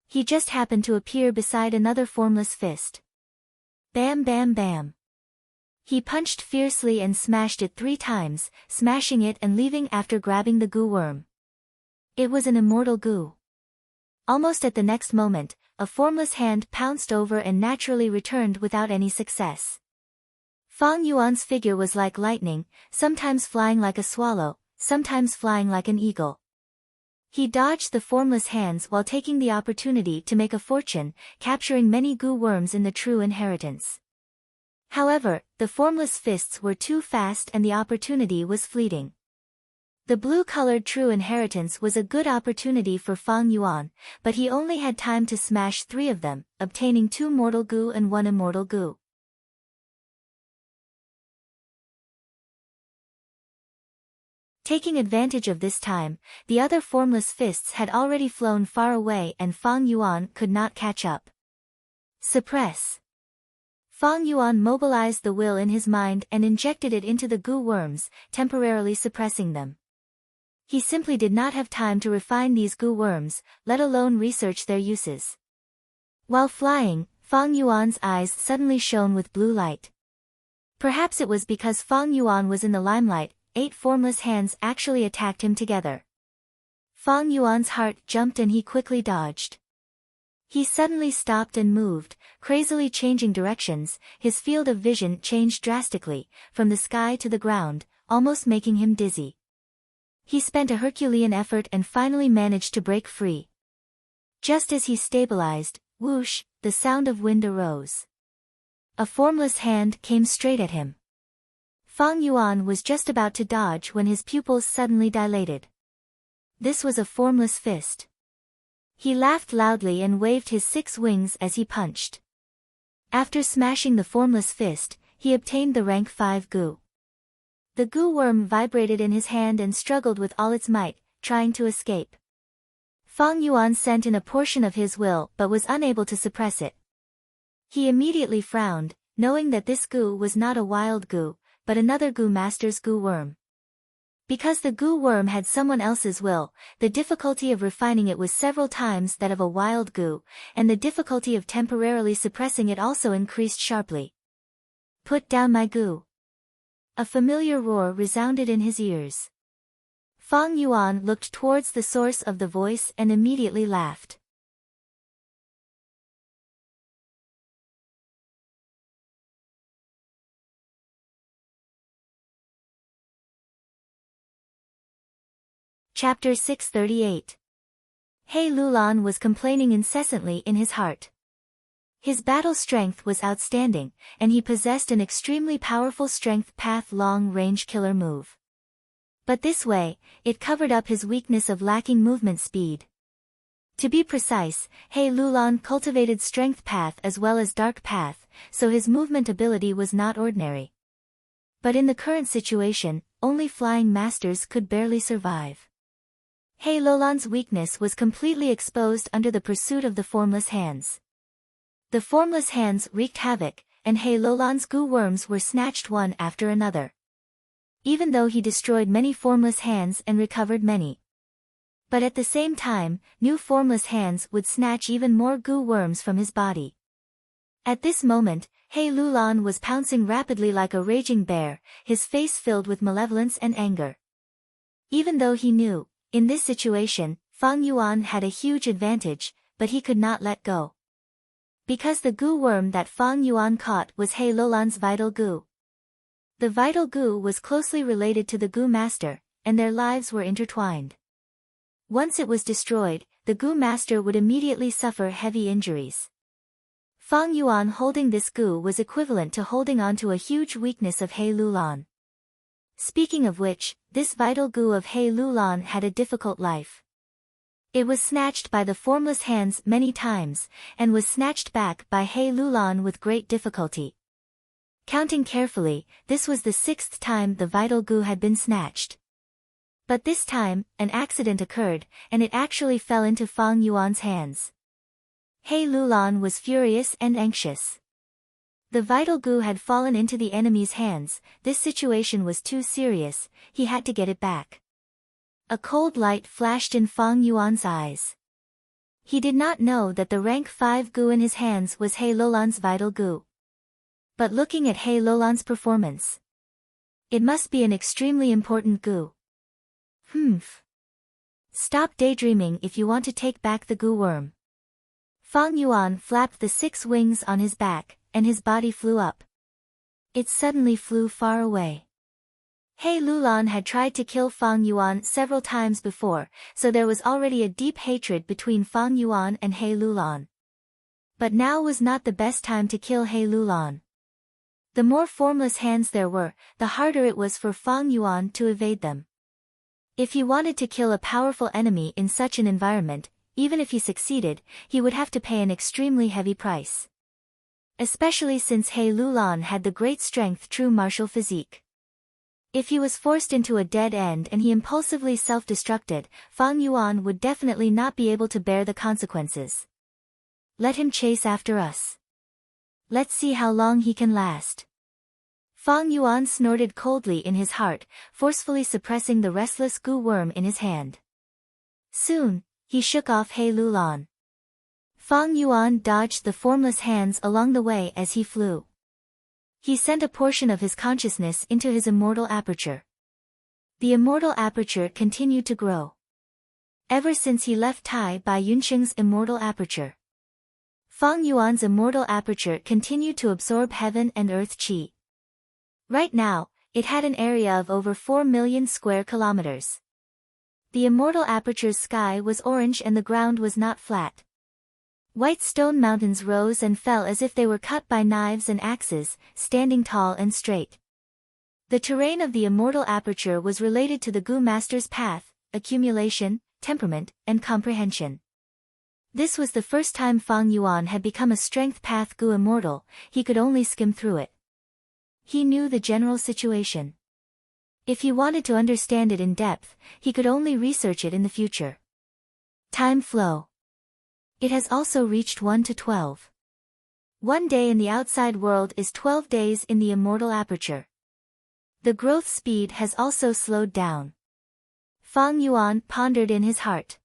He just happened to appear beside another formless fist. Bam bam bam. He punched fiercely and smashed it 3 times, smashing it and leaving after grabbing the goo worm. It was an immortal goo. Almost at the next moment, a formless hand pounced over and naturally returned without any success. Fang Yuan's figure was like lightning, sometimes flying like a swallow, sometimes flying like an eagle. He dodged the formless hands while taking the opportunity to make a fortune, capturing many goo worms in the true inheritance. However, the formless fists were too fast and the opportunity was fleeting. The blue-colored true inheritance was a good opportunity for Fang Yuan, but he only had time to smash 3 of them, obtaining 2 mortal goo and 1 immortal goo. Taking advantage of this time, the other formless fists had already flown far away and Fang Yuan could not catch up. Suppress. Fang Yuan mobilized the will in his mind and injected it into the goo worms, temporarily suppressing them. He simply did not have time to refine these goo worms, let alone research their uses. While flying, Fang Yuan's eyes suddenly shone with blue light. Perhaps it was because Fang Yuan was in the limelight, 8 formless hands actually attacked him together. Fang Yuan's heart jumped and he quickly dodged. He suddenly stopped and moved, crazily changing directions, his field of vision changed drastically, from the sky to the ground, almost making him dizzy. He spent a Herculean effort and finally managed to break free. Just as he stabilized, whoosh, the sound of wind arose. A formless hand came straight at him. Fang Yuan was just about to dodge when his pupils suddenly dilated. This was a formless fist. He laughed loudly and waved his 6 wings as he punched. After smashing the formless fist, he obtained the rank 5 goo. The goo worm vibrated in his hand and struggled with all its might, trying to escape. Fang Yuan sent in a portion of his will but was unable to suppress it. He immediately frowned, knowing that this goo was not a wild goo, but another goo master's goo worm. Because the goo worm had someone else's will, the difficulty of refining it was several times that of a wild goo, and the difficulty of temporarily suppressing it also increased sharply. Put down my goo. A familiar roar resounded in his ears. Fang Yuan looked towards the source of the voice and immediately laughed. Chapter 638. He Lulan was complaining incessantly in his heart. His battle strength was outstanding, and he possessed an extremely powerful strength path long-range killer move. But this way, it covered up his weakness of lacking movement speed. To be precise, He Lulan cultivated strength path as well as dark path, so his movement ability was not ordinary. But in the current situation, only flying masters could barely survive. He Lulan's weakness was completely exposed under the pursuit of the formless hands. The formless hands wreaked havoc, and He Lulan's goo worms were snatched one after another. Even though he destroyed many formless hands and recovered many. But at the same time, new formless hands would snatch even more goo worms from his body. At this moment, He Lulan was pouncing rapidly like a raging bear, his face filled with malevolence and anger. Even though he knew, in this situation, Fang Yuan had a huge advantage, but he could not let go. Because the goo worm that Fang Yuan caught was He Lulan's vital goo. The vital goo was closely related to the goo master, and their lives were intertwined. Once it was destroyed, the goo master would immediately suffer heavy injuries. Fang Yuan holding this goo was equivalent to holding on to a huge weakness of He Lulan. Speaking of which, this vital goo of He Lulan had a difficult life. It was snatched by the formless hands many times, and was snatched back by He Lulan with great difficulty. Counting carefully, this was the 6th time the vital goo had been snatched. But this time, an accident occurred, and it actually fell into Fang Yuan's hands. He Lulan was furious and anxious. The vital goo had fallen into the enemy's hands, this situation was too serious, he had to get it back. A cold light flashed in Fang Yuan's eyes. He did not know that the rank 5 goo in his hands was He Lulan's vital goo. But looking at He Lulan's performance, it must be an extremely important goo. Stop daydreaming if you want to take back the goo worm. Fang Yuan flapped the 6 wings on his back, and his body flew up. It suddenly flew far away. He Lulan had tried to kill Fang Yuan several times before, so there was already a deep hatred between Fang Yuan and He Lulan. But now was not the best time to kill He Lulan. The more formless hands there were, the harder it was for Fang Yuan to evade them. If he wanted to kill a powerful enemy in such an environment, even if he succeeded, he would have to pay an extremely heavy price. Especially since He Lulan had the great strength true martial physique. If he was forced into a dead end and he impulsively self-destructed, Fang Yuan would definitely not be able to bear the consequences. Let him chase after us. Let's see how long he can last. Fang Yuan snorted coldly in his heart, forcefully suppressing the restless goo worm in his hand. Soon, he shook off He Lulan. Fang Yuan dodged the formless hands along the way as he flew. He sent a portion of his consciousness into his immortal aperture. The immortal aperture continued to grow. Ever since he left Tai Bai Yunsheng's immortal aperture, Fang Yuan's immortal aperture continued to absorb heaven and earth qi. Right now, it had an area of over 4 million square kilometers. The immortal aperture's sky was orange and the ground was not flat. White stone mountains rose and fell as if they were cut by knives and axes, standing tall and straight. The terrain of the immortal aperture was related to the goo master's path, accumulation, temperament, and comprehension. This was the first time Fang Yuan had become a strength path goo immortal, he could only skim through it. He knew the general situation. If he wanted to understand it in depth, he could only research it in the future. Time flow. It has also reached 1 to 12. 1 day in the outside world is 12 days in the immortal aperture. The growth speed has also slowed down. Fang Yuan pondered in his heart.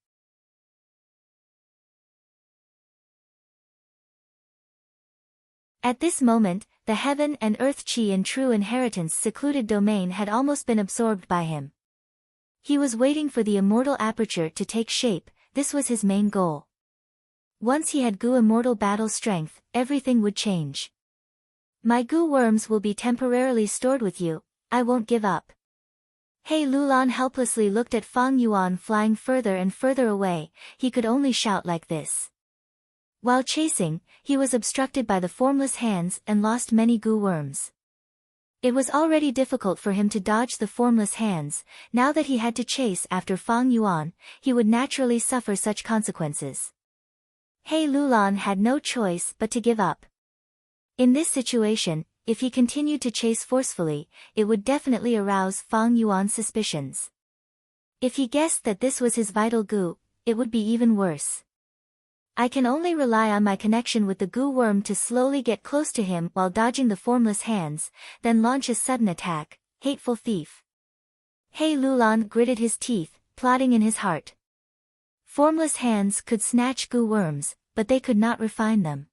At this moment, the heaven and earth qi in true inheritance secluded domain had almost been absorbed by him. He was waiting for the immortal aperture to take shape, this was his main goal. Once he had goo immortal battle strength, everything would change. My goo worms will be temporarily stored with you, I won't give up. He Lulan helplessly looked at Fang Yuan flying further and further away, he could only shout like this. While chasing, he was obstructed by the formless hands and lost many goo worms. It was already difficult for him to dodge the formless hands, now that he had to chase after Fang Yuan, he would naturally suffer such consequences. He Lulan had no choice but to give up. In this situation, if he continued to chase forcefully, it would definitely arouse Fang Yuan's suspicions. If he guessed that this was his vital goo, it would be even worse. I can only rely on my connection with the goo worm to slowly get close to him while dodging the formless hands, then launch a sudden attack. Hateful thief. He Lulan gritted his teeth, plotting in his heart. Formless hands could snatch goo worms, but they could not refine them.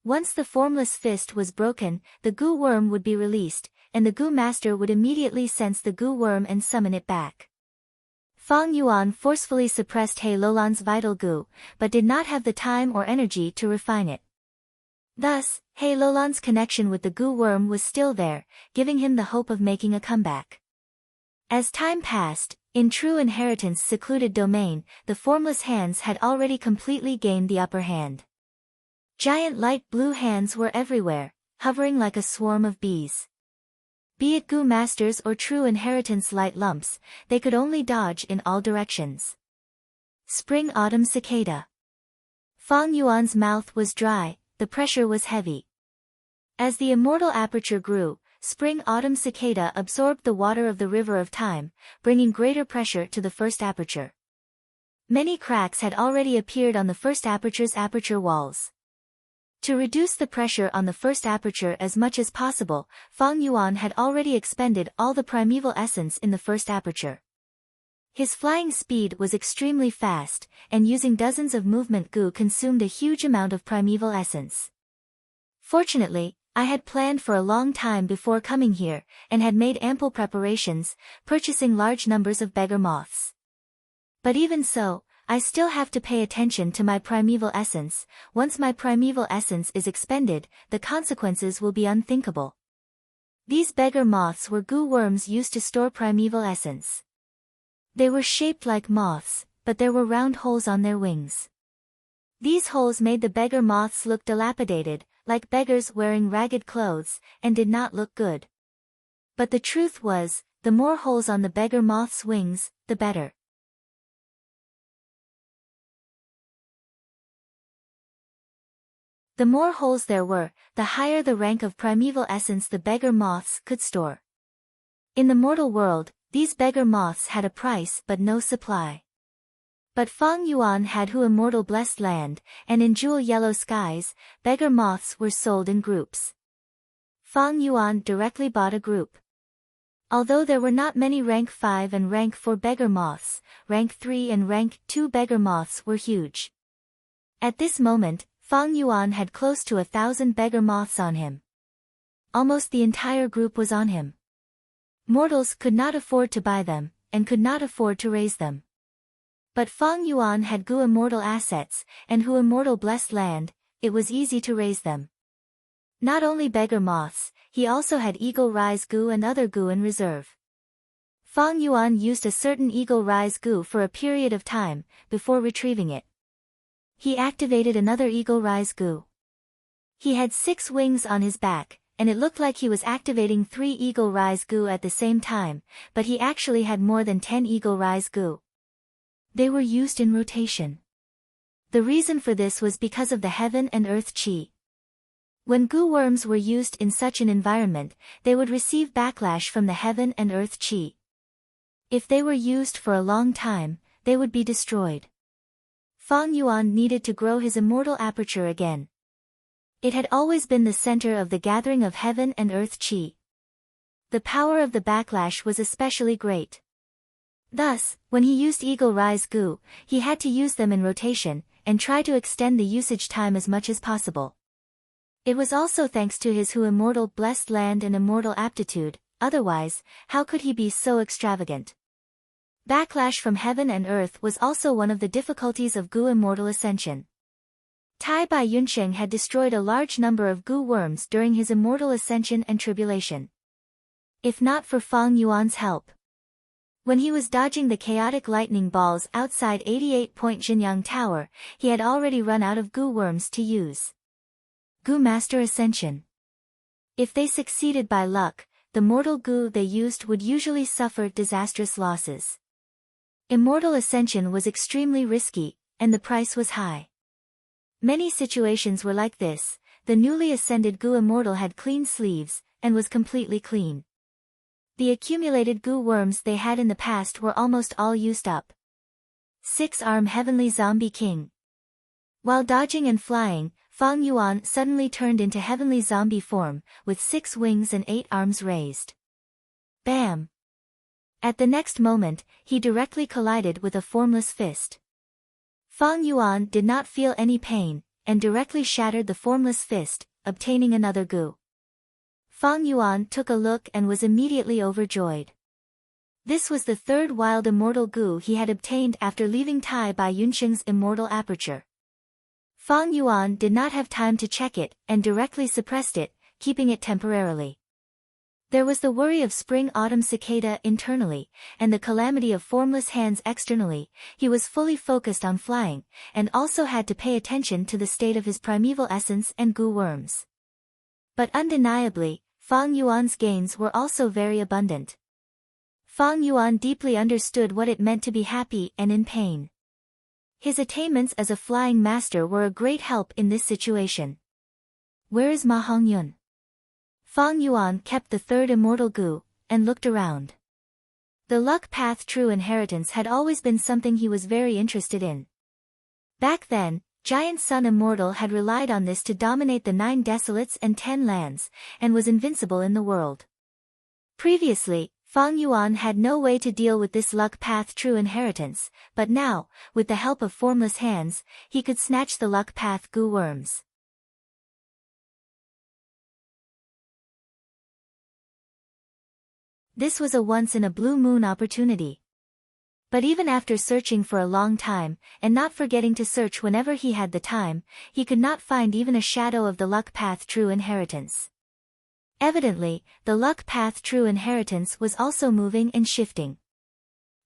Once the formless fist was broken, the goo worm would be released, and the goo master would immediately sense the goo worm and summon it back. Fang Yuan forcefully suppressed He Lulan's vital goo, but did not have the time or energy to refine it. Thus, He Lulan's connection with the goo worm was still there, giving him the hope of making a comeback. As time passed, in true inheritance secluded domain, the formless hands had already completely gained the upper hand. Giant light blue hands were everywhere, hovering like a swarm of bees. Be it goo masters or true inheritance light lumps, they could only dodge in all directions. Spring-autumn cicada. Fang Yuan's mouth was dry, the pressure was heavy. As the immortal aperture grew, spring-autumn cicada absorbed the water of the river of time, bringing greater pressure to the first aperture. Many cracks had already appeared on the first aperture's aperture walls. To reduce the pressure on the first aperture as much as possible, Fang Yuan had already expended all the primeval essence in the first aperture. His flying speed was extremely fast, and using dozens of movement goo consumed a huge amount of primeval essence. Fortunately, I had planned for a long time before coming here, and had made ample preparations, purchasing large numbers of beggar moths. But even so, I still have to pay attention to my primeval essence. Once my primeval essence is expended, the consequences will be unthinkable. These beggar moths were goo worms used to store primeval essence. They were shaped like moths, but there were round holes on their wings. These holes made the beggar moths look dilapidated, like beggars wearing ragged clothes, and did not look good. But the truth was, the more holes on the beggar moth's wings, the better. The more holes there were, the higher the rank of primeval essence the beggar moths could store. In the mortal world, these beggar moths had a price but no supply. But Fang Yuan had Hu immortal blessed land, and in jewel yellow skies, beggar moths were sold in groups. Fang Yuan directly bought a group. Although there were not many rank 5 and rank 4 beggar moths, rank 3 and rank 2 beggar moths were huge. At this moment, Fang Yuan had close to 1,000 beggar moths on him. Almost the entire group was on him. Mortals could not afford to buy them, and could not afford to raise them. But Fang Yuan had Gu immortal assets, and Hu immortal blessed land, it was easy to raise them. Not only beggar moths, he also had eagle rise Gu and other Gu in reserve. Fang Yuan used a certain eagle rise Gu for a period of time, before retrieving it. He activated another eagle rise Gu. He had 6 wings on his back, and it looked like he was activating 3 eagle rise Gu at the same time, but he actually had more than 10 eagle rise Gu. They were used in rotation. The reason for this was because of the heaven and earth chi. When Gu worms were used in such an environment, they would receive backlash from the heaven and earth chi. If they were used for a long time, they would be destroyed. Fang Yuan needed to grow his immortal aperture again. It had always been the center of the gathering of heaven and earth chi. The power of the backlash was especially great. Thus, when he used eagle rise Gu, he had to use them in rotation, and try to extend the usage time as much as possible. It was also thanks to his Hu immortal blessed land and immortal aptitude, otherwise, how could he be so extravagant? Backlash from heaven and earth was also one of the difficulties of Gu immortal ascension. Tai Bai Yunsheng had destroyed a large number of Gu worms during his immortal ascension and tribulation. If not for Fang Yuan's help. When he was dodging the chaotic lightning balls outside 88-point Jinyang Tower, he had already run out of Gu worms to use. Gu Master Ascension. If they succeeded by luck, the mortal Gu they used would usually suffer disastrous losses. Immortal ascension was extremely risky, and the price was high. Many situations were like this. The newly ascended Gu immortal had clean sleeves, and was completely clean. The accumulated Gu worms they had in the past were almost all used up. 6-arm Heavenly Zombie King. While dodging and flying, Fang Yuan suddenly turned into heavenly zombie form, with 6 wings and 8 arms raised. Bam! At the next moment, he directly collided with a formless fist. Fang Yuan did not feel any pain, and directly shattered the formless fist, obtaining another gu. Fang Yuan took a look and was immediately overjoyed. This was the 3rd wild immortal gu he had obtained after leaving Tai Bai Yunxing's immortal aperture. Fang Yuan did not have time to check it, and directly suppressed it, keeping it temporarily. There was the worry of spring-autumn cicada internally, and the calamity of formless hands externally. He was fully focused on flying, and also had to pay attention to the state of his primeval essence and gu worms. But undeniably, Fang Yuan's gains were also very abundant. Fang Yuan deeply understood what it meant to be happy and in pain. His attainments as a flying master were a great help in this situation. Where is Ma Hongyun? Fang Yuan kept the 3rd immortal gu, and looked around. The luck path true inheritance had always been something he was very interested in. Back then, Giant Sun Immortal had relied on this to dominate the 9 desolates and 10 lands, and was invincible in the world. Previously, Fang Yuan had no way to deal with this luck path true inheritance, but now, with the help of formless hands, he could snatch the luck path gu worms. This was a once-in-a-blue-moon opportunity. But even after searching for a long time, and not forgetting to search whenever he had the time, he could not find even a shadow of the luck path true inheritance. Evidently, the luck path true inheritance was also moving and shifting.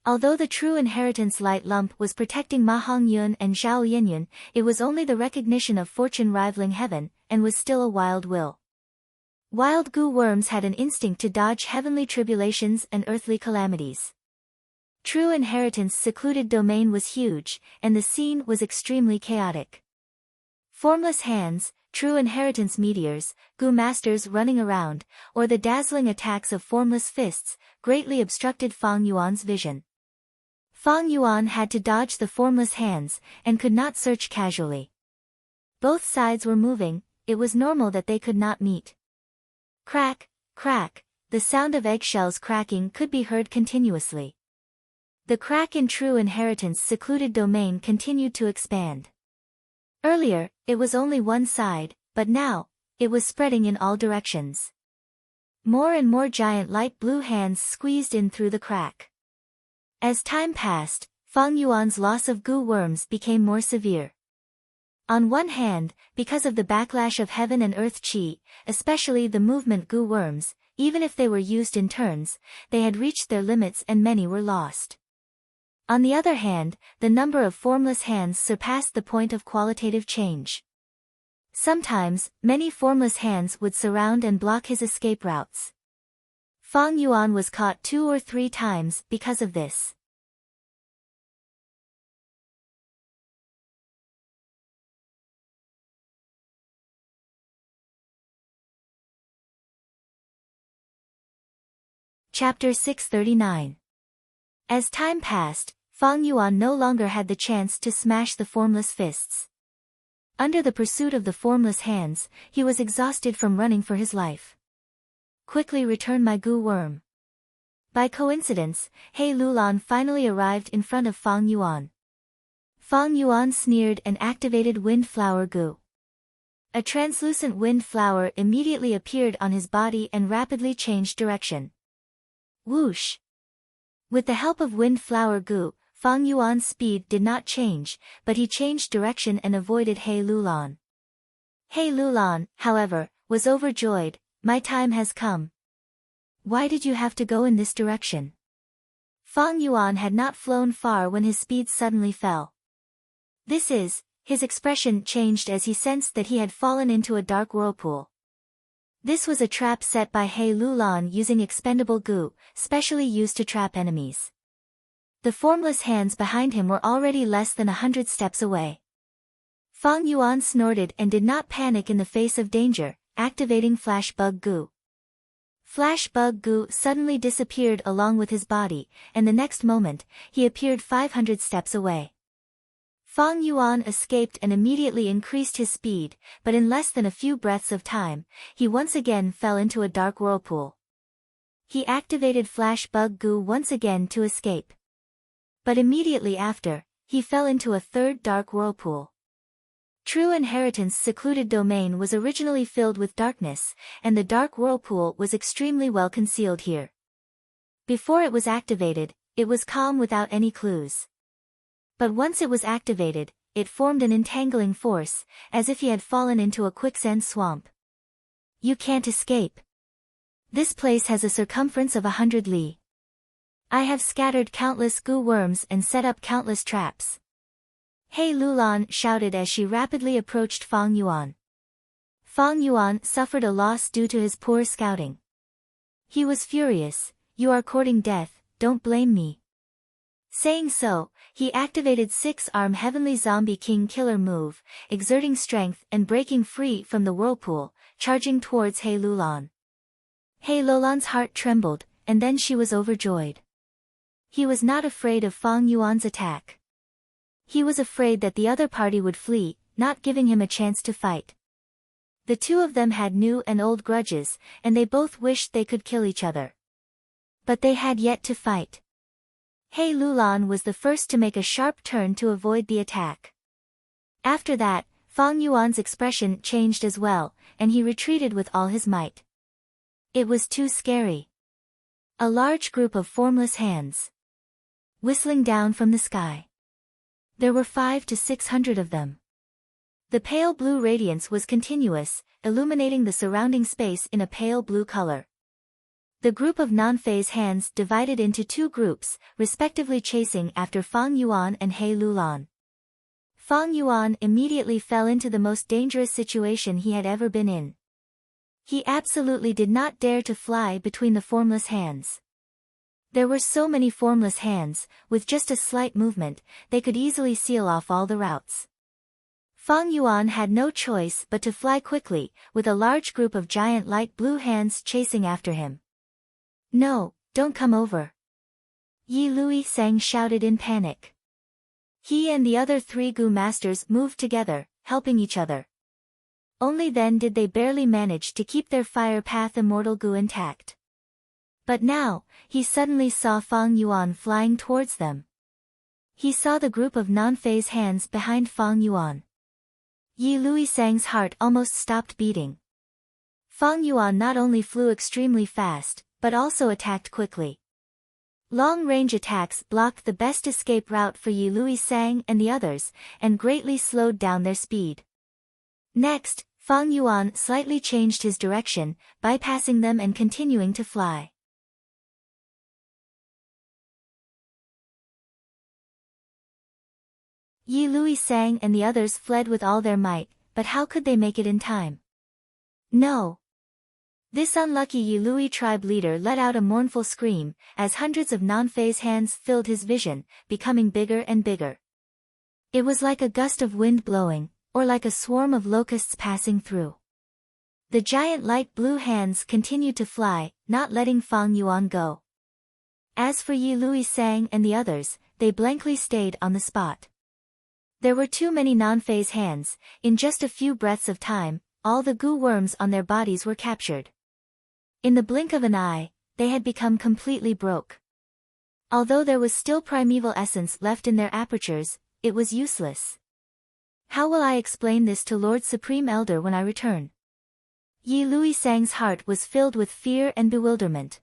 Although the true inheritance light lump was protecting Ma Hongyun and Zhao Yinyun, it was only the recognition of fortune rivaling heaven, and was still a wild will. Wild gu worms had an instinct to dodge heavenly tribulations and earthly calamities. True inheritance secluded domain was huge, and the scene was extremely chaotic. Formless hands, true inheritance meteors, gu masters running around, or the dazzling attacks of formless fists, greatly obstructed Fang Yuan's vision. Fang Yuan had to dodge the formless hands, and could not search casually. Both sides were moving, it was normal that they could not meet. Crack, crack, the sound of eggshells cracking could be heard continuously. The crack in true inheritance secluded domain continued to expand. Earlier, it was only one side, but now, it was spreading in all directions. More and more giant light blue hands squeezed in through the crack. As time passed, Fang Yuan's loss of gu worms became more severe. On one hand, because of the backlash of heaven and earth qi, especially the movement gu worms, even if they were used in turns, they had reached their limits and many were lost. On the other hand, the number of formless hands surpassed the point of qualitative change. Sometimes, many formless hands would surround and block his escape routes. Fang Yuan was caught 2 or 3 times because of this. Chapter 639. As time passed, Fang Yuan no longer had the chance to smash the formless fists. Under the pursuit of the formless hands, he was exhausted from running for his life. Quickly return my gu worm. By coincidence, He Lulan finally arrived in front of Fang Yuan. Fang Yuan sneered and activated wind flower gu. A translucent wind flower immediately appeared on his body and rapidly changed direction. Whoosh! With the help of wind flower gu, Fang Yuan's speed did not change, but he changed direction and avoided He Lulan. He Lulan, however, was overjoyed. My time has come. Why did you have to go in this direction? Fang Yuan had not flown far when his speed suddenly fell. His expression changed as he sensed that he had fallen into a dark whirlpool. This was a trap set by He Lulan using expendable gu, specially used to trap enemies. The formless hands behind him were already less than 100 steps away. Fang Yuan snorted and did not panic in the face of danger, activating Flash Bug Gu. Flash Bug Gu suddenly disappeared along with his body, and the next moment, he appeared 500 steps away. Fang Yuan escaped and immediately increased his speed, but in less than a few breaths of time, he once again fell into a dark whirlpool. He activated Flash Bug Goo once again to escape. But immediately after, he fell into a third dark whirlpool. True Inheritance secluded domain was originally filled with darkness, and the dark whirlpool was extremely well concealed here. Before it was activated, it was calm without any clues. But once it was activated, it formed an entangling force, as if he had fallen into a quicksand swamp. You can't escape. This place has a circumference of 100 li. I have scattered countless goo worms and set up countless traps. He Lulan shouted as she rapidly approached Fang Yuan. Fang Yuan suffered a loss due to his poor scouting. He was furious. You are courting death, don't blame me. Saying so, he activated 6-arm Heavenly Zombie King Killer move, exerting strength and breaking free from the whirlpool, charging towards He Lulan. He Lulan's heart trembled, and then she was overjoyed. He was not afraid of Fang Yuan's attack. He was afraid that the other party would flee, not giving him a chance to fight. The two of them had new and old grudges, and they both wished they could kill each other. But they had yet to fight. He Lulan was the first to make a sharp turn to avoid the attack. After that, Fang Yuan's expression changed as well, and he retreated with all his might. It was too scary. A large group of formless hands. Whistling down from the sky. There were 500 to 600 of them. The pale blue radiance was continuous, illuminating the surrounding space in a pale blue color. The group of non-phase hands divided into two groups, respectively chasing after Fang Yuan and He Lulan. Fang Yuan immediately fell into the most dangerous situation he had ever been in. He absolutely did not dare to fly between the formless hands. There were so many formless hands, with just a slight movement, they could easily seal off all the routes. Fang Yuan had no choice but to fly quickly, with a large group of giant light blue hands chasing after him. No, don't come over. Yi Lui Sang shouted in panic. He and the other 3 Goo masters moved together, helping each other. Only then did they barely manage to keep their fire path immortal Goo intact. But now, he suddenly saw Fang Yuan flying towards them. He saw the group of non-phase hands behind Fang Yuan. Yi Lui Sang's heart almost stopped beating. Fang Yuan not only flew extremely fast, but also attacked quickly. Long-range attacks blocked the best escape route for Yi Lui Sang and the others, and greatly slowed down their speed. Next, Fang Yuan slightly changed his direction, bypassing them and continuing to fly. Yi Lui Sang and the others fled with all their might, but how could they make it in time? No. This unlucky Yi Lui tribe leader let out a mournful scream, as hundreds of non-phase hands filled his vision, becoming bigger and bigger. It was like a gust of wind blowing, or like a swarm of locusts passing through. The giant light blue hands continued to fly, not letting Fang Yuan go. As for Yi Lui Sang and the others, they blankly stayed on the spot. There were too many non-phase hands. In just a few breaths of time, all the goo worms on their bodies were captured. In the blink of an eye, they had become completely broke. Although there was still primeval essence left in their apertures, it was useless. How will I explain this to Lord Supreme Elder when I return? Yi Lui Sang's heart was filled with fear and bewilderment.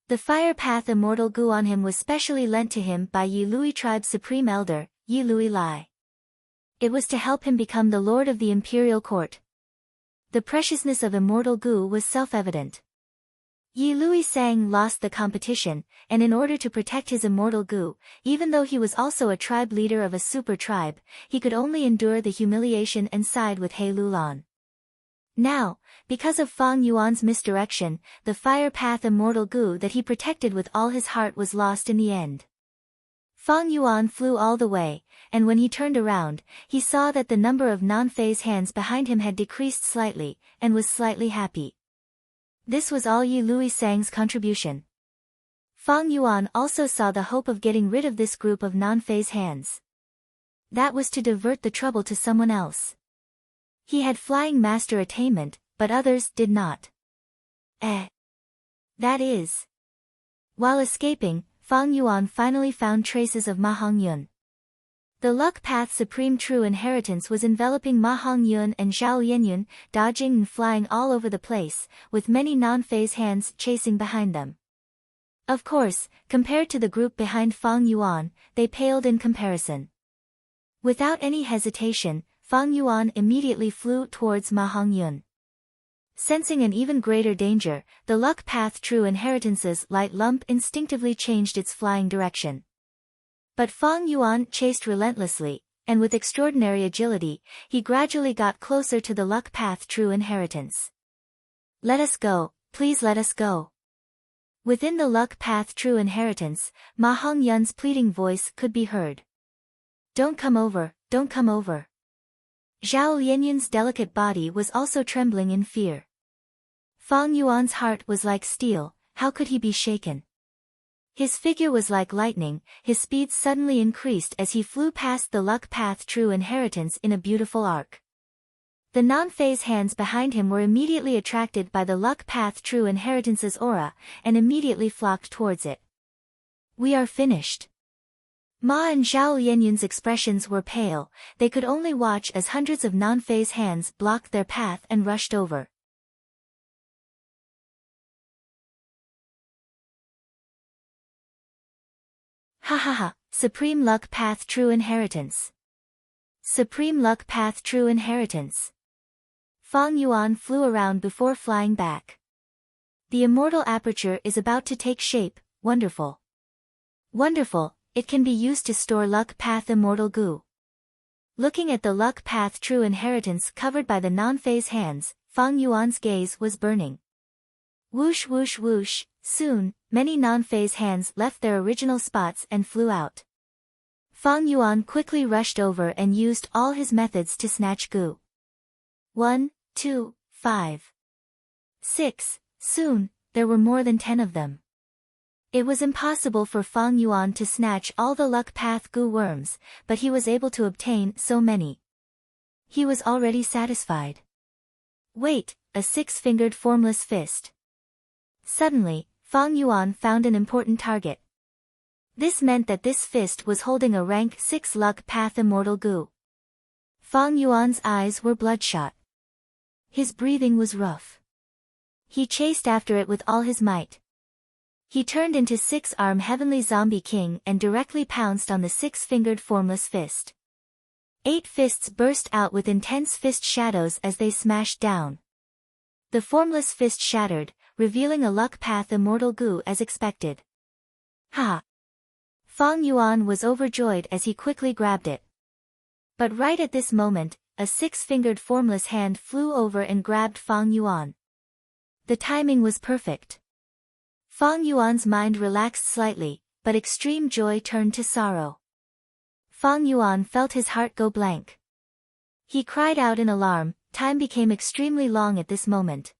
The fire path immortal goo on him was specially lent to him by Yi Lui tribe's Supreme Elder, Yi Lui Lai. It was to help him become the Lord of the Imperial Court. The preciousness of immortal goo was self-evident. Yi Lui Sang lost the competition, and in order to protect his immortal goo, even though he was also a tribe leader of a super tribe, he could only endure the humiliation and side with He Lulan. Now, because of Fang Yuan's misdirection, the fire path immortal goo that he protected with all his heart was lost in the end. Fang Yuan flew all the way, and when he turned around, he saw that the number of non-phase hands behind him had decreased slightly, and was slightly happy. This was all Yi Lui Sang's contribution. Fang Yuan also saw the hope of getting rid of this group of non-phase hands. That was to divert the trouble to someone else. He had flying master attainment, but others did not. That is. While escaping, Fang Yuan finally found traces of Ma Hongyun. The luck path supreme true inheritance was enveloping Ma Hongyun and Zhao Lianyun, dodging and flying all over the place, with many non-phase hands chasing behind them. Of course, compared to the group behind Fang Yuan, they paled in comparison. Without any hesitation, Fang Yuan immediately flew towards Ma Hongyun. Sensing an even greater danger, the luck path true inheritance's light lump instinctively changed its flying direction. But Fang Yuan chased relentlessly, and with extraordinary agility, he gradually got closer to the luck path true inheritance. Let us go, please let us go. Within the luck path true inheritance, Ma Hongyun's pleading voice could be heard. Don't come over, don't come over. Zhao Lianyun's delicate body was also trembling in fear. Fang Yuan's heart was like steel, how could he be shaken? His figure was like lightning, his speed suddenly increased as he flew past the luck path true inheritance in a beautiful arc. The non-phase hands behind him were immediately attracted by the luck path true inheritance's aura, and immediately flocked towards it. We are finished. Ma and Zhao Lianyun's expressions were pale, they could only watch as hundreds of non-phase hands blocked their path and rushed over. Ha ha ha, Supreme Luck Path True Inheritance. Supreme Luck Path True Inheritance. Fang Yuan flew around before flying back. The immortal aperture is about to take shape, wonderful. Wonderful. It can be used to store luck path immortal goo. Looking at the luck path true inheritance covered by the non-phase hands, Fang Yuan's gaze was burning. Whoosh whoosh whoosh, soon, many non-phase hands left their original spots and flew out. Fang Yuan quickly rushed over and used all his methods to snatch goo. 1, 2, 5, 6, soon, there were more than 10 of them. It was impossible for Fang Yuan to snatch all the luck path goo worms, but he was able to obtain so many. He was already satisfied. Wait, a six-fingered formless fist. Suddenly, Fang Yuan found an important target. This meant that this fist was holding a rank 6 luck path immortal goo. Fang Yuan's eyes were bloodshot. His breathing was rough. He chased after it with all his might. He turned into 6-arm heavenly zombie king and directly pounced on the 6-fingered formless fist. 8 fists burst out with intense fist shadows as they smashed down. The formless fist shattered, revealing a luck path immortal goo as expected. Ha! Fang Yuan was overjoyed as he quickly grabbed it. But right at this moment, a 6-fingered formless hand flew over and grabbed Fang Yuan. The timing was perfect. Fang Yuan's mind relaxed slightly, but extreme joy turned to sorrow. Fang Yuan felt his heart go blank. He cried out in alarm, time became extremely long at this moment.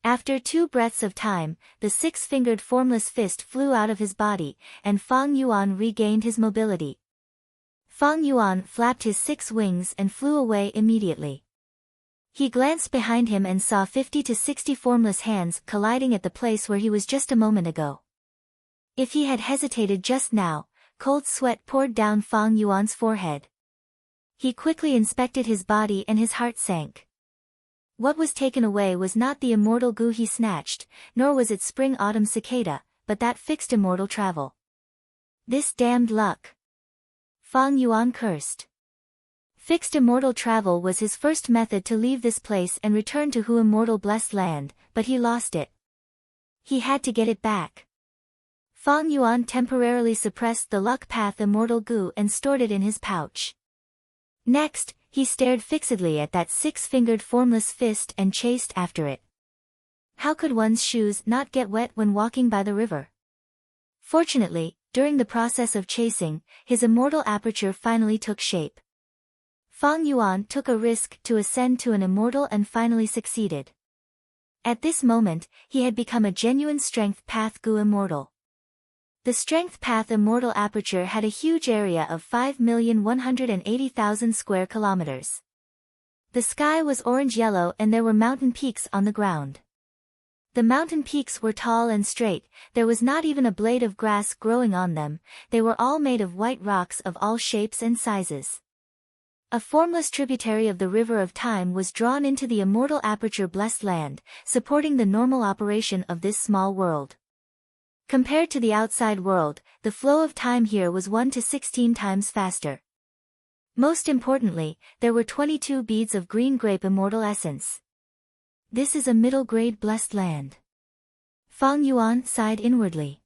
After 2 breaths of time, the 6-fingered formless fist flew out of his body, and Fang Yuan regained his mobility. Fang Yuan flapped his 6 wings and flew away immediately. He glanced behind him and saw 50 to 60 formless hands colliding at the place where he was just a moment ago. If he had hesitated just now, cold sweat poured down Fang Yuan's forehead. He quickly inspected his body and his heart sank. What was taken away was not the immortal goo he snatched, nor was it spring-autumn cicada, but that fixed immortal travel. This damned luck! Fang Yuan cursed. Fixed immortal travel was his first method to leave this place and return to Hu immortal blessed land, but he lost it. He had to get it back. Fang Yuan temporarily suppressed the luck path immortal goo and stored it in his pouch. Next, he stared fixedly at that 6-fingered formless fist and chased after it. How could one's shoes not get wet when walking by the river? Fortunately, during the process of chasing, his immortal aperture finally took shape. Fang Yuan took a risk to ascend to an immortal and finally succeeded. At this moment, he had become a genuine strength path goo immortal. The Strength Path Immortal Aperture had a huge area of 5,180,000 square kilometers. The sky was orange-yellow and there were mountain peaks on the ground. The mountain peaks were tall and straight, there was not even a blade of grass growing on them, they were all made of white rocks of all shapes and sizes. A formless tributary of the River of Time was drawn into the Immortal Aperture Blessed Land, supporting the normal operation of this small world. Compared to the outside world, the flow of time here was 1 to 16 times faster. Most importantly, there were 22 beads of green grape immortal essence. This is a middle-grade blessed land. Fang Yuan sighed inwardly.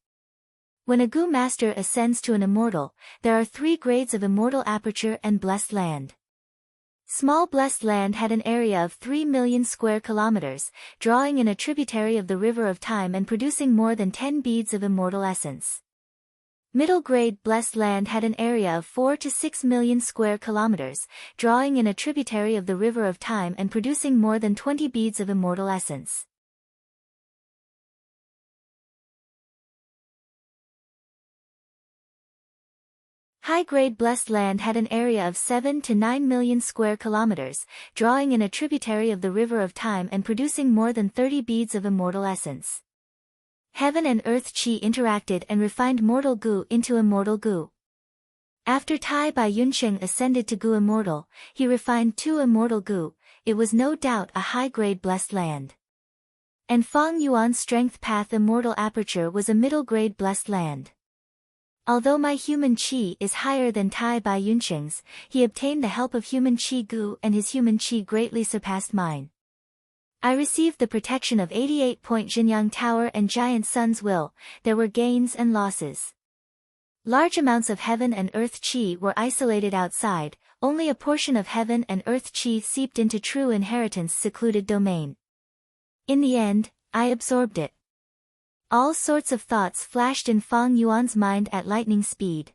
When a Gu master ascends to an immortal, there are 3 grades of immortal aperture and blessed land. Small blessed land had an area of 3 million square kilometers, drawing in a tributary of the River of Time and producing more than 10 beads of immortal essence. Middle grade blessed land had an area of 4 to 6 million square kilometers, drawing in a tributary of the River of Time and producing more than 20 beads of immortal essence. High-grade blessed land had an area of 7 to 9 million square kilometers, drawing in a tributary of the River of Time and producing more than 30 beads of immortal essence. Heaven and earth chi interacted and refined mortal Gu into immortal Gu. After Tai Bai Yunsheng ascended to Gu Immortal, he refined 2 immortal Gu, it was no doubt a high-grade blessed land. And Fang Yuan's Strength Path Immortal Aperture was a middle-grade blessed land. Although my human chi is higher than Tai Bai Yunsheng's, he obtained the help of human chi Gu and his human chi greatly surpassed mine. I received the protection of 88-point Jinyang Tower and Giant Sun's will, there were gains and losses. Large amounts of heaven and earth chi were isolated outside, only a portion of heaven and earth chi seeped into true inheritance secluded domain. In the end, I absorbed it. All sorts of thoughts flashed in Fang Yuan's mind at lightning speed.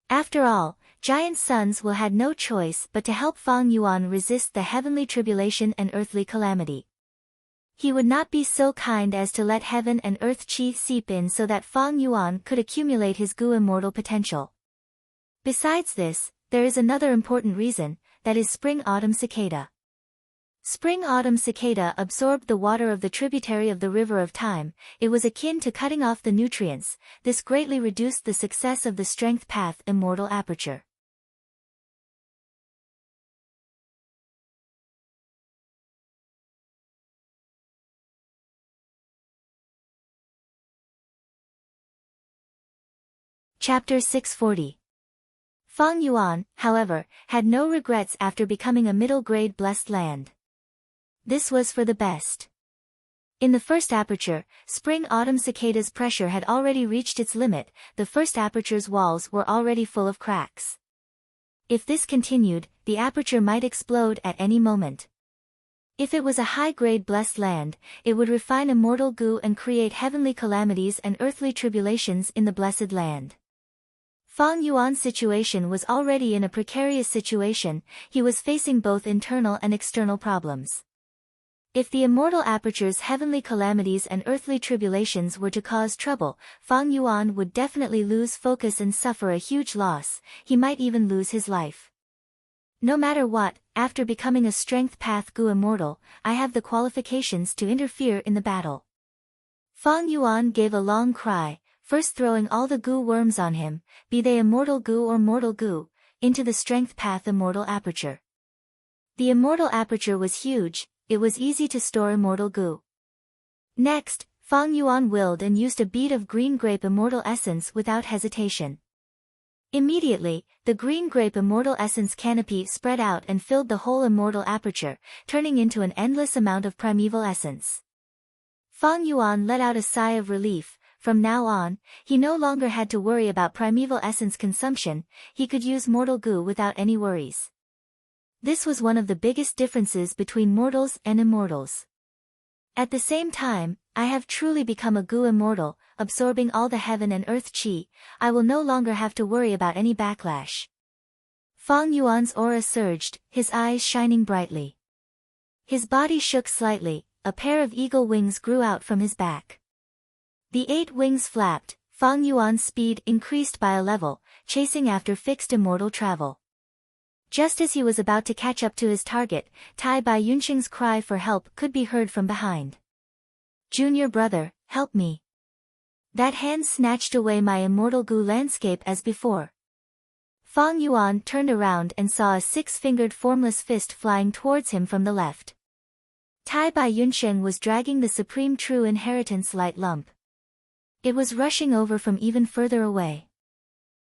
After all, Giant Sun's will had no choice but to help Fang Yuan resist the heavenly tribulation and earthly calamity. He would not be so kind as to let heaven and earth chi seep in so that Fang Yuan could accumulate his Gu immortal potential. Besides this, there is another important reason, that is spring-autumn cicada. Spring-autumn cicada absorbed the water of the tributary of the River of Time, it was akin to cutting off the nutrients, this greatly reduced the success of the Strength Path Immortal Aperture. Chapter 640. Fang Yuan, however, had no regrets after becoming a middle-grade blessed land. This was for the best. In the first aperture, spring-autumn cicada's pressure had already reached its limit, the first aperture's walls were already full of cracks. If this continued, the aperture might explode at any moment. If it was a high-grade blessed land, it would refine immortal Gu and create heavenly calamities and earthly tribulations in the blessed land. Fang Yuan's situation was already in a precarious situation, he was facing both internal and external problems. If the immortal aperture's heavenly calamities and earthly tribulations were to cause trouble, Fang Yuan would definitely lose focus and suffer a huge loss, he might even lose his life. No matter what, after becoming a Strength Path Gu Immortal, I have the qualifications to interfere in the battle. Fang Yuan gave a long cry, first throwing all the Gu worms on him, be they immortal Gu or mortal Gu, into the Strength Path Immortal Aperture. The immortal aperture was huge, it was easy to store immortal Gu. Next, Fang Yuan willed and used a bead of green grape immortal essence without hesitation. Immediately, the green grape immortal essence canopy spread out and filled the whole immortal aperture, turning into an endless amount of primeval essence. Fang Yuan let out a sigh of relief, from now on, he no longer had to worry about primeval essence consumption, he could use mortal Gu without any worries. This was one of the biggest differences between mortals and immortals. At the same time, I have truly become a Gu immortal, absorbing all the heaven and earth chi, I will no longer have to worry about any backlash. Fang Yuan's aura surged, his eyes shining brightly. His body shook slightly, a pair of eagle wings grew out from his back. The 8 wings flapped, Fang Yuan's speed increased by a level, chasing after fixed immortal travel. Just as he was about to catch up to his target, Tai Bai Yunxing's cry for help could be heard from behind. "Junior brother, help me." That hand snatched away my immortal Gu landscape as before. Fang Yuan turned around and saw a six-fingered formless fist flying towards him from the left. Tai Bai Yunxing was dragging the supreme true inheritance light lump. It was rushing over from even further away.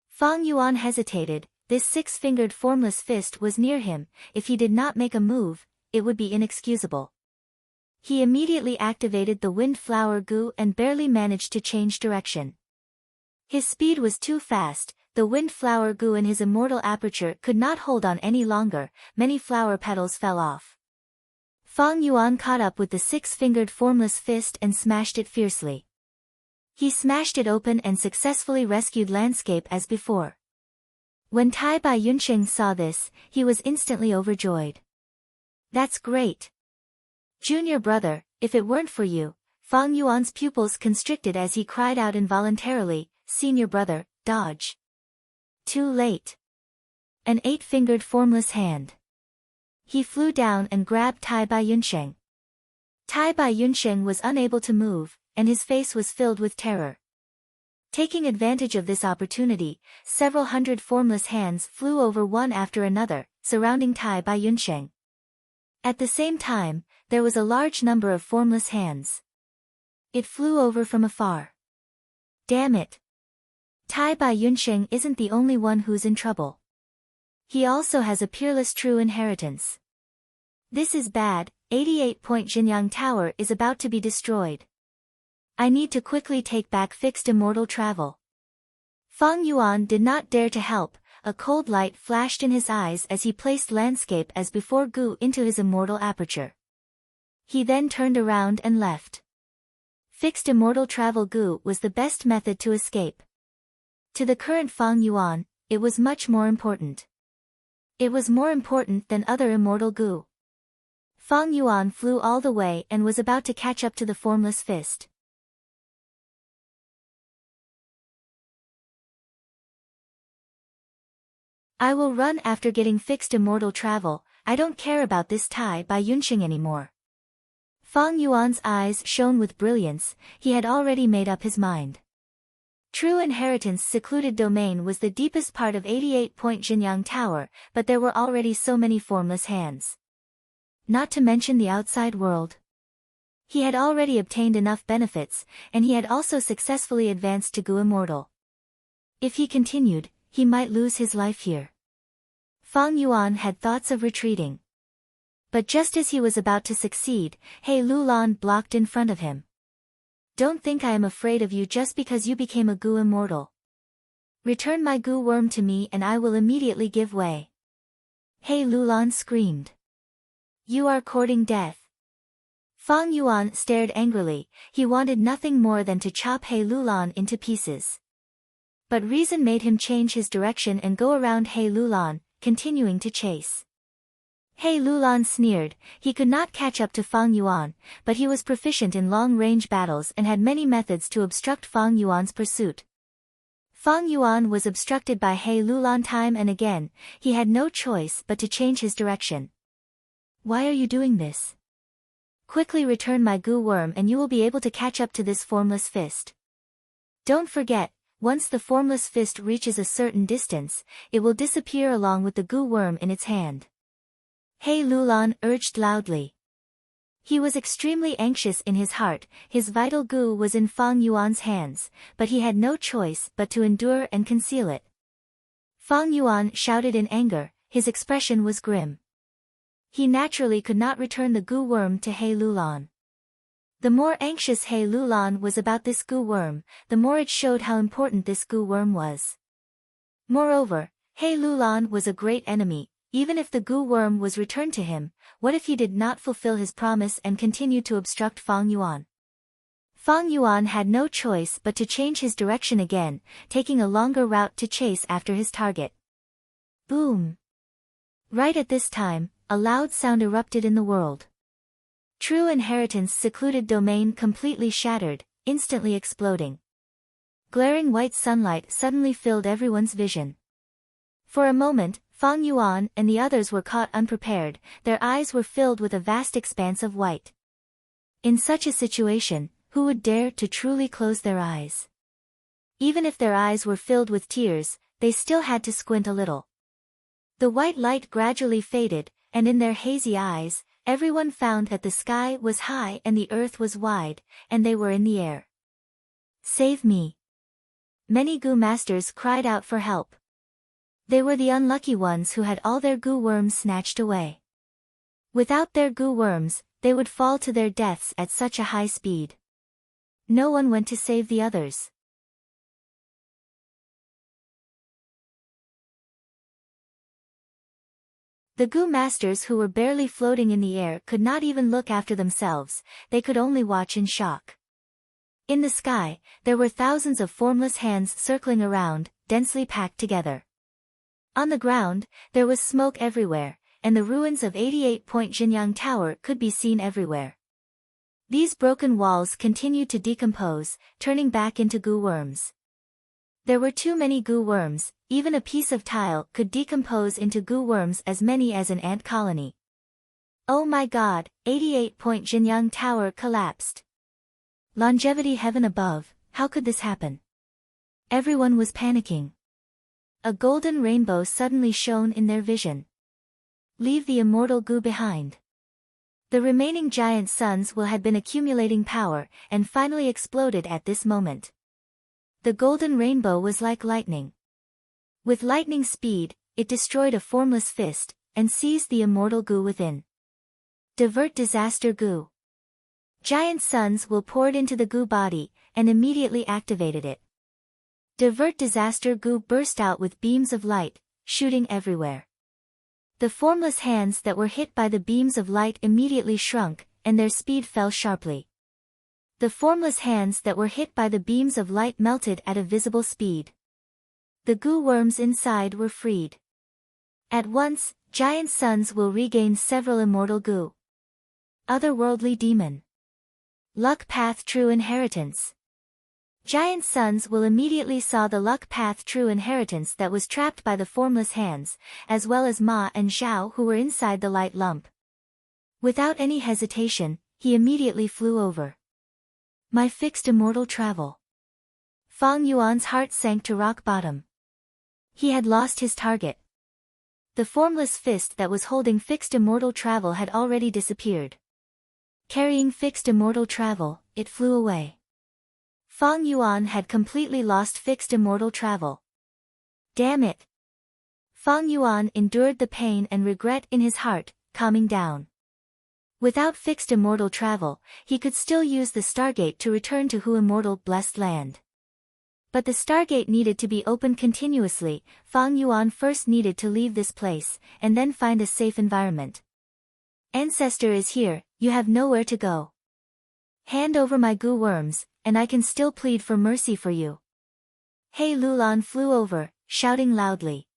Fang Yuan hesitated. This six-fingered formless fist was near him. If he did not make a move, it would be inexcusable. He immediately activated the wind flower Gu and barely managed to change direction. His speed was too fast. The wind flower Gu in his immortal aperture could not hold on any longer. Many flower petals fell off. Fang Yuan caught up with the six-fingered formless fist and smashed it fiercely. He smashed it open and successfully rescued landscape as before. When Tai Bai Yunxing saw this, he was instantly overjoyed. "That's great. Junior brother, if it weren't for you." Fang Yuan's pupils constricted as he cried out involuntarily, "Senior brother, dodge." Too late. An eight-fingered formless hand. He flew down and grabbed Tai Bai Yunxing. Tai Bai Yunxing was unable to move, and his face was filled with terror. Taking advantage of this opportunity, several hundred formless hands flew over one after another, surrounding Tai Bai Yunxing. At the same time, there was a large number of formless hands. It flew over from afar. Damn it! Tai Bai Yunxing isn't the only one who's in trouble. He also has a peerless true inheritance. This is bad. 88-point Jinyang Tower is about to be destroyed. I need to quickly take back fixed immortal travel. Fang Yuan did not dare to help. A cold light flashed in his eyes as he placed landscape as before Gu into his immortal aperture. He then turned around and left. Fixed immortal travel Gu was the best method to escape. To the current Fang Yuan, it was much more important. It was more important than other immortal Gu. Fang Yuan flew all the way and was about to catch up to the formless fist. "I will run after getting fixed immortal travel. I don't care about this Tai Bai Yunxing anymore." Fang Yuan's eyes shone with brilliance. He had already made up his mind. True Inheritance Secluded Domain was the deepest part of 88-point Jinyang Tower, but there were already so many formless hands. Not to mention the outside world. He had already obtained enough benefits, and he had also successfully advanced to Gu Immortal. If he continued, he might lose his life here. Fang Yuan had thoughts of retreating. But just as he was about to succeed, He Lulan blocked in front of him. "Don't think I am afraid of you just because you became a Gu Immortal. Return my Gu worm to me and I will immediately give way." He Lulan screamed. "You are courting death." Fang Yuan stared angrily. He wanted nothing more than to chop He Lulan into pieces. But reason made him change his direction and go around He Lulan, continuing to chase. He Lulan sneered. He could not catch up to Fang Yuan, but he was proficient in long-range battles and had many methods to obstruct Fang Yuan's pursuit. Fang Yuan was obstructed by He Lulan time and again. He had no choice but to change his direction. "Why are you doing this? Quickly return my Gu worm and you will be able to catch up to this formless fist. Don't forget, once the formless fist reaches a certain distance, it will disappear along with the Gu worm in its hand." He Lulan urged loudly. He was extremely anxious in his heart. His vital Gu was in Fang Yuan's hands, but he had no choice but to endure and conceal it. Fang Yuan shouted in anger. His expression was grim. He naturally could not return the Gu worm to He Lulan. The more anxious He Lulan was about this Gu worm, the more it showed how important this Gu worm was. Moreover, He Lulan was a great enemy. Even if the Gu worm was returned to him, what if he did not fulfill his promise and continued to obstruct Fang Yuan? Fang Yuan had no choice but to change his direction again, taking a longer route to chase after his target. Boom! Right at this time, a loud sound erupted in the world. True Inheritance Secluded Domain completely shattered, instantly exploding. glaring white sunlight suddenly filled everyone's vision. For a moment, Fang Yuan and the others were caught unprepared, their eyes were filled with a vast expanse of white. In such a situation, who would dare to truly close their eyes? Even if their eyes were filled with tears, they still had to squint a little. The white light gradually faded, and in their hazy eyes, everyone found that the sky was high and the earth was wide, and they were in the air. Save me! Many Gu masters cried out for help. They were the unlucky ones who had all their Gu worms snatched away. Without their Gu worms, they would fall to their deaths at such a high speed. No one went to save the others. The Gu masters who were barely floating in the air could not even look after themselves, they could only watch in shock. In the sky, there were thousands of formless hands circling around, densely packed together. On the ground, there was smoke everywhere, and the ruins of 88-point Jinyang Tower could be seen everywhere. These broken walls continued to decompose, turning back into Gu worms. There were too many Gu worms, even a piece of tile could decompose into Gu worms as many as an ant colony. Oh my god, 88-point Jinyang Tower collapsed. Longevity heaven above, how could this happen? Everyone was panicking. A golden rainbow suddenly shone in their vision. Leave the immortal Gu behind. The remaining giant suns had been accumulating power, and finally exploded at this moment. The golden rainbow was like lightning. With lightning speed, it destroyed a formless fist, and seized the immortal Gu within. Divert disaster Gu. Giant suns poured into the Gu body, and immediately activated it. Divert disaster Gu burst out with beams of light, shooting everywhere. The formless hands that were hit by the beams of light immediately shrunk, and their speed fell sharply. The formless hands that were hit by the beams of light melted at a visible speed. The Gu worms inside were freed. At once, giant suns regain several immortal Gu. Otherworldly demon. Luck path true inheritance. Giant suns immediately saw the luck path true inheritance that was trapped by the formless hands, as well as Ma and Zhao who were inside the light lump. Without any hesitation, he immediately flew over. My fixed immortal travel. Fang Yuan's heart sank to rock bottom. He had lost his target. The formless fist that was holding fixed immortal travel had already disappeared. Carrying fixed immortal travel, it flew away. Fang Yuan had completely lost fixed immortal travel. Damn it! Fang Yuan endured the pain and regret in his heart, calming down. Without fixed immortal travel, he could still use the Stargate to return to Hu immortal blessed land. But the Stargate needed to be opened continuously. Fang Yuan first needed to leave this place, and then find a safe environment. Ancestor is here, you have nowhere to go. Hand over my Gu worms, and I can still plead for mercy for you. He Lulan flew over, shouting loudly.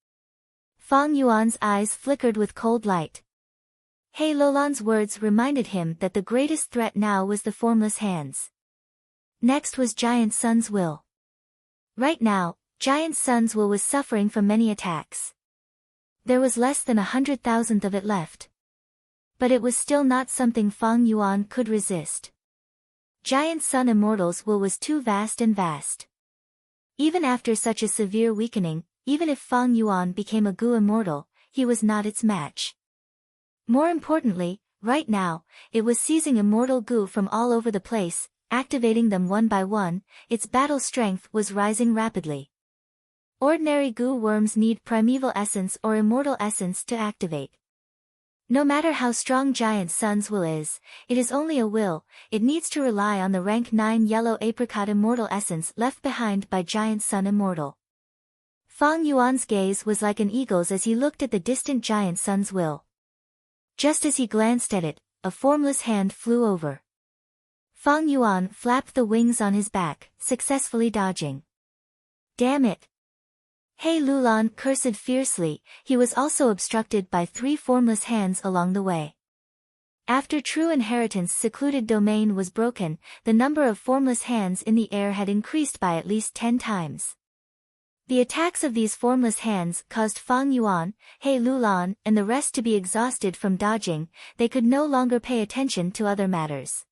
Fang Yuan's eyes flickered with cold light. He Lulan's words reminded him that the greatest threat now was the formless hands. Next was Giant Sun's will. Right now, Giant Sun's will was suffering from many attacks. There was less than 100,000th of it left. But it was still not something Fang Yuan could resist. Giant Sun Immortal's will was too vast and vast. Even after such a severe weakening, even if Fang Yuan became a Gu Immortal, he was not its match. More importantly, right now, it was seizing immortal Gu from all over the place, activating them one by one. Its battle strength was rising rapidly. Ordinary Gu worms need primeval essence or immortal essence to activate. No matter how strong Giant Sun's will is, it is only a will, it needs to rely on the rank 9 yellow apricot immortal essence left behind by Giant Sun Immortal. Fang Yuan's gaze was like an eagle's as he looked at the distant Giant Sun's will. Just as he glanced at it, a formless hand flew over. Fang Yuan flapped the wings on his back, successfully dodging. Damn it! He Lulan cursed fiercely, he was also obstructed by 3 formless hands along the way. After True Inheritance' secluded domain was broken, the number of formless hands in the air had increased by at least 10 times. The attacks of these formless hands caused Fang Yuan, He Lulan, and the rest to be exhausted from dodging. They could no longer pay attention to other matters.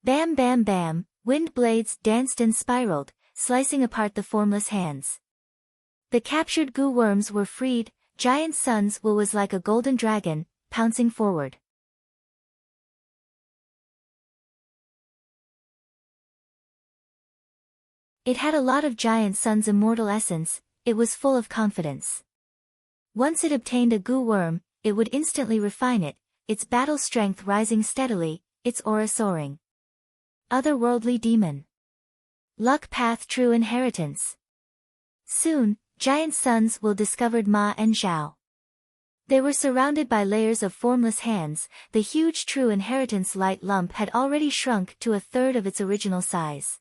Bam bam bam, wind blades danced and spiraled, slicing apart the formless hands. The captured goo worms were freed. Giant Sun's will was like a golden dragon, pouncing forward. It had a lot of Giant Sun's immortal essence. It was full of confidence. Once it obtained a goo worm, it would instantly refine it, its battle strength rising steadily, its aura soaring. Otherworldly demon. Luck path True Inheritance. Soon, Giant Sun's will discovered Ma and Zhao. They were surrounded by layers of formless hands. The huge True Inheritance light lump had already shrunk to a third of its original size.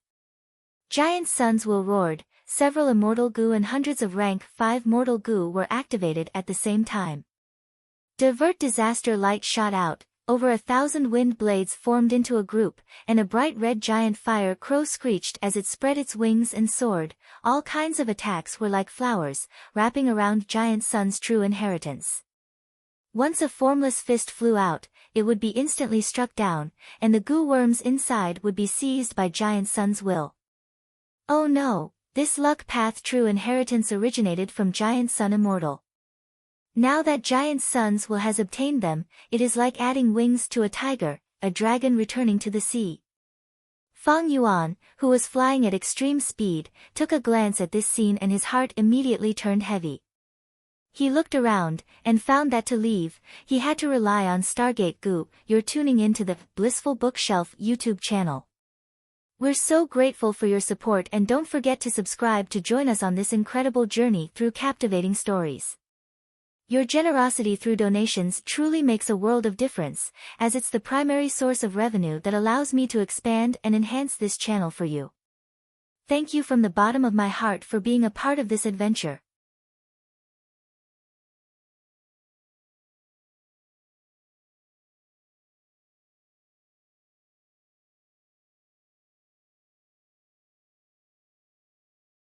Giant Sun's will roared, several immortal goo and hundreds of rank 5 mortal goo were activated at the same time. Divert disaster light shot out, over 1,000 wind blades formed into a group, and a bright red giant fire crow screeched as it spread its wings and soared. All kinds of attacks were like flowers, wrapping around Giant Sun's True Inheritance. Once a formless fist flew out, it would be instantly struck down, and the goo worms inside would be seized by Giant Sun's will. Oh no, this luck path True Inheritance originated from Giant Sun Immortal. Now that Giant Sun's will has obtained them, it is like adding wings to a tiger, a dragon returning to the sea. Fang Yuan, who was flying at extreme speed, took a glance at this scene and his heart immediately turned heavy. He looked around, and found that to leave, he had to rely on Stargate Goo. You're tuning into the Blissful Bookshelf YouTube channel. We're so grateful for your support, and don't forget to subscribe to join us on this incredible journey through captivating stories. Your generosity through donations truly makes a world of difference, as it's the primary source of revenue that allows me to expand and enhance this channel for you. Thank you from the bottom of my heart for being a part of this adventure.